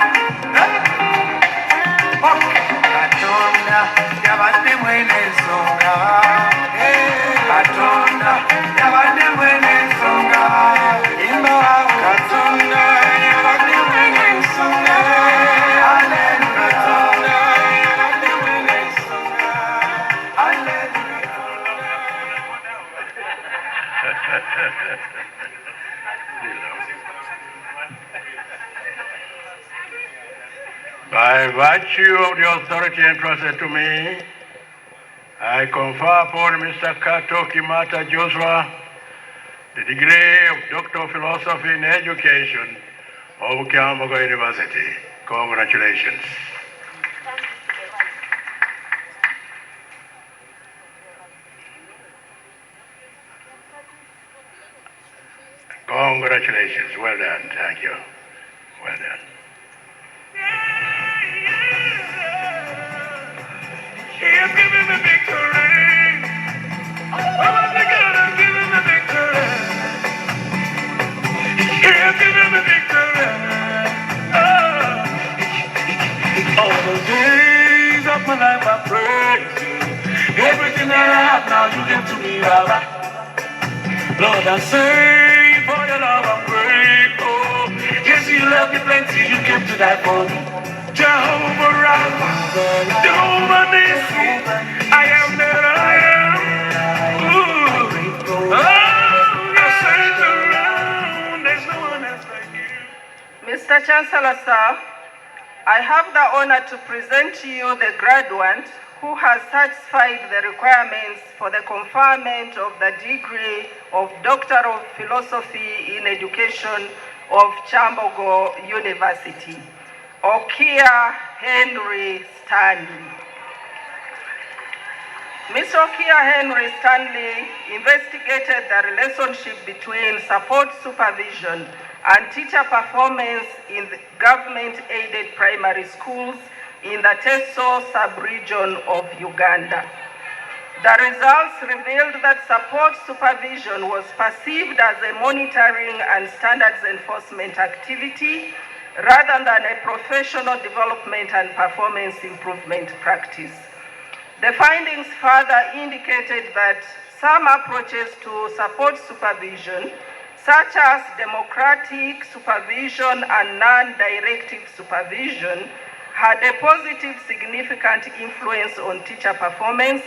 Katonda, Yabate Mwene Songa, Katonda, Yabate Mwene Songa, Imba Katonda, Yabate Mwene Songa, Katonda, Yabate Mwene Songa, By virtue of the authority entrusted to me, I confer upon Mr. Kato Kimata Joshua the degree of Doctor of Philosophy in Education of Kyambogo University. Congratulations. Congratulations. Well done. Thank you. Well done. He has given me victory. Oh, my God has given me victory. He has given me victory. Oh. All the days of my life I praise you. Everything that I have now you give to me, Baba. Lord, I say for your love I'm grateful. Yes, you love me plenty, you came to die for me. Jehovah Rapha, Jehovah Nissi, I am that I am. Ooh. Oh, you search around, there's no one else like you. Mr. Chancellor, sir, I have the honor to present to you the graduate who has satisfied the requirements for the conferment of the degree of Doctor of Philosophy in Education of Kyambogo University, Okia Henry Stanley. Ms. Okia Henry Stanley investigated the relationship between support supervision and teacher performance in the government-aided primary schools in the Teso sub-region of Uganda. The results revealed that support supervision was perceived as a monitoring and standards enforcement activity rather than a professional development and performance improvement practice. The findings further indicated that some approaches to support supervision, such as democratic supervision and non-directive supervision, had a positive significant influence on teacher performance,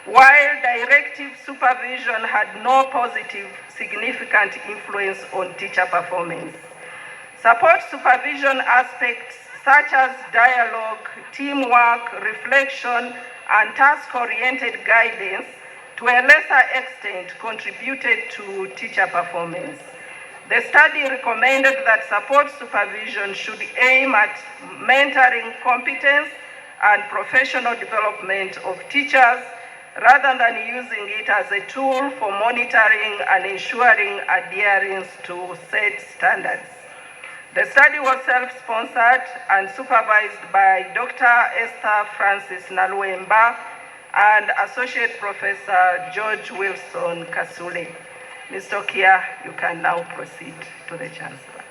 while directive supervision had no positive significant influence on teacher performance. Support supervision aspects such as dialogue, teamwork, reflection, and task-oriented guidance to a lesser extent contributed to teacher performance. The study recommended that support supervision should aim at mentoring competence and professional development of teachers rather than using it as a tool for monitoring and ensuring adherence to set standards. The study was self-sponsored and supervised by Dr. Esther Francis Naluemba and Associate Professor George Wilson Kasule. Mr. Kia, you can now proceed to the Chancellor.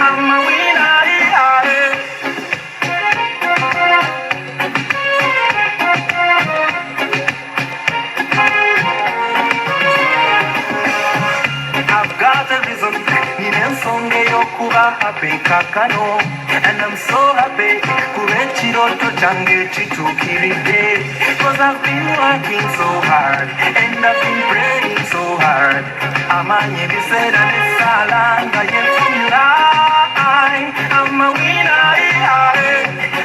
I'm a winner. I've got a reason, ninensonge yokuba happy kakano, and I'm so happy, kurechiroto change chitukiride, cause I've been working so hard, and I've been praying so hard. Amanye bisera nesalanga yefumula, I'm a winner,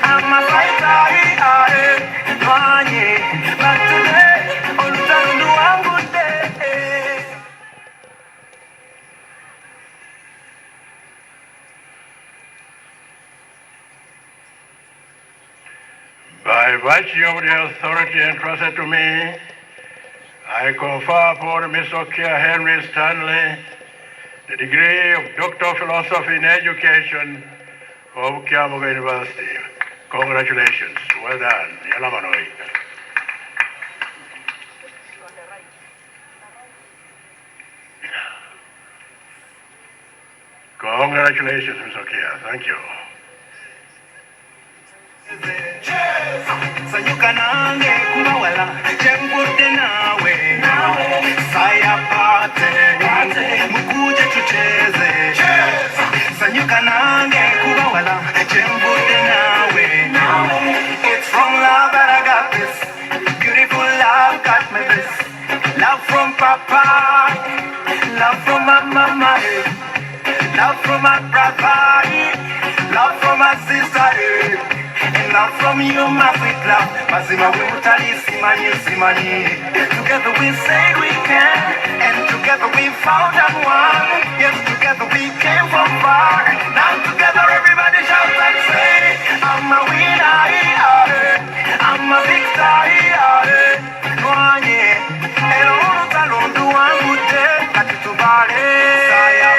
I'm a fighter, but today, olutandu wangu day. By virtue of the authority entrusted to me, I confer upon Mr. Kia Henry Stanley the degree of Doctor of Philosophy in Education of Kyambogo University. Congratulations. Well done. Yalamanoi. Congratulations, Mr. Kia. Thank you. Sanyukanange kubawala jembude nawe sayapate mukuje tucheze Sanyukanange kubawala jembude nawe it's from love that I got this beautiful love got me this love from papa love from my mama love from my brother love from my sister and love from you, my sweet love. Mazima wutali simani simani. Together we say we can, and together we found and won. Yes, together we came from far. Now together everybody shout and say, I'm a winner, I'm a victor. Mwanye, elo talondu wangu te, katitubale. Saya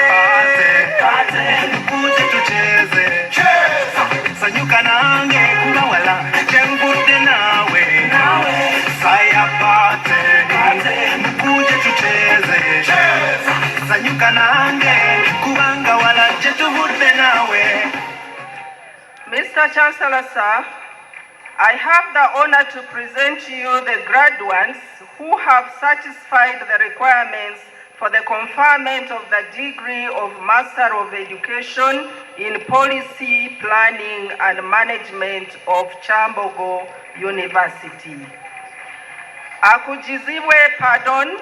pate, kuje tucheze. Sanyukanange kubawala jembude nawe sayapate mukuje tucheze Sanyukanange kubanga wala jetubude nawe. Mr. Chancellor, sir, I have the honor to present to you the graduates who have satisfied the requirements for the conferment of the degree of Master of Education in Policy, Planning and Management of Kyambogo University. Akujizibwe Pardon,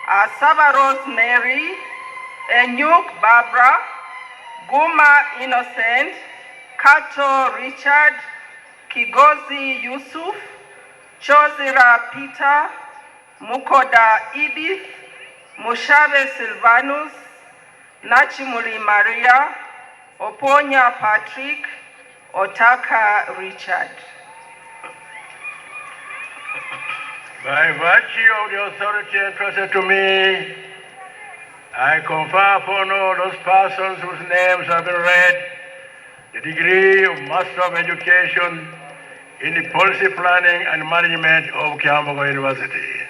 Asaba Rosemary, Enyuk Barbara, Guma Innocent, Kato Richard, Kigozi Yusuf, Chozira Peter, Mukoda Edith, Mushabe Silvanus, Nachimuli Maria, Oponya Patrick, Otaka Richard. By virtue of the authority entrusted to me, I confer upon all those persons whose names have been read the degree of Master of Education in the Policy Planning and Management of Kyambogo University.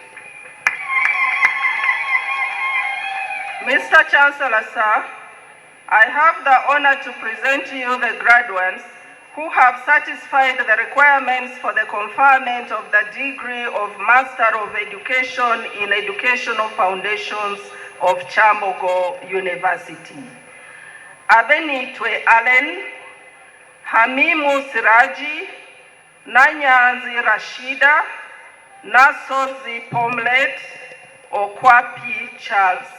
Mr. Chancellor, sir, I have the honor to present to you the graduates who have satisfied the requirements for the conferment of the degree of Master of Education in Educational Foundations of Kyambogo University. Abenitwe Allen, Hamimu Siraji, Nanyanzi Rashida, Nasozi Pomlet, Okwapi Charles.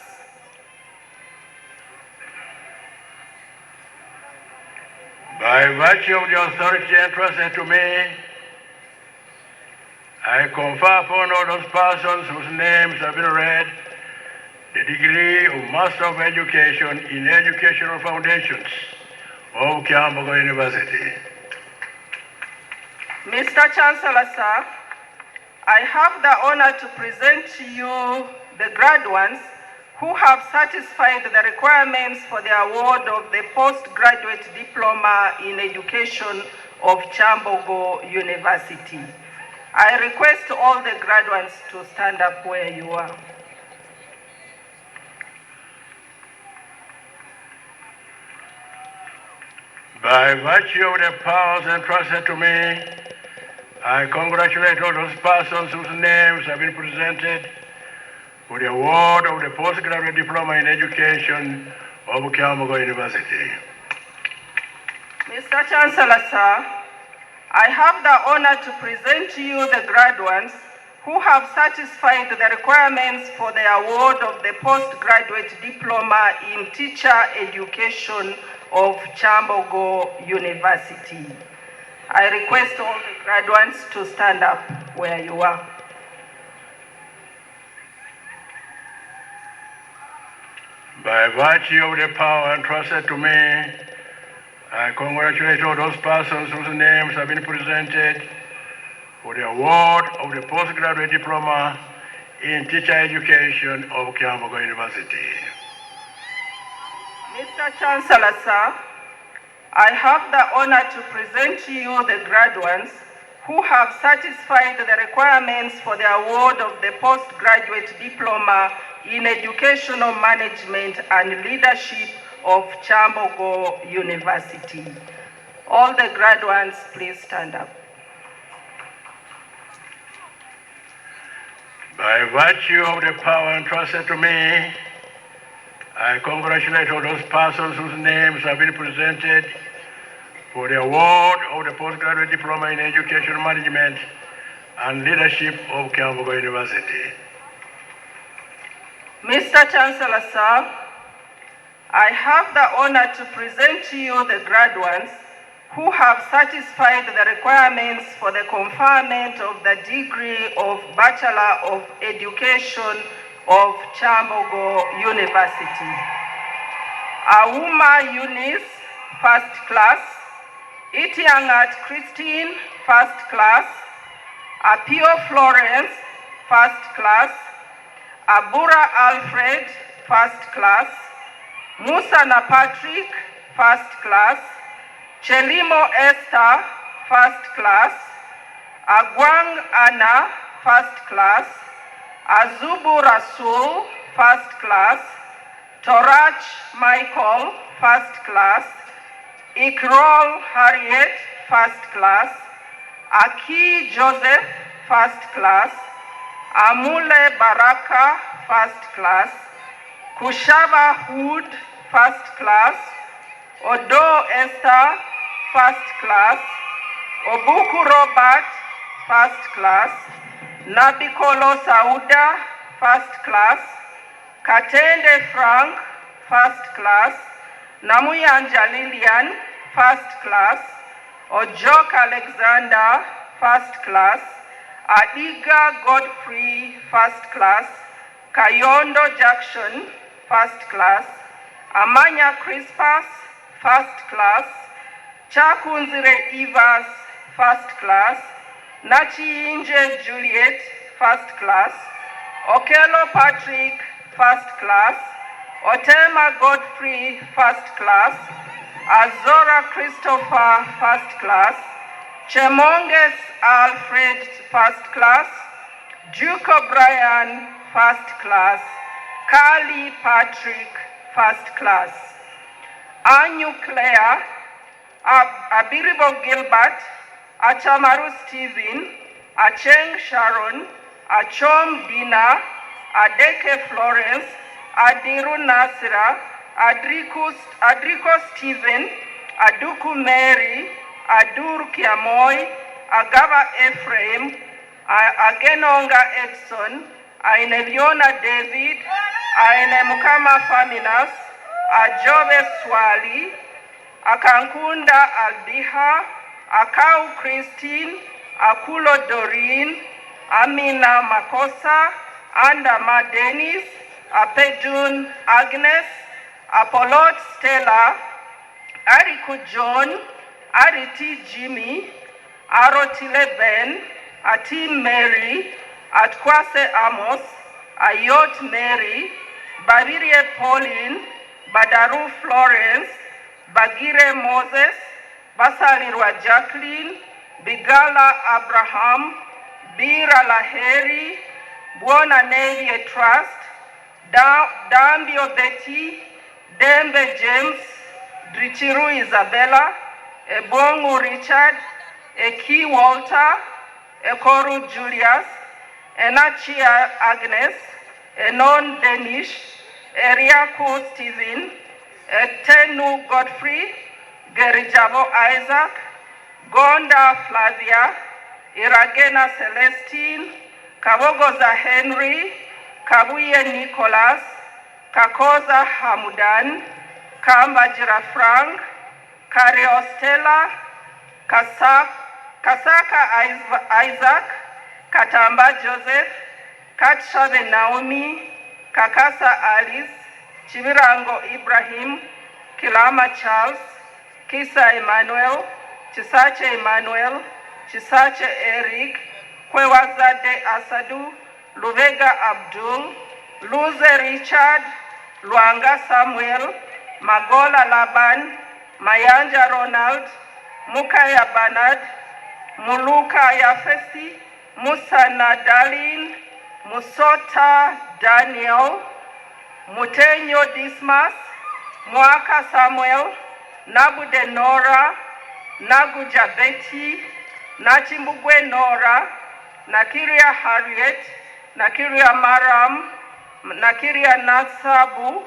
By virtue of the authority entrusted to me, I confer upon all those persons whose names have been read the degree of Master of Education in Educational Foundations of Kyambogo University. Mr. Chancellor, sir, I have the honor to present to you the graduates who have satisfied the requirements for the award of the postgraduate diploma in education of Kyambogo University. I request all the graduates to stand up where you are. By virtue of the powers entrusted to me, I congratulate all those persons whose names have been presented for the award of the postgraduate diploma in education of Kyambogo University. Mr. Chancellor, sir, I have the honor to present to you the graduates who have satisfied the requirements for the award of the postgraduate diploma in teacher education of Kyambogo University. I request all the graduates to stand up where you are. By virtue of the power entrusted to me, I congratulate all those persons whose names have been presented for the award of the postgraduate diploma in teacher education of Kyambogo University. Mr. Chancellor, sir, I have the honor to present to you the graduates who have satisfied the requirements for the award of the postgraduate diploma in educational management and leadership of Kyambogo University. All the graduates, please stand up. By virtue of the power entrusted to me, I congratulate all those persons whose names have been presented for the award of the postgraduate diploma in education management and leadership of Kyambogo University. Mr. Chancellor, sir, I have the honor to present to you the graduates who have satisfied the requirements for the conferment of the degree of Bachelor of Education of Kyambogo University. Auma Eunice, first class. Itiangat Christine, first class. Apio Florence, first class. Abura Alfred, first class. Musana Patrick, first class. Chelimo Esther, first class. Agwang Anna, first class. Azubu Rasul, first class. Torach Michael, first class. Ikrol Harriet, first class. Aki Joseph, first class. Amule Baraka, first class. Kushaba Hood, first class. Odo Esther, first class. Obuku Robert, first class. Nabikolo Sauda, first class. Katende Frank, first class. Namuyanja Lilian, first class. Ojok Alexander, first class. Adiga Godfrey, first class. Kayondo Jackson, first class. Amanya Crispus, first class. Chakunzire Evas, first class. Nachi Inje Juliet, first class. Okello Patrick, first class. Otema Godfrey, first class. Azora Christopher, first class. Chemonges Alfred, first class. Duke O'Brien, first class. Carly Patrick, first class. Anyu Claire, Abiribo Gilbert, Achamaru Stephen, Acheng Sharon, Achom Dina, Adeke Florence, Adiru Nasira, Adrico Stephen, Aduku Mary, Adur Kiamoy, Agaba Ephraim, Agenonga Edson, Aineliona David, Aine Mukama Faminas, Ajobe Swali, Akankunda Albiha, Akau Christine, Akulo Doreen, Amina Makosa, Andama Dennis, Apejun Agnes, Apollo Stella, Ariku John, Ariti Jimmy, Arotile Ben, Atim Mary, Atkwase Amos, Ayot Mary, Babirie Pauline, Badaru Florence, Bagire Moses, Basalirwa Jacqueline, Bigala Abraham, Bira Laheri, Buona Navy Trust, Dambio Betty, Dembe James, Drichiru Isabella, Ebongu Richard, Eki Walter, Ekoru Julius, Enachia Agnes, Enon Denish, Eriaku Stephen, Etenu Godfrey, Gerijabo Isaac, Gonda Flavia, Iragena Celestine, Kabogoza Henry, Kabuye Nicholas, Kakoza Hamudan, Kambajira Frank, Kario Stella, Kasaka Isaac, Katamba Joseph, Katshabe Naomi, Kakasa Alice, Chivirango Ibrahim, Kilama Charles, Kisa Emmanuel, Chisache Emmanuel, Chisache Eric, Kwewazade Asadu, Luvega Abdul, Luze Richard, Luanga Samuel, Magola Laban, Mayanja Ronald, Mukaya Bernard, Muluka Yafesi, Musa Nadalin, Musota Daniel, Mutenyo Dismas, Mwaka Samuel, Nabude Nora, Naguja Betty, Nachimbugwe Nora, Nakiria Harriet, Nakiria Maram, Nakiria Nasabu,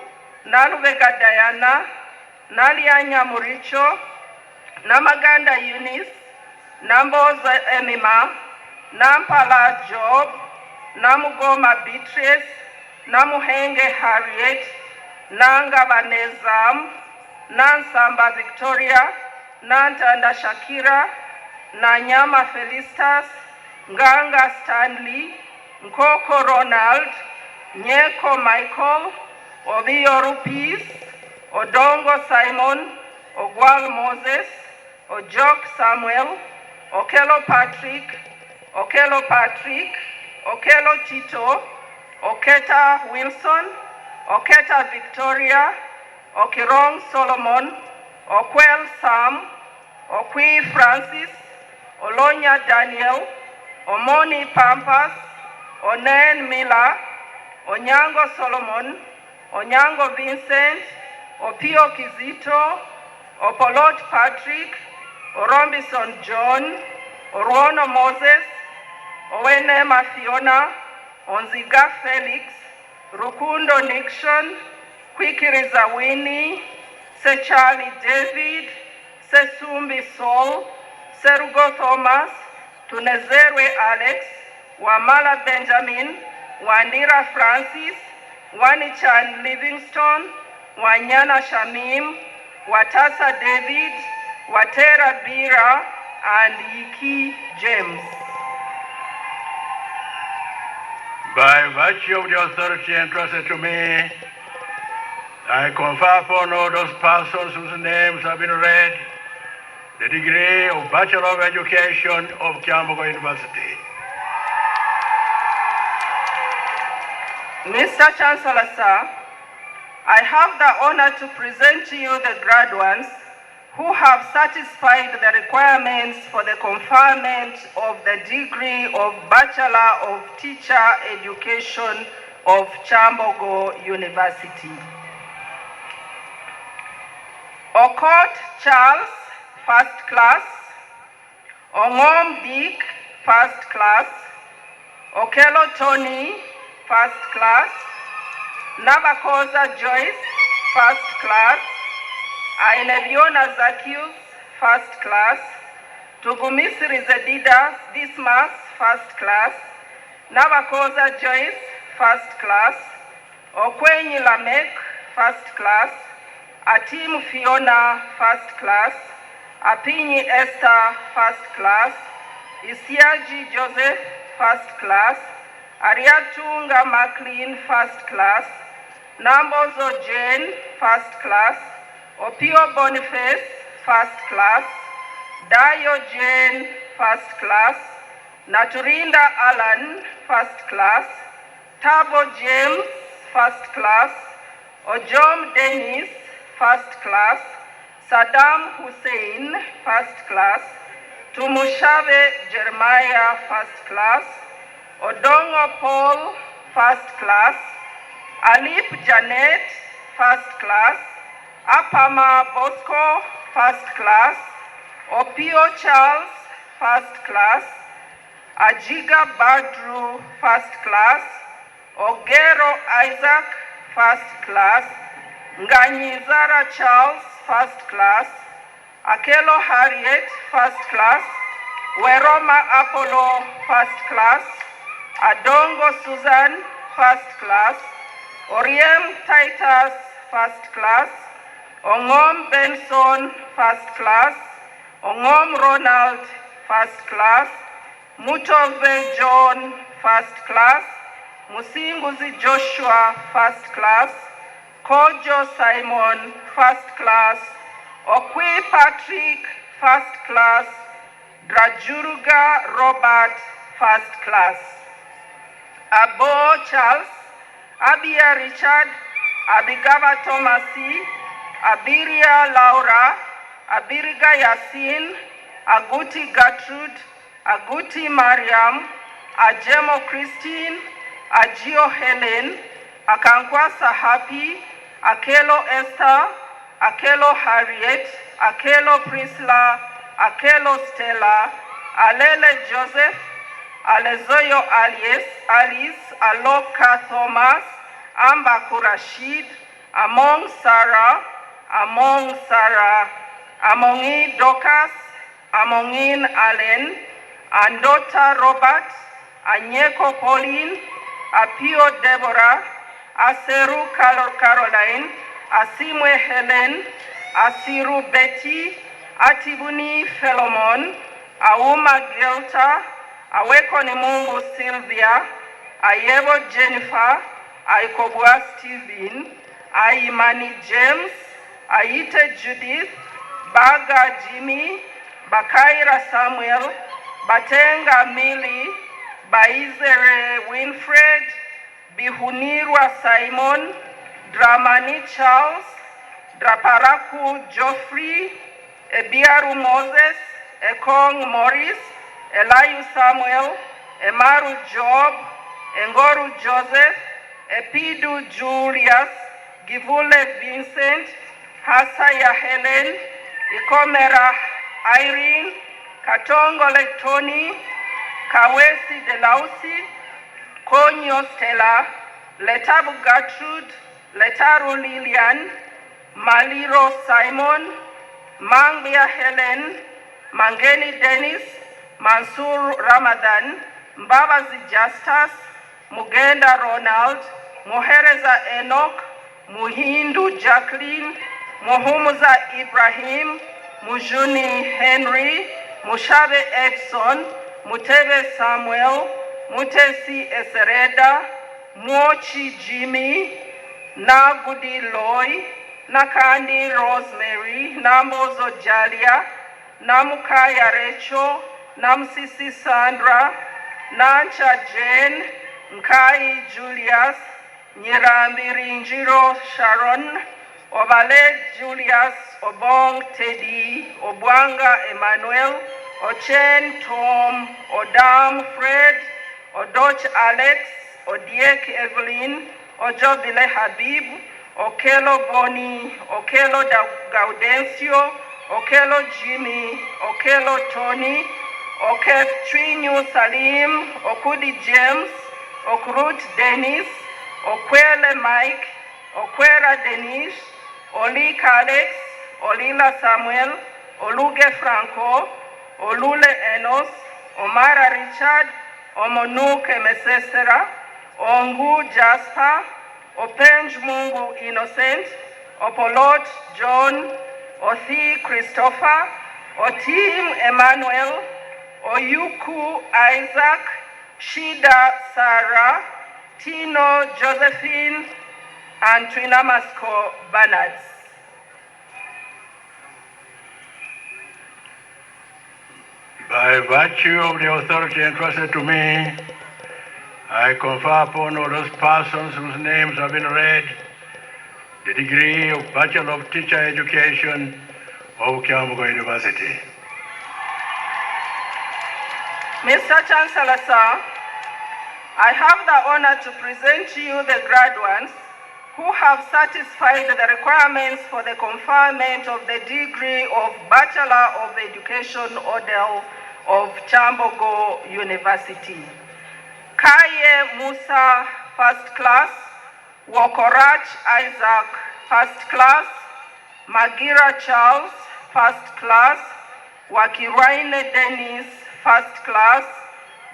Naluvega Diana, Nalianya Muricho, Namaganda Eunice, Namboza Emima, Nampala Job, Namugoma Beatrice, Namuhenge Harriet, Nanga Vanezam, Nansamba Victoria, Nantanda Shakira, Nanyama Felistas, Nganga Stanley, Nkoko Ronald, Nyeko Michael, Obiyo Rupis, Odongo Simon, Ogwal Moses, Ojok Samuel, Okelo Patrick, Okelo Tito, Oketa Wilson, Oketa Victoria, Okirong Solomon, Okwel Sam, Okwi Francis, Olonya Daniel, Omoni Pampas, Onen Miller, Onyango Solomon, Onyango Vincent, Opio Kizito, Opolot Patrick, Orombison John, Orwono Moses, Owenema Fiona, Onziga Felix, Rukundo Nixon, Kwikiriza Winnie, Sechali David, Sesumbi Saul, Serugo Thomas, Tunezerwe Alex, Wamala Benjamin, Wandira Francis, Wanichan Livingstone, Wanyana Shamim, Watasa David, Watera Bira, and Yiki James. By virtue of the authority entrusted to me, I confer upon all those persons whose names have been read the degree of Bachelor of Education of Kyambogo University. Mr. Chancellor, sir, I have the honor to present to you the graduates who have satisfied the requirements for the conferment of the degree of Bachelor of Teacher Education of Kyambogo University. Okot Charles, first class. Ongom Dick, first class. Okelo Tony, first class. Nabakoza Joyce, first class. Aineviona Zacchaeus, first class. Tugumisiri Zedidas Dismas, first class. Nabakoza Joyce, first class. Okwenyi Lamek, first class. Atim Fiona, first class. Apinyi Esther, first class. Isiaji Joseph, first class. Ariatunga McLean, first class. Nambozo Jane, first class. Opio Boniface, first class. Dayo Jane, first class. Naturinda Alan, first class. Tabo James, first class. Ojom Dennis, first class. Saddam Hussein, first class. Tumushabe Jeremiah, first class. Odongo Paul, first class. Alip Janet, first class. Apama Bosco, first class. Opio Charles, first class. Ajiga Badru, first class. Ogero Isaac, first class. Nganyizara Charles, first class. Akelo Harriet, first class. Weroma Apollo, first class. Adongo Susan, first class. Oriem Titus, first class. Ongom Benson, first class. Ongom Ronald, first class. Mutove John, first class. Musinguzi Joshua, first class. Kojo Simon, first class. Okwi Patrick, first class. Drajuruga Robert, first class. Abo Charles, Abia Richard, Abigaba Thomasi, Abiria Laura, Abiriga Yasin, Aguti Gertrude, Aguti Mariam, Ajemo Christine, Ajio Helen, Akankwasa Happy, Akelo Esther, Akelo Harriet, Akelo Priscilla, Akelo Stella, Alele Joseph, Alezoyo Alice, Aloka Thomas, Ambaku Rashid, Among Sarah, Amongi Dorcas, Amongin Allen, Andota Robert, Anyeko Pauline, Apio Deborah, Aseru Caroline, Asimwe Helen, Asiru Betty, Atibuni Philemon, Auma Gelta, Awekoni Mungu Sylvia, Ayebo Jennifer, Aikobwa Stephen, Aimani James, Aite Judith, Baga Jimmy, Bakaira Samuel, Batenga Millie, Baizere Winfred, Bihunirwa Simon, Dramani Charles, Draparaku Geoffrey, Ebiaru Moses, Ekong Morris, Eliu Samuel, Emaru Job, Engoru Joseph, Epidu Julius, Givule Vincent, Hasaya Helen, Ikomera Irene, Katongole Tony, Kawesi Delausi, Konyo Stella, Letabu Gertrude, Letaru Lilian, Maliro Simon, Mangbia Helen, Mangeni Dennis, Mansur Ramadan, Mbabazi Justus, Mugenda Ronald, Muhereza Enoch, Muhindu Jacqueline, Muhumuza Ibrahim, Mujuni Henry, Mushabe Edson, Mutebe Samuel, Mutesi Esereda, Mochi Jimmy, Nagudi Loy, Nakandi Rosemary, Nambozo Jalia, Namukaya Rachel, Namsisi Sandra, Nancha Jane, Nkai Julius, Nyirambi Rinjiro Sharon, Obale Julius, Obong Teddy, Obwanga Emmanuel, Ochen Tom, Odam Fred, Odoch Alex, Odiek Evelyn, Ojobile Habib, Okelo Boni, Okelo Gaudencio, Okelo Jimmy, Okelo Tony, Oketh Twinyu Salim, Okudi James, Okrut Dennis, Okwele Mike, Okwera Denise, Olika Alex, Olila Samuel, Oluge Franco, Olule Enos, Omara Richard, Omonuke Mesesera, Ongu Jasper, Openj Mungu Innocent, Opolot John, Othi Christopher, Otim Emmanuel, Oyuku Isaac, Shida Sarah, Tino Josephine, and Twinamasco Bernards. By By virtue of the authority entrusted to me, I confer upon all those persons whose names have been read the degree of Bachelor of Teacher Education of Kyambogo University. Mr. Chancellor, sir, I have the honor to present to you the graduates who have satisfied the requirements for the conferment of the degree of Bachelor of Education order of Kyambogo University. Kaye Musa, first class. Wokorach Isaac, first class. Magira Charles, first class. Wakiraine Dennis, first class.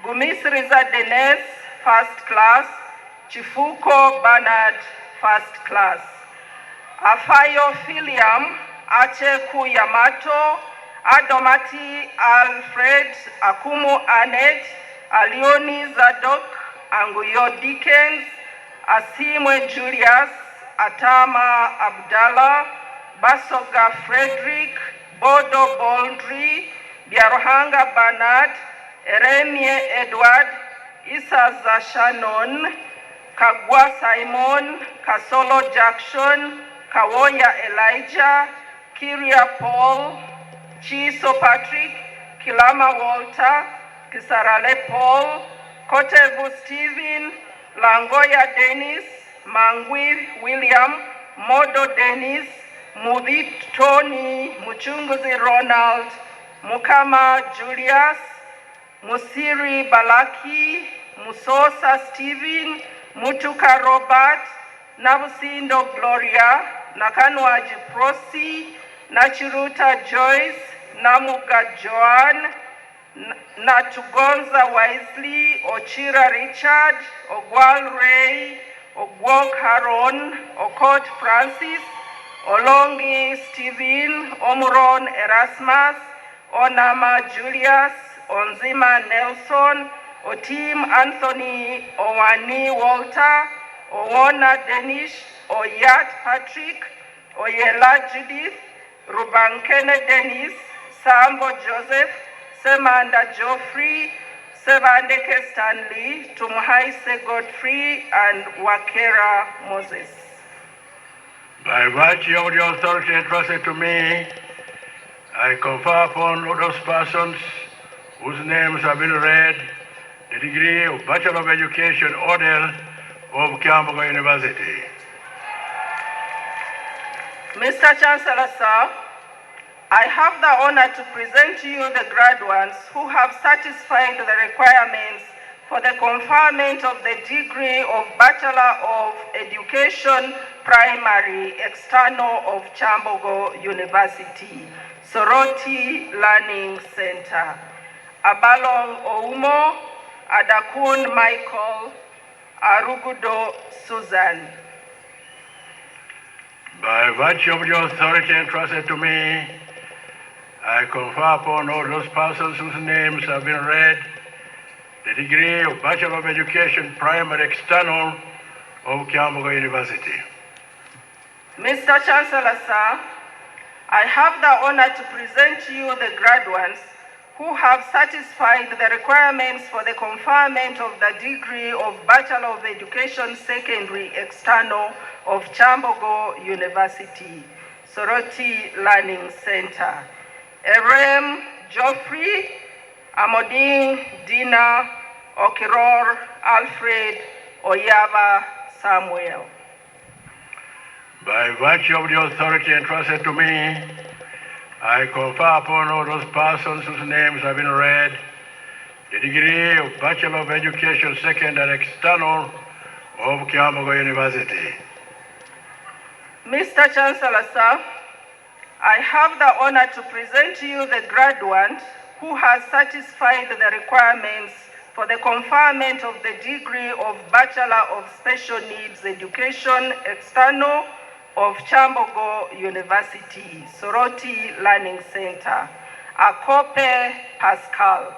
Gumisriza Dennis, first class. Chifuko Bernard, first class. Afayo Philiam, Acheku Yamato, Adomati Alfred, Akumu Annette, Alioni Zadok, Anguyo Dickens, Asimwe Julius, Atama Abdallah, Basoga Frederick, Bodo Boldri, Biarohanga Bernard, Eremie Edward, Isaza Shannon, Kagwa Simon, Kasolo Jackson, Kawoya Elijah, Kiria Paul, Chiso Patrick, Kilama Walter, Kisarale Paul, Kotevu Stephen, Langoya Dennis, Mangwi William, Modo Dennis, Mudit Tony, Muchunguzi Ronald, Mukama Julius, Musiri Balaki, Musosa Stephen, Mutuka Robert, Nabusindo Gloria, Nakanwaji Prosi, Nachiruta Joyce, Namuga Joan, Natugonza Wisely, Ochira Richard, Ogwal Ray, Ogwok Haron, Okot Francis, Olongi Stephen, Omuron Erasmus, Onama Julius, Onzima Nelson, Otim Anthony, Owani Walter, Owona Denish, Oyat Patrick, Oyela Judith, Rubankene Dennis, Sambo Joseph, Semanda Geoffrey, Sevandeke Stanley, Tumhaise Godfrey, and Wakera Moses. By virtue of the authority entrusted to me, I confer upon all those persons whose names have been read the degree of Bachelor of Education order of Kyambogo University. Mr. Chancellor, sir, I have the honor to present to you the graduates who have satisfied the requirements for the conferment of the degree of Bachelor of Education Primary External of Kyambogo University, Soroti Learning Center. Abalong Oumo, Adakun Michael, Arugudo Susan. By virtue of the authority entrusted to me, I confer upon all those persons whose names have been read the degree of Bachelor of Education Primary External of Kyambogo University. Mr. Chancellor, sir, I have the honor to present to you the graduates who have satisfied the requirements for the conferment of the degree of Bachelor of Education Secondary External of Kyambogo University, Soroti Learning Center. Erem Geoffrey, Amoding Dina, Okiror Alfred, Oyava Samuel. By virtue of the authority entrusted to me, I confer upon all those persons whose names have been read the degree of Bachelor of Education Secondary External of Kyambogo University. Mr. Chancellor, sir, I have the honor to present to you the graduate who has satisfied the requirements for the conferment of the degree of Bachelor of Special Needs Education External of Kyambogo University, Soroti Learning Center, Akope Pascal.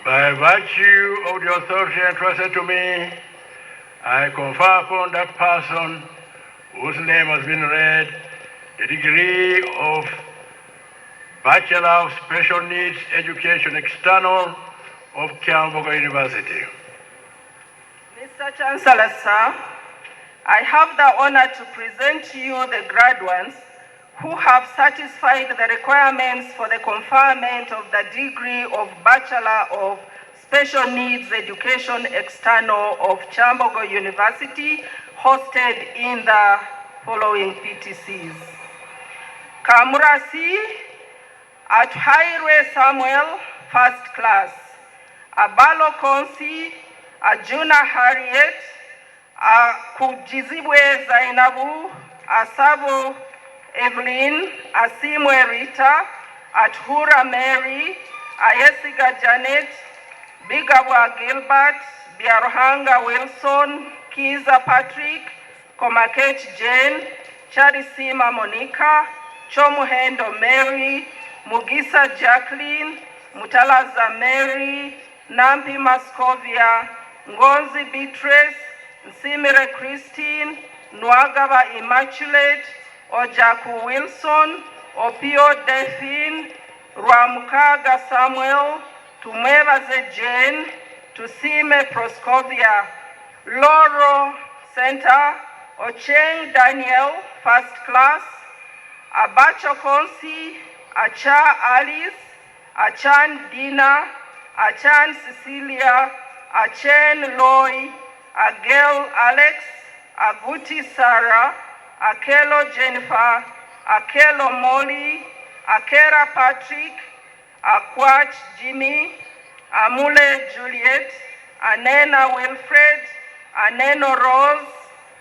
By virtue of the authority entrusted to me, I confer upon that person whose name has been read the degree of Bachelor of Special Needs Education External of Kyambogo University. Mr. Chancellor, sir, I have the honor to present to you the graduates who have satisfied the requirements for the conferment of the degree of Bachelor of Special Needs Education External of Kyambogo University, hosted in the following PTCs. Kamurasi Atuhairwe Samuel, first class. Abalo Konsi, Ajuna Harriet, Kujizibwe Zainabu, Asabo Evelyn, Asimwe Rita, Athura Mary, Ayesiga Janet, Bigabwa Gilbert, Biarohanga Wilson, Kiza Patrick, Komakech Jane, Charisima Monica, Chomuhendo Mary, Mugisa Jacqueline, Mutalaza Mary, Nampi Mascovia, Ngonzi Beatrice, Nsimire Christine, Nwagaba Immaculate, Ojaku Wilson, Opio Delphine, Rwamukaga Samuel, Tumwebaze Jane, Tusime Proscovia, Loro Center, Ocheng Daniel, first class, Abacho Konsi, Acha Alice, Achan Dina, Achan Cecilia, Achen Loy, Agel Alex, Aguti Sarah, Akelo Jennifer, Akelo Molly, Akera Patrick, Akwach Jimmy, Amule Juliet, Anena Wilfred, Aneno Rose,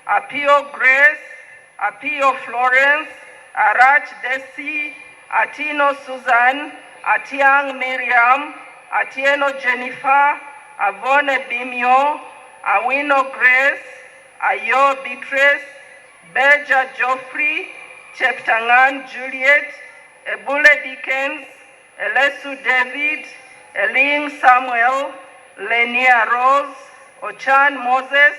Apio Grace, Apio Florence, Arach Desi, Atino Susan, Atiang Miriam, Atieno Jennifer, Avone Bimio, Awino Grace, Ayo Beatrice, Beja Geoffrey, Cheptangan Juliet, Ebule Dickens, Elesu David, Eling Samuel, Lenia Rose, Ochan Moses,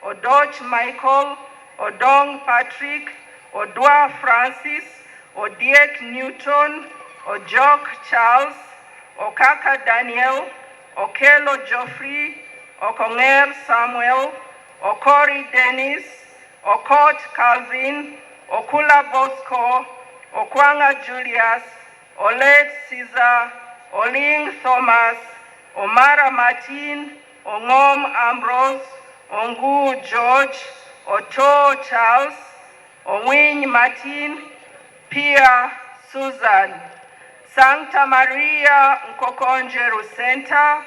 Odoch Michael, Odong Patrick, Odwa Francis, Odiek Newton, Ojok Charles, Okaka Daniel, Okelo Geoffrey, Okonger Samuel, Okori Dennis, Okot Calvin, Okula Bosco, Okwanga Julius, Olet Caesar, Oling Thomas, Omara Martin, Ongom Ambrose, Ongu George, Oto Charles, Owing Martin, Pia Susan, Santa Maria Nkokonjeru Center,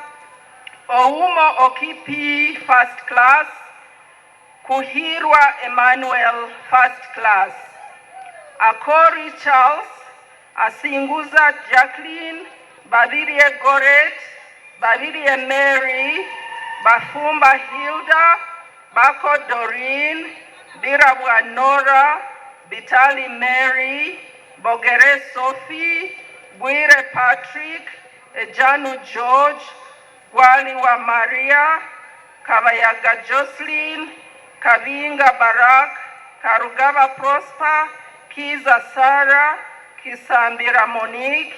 Oumo Okipi, first class, Kuhirwa Emmanuel, first class, Akori Charles, Asinguza Jacqueline, Babirie Goret, Babirie Mary, Bafumba Hilda, Bako Doreen, Birabwa Nora, Bitali Mary, Bogere Sophie, Bwire Patrick, Ejanu George, Gwaliwa Maria, Kabayaga Jocelyn, Kabinga Barak, Karugaba Prosper, Kiza Sarah, Kisambira Monique,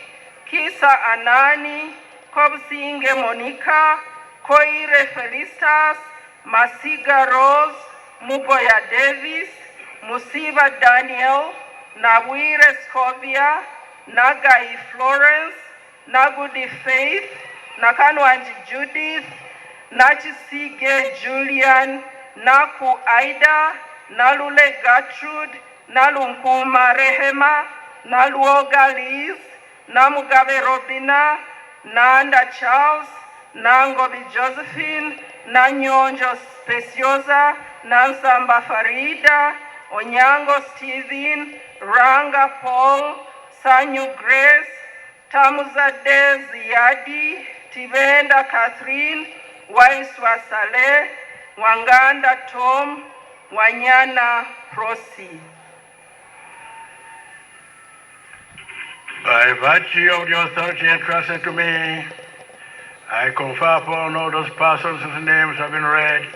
Kisa Anani, Kobsinge Monica, Koire Felicitas, Masiga Rose, Mugoya Davis, Musiba Daniel, Nawire Scovia, Nagai Florence, Nagudi Faith, Nakanwanji Judith, Nachisige Julian, Naku Aida, Nalule Gertrude, Nalunkuma Rehema, Naluoga Liz, Namugabe Robina, Nanda Charles, Nangobi Josephine, Nanyonjo Speciosa, Nansamba Farida, Onyango Stephen, Ranga Paul, Sanyu Grace, Tamuzade Ziadi, Tivenda Catherine, Waiswa Saleh, Wanganda Tom, Wanyana Prosi. By virtue of the authority entrusted to me, I confer upon all those persons whose names have been read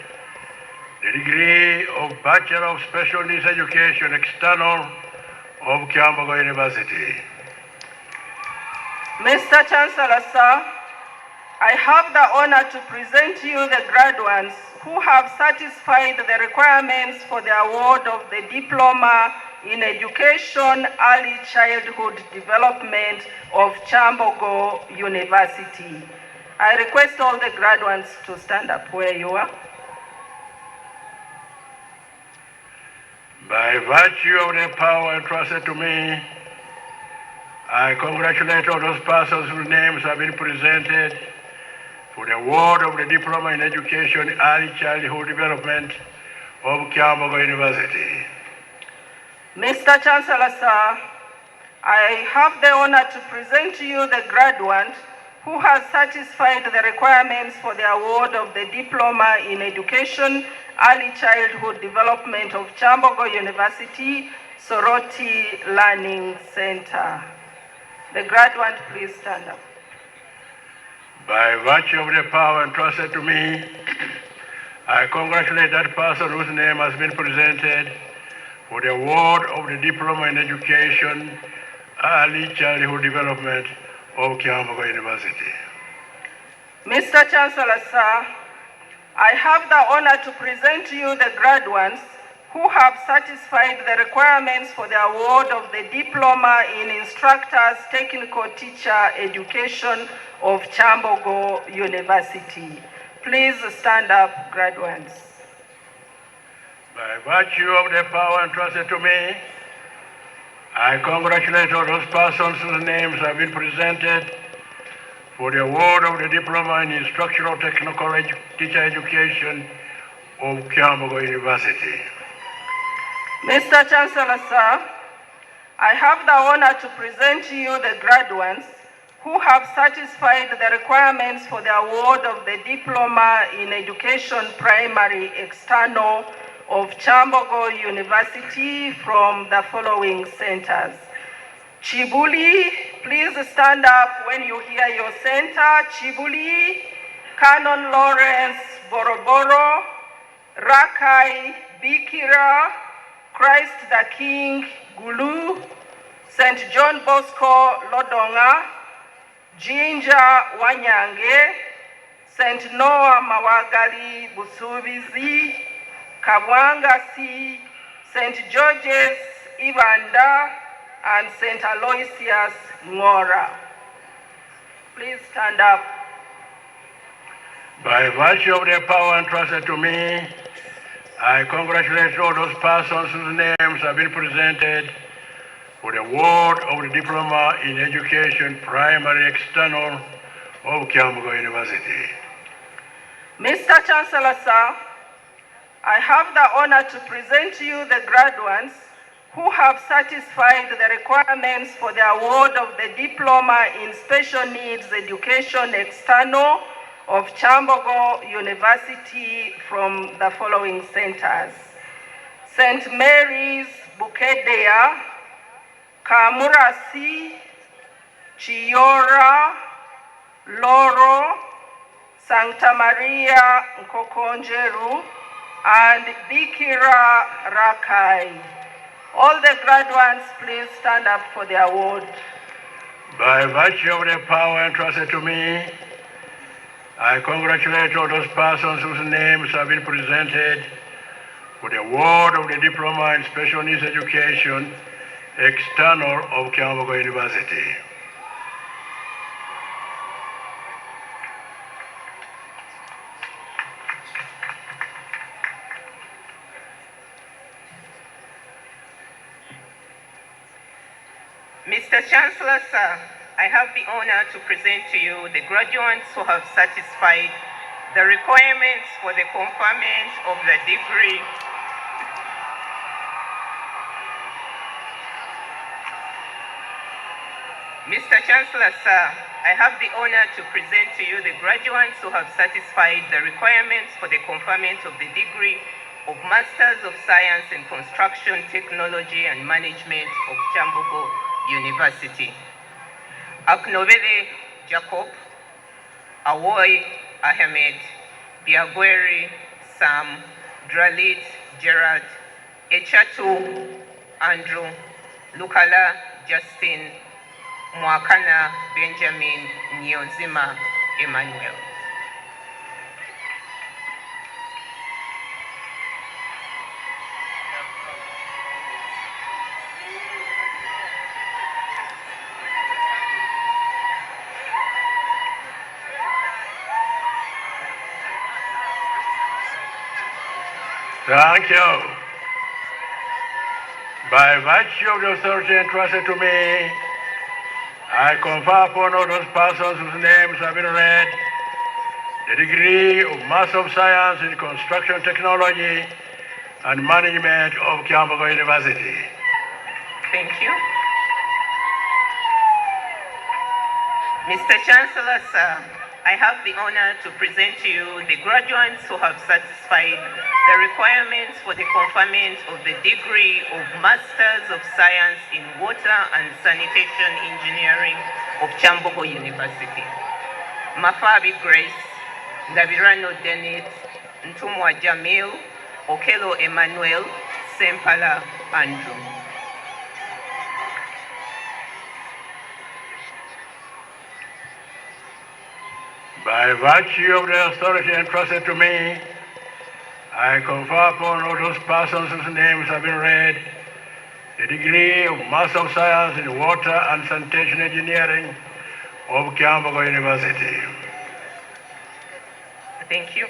the degree of Bachelor of Special Needs Education External of Kyambogo University. Mr. Chancellor, sir, I have the honor to present you the graduates who have satisfied the requirements for the award of the Diploma in Education Early Childhood Development of Kyambogo University. I request all the graduates to stand up where you are. By virtue of the power entrusted to me, I congratulate all those persons whose names have been presented for the award of the Diploma in Education Early Childhood Development of Kyambogo University. Mr. Chancellor, sir, I have the honor to present to you the graduate who has satisfied the requirements for the award of the Diploma in Education Early Childhood Development of Kyambogo University, Soroti Learning Center. The graduate, please stand up. By virtue of the power entrusted to me, I congratulate that person whose name has been presented for the award of the Diploma in Education Early Childhood Development of Kyambogo University. Mr. Chancellor, sir, I have the honor to present to you the graduates who have satisfied the requirements for the award of the Diploma in Instructors Technical Teacher Education of Kyambogo University. Please stand up, graduates. By virtue of the power entrusted to me, I congratulate all those persons whose names have been presented for the award of the Diploma in Instructional Technical Teacher Education of Kyambogo University. Mr. Chancellor, sir, I have the honor to present to you the graduates who have satisfied the requirements for the award of the Diploma in Education Primary External of Kyambogo University from the following centers. Chibuli, please stand up when you hear your center. Chibuli, Canon Lawrence Boroboro, Rakai Bikira, Christ the King Gulu, St. John Bosco Lodonga, Jinja Wanyange, St. Noah Mawagali Busubizi, Kabwangasi, St. George's Ibanda, and St. Aloysius Ngora. Please stand up. By virtue of the power entrusted to me, I congratulate all those persons whose names have been presented for the award of the Diploma in Education Primary External of Kyambogo University. Mr. Chancellor, sir, I have the honor to present to you the graduates who have satisfied the requirements for the award of the Diploma in Special Needs Education External of Kyambogo University from the following centers: St. Mary's Bukedea, Kamurasi, Chiora, Loro, Santa Maria Nkokonjeru, and Bikira Rakai. All the graduates, please stand up for the award. By virtue of the power entrusted to me, I congratulate all those persons whose names have been presented for the award of the Diploma in Special Needs Education External of Kyambogo University. Mr. Chancellor, sir, I have the honor to present to you the graduates who have satisfied the requirements for the conferment of the degree Mr. Chancellor, sir, I have the honor to present to you the graduates who have satisfied the requirements for the conferment of the degree of Masters of Science in Construction Technology and Management of Kyambogo University. Aknovele Jacob, Awoy Ahmed, Biagweri Sam, Dralit Gerard, Echatu Andrew, Lukala Justin, Mwakana Benjamin Nyozima Emmanuel. Thank you. By virtue of the authority entrusted to me, I confer upon all those persons whose names have been read the degree of Master of Science in Construction Technology and Management of Kyambogo University. Thank you. Mr. Chancellor, sir, I have the honor to present to you the graduates who have satisfied the requirements for the conferment of the degree of Masters of Science in Water and Sanitation Engineering of Kyambogo University. Mafabi Grace, Ndabirano Dennis, Ntumwa Jamil, Okelo Emmanuel, Sempala Andrew. By virtue of the authority entrusted to me, I confer upon all those persons whose names have been read the degree of Master of Science in Water and Sanitation Engineering of Kyambogo University. Thank you.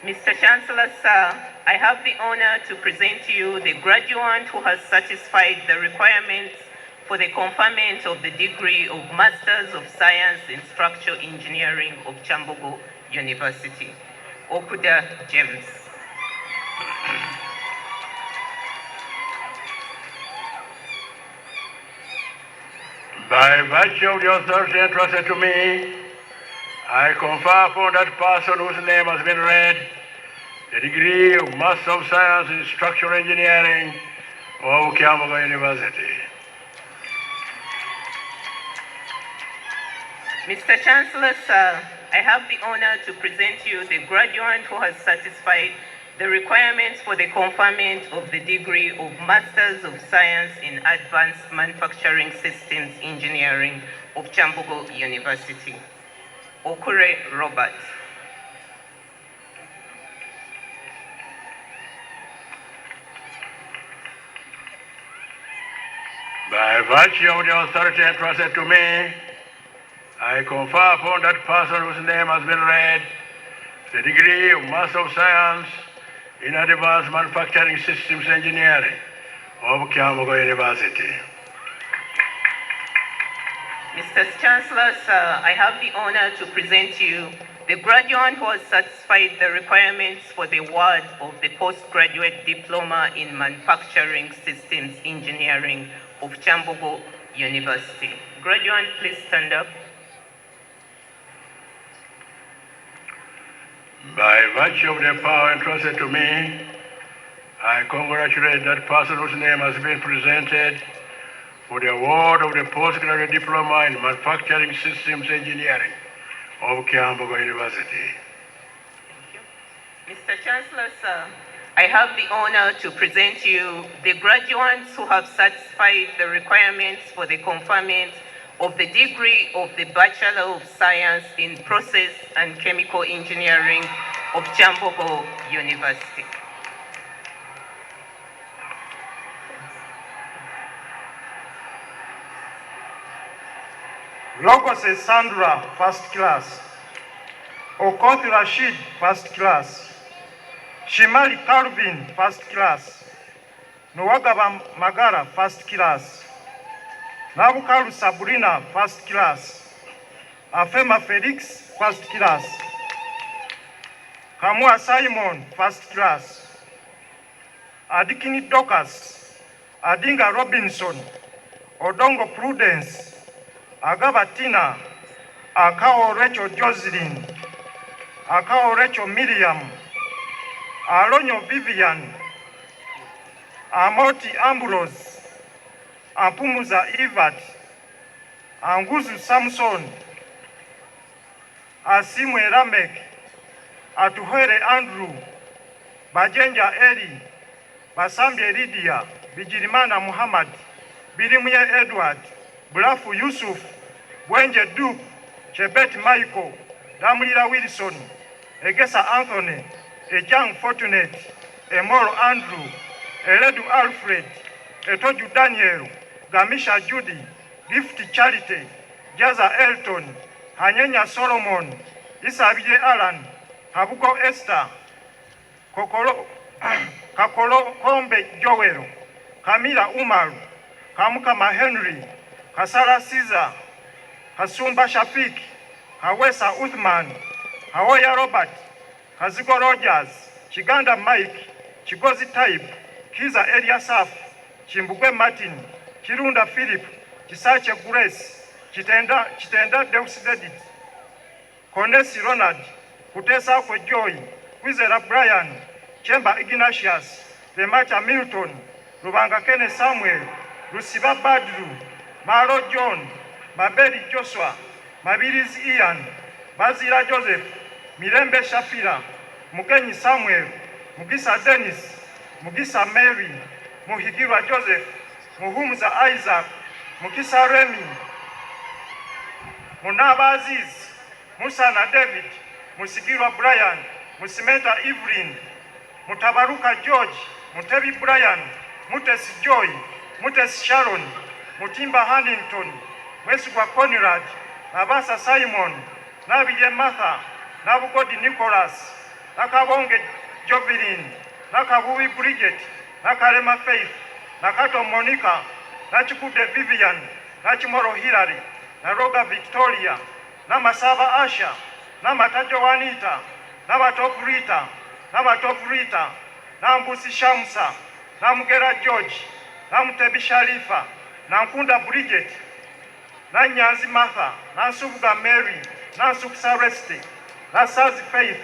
Mr. Chancellor, sir, I have the honor to present to you the graduate who has satisfied the requirements for the conferment of the degree of Masters of Science in Structural Engineering of Kyambogo University, Okuda James. By virtue of the authority entrusted to me, I confer upon that person whose name has been read the degree of Master of Science in Structural Engineering of Kyambogo University. Mr. Chancellor, sir, I have the honor to present to you the graduate who has satisfied the requirements for the conferment of the degree of Masters of Science in Advanced Manufacturing Systems Engineering of Kyambogo University, Okure Robert. By virtue of the authority entrusted to me, I confer upon that person whose name has been read the degree of Master of Science in Advanced Manufacturing Systems Engineering of Kyambogo University. Mr. Chancellor, sir, I have the honor to present to you the graduate who has satisfied the requirements for the award of the postgraduate diploma in Manufacturing Systems Engineering of Kyambogo University. Graduate, please stand up. By virtue of the power entrusted to me, I congratulate that person whose name has been presented for the award of the postgraduate diploma in Manufacturing Systems Engineering of Kyambogo University. Mr. Chancellor, sir, I have the honor to present to you the graduates who have satisfied the requirements for the conferment of the degree of the Bachelor of Science in Process and Chemical Engineering of Kyambogo University. Logose Sandra, first class. Okoth Rashid, first class. Shimali Calvin, first class. Nwagaba Magara, first class. Nabukalu Sabrina, first class. Afema Felix, first class. Kamua Simon, first class. Adikini Dokas, Adinga Robinson, Odongo Prudence, Agaba Tina, Akao Rachel Jocelyn, Akao Rachel Miriam, Alonyo Vivian, Amoti Ambrose, Apumuza Ivat, Anguzu Samson, Asimwe Ramek, Atuhere Andrew, Bajenja Eri, Basambye Lydia, Bijirimana Muhammad, Birimye Edward, Bulafu Yusuf, Bwenje Duke, Chebet Michael, Damulira Wilson, Egesa Anthony, Ejang Fortunate, Emoro Andrew, Eledu Alfred, Etoju Daniel, Gamisha Judy, Gift Charity, Jaza Elton, Hanyenya Solomon, Isabije Alan, Habuko Esther, Kakolo Kombe Joel, Kamila Umaru, Kamukama Henry, Kasara Caesar, Kasumba Shafik, Hawesa Uthman, Hawoya Robert, Kazigo Rogers, Chiganda Mike, Chigozi Type, Kiza Eliasaf, Chimbugwe Martin, Chirunda Philip, Chisache Grace, Chitenda Deusidedit, Konesi Ronald, Kutesa Kwe Joy, Kwizera Brian, Chemba Ignatius, Lemacha Milton, Rubanga Kene Samuel, Rusiba Badru, Maro John, Mabeli Joshua, Mabilis Ian, Bazira Joseph, Mirembe Shafira, Mukenyi Samuel, Mugisa Dennis, Mugisa Mary, Muhigirwa Joseph, Muhumuza Isaac, Mukisa Remy, Munaba Aziz, Musana David, Musigirwa Brian, Musimeta Evelyn, Mutabaruka George, Mutebi Brian, Mutes Joy, Mutes Sharon, Mutimba Huntington, Mwesugwa Conrad, Nabasa Simon, Nabije Martha, Nabugodi Nicholas, Nakabonge Jovelyn, Nakabuwi Bridget, Nakalema Faith, Nakato Monica, Nachikude Vivian, Nachimoro Hilary, Naroga Victoria, Namasaba Asha, Namatajo Wanita, Namatop Rita, Namatop Rita, Nambusi Shamsa, Namugera George, Namutebi Sharifa, Nankunda Bridget, Nanyanzi Martha, Nansubuga Mary, Nansuksa Resti, Nasazi Faith,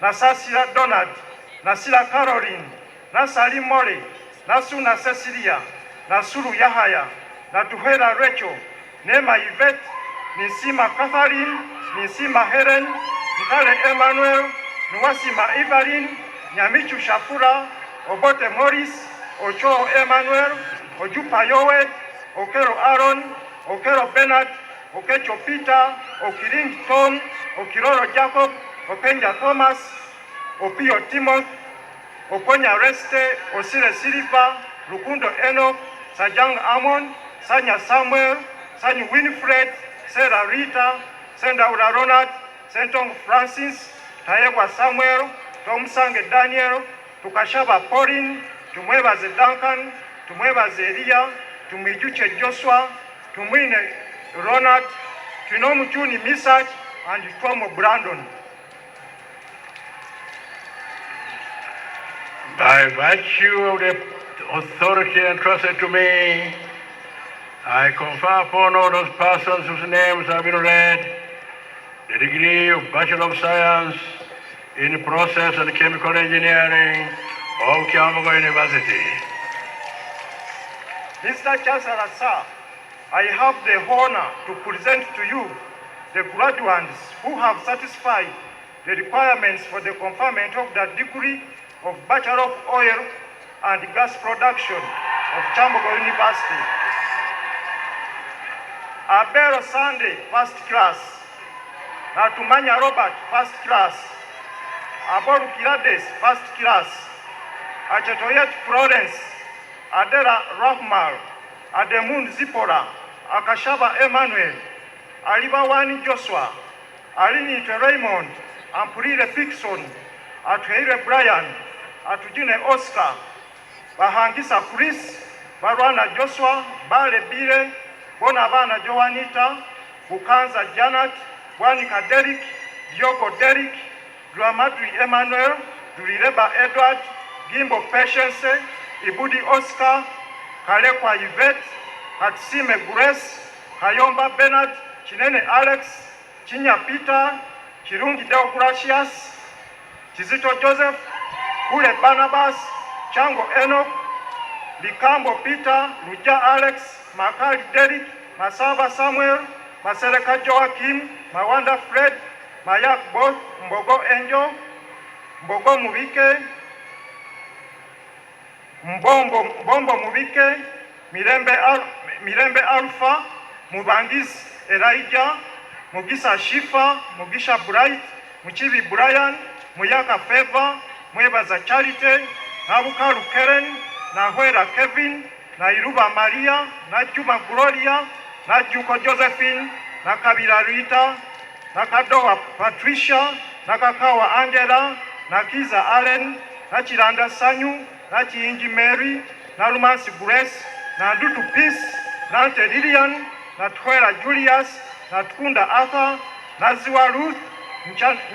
Nasasira Donald, Nasila Caroline, Nasali Mole, Nasuna Cecilia, Nasuru Yahaya, Natuhera Rachel, Nema Yvette, Nisima Catherine, Nisima Helen, Nikale Emmanuel, Nwasima Evelyn, Nyamichu Shafura, Obote Morris, Ocho Emmanuel, Ojupa Yoed, Okero Aaron, Okero Bernard, Okecho Peter, Okiring Tom, Okiroro Jacob, Openja Thomas, Opio Timothy, Okonya Reste, Osire Silva, Lukundo Enoch, Sajang Amon, Sanya Samuel, Sanyu Winfred, Sarah Rita, Sendaura Ronald, Sentong Francis, Taegwa Samuel, Tom Sange Daniel, Tukashaba Pauline, Tumwebaze Duncan, Tumwebaze Elia, Tumijuche Joshua, Tumwine Ronald, Tunomu Juni Misach, and Tomo Brandon. By virtue of the authority entrusted to me, I confer upon all those persons whose names have been read the degree of Bachelor of Science in Process and Chemical Engineering of Kyambogo University. Mr. Chancellor, sir, I have the honor to present to you the graduates who have satisfied the requirements for the conferment of the degree of Bachelor of Oil and Gas Production of Kyambogo University. Abero Sunday, first class. Natumanya Robert, first class. Aboru Kirades, first class. Achetoyet Florence, Adela Rahmal, Ademun Zipora, Akashaba Emmanuel, Alibawani Joshua, Alini Raymond, Ampurire Pixon, Atuheire Brian, Atujine Oscar, Bahangisa Chris, Barwana Joshua, Bale Bire, Bonavana Joanita, Bukanza Janet, Wanika Derek, Dioko Derek, Duramadri Emmanuel, Durireba Edward, Gimbo Patience, Ibudi Oscar, Kalekwa Yvette, Hatsime Grace, Kayomba Bernard, Chinene Alex, Chinya Peter, Chirungi Deogracias, Chizito Joseph, Kule Barnabas, Chango Enoch, Likambo Peter, Luja Alex, Makali Derek, Masaba Samuel, Masereka Joakim, Mawanda Fred, Mayak Both, Mbogo Angel, Mbogo Mubike, Mbombo Mubike, Mirembe Alpha, Mubangizi Elijah, Mugisa Shifa, Mugisha Bright, Muchibi Brian, Muyaka Favor, Mwebaza Charity, Nabukaru Karen, Nahwera Kevin, Nairuba Maria, Najuma Gloria, Najuko Josephine, Nakabira Rita, Nakadowa Patricia, Nakakawa Angela, Nakiza Allen, Nachiranda Sanyu, Nachiinji Mary, Narumansi Grace, Nadutu Peace, Nante Lilian, Natwera Julius, Natkunda Arthur, Naziwa Ruth,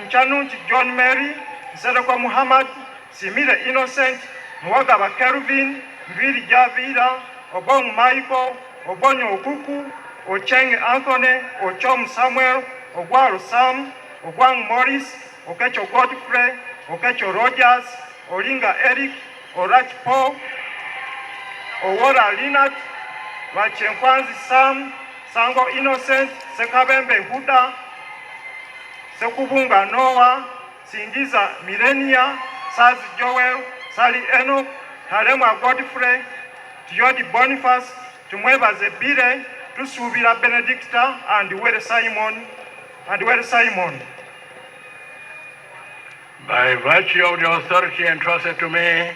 Nchanunchi John Mary, Nsedokwa Muhammad, Simile Innocent, Mwagaba Kelvin, Mviri Javira, Obong Michael, Obonyo Okuku, Ocheng Anthony, Ochom Samuel, Ogwaru Sam, Ogwang Morris, Okecho Godfrey, Okecho Rogers, Olinga Eric, Orach Paul, Owora Linat, Wachenkwanzi Sam, Sango Innocent, Sekabembe Huda, Sekubunga Noah, Singiza Milenia, Sazi Joel, Sally Enoch, Tarema Godfrey, Jody Boniface, Tumweba Zebire, Tusubira Benedicta, and Were Simon, By virtue of the authority entrusted to me,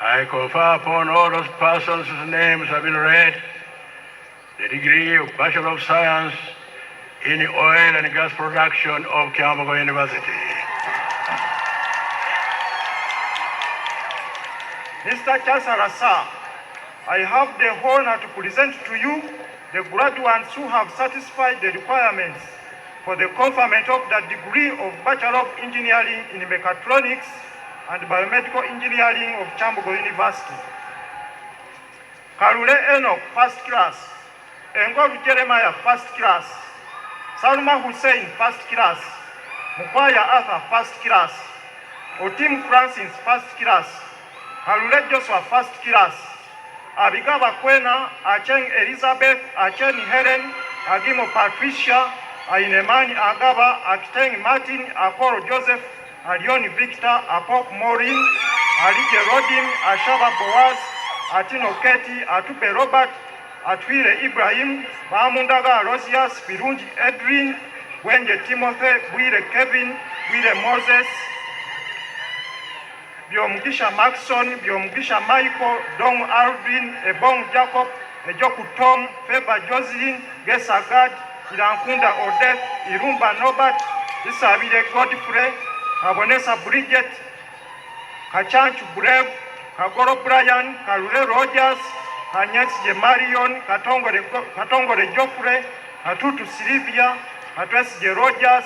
I confer upon all those persons whose names have been read the degree of Bachelor of Science in Oil and Gas Production of Kyambogo University. Mr. Chancellor, sir, I have the honor to present to you the graduates who have satisfied the requirements for the conferment of the degree of Bachelor of Engineering in Mechatronics and Biomedical Engineering of Kyambogo University. Karule Enoch, first class. Engoru Jeremiah, first class. Salma Hussein, first class. Mukwaya Arthur, first class. Otim Francis, first class. Karule Joshua, first class. Abigaba Kwena, Acheng Elizabeth, Acheng Helen, Agimo Patricia, Ainemani Agaba, Akiteng Martin, Akoro Joseph, Alioni Victor, Apok Maureen, Alije Rodim, Ashaba Boaz, Atino Keti, Atupe Robert, Atwire Ibrahim, Bamundaga Rosias, Pirunji Edwin, Wenje Timothy, Bwire Kevin, Bwire Moses, Biomugisha Maxson, Biomugisha Michael, Dong Aldrin, Ebong Jacob, Ejoku Tom, Feva Jocelyn, Gesagad, Irankunda Odette, Irumba Norbert, Isabire Godfrey, Abonesa Bridget, Kachanchu Brave, Kagoro Brian, Karule Rogers, Kanyesi Marion, Katongore Joffrey, Atutu Silvia, Atwesi Rogers,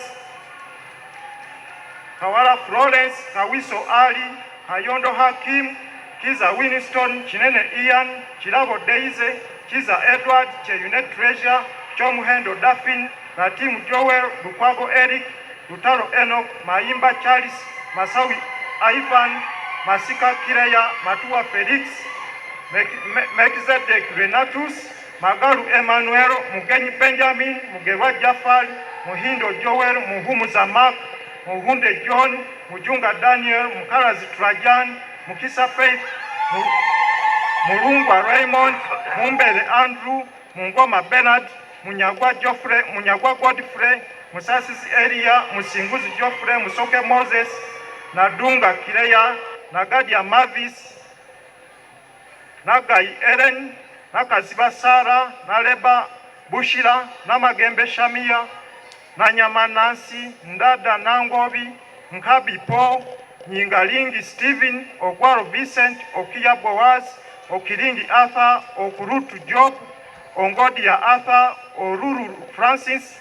Kawara Florence, Kawiso Ali, Kayondo Hakim, Kiza Winston, Chinene Ian, Chilabo Daisy, Kiza Edward, Cheyunet Treasure, Chomuhendo Daffin, Natimu Joel, Lukwago Eric, Lutaro Enoch, Maimba Charles, Masawi Ivan, Masika Kireya, Matua Felix, Melchizedek Renatus, Magaru Emmanuel, Mugenyi Benjamin, Mugewa Jafar, Muhindo Joel, Muhumu Zamak, Muhunde John, Mujunga Daniel, Mukarazi Trajan, Mukisa Faith, Murungwa Raymond, Mumbele Andrew, Mungoma Bernard, Munyagwa Geoffrey, Munyagwa Godfrey, Musasisi Elia, Musinguzi Geoffrey, Musoke Moses, Nadunga Kireya, Nagadia Mavis, Nagai Ellen, Nakaziba Sara, Naleba Bushira, Namagembe Shamia, Nanyama Nancy, Ndada Nangobi, Nkabi Paul, Nyingalingi Stephen, Ogwaro Vincent, Okia Boaz, Okilingi Arthur, Okurutu Job, Ongodia Arthur, Oruru Francis,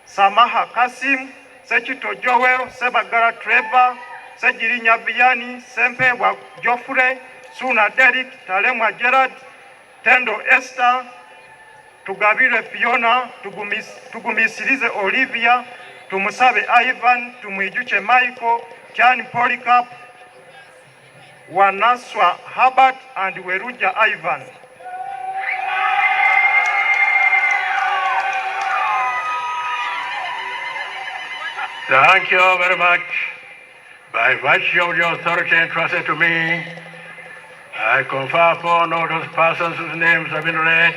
Samaha Kasim, Sechito Joel, Sebagara Trevor, Sejirinya Vianney, Sempe wa Joffrey, Suna Derek, Talemwa Gerard, Tendo Esther, Tugabire Fiona, Tugumisirize Olivia, Tumusabe Ivan, Tumuijuche Michael, Kiani Polycarp, Wanaswa Herbert, and Weruja Ivan. Thank you very much. By virtue of the authority entrusted to me, I confer upon all those persons whose names have been read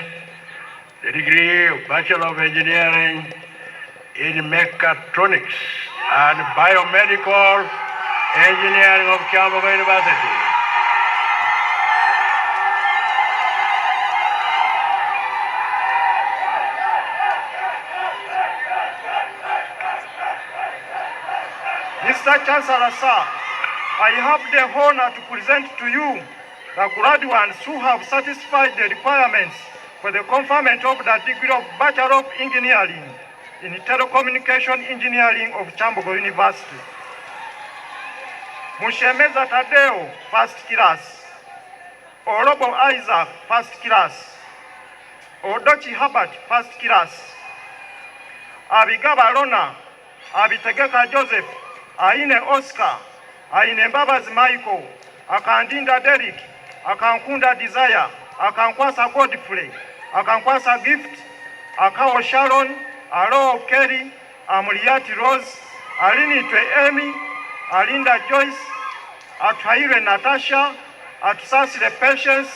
the degree of Bachelor of Engineering in Mechatronics and Biomedical Engineering of Kyambogo University. Mr. Chancellor, sir, I have the honor to present to you the graduates who have satisfied the requirements for the conferment of the degree of Bachelor of Engineering in Telecommunication Engineering of Kyambogo University. Mushemeza Tadeo, first class. Orobo Isaac, first class. Odochi Herbert, first class. Abigaba Rona, Abitegeka Joseph, Aine Oscar, Aine Mbabaz Michael, Akandinda Derek, Akankunda Desire, Akankwasa Godfrey, Akankwasa Gift, Akawo Sharon, Aro Kerry, Amuriati Rose, Alinitwe Amy, Alinda Joyce, Atwaire Natasha, Atusasire Patience,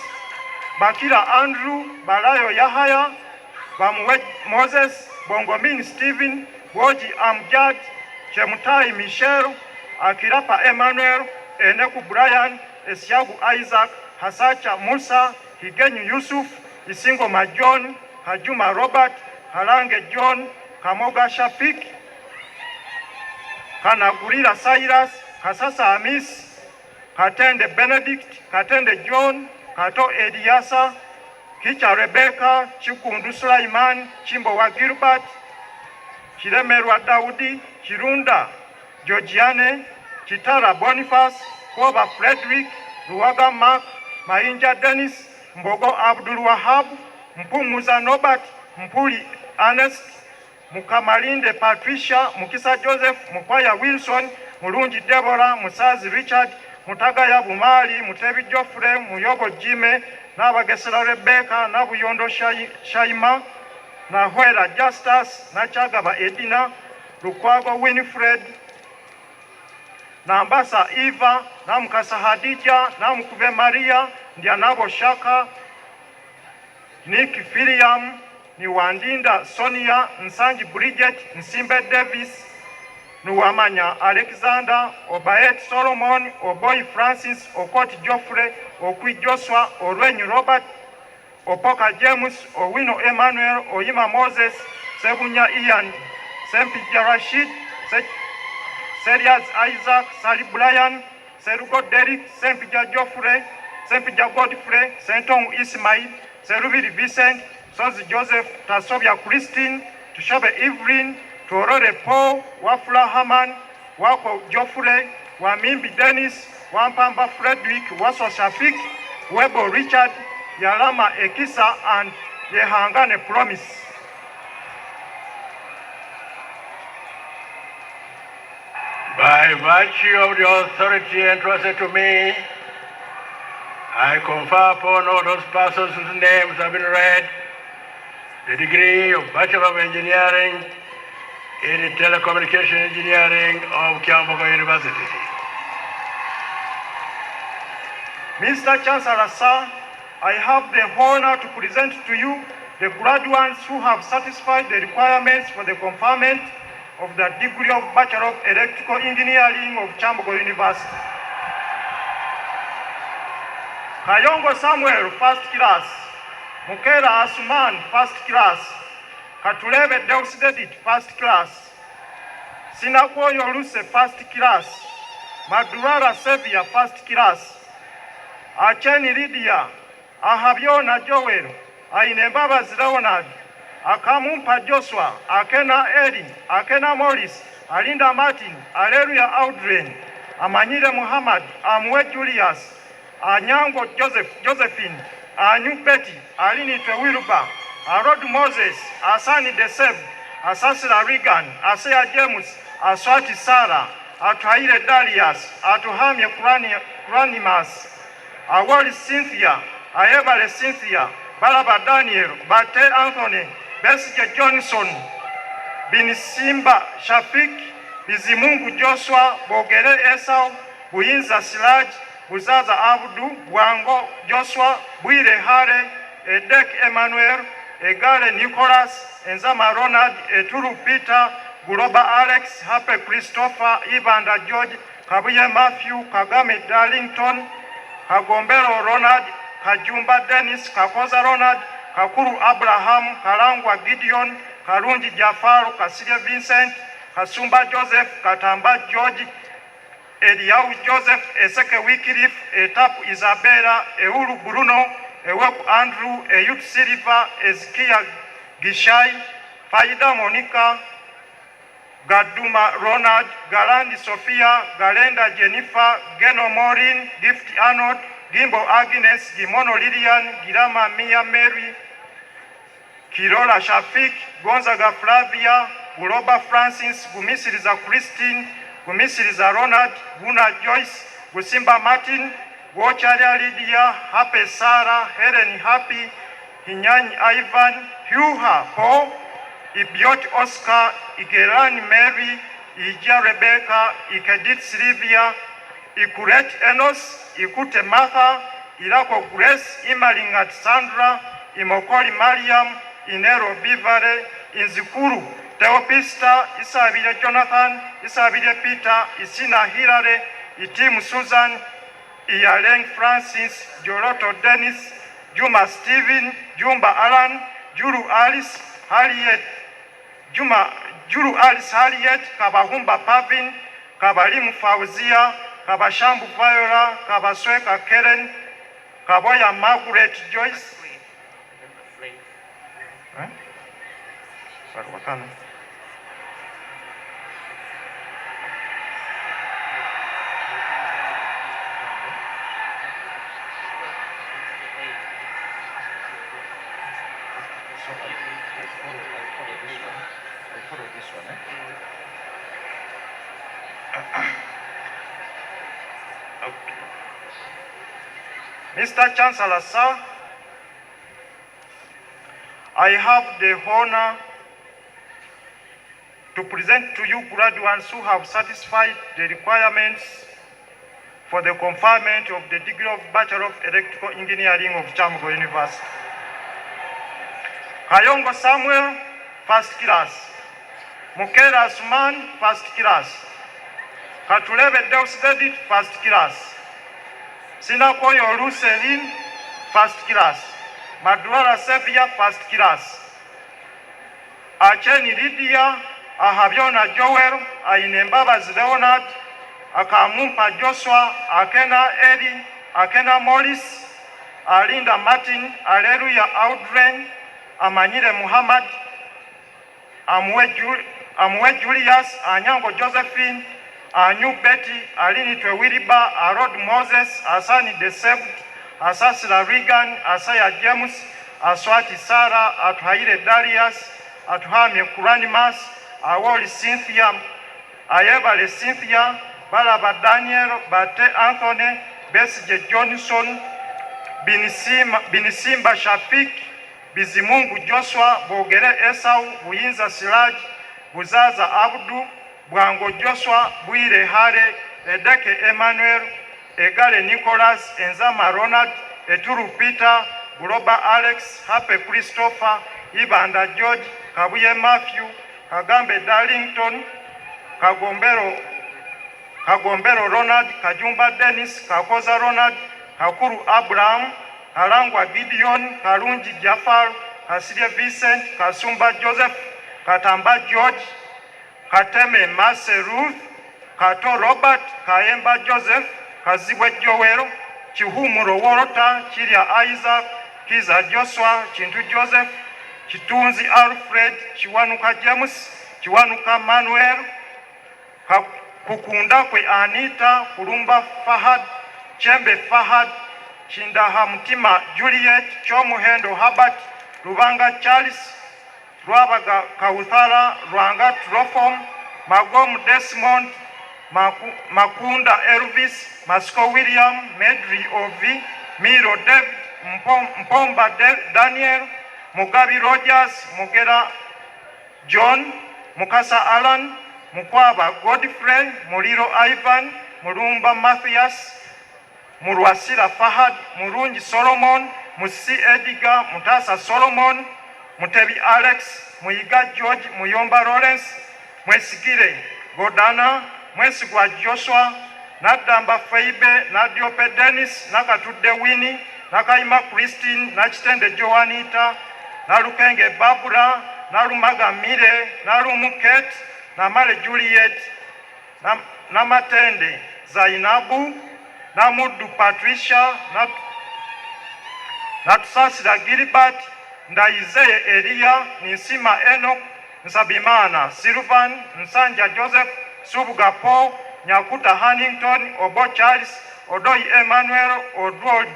Bakira Andrew, Balayo Yahaya, Bamuwe Moses, Bongomin Stephen, Boji Amjad, Chemutai Michelle, Akirapa Emmanuel, Eneku Brian, Esiagu Isaac, Hasacha Musa, Higenyu Yusuf, Isingo Majon, Hajuma Robert, Halange John, Kamoga Shafik, Kanagurira Cyrus, Kasasa Amis, Katende Benedict, Katende John, Kato Ediasa, Kicha Rebecca, Chikundu Sulaiman, Chimbowa Gilbert, Chiremerwa Daudi, Chirunda, Georgiane, Chitara Boniface, Koba Frederick, Ruwaga Mark, Mainja Dennis, Mbogo Abdul Wahab, Mpumuza Nobat, Mpuli Ernest, Mukamalinde Patricia, Mukisa Joseph, Mukwaya Wilson, Mulungi Deborah, Musazi Richard, Mutagaya Bumali, Mutebi Geoffrey, Muyogo Jime, Nabagesera Rebecca, Nabuyondo Shaima, Nahwera Justus, Nachagaba Edina, Lukwago Winifred, Nambasa Eva, Namukasa Hadija, Namukube Maria, Ndianabo Shaka, Nick Filiam, Niwandinda Sonia, Nsanji Bridget, Nsimbe Davis, Nuwamanya Alexander, Obaet Solomon, Oboy Francis, Okot Geoffrey, Okwi Joshua, Orwenyu Robert, Opoka James, Owino Emmanuel, Oyima Moses, Sebunya Ian, Sempija Rashid, Serias Isaac, Sally Brian, Serugo Derek, Sempija Geoffrey, Sempija Godfrey, Sentong Ismail, Serubiri Vincent, Sozi Joseph, Tasobia Christine, Tushabe Evelyn, Torore Paul, Wafula Haman, Wako Geoffrey, Wamimbi Dennis, Wampamba Frederick, Waso Shafik, Webo Richard, Yalama Ekisa, and Yehangane Promise. By virtue of the authority entrusted to me, I confer upon all those persons whose names have been read the degree of Bachelor of Engineering in Telecommunication Engineering of Kyambogo University. Mr. Chancellor, sir, I have the honor to present to you the graduates who have satisfied the requirements for the conferment of the degree of Bachelor of Electrical Engineering of Kyambogo University. Kayongo Samuel, first class. Mukera Asuman, first class. Katulebe Deusidedit, first class. Sinakoyo Luse, first class. Madurara Sevia, first class. Acheni Lydia, Ahabiona Joel, Ainembaba Leonard, Akamumpa Joshua, Akena Eri, Akena Morris, Alinda Martin, Aleluya Audrey, Amanyire Muhammad, Amwe Julius, Anyango Josephine, Anyu Betty, Alini Tewiruba, Arod Moses, Asani Deseb, Asasila Regan, Asea James, Aswati Sarah, Atwaire Darius, Atuhamye Kuranimas, Awali Cynthia, Ayebale Cynthia, Balaba Daniel, Bate Anthony, Besike Johnson, Binisimba Shafik, Bizimungu Joshua, Bogere Esau, Buyinza Silaj, Buzaza Abdu, Bwango Joshua, Bwire Hare, Edek Emmanuel, Egale Nicholas, Enzama Ronald, Eturu Peter, Guloba Alex, Happy Christopher, Ibanda George, Kabuye Matthew, Kagame Darlington, Kagombero Ronald, Kajumba Dennis, Kakoza Ronald, Kakuru Abraham, Kalangwa Gideon, Karunji Jafar, Kasile Vincent, Kasumba Joseph, Katamba George, Eliau Joseph, Eseke Wycliffe, Etapu Isabella, Eulu Bruno, Eweku Andrew, Eyut Silva, Ezekiel Gishai, Faida Monica, Gaduma Ronald, Galandi Sophia, Galenda Jennifer, Geno Maureen, Gift Arnold, Gimbo Agnes, Gimono Lilian, Girama Mia Mary, Kirola Shafik, Gonzaga Flavia, Guloba Francis, Gumisiriza Christine, Gumisiriza Ronald, Guna Joyce, Gusimba Martin, Gocharia Lydia, Happy Sarah, Helen Happy, Hinyany Ivan, Huha Paul, Ibiot Oscar, Igerani Mary, Ija Rebecca, Ikedit Sylvia, Ikuret Enos, Ikute Martha, Irako Grace, Imalingat Sandra, Imokoli Mariam, Inero Bivare, Inzikuru, Teopista, Isabile Jonathan, Isabile Peter, Isina Hilary, Itim Susan, Iyaleng Francis, Joroto Dennis, Juma Stephen, Jumba Alan, Juru Alice, Harriet, Juru Alice Harriet, Kabahumba Pavin, Kabalimu Fauzia, Kabashambu Viola, Kabasweka Karen, Kaboya Margaret Joyce. Mr. Chancellor, sir, I have the honor to present to you graduates who have satisfied the requirements for the conferment of the degree of Bachelor of Electrical Engineering of Kyambogo University. Kayongo Samuel, first class. Mukera Suman, first class. Katulebe Deusdedit, first class. Sinakoyo Lucelin, first class. Maduara Sepia, first class. Acheni Lydia, Ahabiona Joel, Ainembabas Leonard, Akamumpa Joshua, Akena Eddie, Akena Morris, Alinda Martin, Alleluia Audren, Amanyire Muhammad, Amwe Julius, Anyango Josephine, Anyu Betty, Alinitwe Wiriba, Arod Moses, Asani Desebut, Asasila Regan, Asaya James, Aswati Sarah, Atuhaire Darius, Atuhamye Kuranimas, Awoli Cynthia, Ayebale Cynthia, Balaba Daniel, Bate Anthony, Besije Johnson, Binisimba Shafik, Bizimungu Joshua, Bogere Esau, Buyinza Siraj, Buzaza Abdu, Bwango Joshua, Bwire Hare, Edeke Emmanuel, Egale Nicholas, Enzama Ronald, Eturu Peter, Guloba Alex, Happy Christopher, Ibanda George, Kabuye Matthew, Kagambe Darlington, Kagombero Ronald, Kajumba Dennis, Kakoza Ronald, Kakuru Abraham, Kalangwa Gideon, Karunji Jafar, Kasile Vincent, Kasumba Joseph, Katamba George, Kateme Mase Ruth, Kato Robert, Kayemba Joseph, Kazibwe Joel, Chihumuro Worota, Chiria Isaac, Kiza Joshua, Chintu Joseph, Chitunzi Alfred, Chiwanuka James, Chiwanuka Manuel, Kukunda kwe Anita, Kulumba Fahad, Chembe Fahad, Chindaha Mutima Juliet, Chomuhendo Habat, Rubanga Charles, Rwabaga Kauthara, Rwanga Trofom, Magom Desmond, Makunda Elvis, Masco William, Medri Ovi, Miro David, Mpomba Daniel, Mugabi Rogers, Mugera John, Mukasa Alan, Mukwaba Godfrey, Muliro Ivan, Murumba Matthias, Murwasira Fahad, Murungi Solomon, Musi Edgar, Mutasa Solomon, Mutebi Alex, Muiga George, Muyomba Lawrence, Mwesigire Godana, Mwesigwa Joshua, Nadamba Feibe, Nadiope Dennis, Nakatude Winnie, Nakaima Christine, Nachitende Joanita, Nalukenge Barbara, Nalumaga Mire, Nalumuket, Namale Juliet, Namatende Zainabu, Namudu Patricia, Natusasira Gilbert, Ndaizeye Elia, Nisima Enoch, Nsabimana Silvan, Nsanja Joseph, Subuga Paul, Nyakuta Huntington, Obo Charles, Odoi Emmanuel, Odwald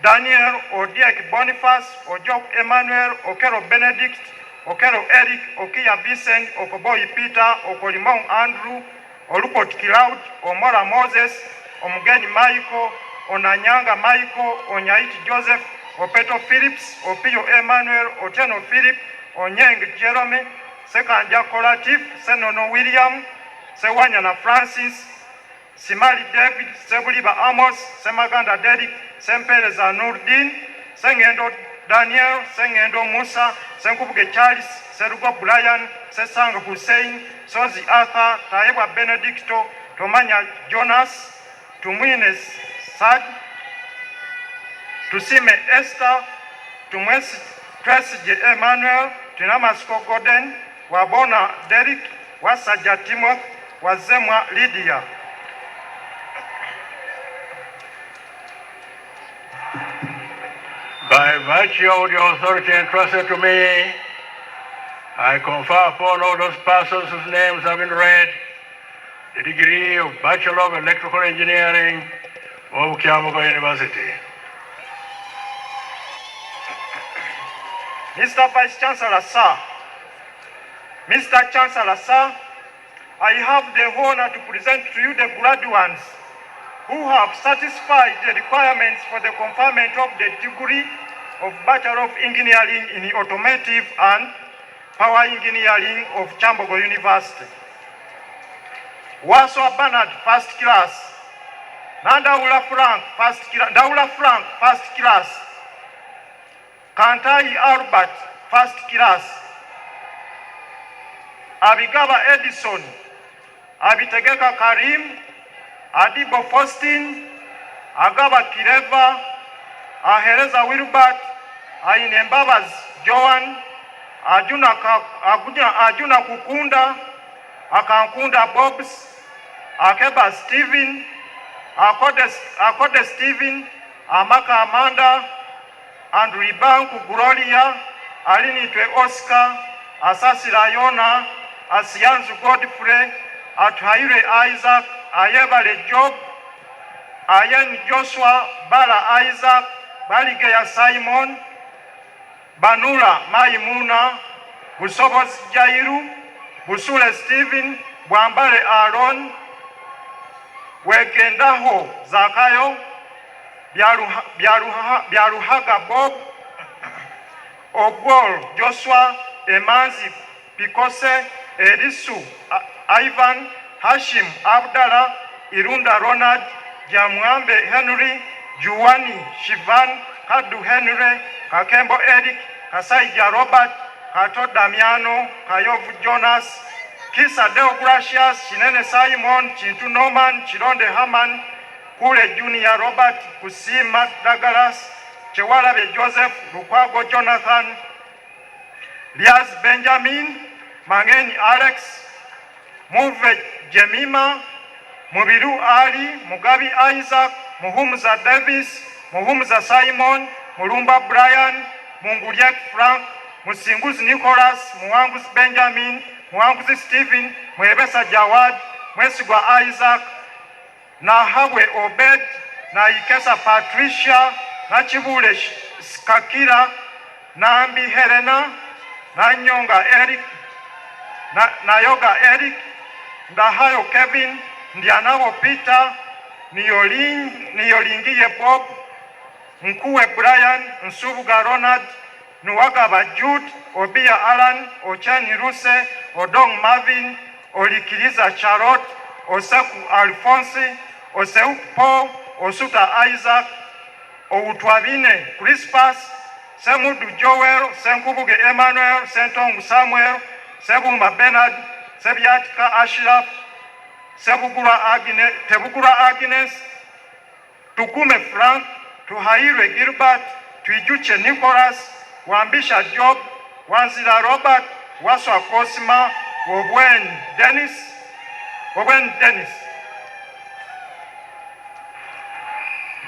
Daniel, Odiek Boniface, Ojok Emmanuel, Okero Benedict, Okero Eric, Okia Vincent, Okoboi Peter, Okolimong Andrew, Olupot Kilaud, Omora Moses, Omugeni Michael, Onanyanga Michael, Onyaiti Joseph, Opeto Phillips, Opio Emmanuel, Oteno Philip, Onyeng Jeremy, Sekanja Collative, Senono William, Sewanyana Francis, Simali David, Sebuliba Amos, Semaganda Derek, Sempereza Nurdin, Sengendo Daniel, Sengendo Musa, Senkubuge Charles, Serugo Brian, Sesang Hussein, Sozi Arthur, Taewa Benedicto, Tomanya Jonas, Tumwine Sad, Tusime Esther, Tumwesi Tracy Emmanuel, Tinamasko Gordon, Wabona Derek, Wasaja Timothy, Wazemwa Lydia. By virtue of the authority entrusted to me, I confer upon all those persons whose names have been read the degree of Bachelor of Electrical Engineering of Kyambogo University. Mr. Vice Chancellor, sir. Mr. Chancellor, sir, I have the honor to present to you the graduates who have satisfied the requirements for the conferment of the degree of Bachelor of Engineering in Automotive and Power Engineering of Kyambogo University. Waswa Bernard, first class. Daula Frank, first class. Kantai Albert, first class. Abigaba Edison, Abitegeka Karim, Adibo Faustin, Agaba Kireva, Ahereza Wilbert, Ainembabas Joan, Ajuna Kukunda, Akankunda Bobs, Akeba Stephen, Akode Stephen, Amaka Amanda, Andrew Ibanku Gloria, Alinitwe Oscar, Asasira Yona, Asianzu Godfrey, Athaire Isaac, Ayebale Job, Ayen Joshua, Bala Isaac, Baligeya Simon, Banula Maimuna, Busobos Jairu, Busule Stephen, Bwambale Aaron, Wegendaho Zakayo, Byaruhaga Bob, Obol Joshua, Emanzi Pikose, Erisu Ivan, Hashim Abdallah, Irunda Ronald, Jamwambe Henry, Juwani Shivan, Kadu Henry, Kakembo Eric, Kasaija Robert, Kato Damiano, Kayovu Jonas, Kisa Deo Gracias, Chinene Simon, Chintu Norman, Chironde Haman, Kule Junior Robert, Kusima Douglas, Chewalabe Joseph, Lukwago Jonathan, Lias Benjamin, Mangeni Alex, Muve Jemima, Mubiru Ali, Mugabi Isaac, Muhumuza Davis, Muhumuza Simon, Mulumba Brian, Munguriak Frank, Musinguzi Nicholas, Muangus Benjamin, Muangus Stephen, Mwebesa Jawad, Mwesigwa Isaac, Nahabwe Obed, na Ikesa Patricia, na Chibule Kakira, na Ambi Helena, na Nyonga Eric, na Yoga Eric, Ndahayo Kevin, Ndianawo Peter, Niyolingiye Bob, Mkuwe Brian, Nsubuga Ronald, Nuwagaba Jude, Obia Alan, Ochani Ruse, Odong Marvin, Olikiliza Charlotte, Oseku Alphonse, Oseu Paul, Osuta Isaac, Outwabine Crispus, Semudu Joel, Senkubuge Emmanuel, Sentongu Samuel, Sebuma Bernard, Sebiatka Ashraf, Tebugura Agnes, Tukume Frank, Tuhaire Gilbert, Tuijuche Nicholas, Wambisha Job, Wanzira Robert, Waswa Cosima, Obwen Dennis.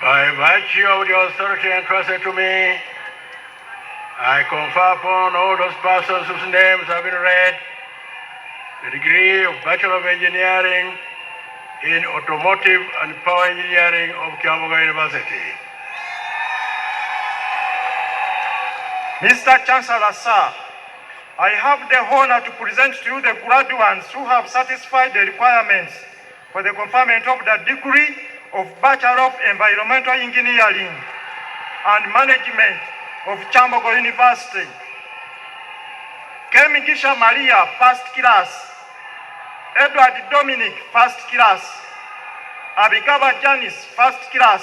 By virtue of the authority entrusted to me, I confer upon all those persons whose names have been read the degree of Bachelor of Engineering in Automotive and Power Engineering of Kyambogo University. Mr. Chancellor, sir, I have the honor to present to you the graduates who have satisfied the requirements for the conferment of the degree of Bachelor of Environmental Engineering and Management of Kyambogo University. Kemigisha Maria, first class. Edward Dominic, first class. Abigaba Janice, first class.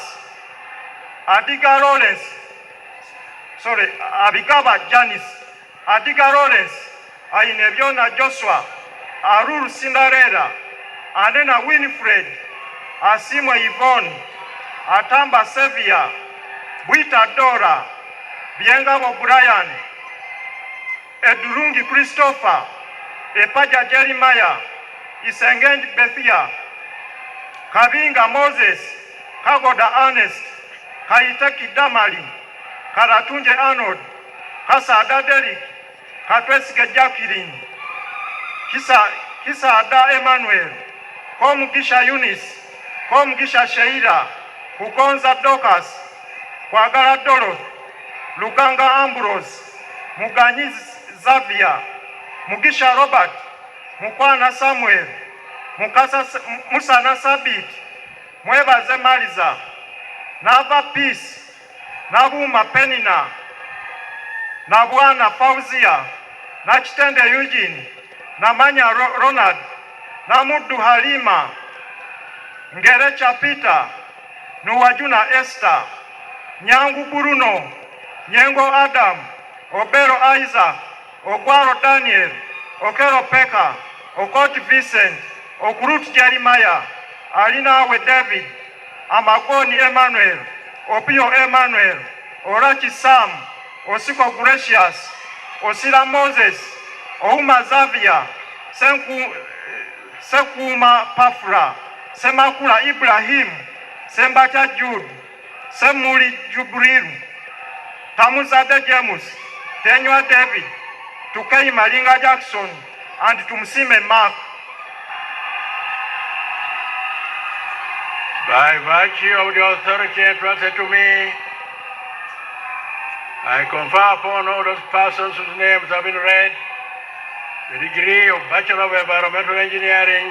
Abigaba Janice, Adiga Lawrence, Ainebiona Joshua, Arul Cinderella, Anena Winifred, Asimwe Yvonne, Atamba Sevia, Buita Dora, Biengabo Brian, Edurungi Christopher, Epaja Jeremiah, Isengend Bethia, Kabinga Moses, Kagoda Ernest, Kaiteki Damali, Karatunje Arnold, Kasada Derek, Katwesike Jacqueline, Kisada Emmanuel, Komgisha Eunice, Komgisha Sheila, Kukonza Dokas, Kwagala Dorothy, Luganga Ambrose, Muganyi Xavier, Mugisha Robert, Mukwana Samuel, Musana Sabit, Mwebaze Mariza, Nava Peace, Nabuma Penina, Nabwana Fauzia, Nachitende Eugene, Namanya Ronald, Namudu Halima, Ngerecha Peter, Nuwajuna Esther, Nyangu Bruno, Nyengo Adam, Obero Isaac, Ogwaro Daniel, Okero Peka, Okot Vincent, Okurut Jeremiah, Alinawe David, Amagoni Emmanuel, Opio Emmanuel, Orachi Sam, Osiko Gracious, Osira Moses, Ouma Zavia, Sekuma Pafra, Semakula Ibrahim, Sembacha Jude, Semuli Jubrilu, Tamuzade James, Tenywa David, Tukei Malinga Jackson, and Tumsime Mark. By virtue of the authority entrusted to me, I confer upon all those persons whose names have been read the degree of Bachelor of Environmental Engineering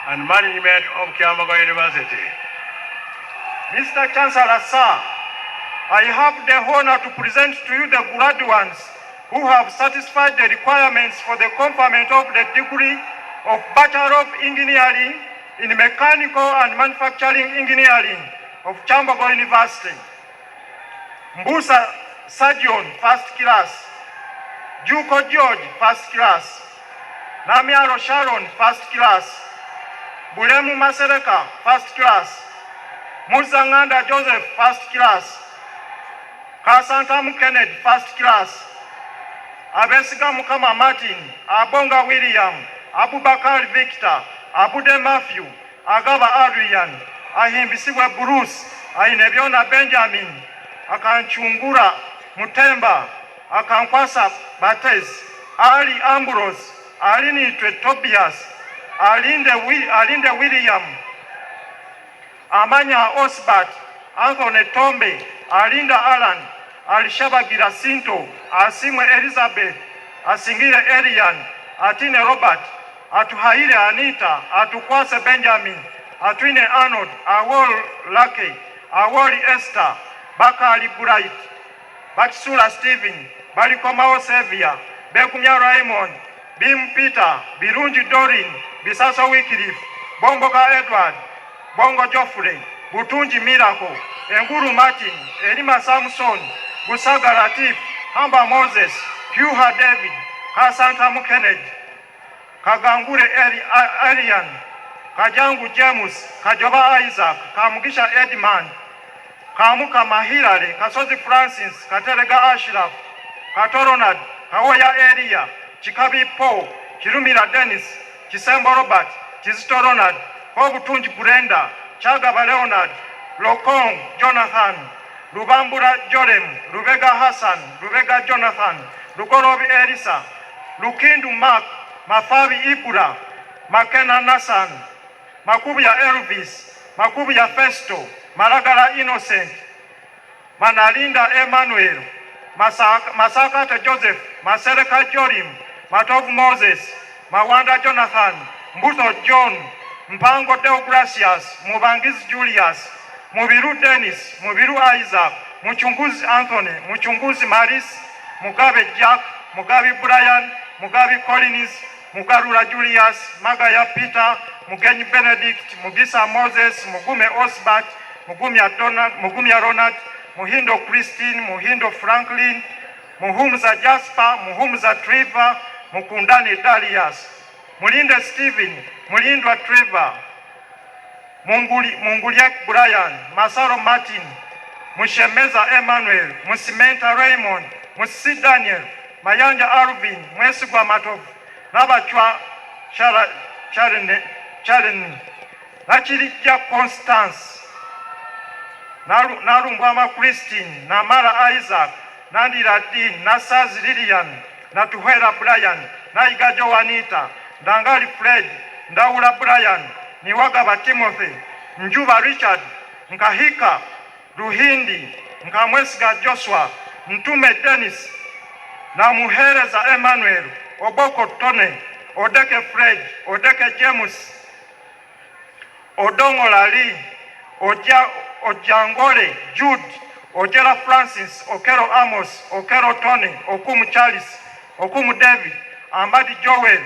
and Management of Kyambogo University. Mr. Chancellor, sir, I have the honor to present to you the graduates who have satisfied the requirements for the conferment of the degree of Bachelor of Engineering in Mechanical and Manufacturing Engineering of Kyambogo University. Mbusa Sajion, first class. Juko George, first class. Namiaro Sharon, first class. Bulemu Masereka, first class. Muzanganda Joseph, first class. Kasanta Kennedy, first class. Abesiga Mukama Martin, Abonga William, Abubakar Victor, Abude Matthew, Agaba Adrian, Ahimbisiwe Bruce, Ainebiona Benjamin, Akanchungura Mutemba, Akankwasa Bates, Ali Ambrose, Alinitwe Tobias, Alinde William, Amanya Osbat, Anthony Tombe, Alinda Alan, Alishaba Girasinto, Asimwe Elizabeth, Asingire Elian, Atine Robert, Atuhaire Anita, Atukwase Benjamin, Atwine Arnold, Awol Lucky, Awoli Esther, Bakali Bright, Baksula Stephen, Balikomao Sevia, Bekumya Raymond, Bim Peter, Birunji Dorin, Bisaso Wycliffe, Bomboka Edward, Bongo Geoffrey, Butunji Miracle, Enguru Martin, Elima Samson, Gusaga Latif, Hamba Moses, Huha David, Kasanta Kennedy, Kagangure Arian, Kajangu James, Kajoba Isaac, Kamugisha Edman, Kamuka Mahirale, Kasozi Francis, Katerega Ashraf, Katoronad, Kawoya Eria, Chikabi Paul, Kirumira Dennis, Chisembo Robert, Chizito Ronald, Kobutunji Brenda, Chagaba Leonard, Lokong Jonathan, Lubambura Jorem, Lubega Hassan, Lubega Jonathan, Lukorobi Elisa, Lukindu Mark, Mafabi Ibura, Makena Nassan, Makubuya Elvis, Makubuya Festo, Maragara Innocent, Manalinda Emmanuel, Masakata Joseph, Masereka Jorim, Matov Moses, Mawanda Jonathan, Mbuto John, Mpango Deogracias, Mubangiz Julius, Mubiru Dennis, Mubiru Isaac, Muchunguzi Anthony, Muchunguzi Maris, Mugabe Jack, Mugabe Brian, Mugabe Collins, Mugarura Julius, Magaya Peter, Mugenyi Benedict, Mugisa Moses, Mugume Osbert, Mugumia Ronald, Muhindo Christine, Muhindo Franklin, Muhumza Jasper, Muhumza Trevor, Mukundani Darius, Mulinde Stephen, Mulindwa Trevor, Munguliak Brian, Masaro Martin, Mushemeza Emmanuel, Musimenta Raymond, Musi Daniel, Mayanja Alvin, Mwesigwa Matov, Nabachwa Chareni, Nachirija Constance, Narumbama Christine, Namara Isaac, Nandira Dean, Nasaz Lilian, Natuhera Brian, Naigajo Wanita, Dangali Fred, Ndaula Brian, Niwagaba Timothy, Njuba Richard, Nkahika, Ruhindi, Nkamwesiga Joshua, Mtume Dennis, na Muhereza Emmanuel, Oboko Tone, Odeke Fred, Odeke James, Odongo Lali, Ojangole Jude, Ojera Francis, Okero Amos, Okero Tony, Okumu Charles, Okumu David, Amadi Joel,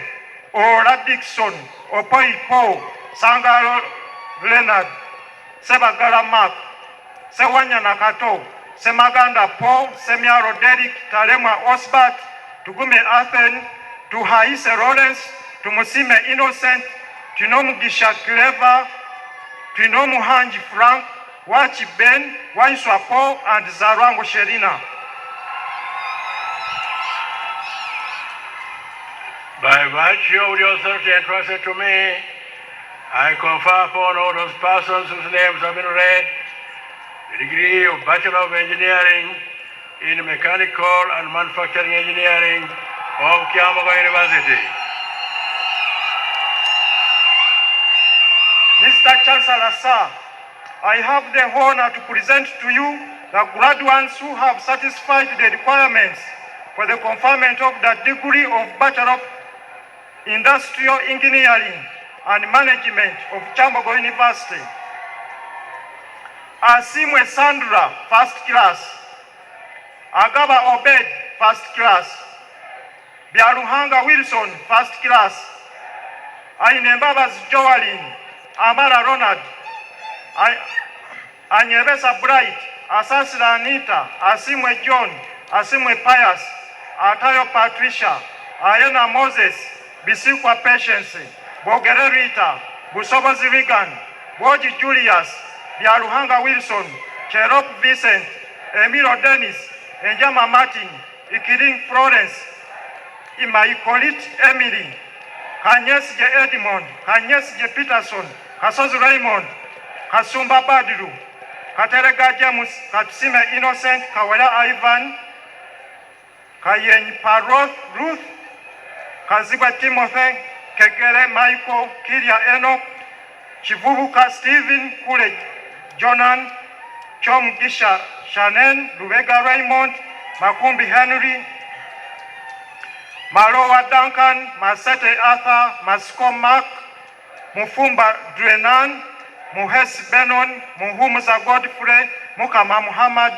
Ora Dixon, Opoi Paul, Sangaro Leonard, Sebagala Mark, Sewanya Nakato, Semaganda Paul, Semiaro Derek, Talema Osbert, Tugume Athen, Tuhaise Lawrence, Tumusime Innocent, Tinomugisha Clever, Tinomuhanji Frank, Wachi Ben, Waiswa Paul, and Zarango Sherina. By virtue of the authority entrusted to me, I confer upon all those persons whose names have been read the degree of Bachelor of Engineering in Mechanical and Manufacturing Engineering of Kyambogo University. Mr. Chancellor, sir, I have the honor to present to you the graduates who have satisfied the requirements for the conferment of the degree of Bachelor of Industrial Engineering and Management of Kyambogo University. Asimwe Sandra, first class. Agaba Obed, first class. Biaruhanga Wilson, first class. Ainembabas Joalin, Amara Ronald, Anyebesa Bright, Asasila Anita, Asimwe John, Asimwe Pius, Atayo Patricia, Ayena Moses, Bisikwa Patience, Bogere Rita, Busobozi Regan, Boji Julius, Biaruhanga Wilson, Cherop Vincent, Emiro Dennis, Enjama Martin, Ikiring Florence, Imaicolit Emily, Kanyesje Edmond, Kanyesje Peterson, Kasozu Raymond, Kasumba Badiru, Katerega James, Katsime Innocent, Kawela Ivan, Kayen Paroth Ruth, Kazigwa Timothy, Kegere Michael, Kiria Enoch, Chivubuka Stephen, Kule Jonan, Chom Gisha Shannon, Lubega Raymond, Makumbi Henry, Marowa Duncan, Masete Arthur, Masko Mark, Mufumba Drenan, Muhes Benon, Muhumuza Godfrey, Mukama Muhammad,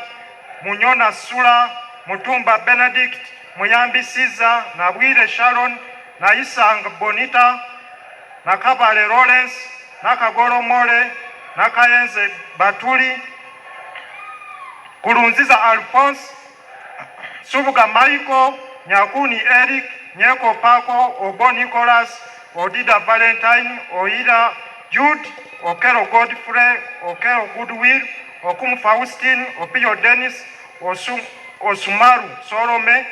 Munyona Sula, Mutumba Benedict, Muyambi Caesar, Nabwire Sharon, Naisang Bonita, Nakabale Lawrence, Nakagoro Mole, Nakayenze Batuli, Kurunziza Alphonse, Subuga Michael, Nyakuni Eric, Nyeko Paco, Obo Nicholas, Odida Valentine, Oida Jude, Okero Godfrey, Okero Goodwill, Okum Faustin, Opio Dennis, Osumaru Sorome,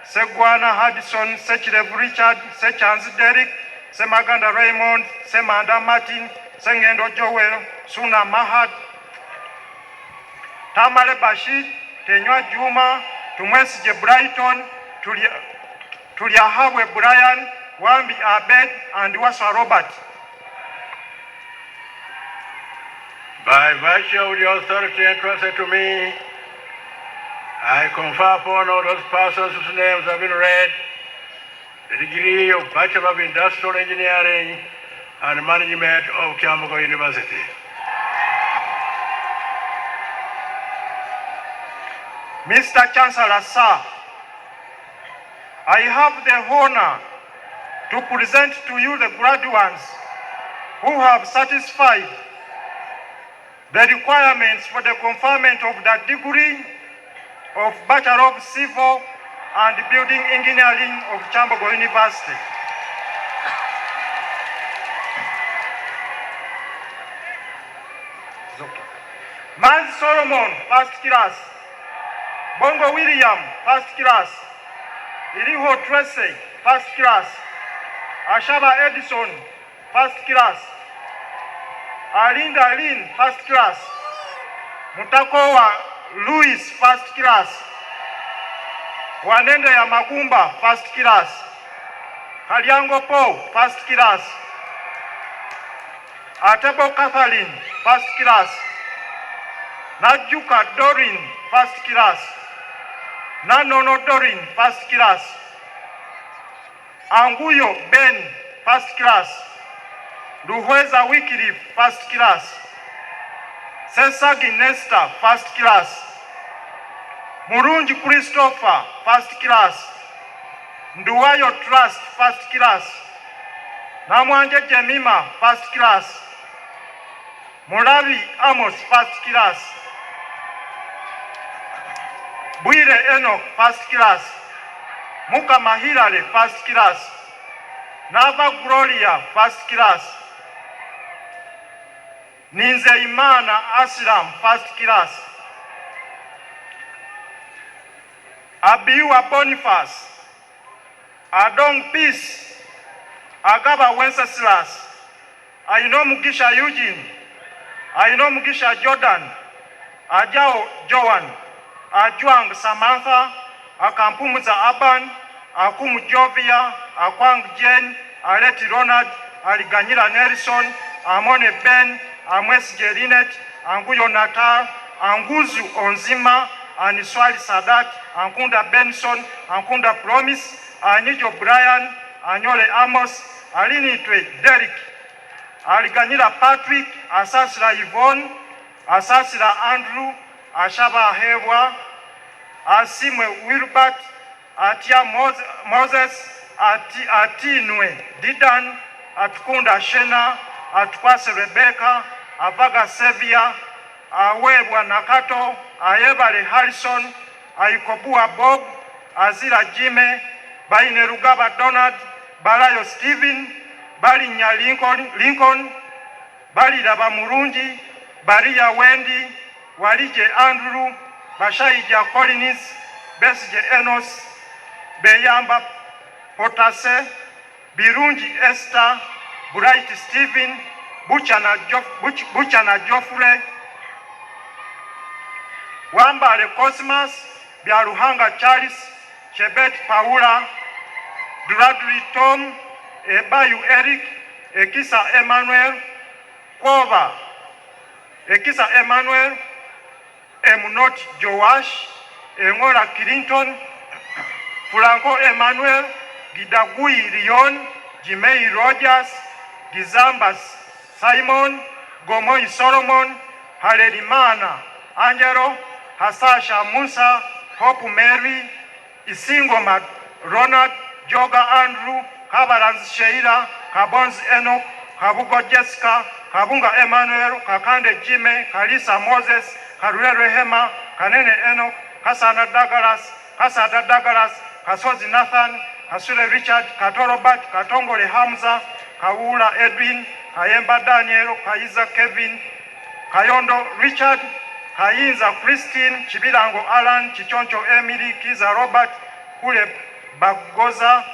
Segwana Hudson, Sechirev Richard, Sechans Derek, Semaganda Raymond, Semanda Martin, Sengendo Joel, Suna Mahad, Tamale Bashir, Tenywa Juma, Tumwesije Brighton, Tuliahabwe Brian, Wambi Abed, and Wasa Robert. By virtue of the authority entrusted to me, I confer upon all those persons whose names have been read the degree of Bachelor of Industrial Engineering and Management of Kyambogo University. Mr. Chancellor, sir, I have the honor to present to you the graduates who have satisfied the requirements for the conferment of the degree of Bachelor of Civil and Building Engineering of Kyambogo University. Manzi Solomon, first class. Bongo William, first class. Iriho Tracy, first class. Ashaba Edison, first class. Alinda Lynn, first class. Mutakowa Louis, first class. Wanende ya Magumba, first class. Kalyango Paul, first class. Atebo Catherine, first class. Najuka Dorin, first class. Nanono Dorin, first class. Anguyo Ben, first class. Ruhweza Wycliffe, first class. Sesagi Nesta, first class. Murunji Christopher, first class. Nduwayo Trust, first class. Namwanje Jemima, first class. Murabi Amos, first class. Bwire Enoch, first class. Muka Mahirale, first class. Nava Gloria, first class. Ninze Imana Aslam, first class. Abiwa Boniface, Adong Peace, Agaba Wenceslas, Aino Mugisha Eugene, Aino Mugisha Jordan, Ajao Joan, Ajuang Samantha, Akampumuza Aban, Akumu Jovia, Akwang Jen, Aleti Ronald, Aliganyira Nelson, Amone Ben, Amwes Jerinet, Anguyo Natal, Anguzu Onzima, Aniswali Sadat, Ankunda Benson, Ankunda Promise, Anijo Brian, Anyole Amos, Alinitwe Derek, Aliganyira Patrick, Asasira Yvonne, Asasira Andrew, Ashaba Hewa, Asimwe Wilbert, Atia Moses, Atinwe Didan, Atkunda Shena, Atkwase Rebecca, Avaga Sevia, Awebwa Nakato, Ayebale Harrison, Ayikobua Bob, Azira Jime, Bainerugaba Donald, Balayo Stephen, Balinya Lincoln, Balidaba Murungi, Baria Wendy, Walije Andrew, Bashaija Collins, Besje Enos, Beyamba Potase, Birungi Esther, Bright Stephen, Buchana Joffrey, Wambale Cosmas, Biaruhanga Charles, Chebet Paula, Bradley Tom, Ebayu Eric, Ekisa Emmanuel, Kova, Ekisa Emmanuel, Emunot Joash, Engora Clinton, Franco Emmanuel, Gidagui Rion, Jimei Rogers, Gizambas Simon, Gomoi Solomon, Halerimana Angelo, Hasasha Musa, Hope Mary, Isingoma Ronald, Joga Andrew, Kabarans Sheila, Kabons Enoch, Kabugo Jessica, Kabunga Emmanuel, Kakande Jime, Kalisa Moses, Karule Rehema, Kanene Enoch, Kasana Douglas, Kasata Douglas, Kasozi Nathan, Kasule Richard, Kato Robert, Katongole Hamza, Kaula Edwin, Kayemba Daniel, Kaiza Kevin, Kayondo Richard, Kayinza Christine, Chibirango Alan, Chichoncho Emily, Kiza Robert, Kule Bagoza,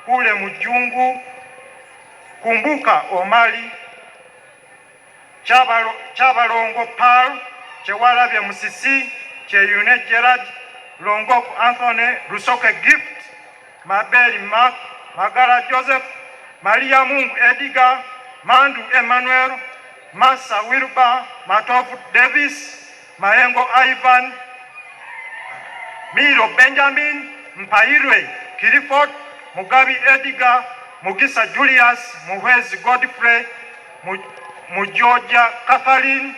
Kule Mujungu, Kumbuka Omali, Chabalongo Paul, Chewalabye Musisi, Cheyune Gerard, Longo Anthony, Rusoke Gift, Mabeli Mark, Magara Joseph, Maria Mungu Edgar, Mandu Emmanuel, Massa Wilba, Matofu Davis, Maengo Ivan, Miro Benjamin, Mpairwe Kirifort, Mugabi Edgar, Mugisa Julius, Muhezi Godfrey, Mujoja Catherine,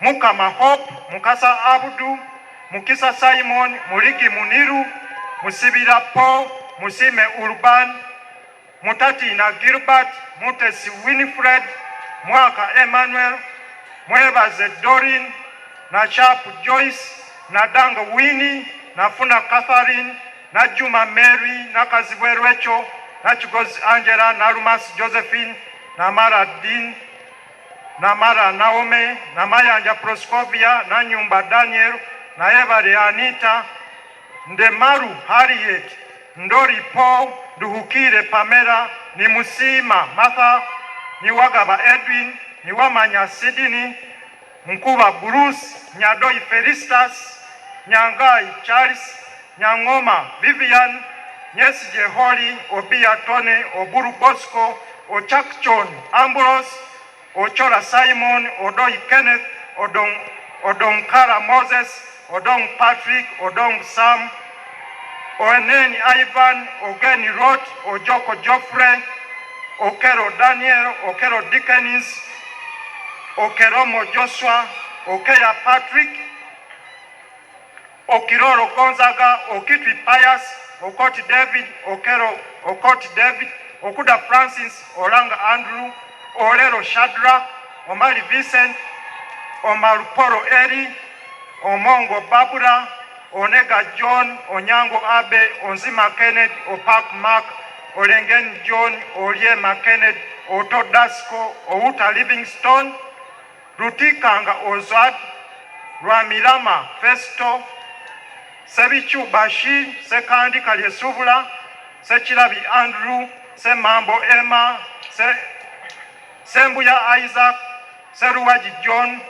Mukama Hope, Mukasa Abdu, Mukisa Simon, Muligi Muniru, Musibira Paul, Musime Urban, Mutati na Gilbert, Mutesi Winifred, Mwaka Emmanuel, Mwebaze Dorin, na Sharp Joyce, na Dango Winnie, na Funa Catherine, na Juma Mary, na Kazibwe Rachel, na Chigozi Angela, na Rumas Josephine, na Mara Dean, na Mara Naome, na Mayanja Proscovia, na Nyumba Daniel, na Evare Anita, Ndemaru Harriet, Ndori Paul, Duhukire Pamela, ni Musima Martha, ni Wagaba Edwin, ni Wamanya Sidini, Mkuba Bruce, Nyadoi Felistas, Nyangai Charles, Nyangoma Vivian, Nyesije Holly, Obia Tone, Oburu Bosco, Ochakchon Ambrose, Ochola Simon, Odoi Kenneth, Odonkara Moses, Odong Patrick, Odong Sam, Oeneni Ivan, Ogeni Roth, Ojoko Joffrey, Okero Daniel, Okero Dickens, Okeromo Joshua, Okeya Patrick, Okiroro Gonzaga, Okitwi Pius, Okoti David, Okoti David, Okuda Francis, Oranga Andrew, Olero Shadrach, Omari Vincent, Omaruporo Eri, Omongo Babura, Onega John, Onyango Abe, Onzima Kenneth, Opak Mark, Olengen John, Olie Kenneth, Oto Dasko, Outa Livingstone, Rutikanga Ozad, Rwamirama Festo, Sebichu Bashir, Sekandi Kalyesubula, Sechilabi Andrew, Semambo Emma, Sembuya Isaac, Seruwaji John,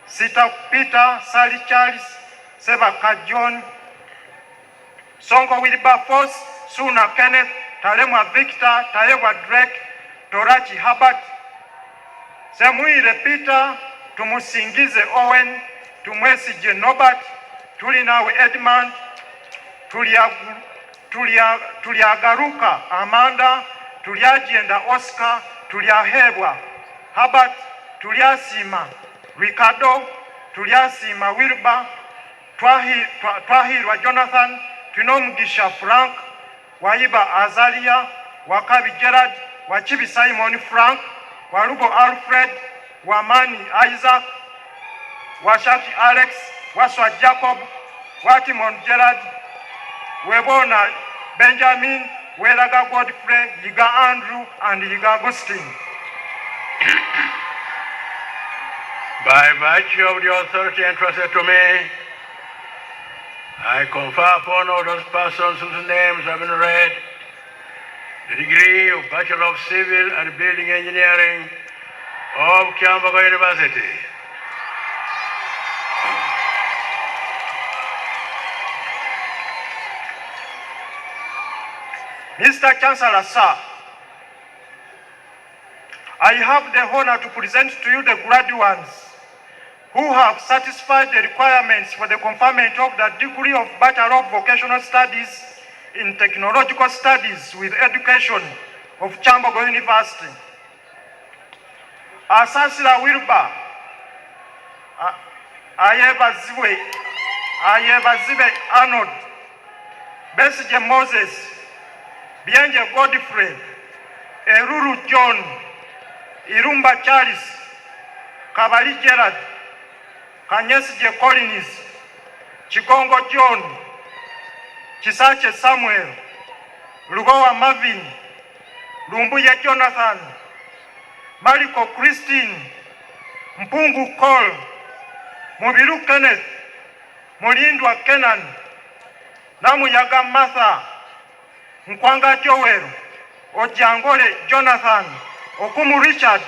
Sita Peter, Sally Charles, Sebaka John, Songo Wilberforce, Suna Kenneth, Talemwa Victor, Tayewa Drake, Torachi Herbert, Semuire Peter, Tumusingize Owen, Tumwesije Norbert, Tulinawe Edmund, Tuliagaruka Amanda, Tuliagenda Oscar, Tuliahebwa Herbert, Tuliasima Ricardo, Tuliasima Wilba, Twahirwa Jonathan, Tunomugisha Frank, Waiba Azalia, Wakabi Gerard, Wachibi Simon Frank, Warugo Alfred, Wamani Isaac, Washaki Alex, Waswa Jacob, Watimon Gerard, Webona Benjamin, Welaga Godfrey, Yiga Andrew, and Yiga Agustin. By virtue of the authority entrusted to me, I confer upon all those persons whose names have been read the degree of Bachelor of Civil and Building Engineering of Kyambogo University. Mr. Chancellor, sir, I have the honor to present to you the graduates who have satisfied the requirements for the conferment of the degree of Bachelor of Vocational Studies in Technological Studies with Education of Kyambogo University. Asasira Wilba, Ayebazibe Arnold, Besije Moses, Bienje Godfrey, Eruru John, Irumba Charles, Kabali Gerard, Kanyesije Collins, Chikongo John, Chisache Samuel, Lugowa Marvin, Lumbuya Jonathan, Mariko Christine, Mpungu Cole, Mubiru Kenneth, Mulindwa Kenan, Namuyaga Martha, Nkwanga Joel, Ojangole Jonathan, Okumu Richard,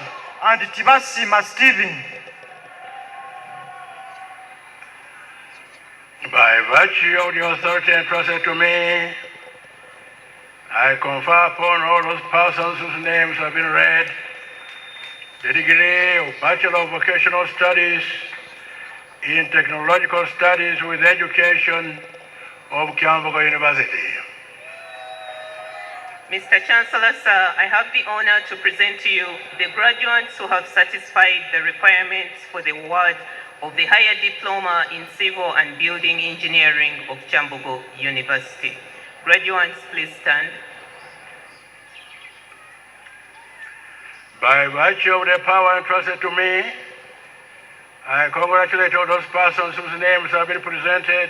and Tibasima Stephen. By virtue of the authority entrusted to me, I confer upon all those persons whose names have been read the degree of Bachelor of Vocational Studies in Technological Studies with Education of Kyambogo University. Mr. Chancellor, sir, I have the honor to present to you the graduates who have satisfied the requirements for the award of the Higher Diploma in Civil and Building Engineering of Kyambogo University. Graduates, please stand. By virtue of the power entrusted to me, I congratulate all those persons whose names have been presented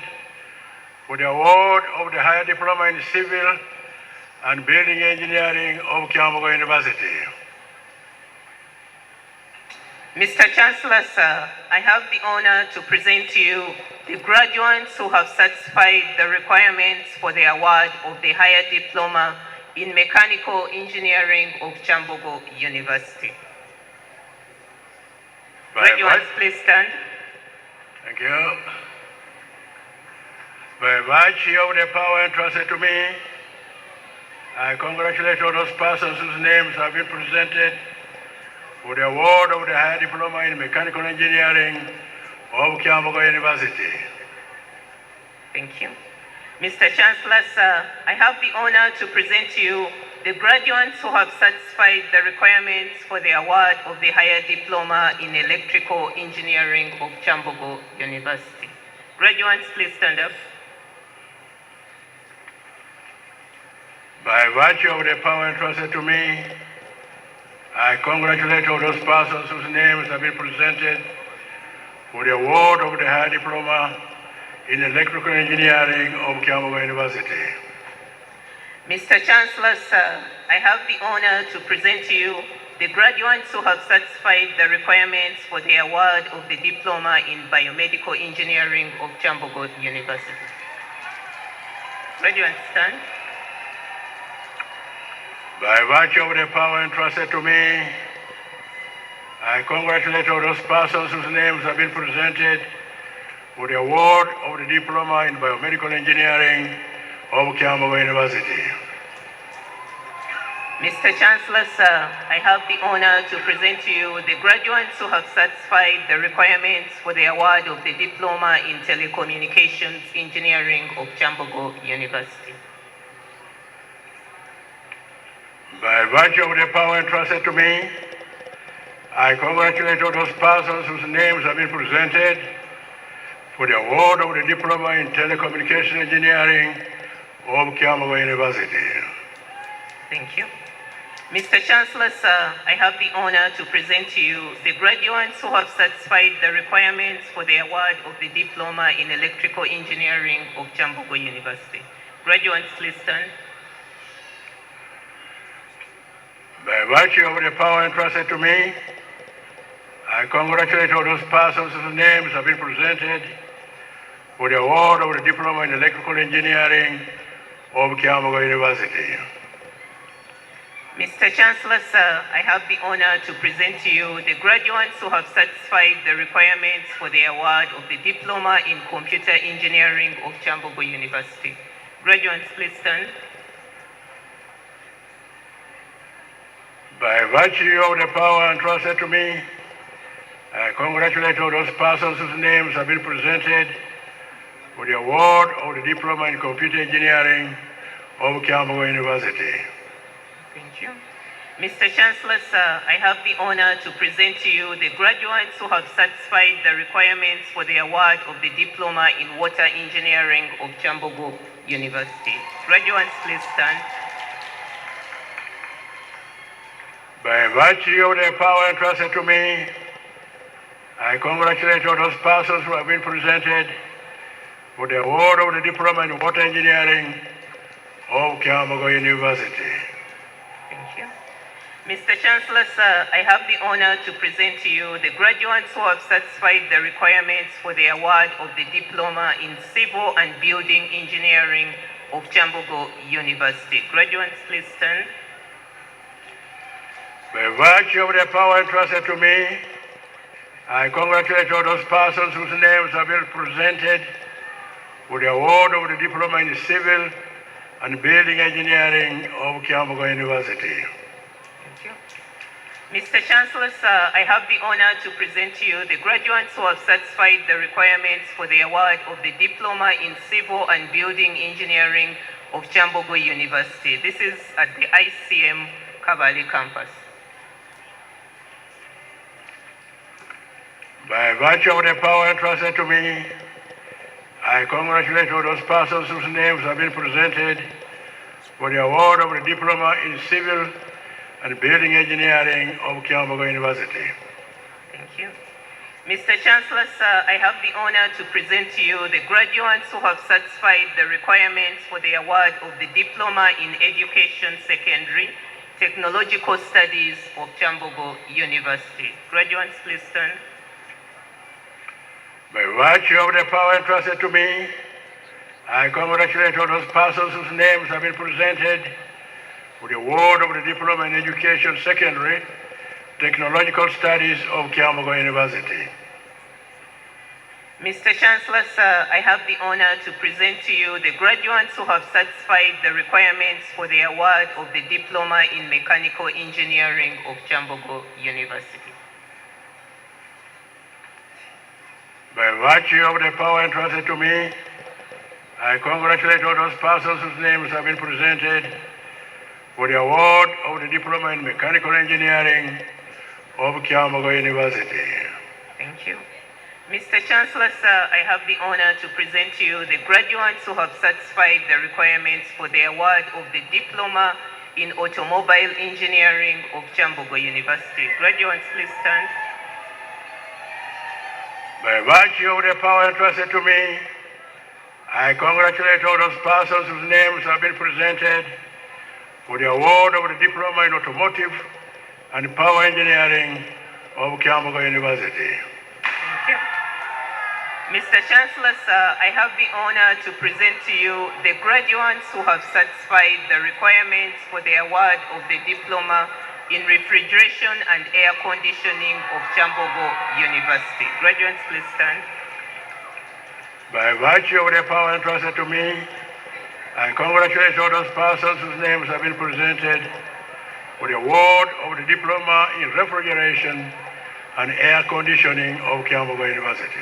for the award of the Higher Diploma in Civil and Building Engineering of Kyambogo University. Mr. Chancellor, sir, I have the honor to present to you the graduates who have satisfied the requirements for the award of the Higher Diploma in Mechanical Engineering of Kyambogo University. Graduates, please stand. Thank you. By virtue of the power entrusted to me, I congratulate all those persons whose names have been presented for the award of the Higher Diploma in Mechanical Engineering of Kyambogo University. Thank you. Mr. Chancellor, sir, I have the honor to present to you the graduates who have satisfied the requirements for the award of the Higher Diploma in Electrical Engineering of Kyambogo University. Graduates, please stand up. By virtue of the power entrusted to me, I congratulate all those persons whose names have been presented for the award of the Higher Diploma in Electrical Engineering of Kyambogo University. Mr. Chancellor, sir, I have the honor to present to you the graduates who have satisfied the requirements for the award of the Diploma in Biomedical Engineering of Kyambogo University. Graduates, stand. By virtue of the power entrusted to me, I congratulate all those persons whose names have been presented for the award of the Diploma in Biomedical Engineering of Kyambogo University. Mr. Chancellor, sir, I have the honor to present to you the graduates who have satisfied the requirements for the award of the Diploma in Telecommunications Engineering of Kyambogo University. By virtue of the power entrusted to me, I congratulate all those persons whose names have been presented for the award of the Diploma in Telecommunications Engineering of Kyambogo University. Thank you. Mr. Chancellor, sir, I have the honor to present to you the graduates who have satisfied the requirements for the award of the Diploma in Electrical Engineering of Kyambogo University. Graduates, please stand. By virtue of the power entrusted to me, I congratulate all those persons whose names have been presented for the award of the Diploma in Electrical Engineering of Kyambogo University. Mr. Chancellor, sir, I have the honor to present to you the graduates who have satisfied the requirements for the award of the Diploma in Computer Engineering of Kyambogo University. Graduates, please stand. By virtue of the power entrusted to me, I congratulate all those persons whose names have been presented for the award of the Diploma in Computer Engineering of Kyambogo University. Thank you. Mr. Chancellor, sir, I have the honor to present to you the graduates who have satisfied the requirements for the award of the Diploma in Water Engineering of Kyambogo University. Graduates, please stand. By virtue of the power entrusted to me, I congratulate all those persons who have been presented for the award of the Diploma in Water Engineering of Kyambogo University. Thank you. Mr. Chancellor, sir, I have the honor to present to you the graduates who have satisfied the requirements for the award of the Diploma in Civil and Building Engineering of Kyambogo University. Graduates, please stand. By virtue of the power entrusted to me, I congratulate all those persons whose names have been presented for the award of the Diploma in Civil and Building Engineering of Kyambogo University. Thank you. Mr. Chancellor, sir, I have the honor to present to you the graduates who have satisfied the requirements for the award of the Diploma in Civil and Building Engineering of Kyambogo University. This is at the ICM Kabale campus. By virtue of the power entrusted to me, I congratulate all those persons whose names have been presented for the award of the Diploma in Civil and Building Engineering of Kyambogo University. Thank you. Mr. Chancellor, sir, I have the honor to present to you the graduates who have satisfied the requirements for the award of the Diploma in Education Secondary Technological Studies of Kyambogo University. Graduates, please stand. By virtue of the power entrusted to me, I congratulate all those persons whose names have been presented for the award of the Diploma in Education Secondary Technological Studies of Kyambogo University. Mr. Chancellor, sir, I have the honor to present to you the graduates who have satisfied the requirements for the award of the Diploma in Mechanical Engineering of Kyambogo University. By virtue of the power entrusted to me, I congratulate all those persons whose names have been presented for the award of the Diploma in Mechanical Engineering of Kyambogo University. Thank you. Mr. Chancellor, sir, I have the honor to present to you the graduates who have satisfied the requirements for the award of the Diploma in Automobile Engineering of Kyambogo University. Graduates, please stand. By virtue of the power entrusted to me, I congratulate all those persons whose names have been presented for the award of the Diploma in Automotive and Power Engineering of Kyambogo University. Thank you. Mr. Chancellor, sir, I have the honor to present to you the graduates who have satisfied the requirements for the award of the Diploma in Refrigeration and Air Conditioning of Kyambogo University. Graduates, please stand. By virtue of the power entrusted to me, I congratulate all those persons whose names have been presented for the award of the Diploma in Refrigeration and Air Conditioning of Kyambogo University.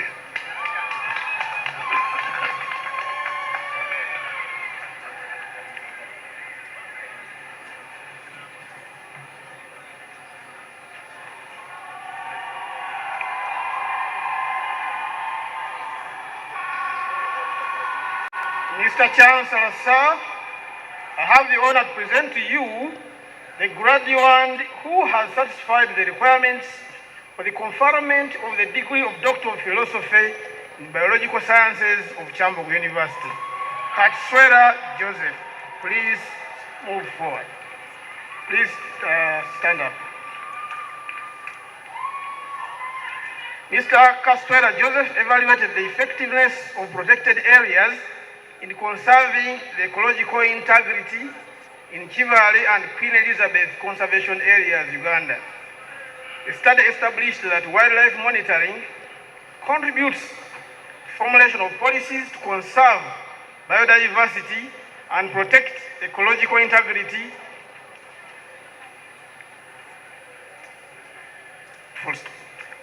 Mr. Chancellor, sir, I have the honor to present to you the graduate who has satisfied the requirements for the conferment of the degree of Doctor of Philosophy in Biological Sciences of Kyambogo University. Chancellor Joseph, please move forward. Please stand up. Mr. Chancellor Joseph evaluated the effectiveness of protected areas in conserving the ecological integrity in Kivale and Queen Elizabeth conservation areas, Uganda. The study established that wildlife monitoring contributes to formulation of policies to conserve biodiversity and protect ecological integrity.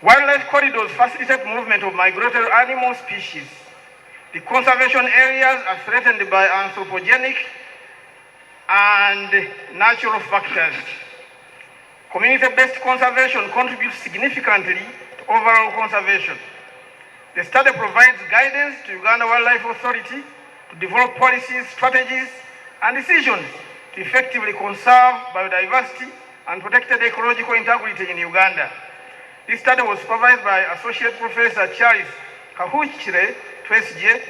Wildlife corridors facilitate movement of migratory animal species. The conservation areas are threatened by anthropogenic and natural factors. Community-based conservation contributes significantly to overall conservation. The study provides guidance to Uganda Wildlife Authority to develop policies, strategies, and decisions to effectively conserve biodiversity and protected ecological integrity in Uganda. This study was supervised by Associate Professor Charles Kahuchire, 2SJ,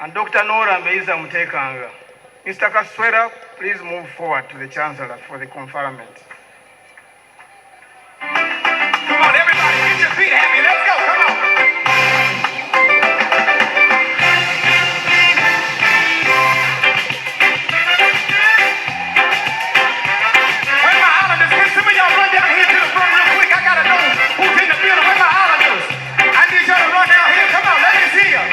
and Dr. Nora Mbeiza Mutekanga. Mr. Kaswera, please move forward to the Chancellor for the conferment. Come on, everybody, get your feet happy. Let's go. Come on. Where my islanders? Can some of y'all run down here to the front real quick? I gotta know who's in the building. Where my islanders? I need y'all to run down here. Come on, let me see you.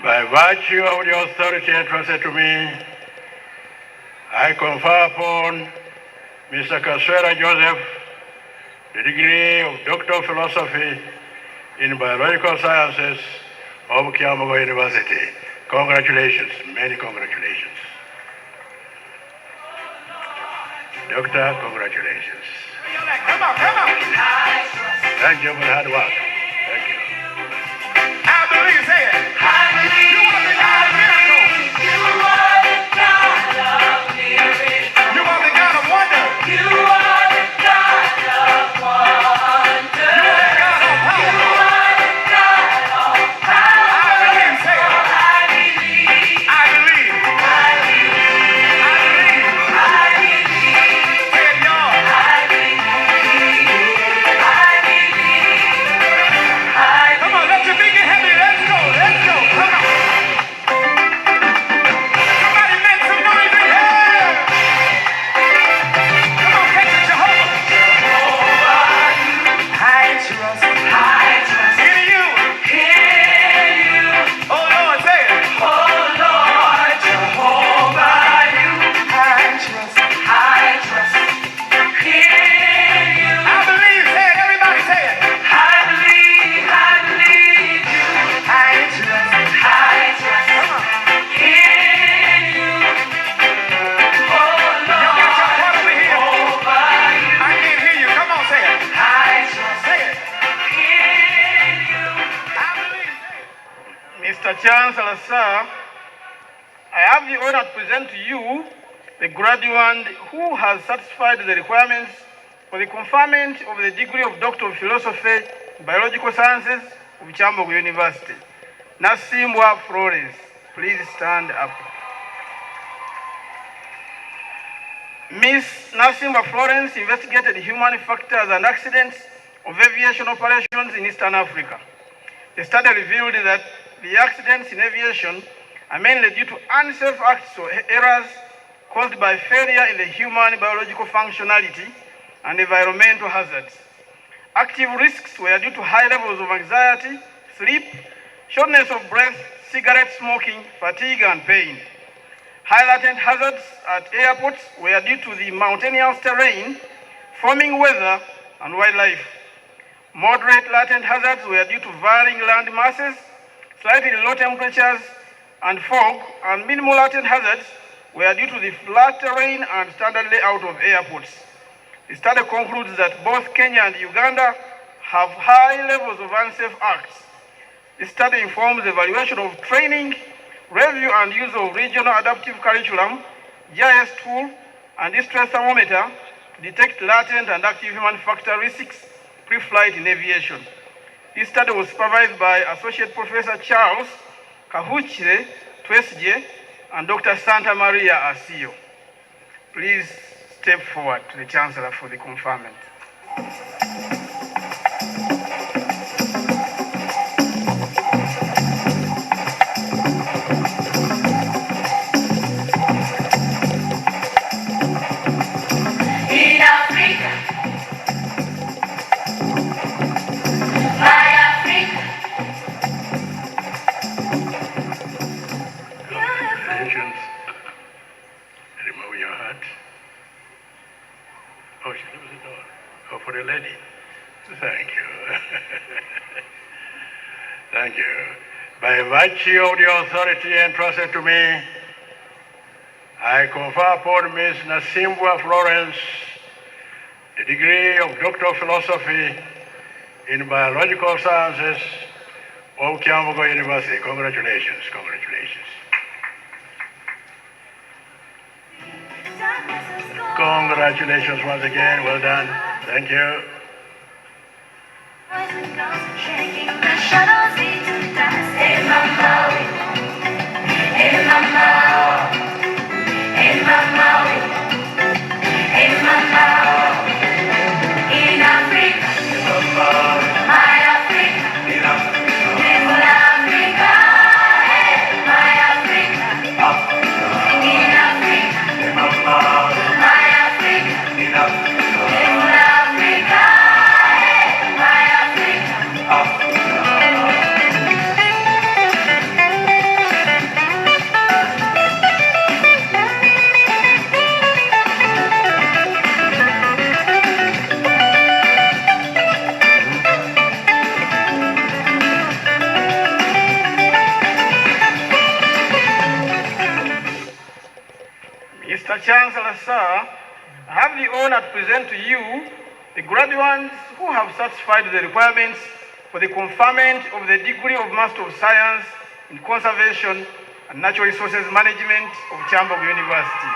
By virtue of the authority entrusted to me, I confer upon Mr. Kaswera Joseph the degree of Doctor of Philosophy in Biological Sciences of Kyambogo University. Congratulations, many congratulations. Doctor, congratulations. Come on, come on. Thank you for the hard work. Thank you. I believe, say it. I believe. You are the God of miracles. You are the God of miracles. You are the God of wonder. You are the God of wonder. You are the God of power. You are the God of power. I believe, say it. I believe. I believe. I believe. I believe. I believe. Say it, y'all. I believe. I believe. Come on, let your feet get heavy. Let's go. Let's go. Come on. Somebody make some noise in here. Come on, catch it, Jehovah. I trust in you. In you. Oh Lord, say it. Oh Lord, Jehovah, you. I trust in you. I believe. Say it. Everybody say it. I believe you. I trust. Come on. In you. Oh Lord, y'all got your part over here. I can't hear you. Come on, say it. I trust. Say it. In you. I believe. Mr. Chancellor, sir, I have the honor to present to you the graduate who has satisfied the requirements for the conferment of the degree of Doctor of Philosophy, Biological Sciences of Kyambogo University. Nasimbwa Florence, please stand up. Miss Nasimbwa Florence investigated human factors and accidents of aviation operations in Eastern Africa. The study revealed that the accidents in aviation are mainly due to unsafe acts or errors caused by failure in the human biological functionality and environmental hazards. Active risks were due to high levels of anxiety, sleep, shortness of breath, cigarette smoking, fatigue, and pain. High latent hazards at airports were due to the mountainous terrain, forming weather, and wildlife. Moderate latent hazards were due to varying land masses, slightly low temperatures, and fog, and minimal latent hazards were due to the flat terrain and standard layout of airports. The study concludes that both Kenya and Uganda have high levels of unsafe acts. The study informs the evaluation of training, review and use of regional adaptive curriculum, GIS tool, and distress thermometer to detect latent and active human factor risks pre-flight in aviation. This study was supervised by Associate Professor Charles Kahuchire Twesje and Dr. Santa Maria Asio. Please step forward to the Chancellor for the conferment. In Africa, my Africa. Congratulations. Remove your hat. Oh, she closed the door. Oh, for the lady. Thank you. Thank you. By virtue of the authority entrusted to me, I confer upon Ms. Nasimbwa Florence the degree of Doctor of Philosophy, in Biological Sciences of Kyambogo University. Congratulations, congratulations. Congratulations once again, well done. Thank you. Mr. Chancellor, sir, I have the honor to present to you the graduates who have satisfied the requirements for the conferment of the degree of Master of Science in Conservation and Natural Resources Management of Kyambogo University.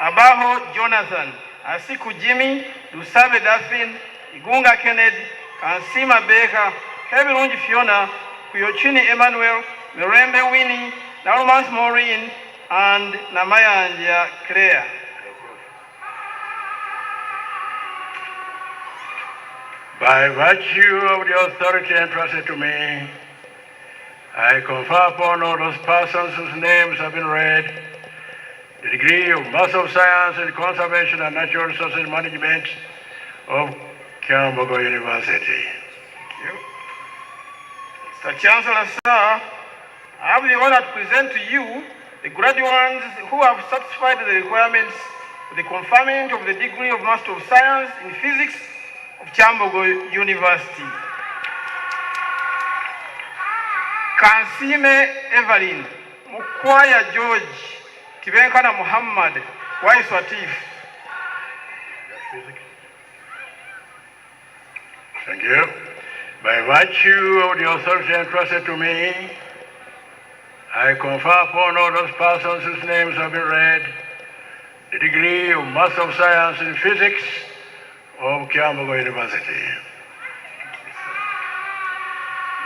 Abaho Jonathan, Asiku Jimmy, Lusabe Daphne, Igunga Kennedy, Kansima Baker, Kebirungi Fiona, Kuyochini Emmanuel, Mirembe Winnie, Narumas Maureen, and Namayanja Claire. By virtue of the authority entrusted to me, I confer upon all those persons whose names have been read the degree of Master of Science in Conservation and Natural Resources Management of Kyambogo University. Thank you. Mr. Chancellor, sir, I have the honor to present to you the graduates who have satisfied the requirements for the conferment of the degree of Master of Science in Physics of Kyambogo University. Kansime Evelyn, Mukwaya George, Tibenkana Muhammad, Waiswatif. Thank you. By virtue of the authority entrusted to me, I confer upon all those persons whose names have been read the degree of Master of Science in Physics of Kyambogo University.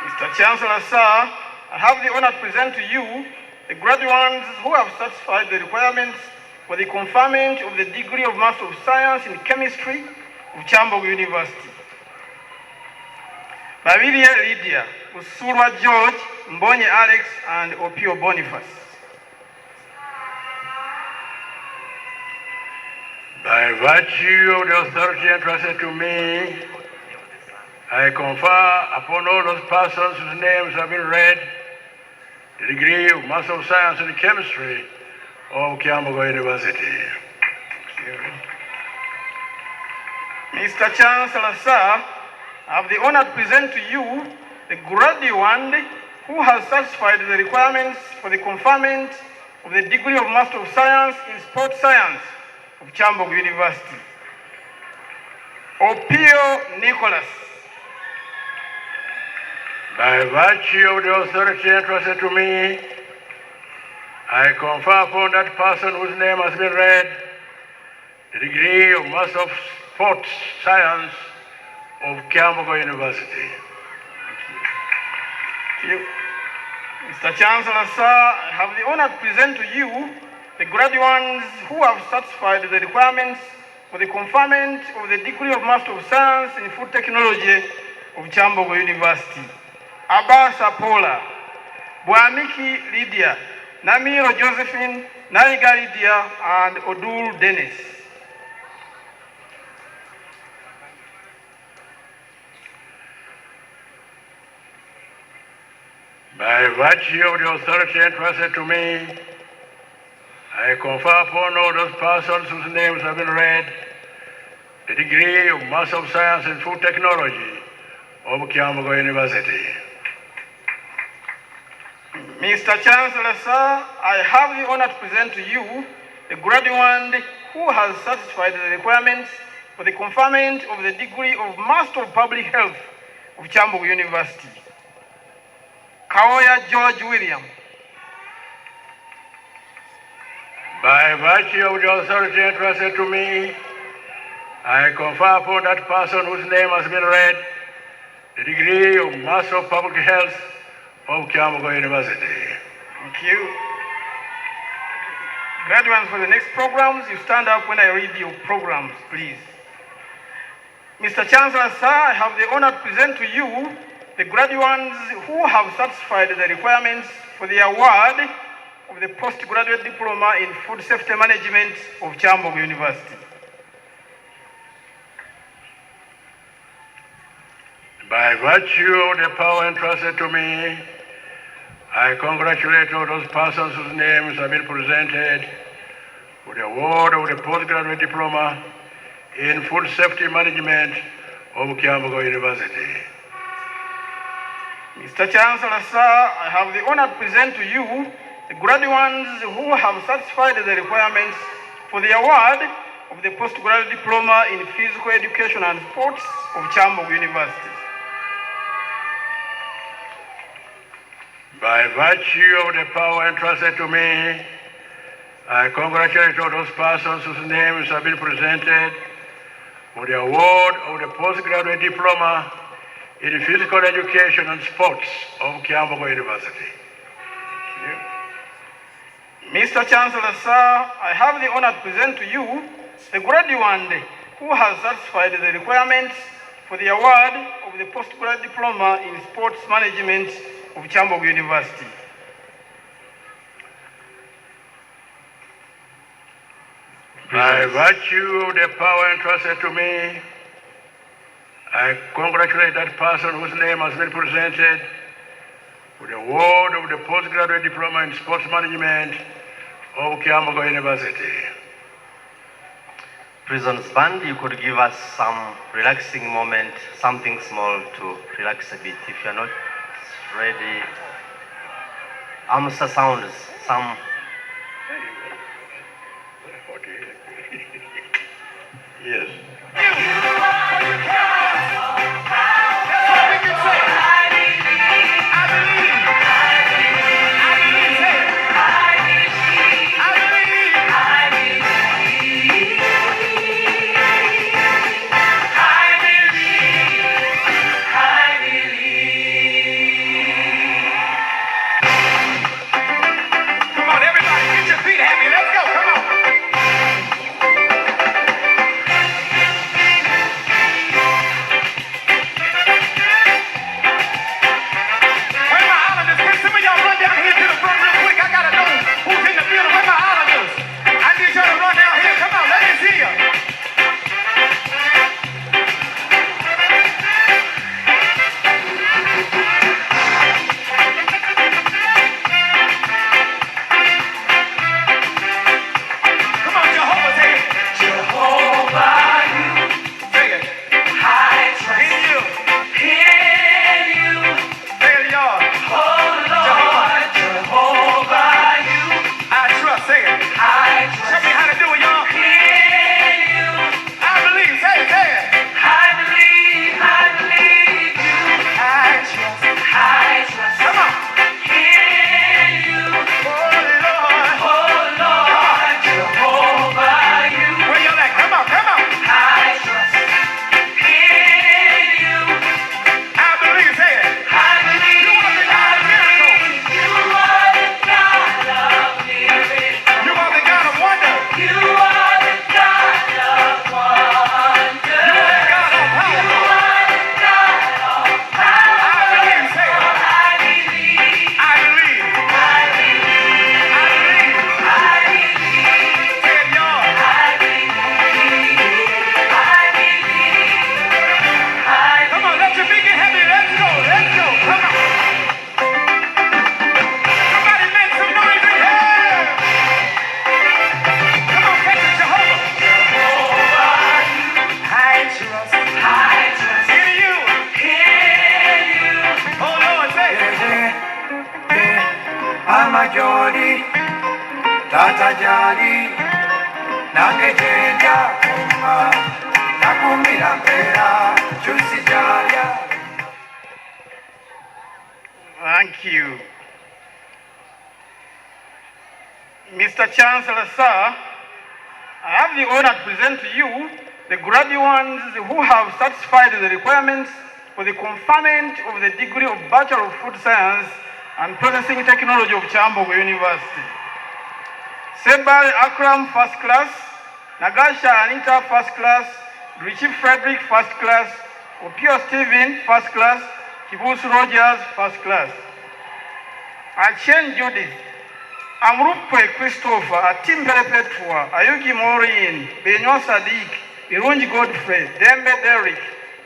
Mr. Chancellor, sir, I have the honor to present to you the graduates who have satisfied the requirements for the conferment of the degree of Master of Science in Chemistry of Kyambogo University. Baviria Lydia, Usurwa George, Mbonye Alex, and Opio Boniface. By virtue of the authority entrusted to me, I confer upon all those persons whose names have been read the degree of Master of Science in Chemistry of Kyambogo University. Mr. Chancellor, sir, I have the honor to present to you the graduate who has satisfied the requirements for the conferment of the degree of Master of Science in Sports Science of Kyambogo University. Opio Nicholas. By virtue of the authority entrusted to me, I confer upon that person whose name has been read the degree of Master of Sports Science of Kyambogo University. Thank you. Mr. Chancellor, sir, I have the honor to present to you the graduates who have satisfied the requirements for the conferment of the degree of Master of Science in Food Technology of Kyambogo University. Abasa Paula, Bwamiki Lydia, Namiro Josephine, Naiga Lydia, and Odul Dennis. By virtue of the authority entrusted to me, I confer upon all those persons whose names have been read the degree of Master of Science in Food Technology of Kyambogo University. Mr. Chancellor, sir, I have the honor to present to you the graduate who has satisfied the requirements for the conferment of the degree of Master of Public Health of Kyambogo University. Kaoya George William. By virtue of the authority entrusted to me, I confer upon that person whose name has been read the degree of Master of Public Health of Kyambogo University. Thank you. Graduates, for the next programs, you stand up when I read your programs, please. Mr. Chancellor, sir, I have the honor to present to you the graduates who have satisfied the requirements for the award of the postgraduate diploma in food safety management of Kyambogo University. By virtue of the power entrusted to me, I congratulate all those persons whose names have been presented for the award of the postgraduate diploma in food safety management of Kyambogo University. Mr. Chancellor, sir, I have the honor to present to you the graduates who have satisfied the requirements for the award of the postgraduate diploma in physical education and sports of Kyambogo University. By virtue of the power entrusted to me, I congratulate all those persons whose names have been presented for the award of the postgraduate diploma in physical education and sports of Kyambogo University. Mr. Chancellor, sir, I have the honor to present to you the graduate who has satisfied the requirements for the award of the postgraduate diploma in sports management of Kyambogo University. By virtue of the power entrusted to me, I congratulate that person whose name has been presented with the award of the postgraduate diploma in sports management of Kyambogo University. Prisons Band, you could give us some relaxing moment, something small to relax a bit. If you're not ready, Amsa sounds, some. Yes. Jodi, Tata Jodi, Nage Jenja Kuma, Thank you. Mr. Chancellor, sir, I have the honor to present to you the graduates who have satisfied the requirements for the conferment of the degree of Bachelor of Food Science and Processing Technology of Kyambogo University. Sebal Akram, first class. Nagasha Anita, first class. Richie Frederick, first class. Opio Stephen, first class. Kibus Rogers, first class. Achen Judith, Amrupe Christopher, Atimbele Petua, Ayugi Maureen, Benyo Sadiq, Irunji Godfrey, Dembe Derek,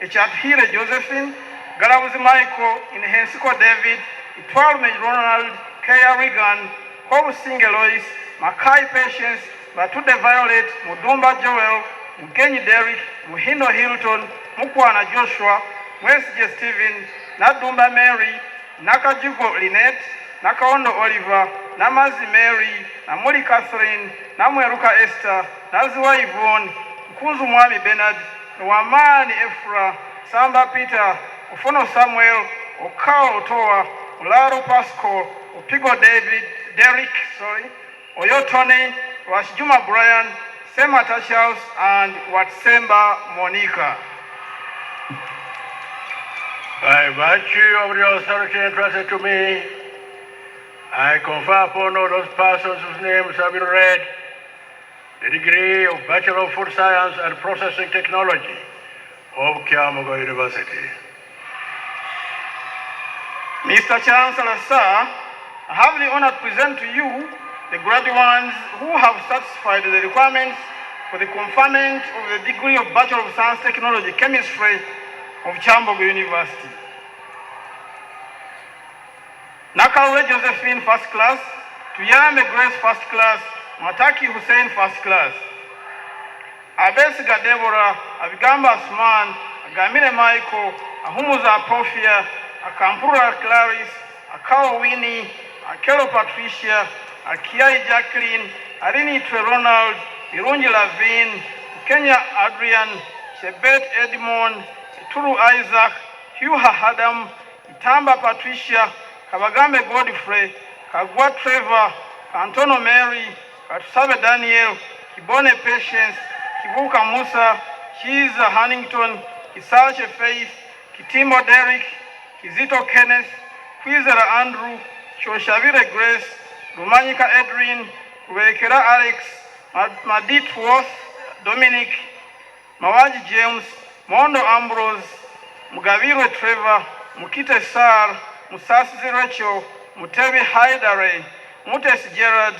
Echathire Josephine, Galawuzi Michael, Inhensiko David, Itwalme Ronald, Kaya Regan, Hobu Singelois, Makai Patience, Batude Violet, Mudumba Joel, Mugenyi Derek, Muhindo Hilton, Mukwana Joshua, Westje Stephen, Nadumba Mary, Nakajugo Lynette, Nakaondo Oliver, Namazi Mary, Namuli Catherine, Namweruka Esther, Naziwa Yvonne, Mkunzu Mwami Bernard, Wamani Efra, Samba Peter, Ufono Samuel, Okao Otoa, Ularo Pasco, Opigo David, Derek, Oyo Tony, Washjuma Brian, Sema Tashals, and Watsemba Monica. By virtue of the authority entrusted to me, I confer upon all those persons whose names have been read the degree of Bachelor of Food Science and Processing Technology of Kyambogo University. Mr. Chancellor, sir, I have the honor to present to you the graduates who have satisfied the requirements for the conferment of the degree of Bachelor of Science Technology Chemistry of Kyambogo University. Nakalwe Josephine, first class. Tuyame Grace, first class. Mataki Hussein, first class. Abesiga Deborah, Abigamba Asman, Agamine Michael, Ahumuza Apofia, Akampura Clarice, Akao Winnie, Akelo Patricia, Akiai Jacqueline, Arini Tre Ronald, Irunji Lavine, Kenya Adrian, Chebet Edmond, Turu Isaac, Huha Adam, Itamba Patricia, Kabagambe Godfrey, Kagwa Trevor, Antono Mary, Katusabe Daniel, Kibone Patience, Kibuka Musa, Chiza Huntington, Kisache Faith, Kitimo Derek, Kizito Kenneth, Kwizera Andrew, Shoshavire Grace, Rumanyika Edwin, Wekera Alex, Madit Worth, Dominic, Mawaji James, Mondo Ambrose, Mugaviro Trevor, Mukite Sar, Musasi Rachel, Mutebi Haidare, Mutes Gerard,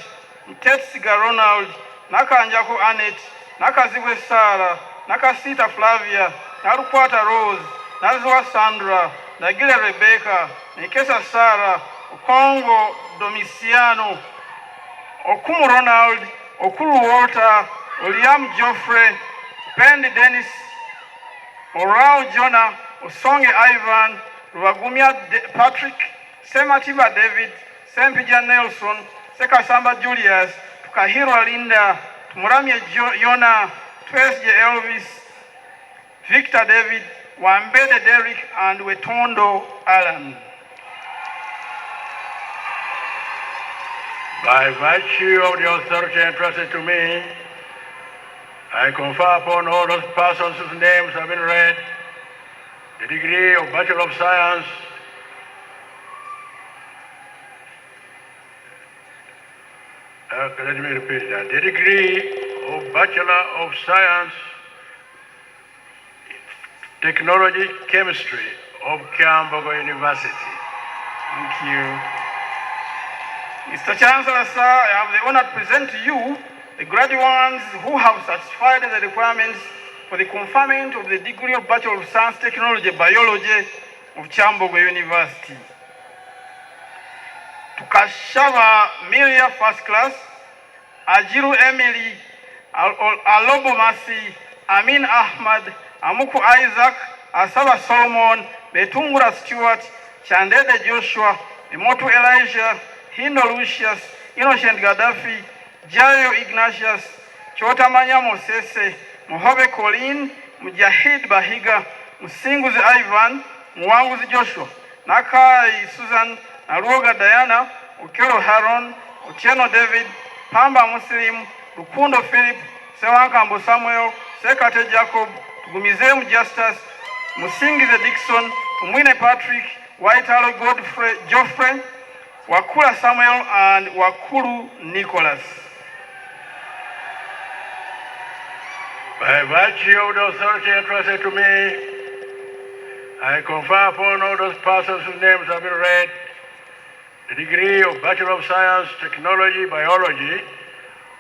Mutetsiga Ronald, Nakanjaku Annette, Nakaziwe Sara, Nakasita Flavia, Narukwata Rose, Nazwa Sandra, Nagile Rebecca, Nikesa Sara, Okongo Domiciano, Okumu Ronald, Okulu Walter, William Geoffrey, Pendi Dennis, Orao Jonah, Osonge Ivan, Ruagumia Patrick, Sematiba David, Sempija Nelson, Sekasamba Julius, Tukahiro Linda, Tumuramye Yona, Twesje Elvis, Victor David, Wambede Derek, and Wetondo Alan. By virtue of the authority entrusted to me, I confer upon all those persons whose names have been read the degree of Bachelor of Science let me repeat that. The degree of Bachelor of Science, Technology, Chemistry of Kyambogo University. Thank you. Mr. Chancellor, sir, I have the honor to present to you the graduates who have satisfied the requirements for the conferment of the degree of Bachelor of Science, Technology, Biology of Kyambogo University. Tukashava Miria, first class. Ajiru Emily, Alobo Masi, Amin Ahmad, Amuku Isaac, Asaba Solomon, Betungura Stewart, Chandede Joshua, Emotu Elijah, Hindo Lucius, Innocent Gaddafi, Jayo Ignatius, Chotamanya Mosese, Mohobe Colleen, Mujahid Bahiga, Musinguzi Ivan, Mwanguzi Joshua, Nakai Susan, Naruoga Diana, Okelo Haron, Otieno David, Pamba Muslim, Rukundo Philip, Sewankambo Samuel, Sekate Jacob, Tugumizemu Justus, Musingize Dixon, Umwine Patrick, Waitalo Godfrey Geoffrey, Wakula Samuel, and Wakulu Nicholas. By virtue of the authority entrusted to me, I confer upon all those persons whose names have been read the degree of Bachelor of Science, Technology, Biology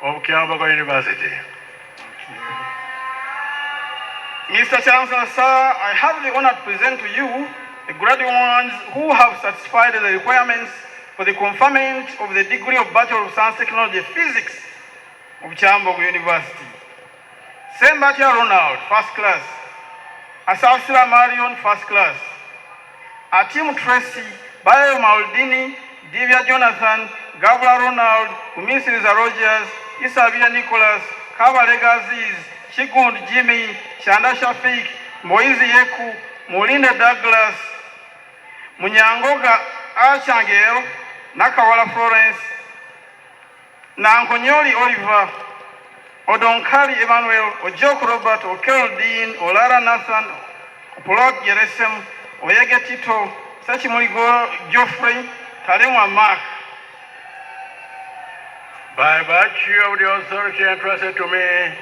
of Kyambogo University. Mr. Chancellor, sir, I have the honor to present to you the graduates who have satisfied the requirements for the conferment of the degree of Bachelor of Science, Technology, Physics of Kyambogo University. Sembatia Ronald, first class. Asafsira Marion, first class. Atim Tracy, Bayo Maldini, Divya Jonathan, Gabla Ronald, Umisi Liza Rogers, Isabia Nicholas, Kabalega Aziz, Chikund Jimmy, Shanda Shafik, Moizi Yeku, Molinda Douglas, Munyangoga Achangel, Nakawala Florence, Nankonyoli Oliver, Odonkari Emmanuel, Ojoko Robert, Okel Dean, Olara Nathan, Polok Jeresem, Oyege Tito, Sachimoligo Geoffrey, Talemwa Mark. By virtue of the authority entrusted to me,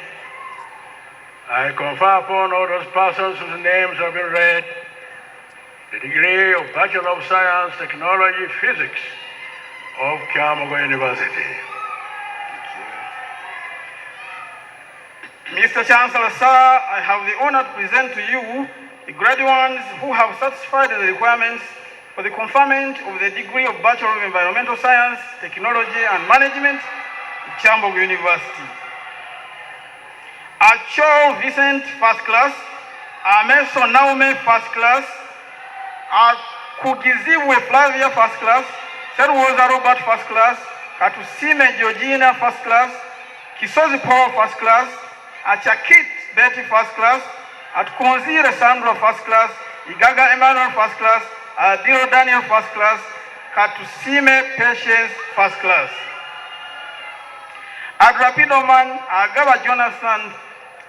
I confer upon all those persons whose names have been read the degree of Bachelor of Science, Technology, Physics of Kyambogo University. Mr. Chancellor, sir, I have the honor to present to you the graduates who have satisfied the requirements for the conferment of the degree of Bachelor of Environmental Science, Technology and Management of Kyambogo University. Acho Vincent, first class. Ameso Naume, first class. Kugiziwe Flavia, first class. Seruoza Robert, first class. Katusime Georgina, first class. Kisozi Paul, first class. Achakit Betty, first class. Atkonzire Sandra, first class. Igaga Emmanuel, first class. Adiro Daniel, first class. Katusime Patience, first class. Adrapido Man, Agaba Jonathan,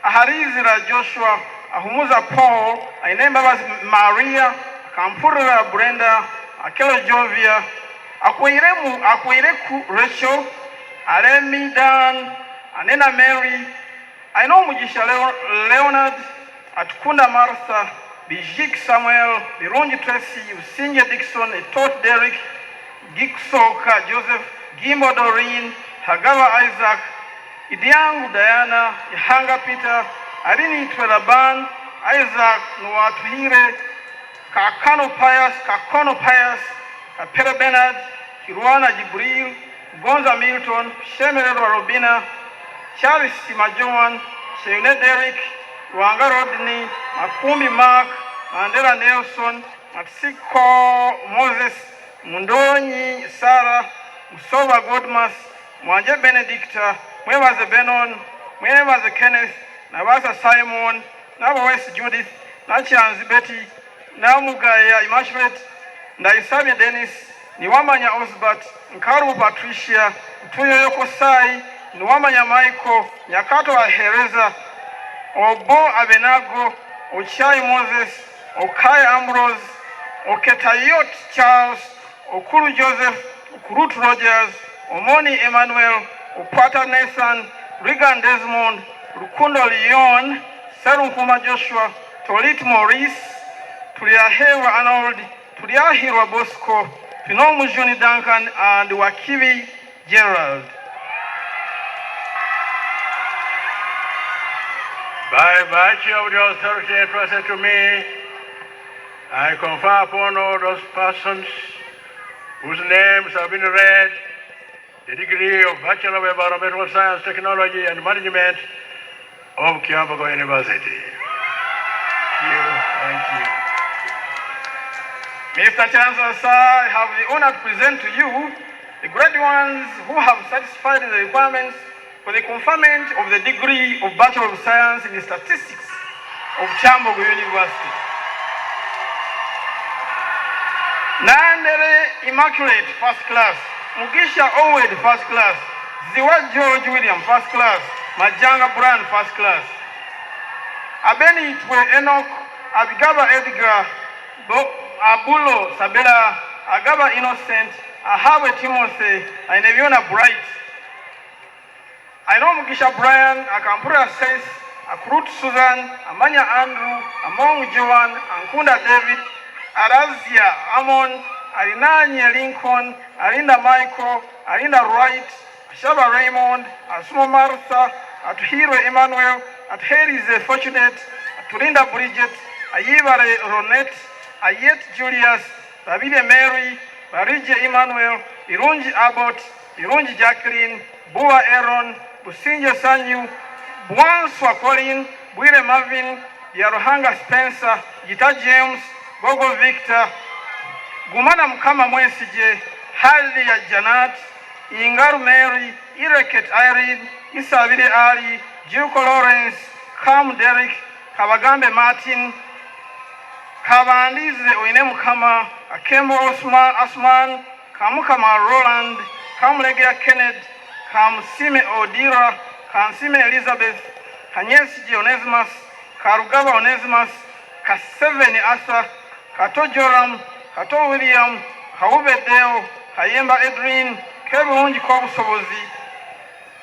Aharizira Joshua, Ahumuza Paul, Ainemba Maria, Kampurira Brenda, Akelo Jovia, Akwireku Rachel, Aremi Dan, Anena Mary, I know Mujisha Leonard, Atkunda Martha, Bijik Samuel, Bironji Tracy, Usinja Dixon, Etot Derek, Giksoka Joseph, Gimbo Doreen, Hagawa Isaac, Idiangu Diana, Ihanga Peter, Arini Twelaban, Isaac Nwatuhire, Kakono Pius, Kapera Bernard, Kiruana Jibril, Gonza Milton, Shemerero Robina, Charles Simajoan, Sheune Derek, Wanga Rodney, Makumbi Mark, Mandela Nelson, Maxiko Moses, Mundonyi Sarah, Musova Godmas, Mwanje Benedicta, Mwebaze Benon, Mwebaze Kenneth, Nabasa Simon, Nabawes Judith, Nachanzi Betty, Namugaya Immaculate, Ndaisami Dennis, Niwamanya Osbert, Nkaru Patricia, Tuyo Yoko Sai, Niwamanya Michael, Nyakato Ahereza, Obo Abenago, Ochai Moses, Okai Ambrose, Oketayot Charles, Okuru Joseph, Okurut Rogers, Omoni Emmanuel, Opata Nathan, Regan Desmond, Rukundo Leon, Serunkuma Joshua, Tolit Maurice, Tuliahewa Arnold, Tuliahirwa Bosco, Pinomu Juni Duncan, and Wakivi Gerald. By virtue of the authority entrusted to me, I confer upon all those persons whose names have been read the degree of Bachelor of Environmental Science, Technology and Management of Kyambogo University. Thank you. Mr. Chancellor, sir, I have the honor to present to you the graduates who have satisfied the requirements for the conferment of the degree of Bachelor of Science in Statistics of Kyambogo University. Nandere Immaculate, first class. Mugisha Owed, first class. Ziwa George William, first class. Majanga Brand, first class. Abeni Itwe Enoch, Abigaba Edgar, Abulo Sabela, Agaba Innocent, Ahawe Timothy, and Eviona Bright. I know Mugisha Brian, Akampura Says, Akrut Susan, Amanya Andrew, Among Joan, Ankunda David, Arazia Amon, Arinanya Lincoln, Arinda Michael, Arinda Wright, Shaba Raymond, Asumo Martha, Atuhiro Emmanuel, Atherize Fortunate, Aturinda Bridget, Ayibare Ronette, Ayet Julius, Babide Mary, Barije Emmanuel, Irunji Abbott, Irunji Jacqueline, Bua Aaron, Businje Sanyu, Bwanswa Colin, Bwire Marvin, Yarohanga Spencer, Gita James, Gogo Victor, Gumana Mkama Mwesije, Hali ya Janat, Ingaru Mary, Ireket Irene, Isabide Ali, Juko Lawrence, Kam Derek, Kabagambe Martin, Kabandize Oine Mukama, Akembo Osman, Kamukama Roland, Kamlegea Kenneth, Kamsime Odira, Kamsime Elizabeth, Kanyesiji Onesimus, Karugaba Onesimus, Kaseveni Asa, Kato Joram, Kato William, Kaube Deo, Kayemba Edwin, Kebu Unji Kobu Sobozi,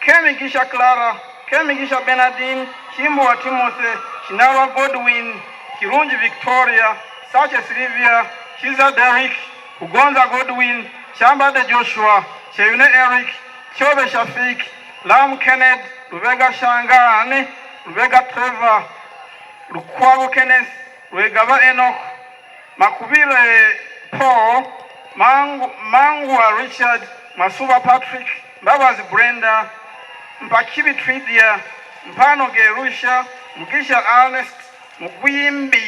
Kemi Gisha Clara, Kemi Gisha Bernardine, Kimbo wa Timothy, Shinara Godwin, Kirunji Victoria, Sache Silvia, Kiza Derek, Ugonza Godwin, Chamba de Joshua, Cheyune Eric, Chobe Shafik, Lam Kenneth, Lubega Shangane, Lubega Trevor, Lukwago Kenneth, Lugaba Enoch, Makubile Paul, Mangwa Richard, Masuba Patrick, Babazi Brenda, Mpakibi Tridia, Mpano Gerusha, Mugisha Ernest, Mugwimbi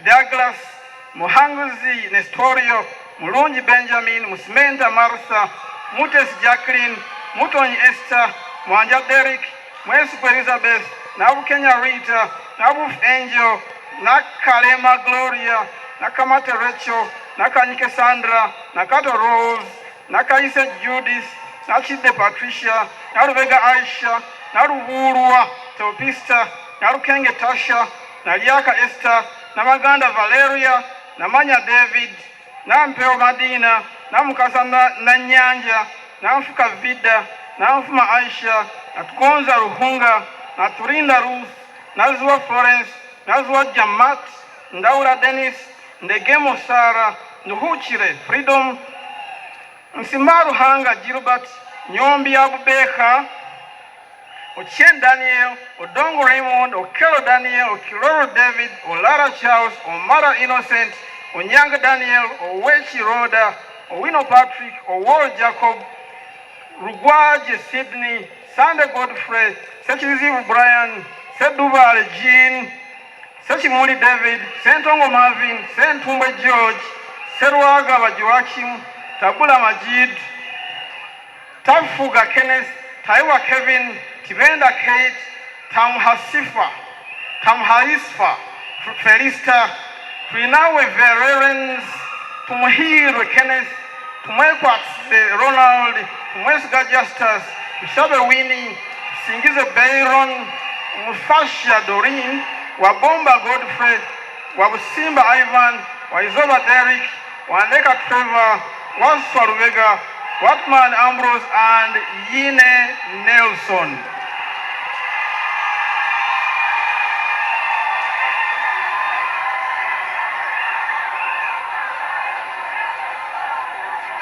Douglas, Muhanguzi Nestorio, Mulungi Benjamin, Musmenta Martha, Mutes Jacqueline, Mutonyi Esther, Mwanja Derek, Mwesuku Elizabeth, Nabu Kenya Rita, Nabu Angel, Nakalema Gloria, Nakamata Rachel, Nakanyike Sandra, Nakato Rose, Nakaise Judith, Nachide Patricia, Narubega Aisha, Narubulwa Teopista, Narukenge Tasha, Naliaka Esther, Namaganda Valeria, Namanya David, Nampeo Madina, Namukasa Nanyanja, Namfuka Vida, Namfuma Aisha, Natukonza Ruhunga, Naturinda Ruth, Nazwa Florence, Nazwa Jamat, Ndaura Dennis, Ndegemo Sara, Nuhuchire Freedom, Msimaru Hanga Gilbert, Nyombi Abubeka, Ochen Daniel, Odongo Raymond, Okelo Daniel, Okiloro David, Olara Charles, Omara Innocent, Onyanga Daniel, Owechi Rhoda, Owino Patrick, Oworo Jacob, Rugwaje Sydney, Sande Godfrey, Sechizivu Brian, Sedubale Jean, Sechimuli David, Sentongo Marvin, Sentumbe George, Serwaga Bajoachim, Tabula Majid, Tafuga Kenneth, Taiwa Kevin, Tivenda Kate, Tamhasifa, Tamhaisfa, Felista, Prinawe Vererens, Tumhiro Kenneth, Tumekwa Ronald, Tumwesga Justus, Tushabe Winnie, Singize Bayron, Mufasha Doreen, Wabomba Godfrey, Wabusimba Ivan, Waizoba Derek, Wandeka Trevor, Waswa Rubega, Watman Ambrose, and Yine Nelson.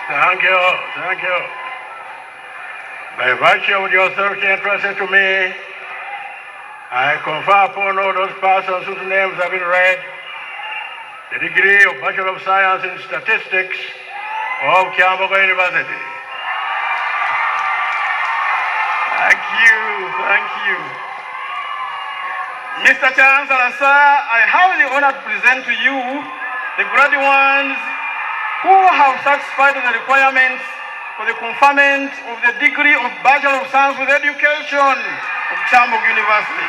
Thank you, thank you. By virtue of the authority entrusted to me, I confer upon all those persons whose names have been read the degree of Bachelor of Science in Statistics of Kyambogo University. Thank you, thank you. Mr. Chancellor, sir, I have the honor to present to you the graduates who have satisfied the requirements for the conferment of the degree of Bachelor of Science with Education of Kyambogo University.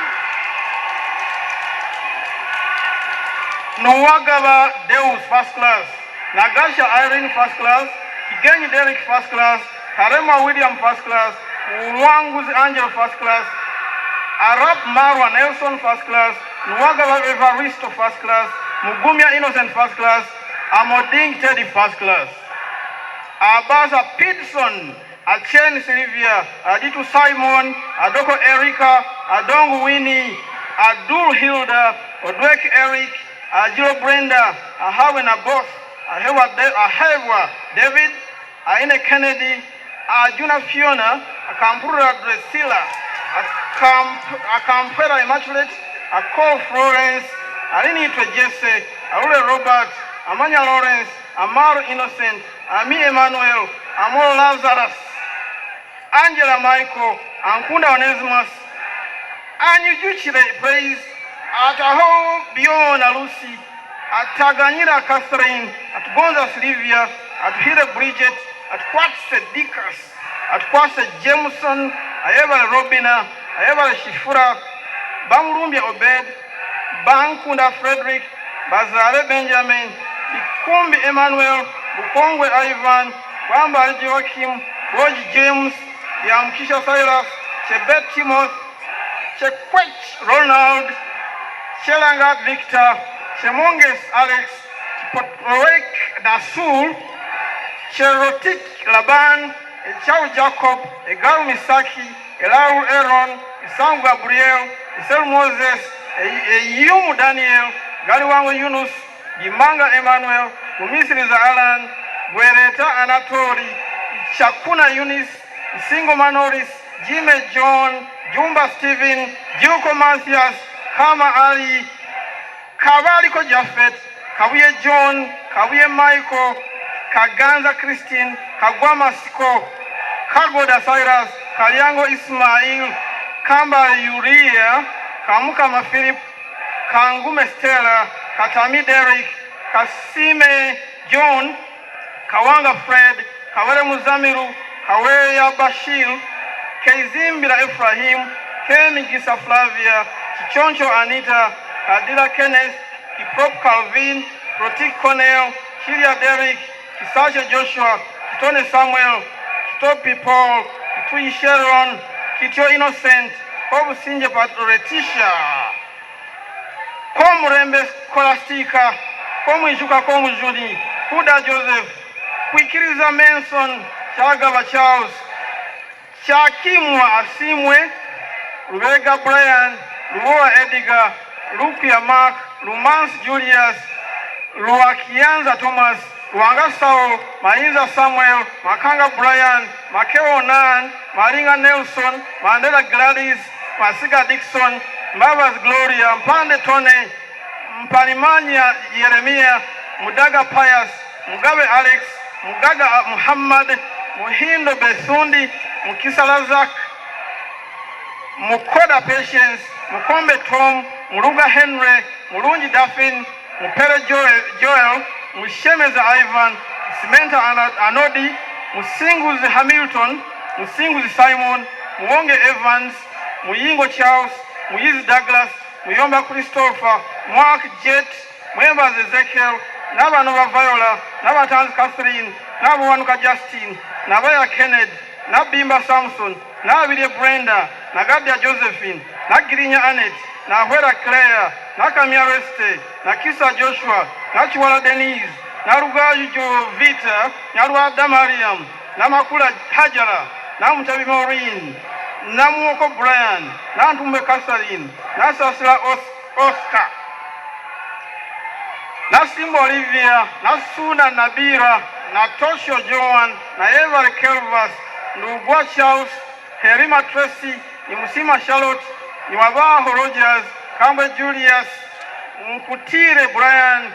Nuwagaba Deus first class, Nagasha Irene first class, Kigenyi Derek first class, Harema William first class, Wanguzi Angel first class, Arap Marwa Nelson first class, Nuwagaba Evaristo first class, Mugumya Innocent first class, Amoding Teddy first class. Abaza Peterson, Achen Sylvia, Aditu Simon, Adoko Erica, Adongu Winnie, Adul Hilda, Odwek Eric, Ajiro Brenda, Ahawena Boss, Ahewa David, Aine Kennedy, Ajuna Fiona, Akampura Drusilla, Akampera Immaculate, Akol Florence, Arini Jesse, Aure Robert, Amanya Lawrence, Amaro Innocent, Ami Emmanuel, Amor Lazarus, Angela Michael, Ankunda Onesimus, Anyujuchire Praise, Ataho Biona Lucy, Ataganyira Catherine, at Gonza Sylvia, at Hida Bridget, at Kwatse Dickas, at Kwatse Jameson, Ayeva Robina, Ayeva Shifura, Bamrumbia Obed, Bankunda Frederick, Bazare Benjamin, Ikumbi Emmanuel, Bukongwe Ivan, Wamba Joachim, Roger James, Yamkisha Cyrus, Chebet Timoth, Chekwech Ronald, Chelangat Victor, Chemonges Alex, Chipotrowek Nasul, Cherotik Laban, Chao Jacob, Egaru Misaki, Elaru Aaron, Isam Gabriel, Isel Moses, Yumu Daniel, Galiwango Yunus, Gimanga Emmanuel, Mumisiriza Alan, Gwereta Anatori, Shakuna Yunis, Singo Manoris, Jime John, Jumba Stephen, Juko Mathias, Kama Ali, Kabaliko Jafet, Kabuye John, Kabuye Michael, Kaganza Christine, Kagwama Siko, Kagoda Cyrus, Kalyango Ismail, Kamba Uriah, Kamukama Philip, Kangume Stella, Katami Derek, Kasime John, Kawanga Fred, Kawere Muzamiru, Kaweya Bashir, Keizimbira Ephraim, Kemi Gisa Flavia, Chichoncho Anita, Adila Kenneth, Kiprop Calvin, Protik Cornell, Kiria Derek, Kisaja Joshua, Kitone Samuel, Kitopi Paul, Kitui Sharon, Kitio Innocent, Kobu Sinje Patroretisha, Komu Rembe Scholastica, Komu Ijuka Komu Juni, Kuda Joseph, Kwikiriza Manson, Chagaba Charles, Chakimwa Asimwe, Rubega Brian, Luoa Edgar, Lukia Mark, Lumans Julius, Luakianza Thomas, Luanga Sao, Mainza Samuel, Makanga Brian, Makeo Nan, Maringa Nelson, Mandela Gladys, Masiga Dixon, Mbavas Gloria, Mpande Tone, Mpanimanya Yeremia, Mudaga Pius, Mugabe Alex, Mugaga Muhammad, Muhindo Besundi, Mukisa Lazak, Mukoda Patience, Mukombe Tom, Muruga Henry, Murungi Daphne, Mupere Joel, Mushemeza Ivan, Simenta Anodi, Musinguzi Hamilton, Musinguzi Simon, Muonge Evans, Muyingo Charles, Muyizi Douglas, Muyomba Christopher, Mark Jet, Mwemba Ezekiel, Naba Nova Viola, Naba Tans Catherine, Naba Wanuka Justin, Nabaya Kenneth, Nabimba Samson, Nabidia Brenda, Nagadia Josephine, Nagirinya Annette, Nahwera Claire, Nakamia Reste, Nakisa Joshua, Nachiwala Denise, Narugaju Vita, Naruada Mariam, Namakula Hajara, Namutabi Maureen, Namuoko Brian, Nantumbe Catherine, Nasasla Oscar, Nasimbo Olivia, Nasuna Nabira, Natosho Joan, Naeva Kelvas, Nugwa Charles, Herima Tracy, Nimusima Charlotte, Niwabaho Rogers, Kambe Julius, Nkutire Brian,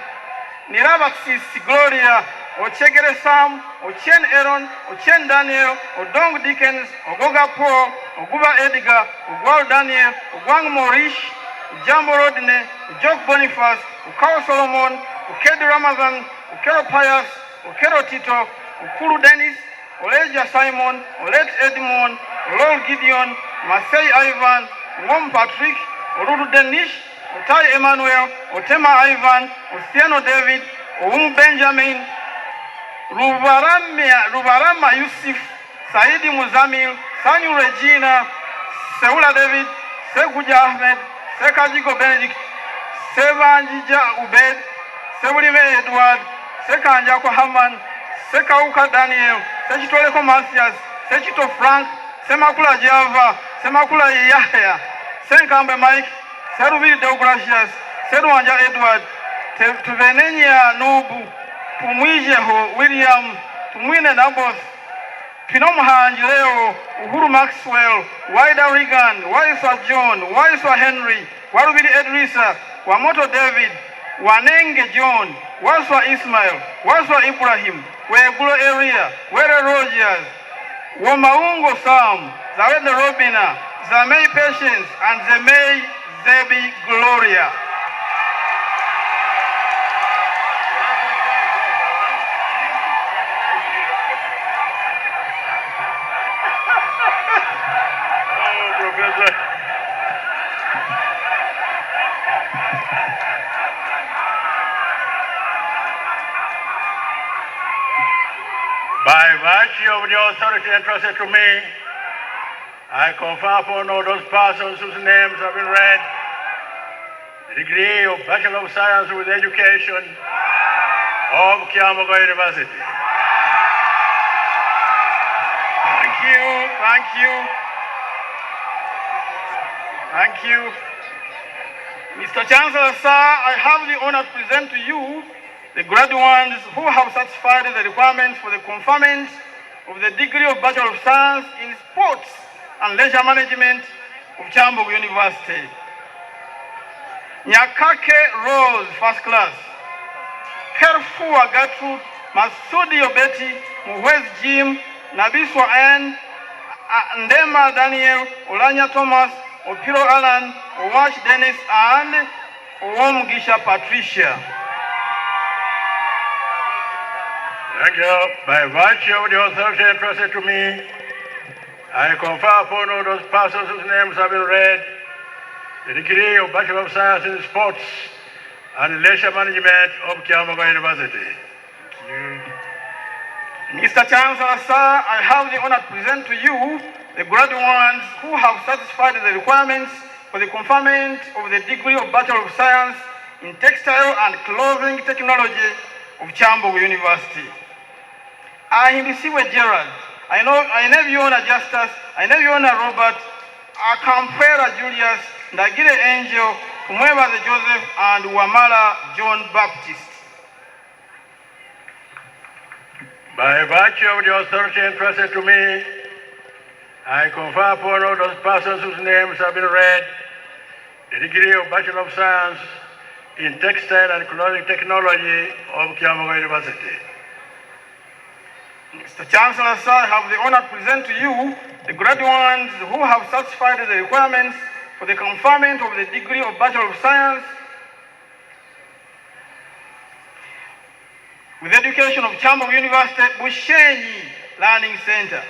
Nirabaxis Gloria, Ochegere Sam, Ochen Aaron, Ochen Daniel, Odong Dickens, Ogoga Paul, Oguba Edgar, Ogwal Daniel, Ogwang Morish, Jambo Rodney, Jock Boniface, Ukao Solomon, Ukedi Ramazan, Ukero Pius, Ukero Tito, Ukuru Dennis, Oleja Simon, Olet Edmond, Olol Gideon, Marseille Ivan, Ngom Patrick, Orudu Denish, Otai Emmanuel, Otema Ivan, Ostiano David, Oumu Benjamin, Rubarama Yusuf, Saidi Muzamil, Sanyu Regina, Seula David, Sekuja Ahmed, Sekajigo Benedict, Sevanjija Ubed, Sebulime Edward, Sekanjako Haman, Sekauka Daniel, Sechitoleko Masias, Sechito Frank, Semakula Java, Semakula Yahya, Senkambe Mike, Serubi Deogracias, Seruanja Edward, Tuvenenia Nubu, Tumwijeho William, Tumwine Nabos, Pinomuhanji Leo, Uhuru Maxwell, Wida Regan, Waiswa John, Waiswa Henry, Warubidi Edrisa, Wamoto David, Wanenge John, Waswa Ismail, Waswa Ibrahim, Wegulo Area, Were Rogers, Womaungo Sam, Zawede Robina, Zamei Patience, and Zemei Zebi Gloria. By virtue of the authority entrusted to me, I confer upon all those persons whose names have been read the degree of Bachelor of Science with Education of Kyambogo University. Thank you, thank you, thank you. Mr. Chancellor, sir, I have the honor to present to you the graduates who have satisfied the requirements for the conferment of the degree of Bachelor of Science in Sports and Leisure Management of Kyambogo University. Nyakake Rose, first class. Kerfua Gertrude, Masudi Obeti, Muwez Jim, Nabiswa N, Ndema Daniel, Olanya Thomas, Opiro Alan, Owash Dennis, and Owomgisha Patricia. Thank you. By virtue of the authority entrusted to me, I confer upon all those persons whose names have been read the degree of Bachelor of Science in Sports and Leisure Management of Kyambogo University. Mr. Chancellor, sir, I have the honor to present to you the graduates who have satisfied the requirements for the conferment of the degree of Bachelor of Science in Textile and Clothing Technology of Kyambogo University. Ahindisiwe Gerald, I know you honor Justus, I know you honor Robert, Akampera Julius, Ndagire Angel, Tumweba the Joseph, and Wamala John Baptist. By virtue of the authority entrusted to me, I confer upon all those persons whose names have been read the degree of Bachelor of Science in Textile and Clothing Technology of Kyambogo University. Mr. Chancellor, sir, I have the honor to present to you the graduates who have satisfied the requirements for the conferment of the degree of Bachelor of Science with Education of Kyambogo University, Bushenyi Learning Center.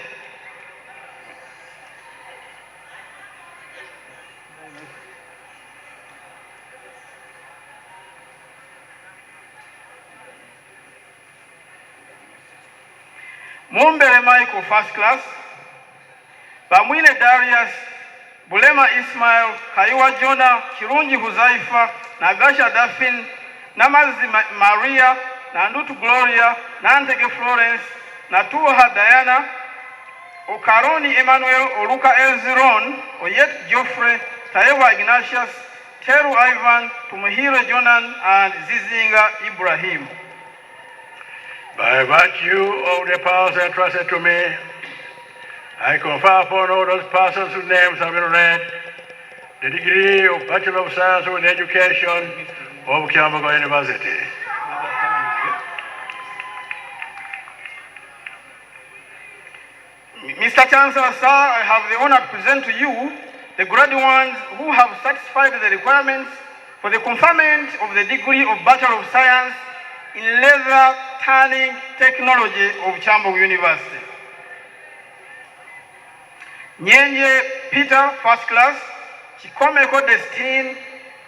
Mumbere Michael, first class. Bamwine Darius, Bulema Ismail, Kaiwa Jonah, Kirungi Huzaifa, Nagasha Daphne, Namazi Maria, Nandutu Gloria, Nantege Florence, Natuha Diana, Okaroni Emmanuel, Oruka Elziron, Oyet Geoffrey, Taewa Ignatius, Teru Ivan, Tumuhire Jonan, and Zizinga Ibrahim. By virtue of the powers entrusted to me, I confer upon all those persons whose names have been read the degree of Bachelor of Science with Education of Kyambogo University. Mr. Chancellor, sir, I have the honor to present to you the graduates who have satisfied the requirements for the conferment of the degree of Bachelor of Science in Leather Tanning Technology of Kyambogo University. Nyenye Peter, first class. Chikomeko Destine,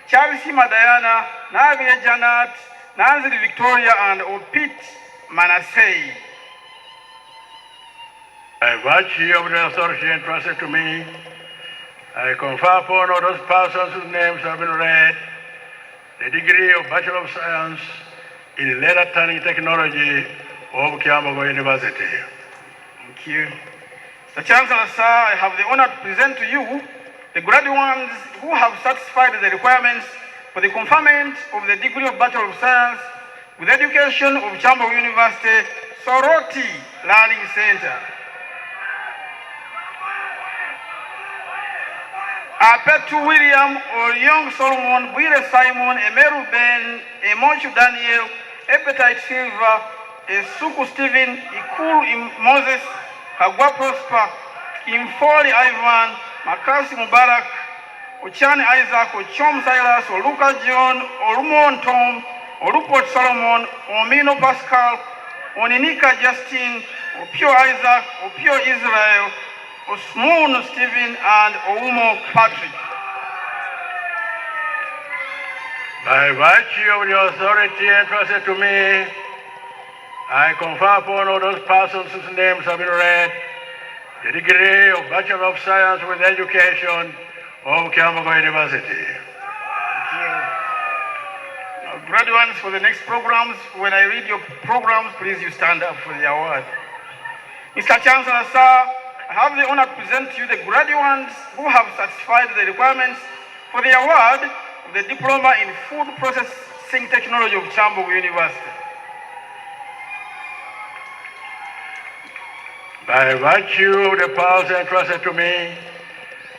Chabisima Diana, Navia Janat, Nanzili Victoria, and Opit Manasseh. By virtue of the authority entrusted to me, I confer upon all those persons whose names have been read the degree of Bachelor of Science in Letter Turning Technology of Kyambogo University. Thank you. Mr. Chancellor, sir, I have the honor to present to you the graduates who have satisfied the requirements for the conferment of the degree of Bachelor of Science with Education of Kyambogo University, Soroti Learning Center. Apetu William, Young Solomon, Bwire Simon, Emeru Ben, Emonchu Daniel, Appetite Silver, Suku Stephen, Ikulu Moses, Kagwa Prosper, Imfoli Ivan, Makasi Mubarak, Ochani Isaac, Ochom Silas, Oluka John, Olumon Tom, Olupot Solomon, Omino Pascal, Oninika Justin, Opio Isaac, Opio Israel, Osmoon Stephen, and Oumo Patrick. By virtue of the authority entrusted to me, I confer upon all those persons whose names have been read the degree of Bachelor of Science with Education of Kyambogo University. Now, graduates, for the next programs, when I read your programs, please you stand up for the award. Mr. Chancellor, sir, I have the honor to present to you the graduates who have satisfied the requirements for the award of the Diploma in Food Processing Technology of Kyambogo University. By virtue of the powers entrusted to me,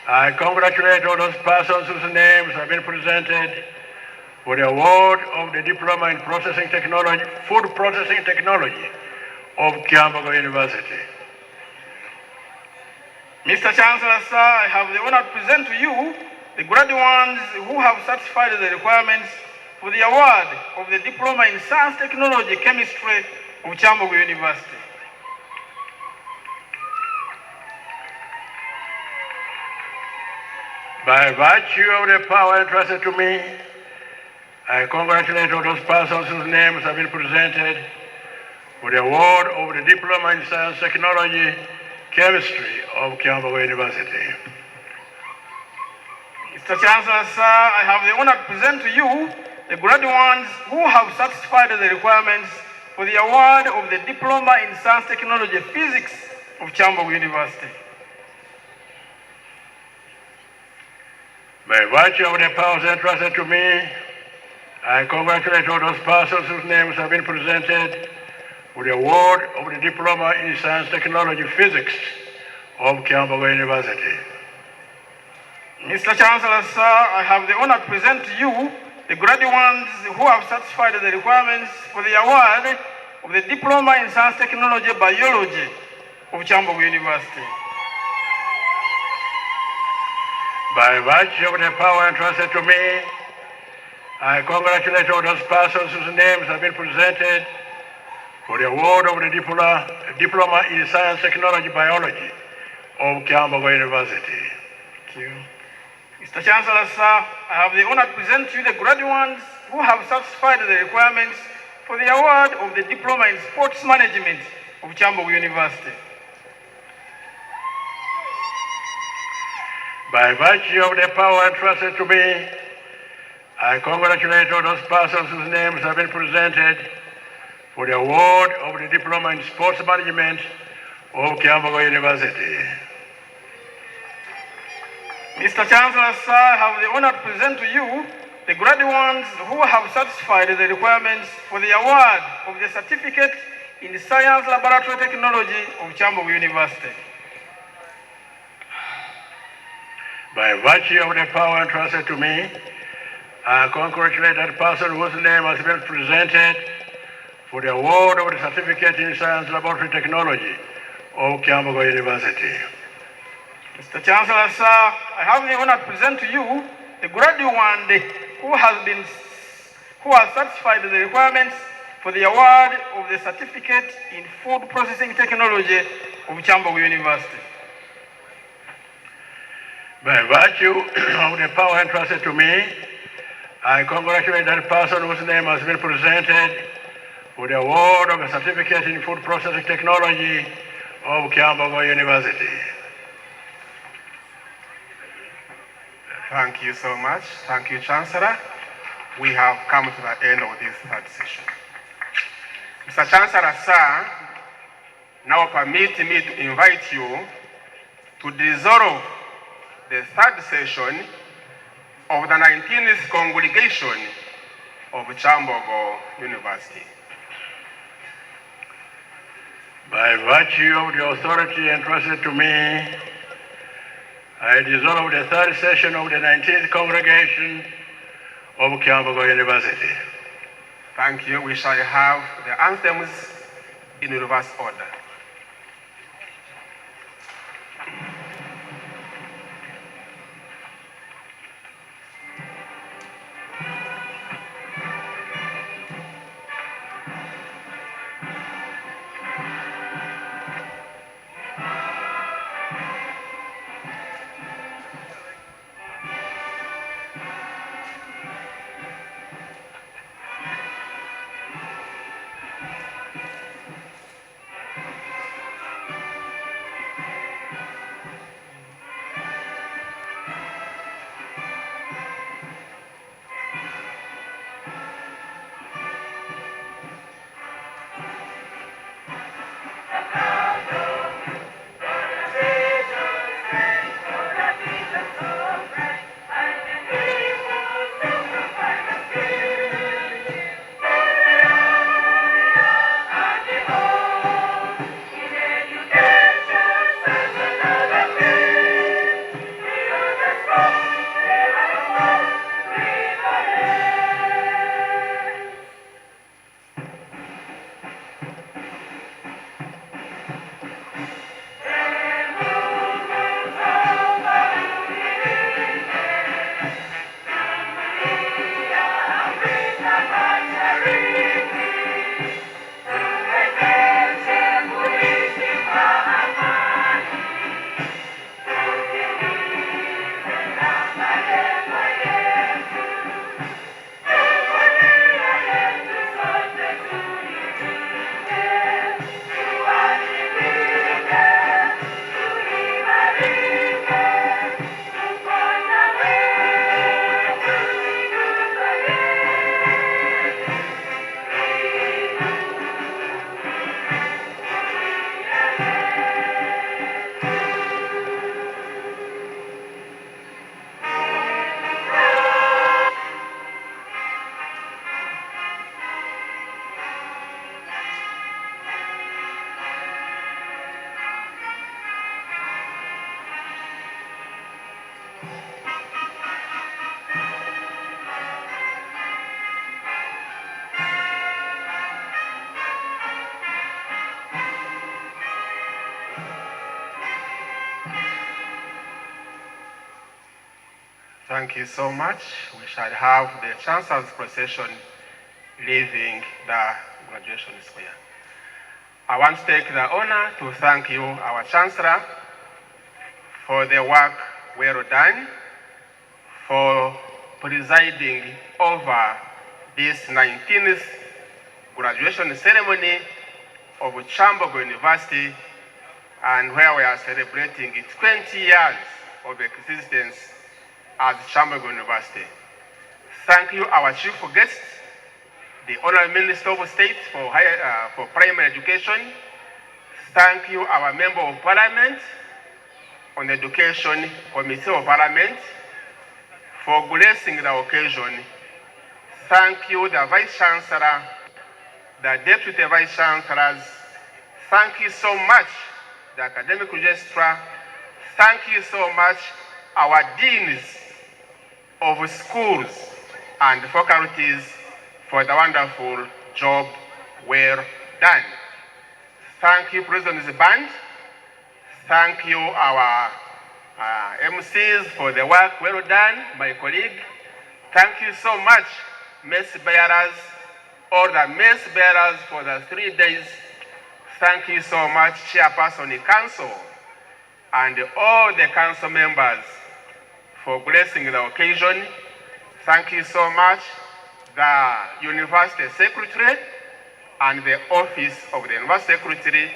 I congratulate all those persons whose names have been presented for the award of the Diploma in Processing Technology, Food Processing Technology of Kyambogo University. Mr. Chancellor, sir, I have the honor to present to you the graduates who have satisfied the requirements for the award of the Diploma in Science, Technology, Chemistry of Kyambogo University. By virtue of the power entrusted to me, I congratulate all those persons whose names have been presented for the award of the Diploma in Science, Technology, Chemistry of Kyambogo University. Mr. Chancellor, sir, I have the honor to present to you the graduates who have satisfied the requirements for the award of the Diploma in Science, Technology, Physics of Kyambogo University. By virtue of the powers entrusted to me, I congratulate all those persons whose names have been presented for the award of the Diploma in Science, Technology, Physics of Kyambogo University. Mr. Chancellor, sir, I have the honor to present to you the graduates who have satisfied the requirements for the award of the Diploma in Science, Technology, Biology of Kyambogo University. By virtue of the power entrusted to me, I congratulate all those persons whose names have been presented for the award of the Diploma in Science, Technology, Biology of Kyambogo University. Thank you. Mr. Chancellor, sir, I have the honor to present to you the graduates who have satisfied the requirements for the award of the Diploma in Sports Management of Kyambogo University. By virtue of the power entrusted to me, I congratulate all those persons whose names have been presented for the award of the Diploma in Sports Management of Kyambogo University. Mr. Chancellor, sir, I have the honor to present to you the graduates who have satisfied the requirements for the award of the Certificate in Science Laboratory Technology of Kyambogo University. By virtue of the power entrusted to me, I congratulate that person whose name has been presented for the award of the Certificate in Science Laboratory Technology of Kyambogo University. Mr. Chancellor, sir, I have the honor to present to you the graduate who has satisfied the requirements for the award of the Certificate in Food Processing Technology of Kyambogo University. By virtue of the power entrusted to me, I congratulate that person whose name has been presented for the award of a certificate in food processing technology of Kyambogo University. Thank you so much. Thank you, Chancellor. We have come to the end of this third session. Mr. Chancellor, sir, now permit me to invite you to dissolve the third session of the 19th congregation of Kyambogo University. By virtue of the authority entrusted to me, I dissolve the third session of the 19th congregation of Kyambogo University. Thank you. We shall have the anthems in reverse order. Thank you so much. We shall have the Chancellor's procession leaving the graduation square. I want to take the honor to thank you, our Chancellor, for the work well done, for presiding over this 19th graduation ceremony of Kyambogo University, and where we are celebrating 20 years of existence as Kyambogo University. Thank you, our chief guest, the Honorable Minister of State for Primary Education. Thank you, our Member of Parliament on the Education Committee of Parliament, for gracing the occasion. Thank you, the Vice Chancellor, the Deputy Vice Chancellors. Thank you so much, the Academic Registrar. Thank you so much, our Deans of schools and faculties, for the wonderful job well done. Thank you, President's Band. Thank you, our MCs, for the work well done, my colleague. Thank you so much, mess bearers, all the mess bearers for the 3 days. Thank you so much, Chairperson of Council, and all the council members for blessing the occasion. Thank you so much, the University Secretary and the Office of the University Secretary.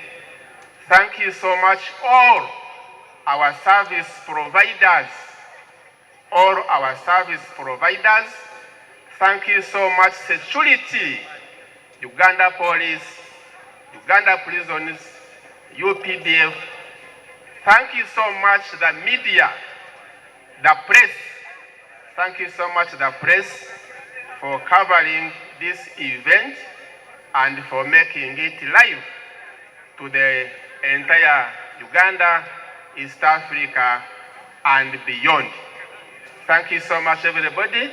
Thank you so much, all our service providers. Thank you so much, security, Uganda Police, Uganda Prisons, UPDF. Thank you so much, the media, the press. Thank you so much, the press, for covering this event and for making it live to the entire Uganda, East Africa, and beyond. Thank you so much, everybody,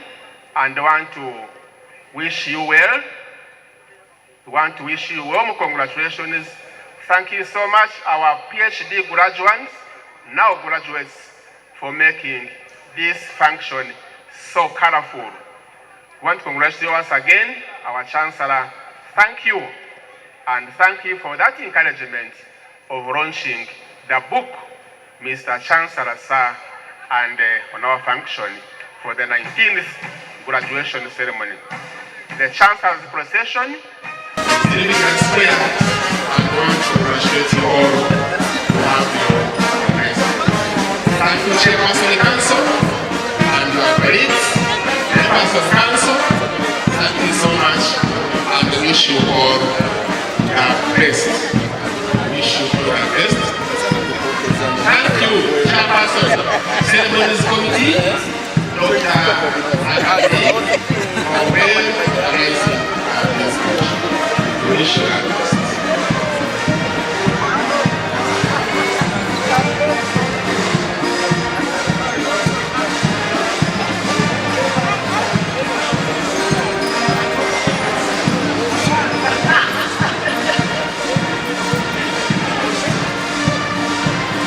and I want to wish you well. I want to wish you warm congratulations. Thank you so much, our PhD graduates, now graduates, for making this function so colorful. I want to congratulate you once again, our Chancellor. Thank you, and thank you for that encouragement of launching the book, Mr. Chancellor, sir, and on our function for the 19th graduation ceremony. The Chancellor's procession is leaving us here, and I want to congratulate you all to have your nice day. Thank you, Chairperson of the Council, and your colleagues, members of Council. Thank you so much, and I wish you all the best. Wish you all the best. Thank you, Chairperson, Ceremonies Committee, Dr. Agadi, for well-organizing this function. Wish you all the best.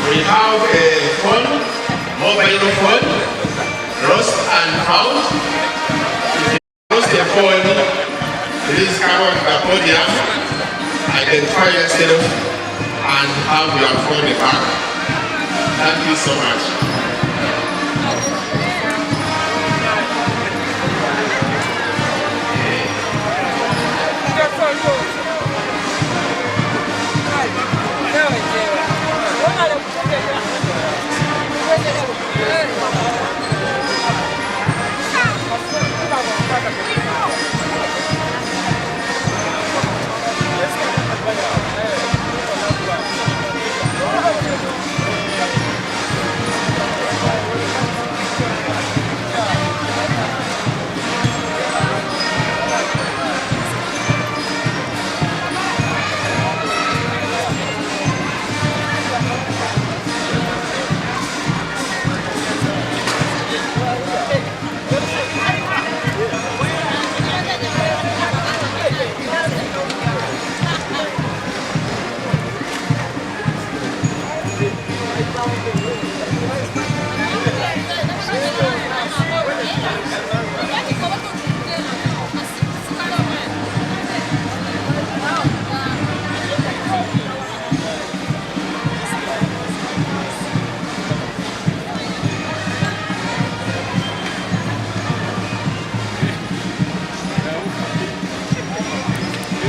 We have a phone, mobile phone, lost and found. If you lost a phone, please come on the podium, identify yourself, and have your phone back. Thank you so much.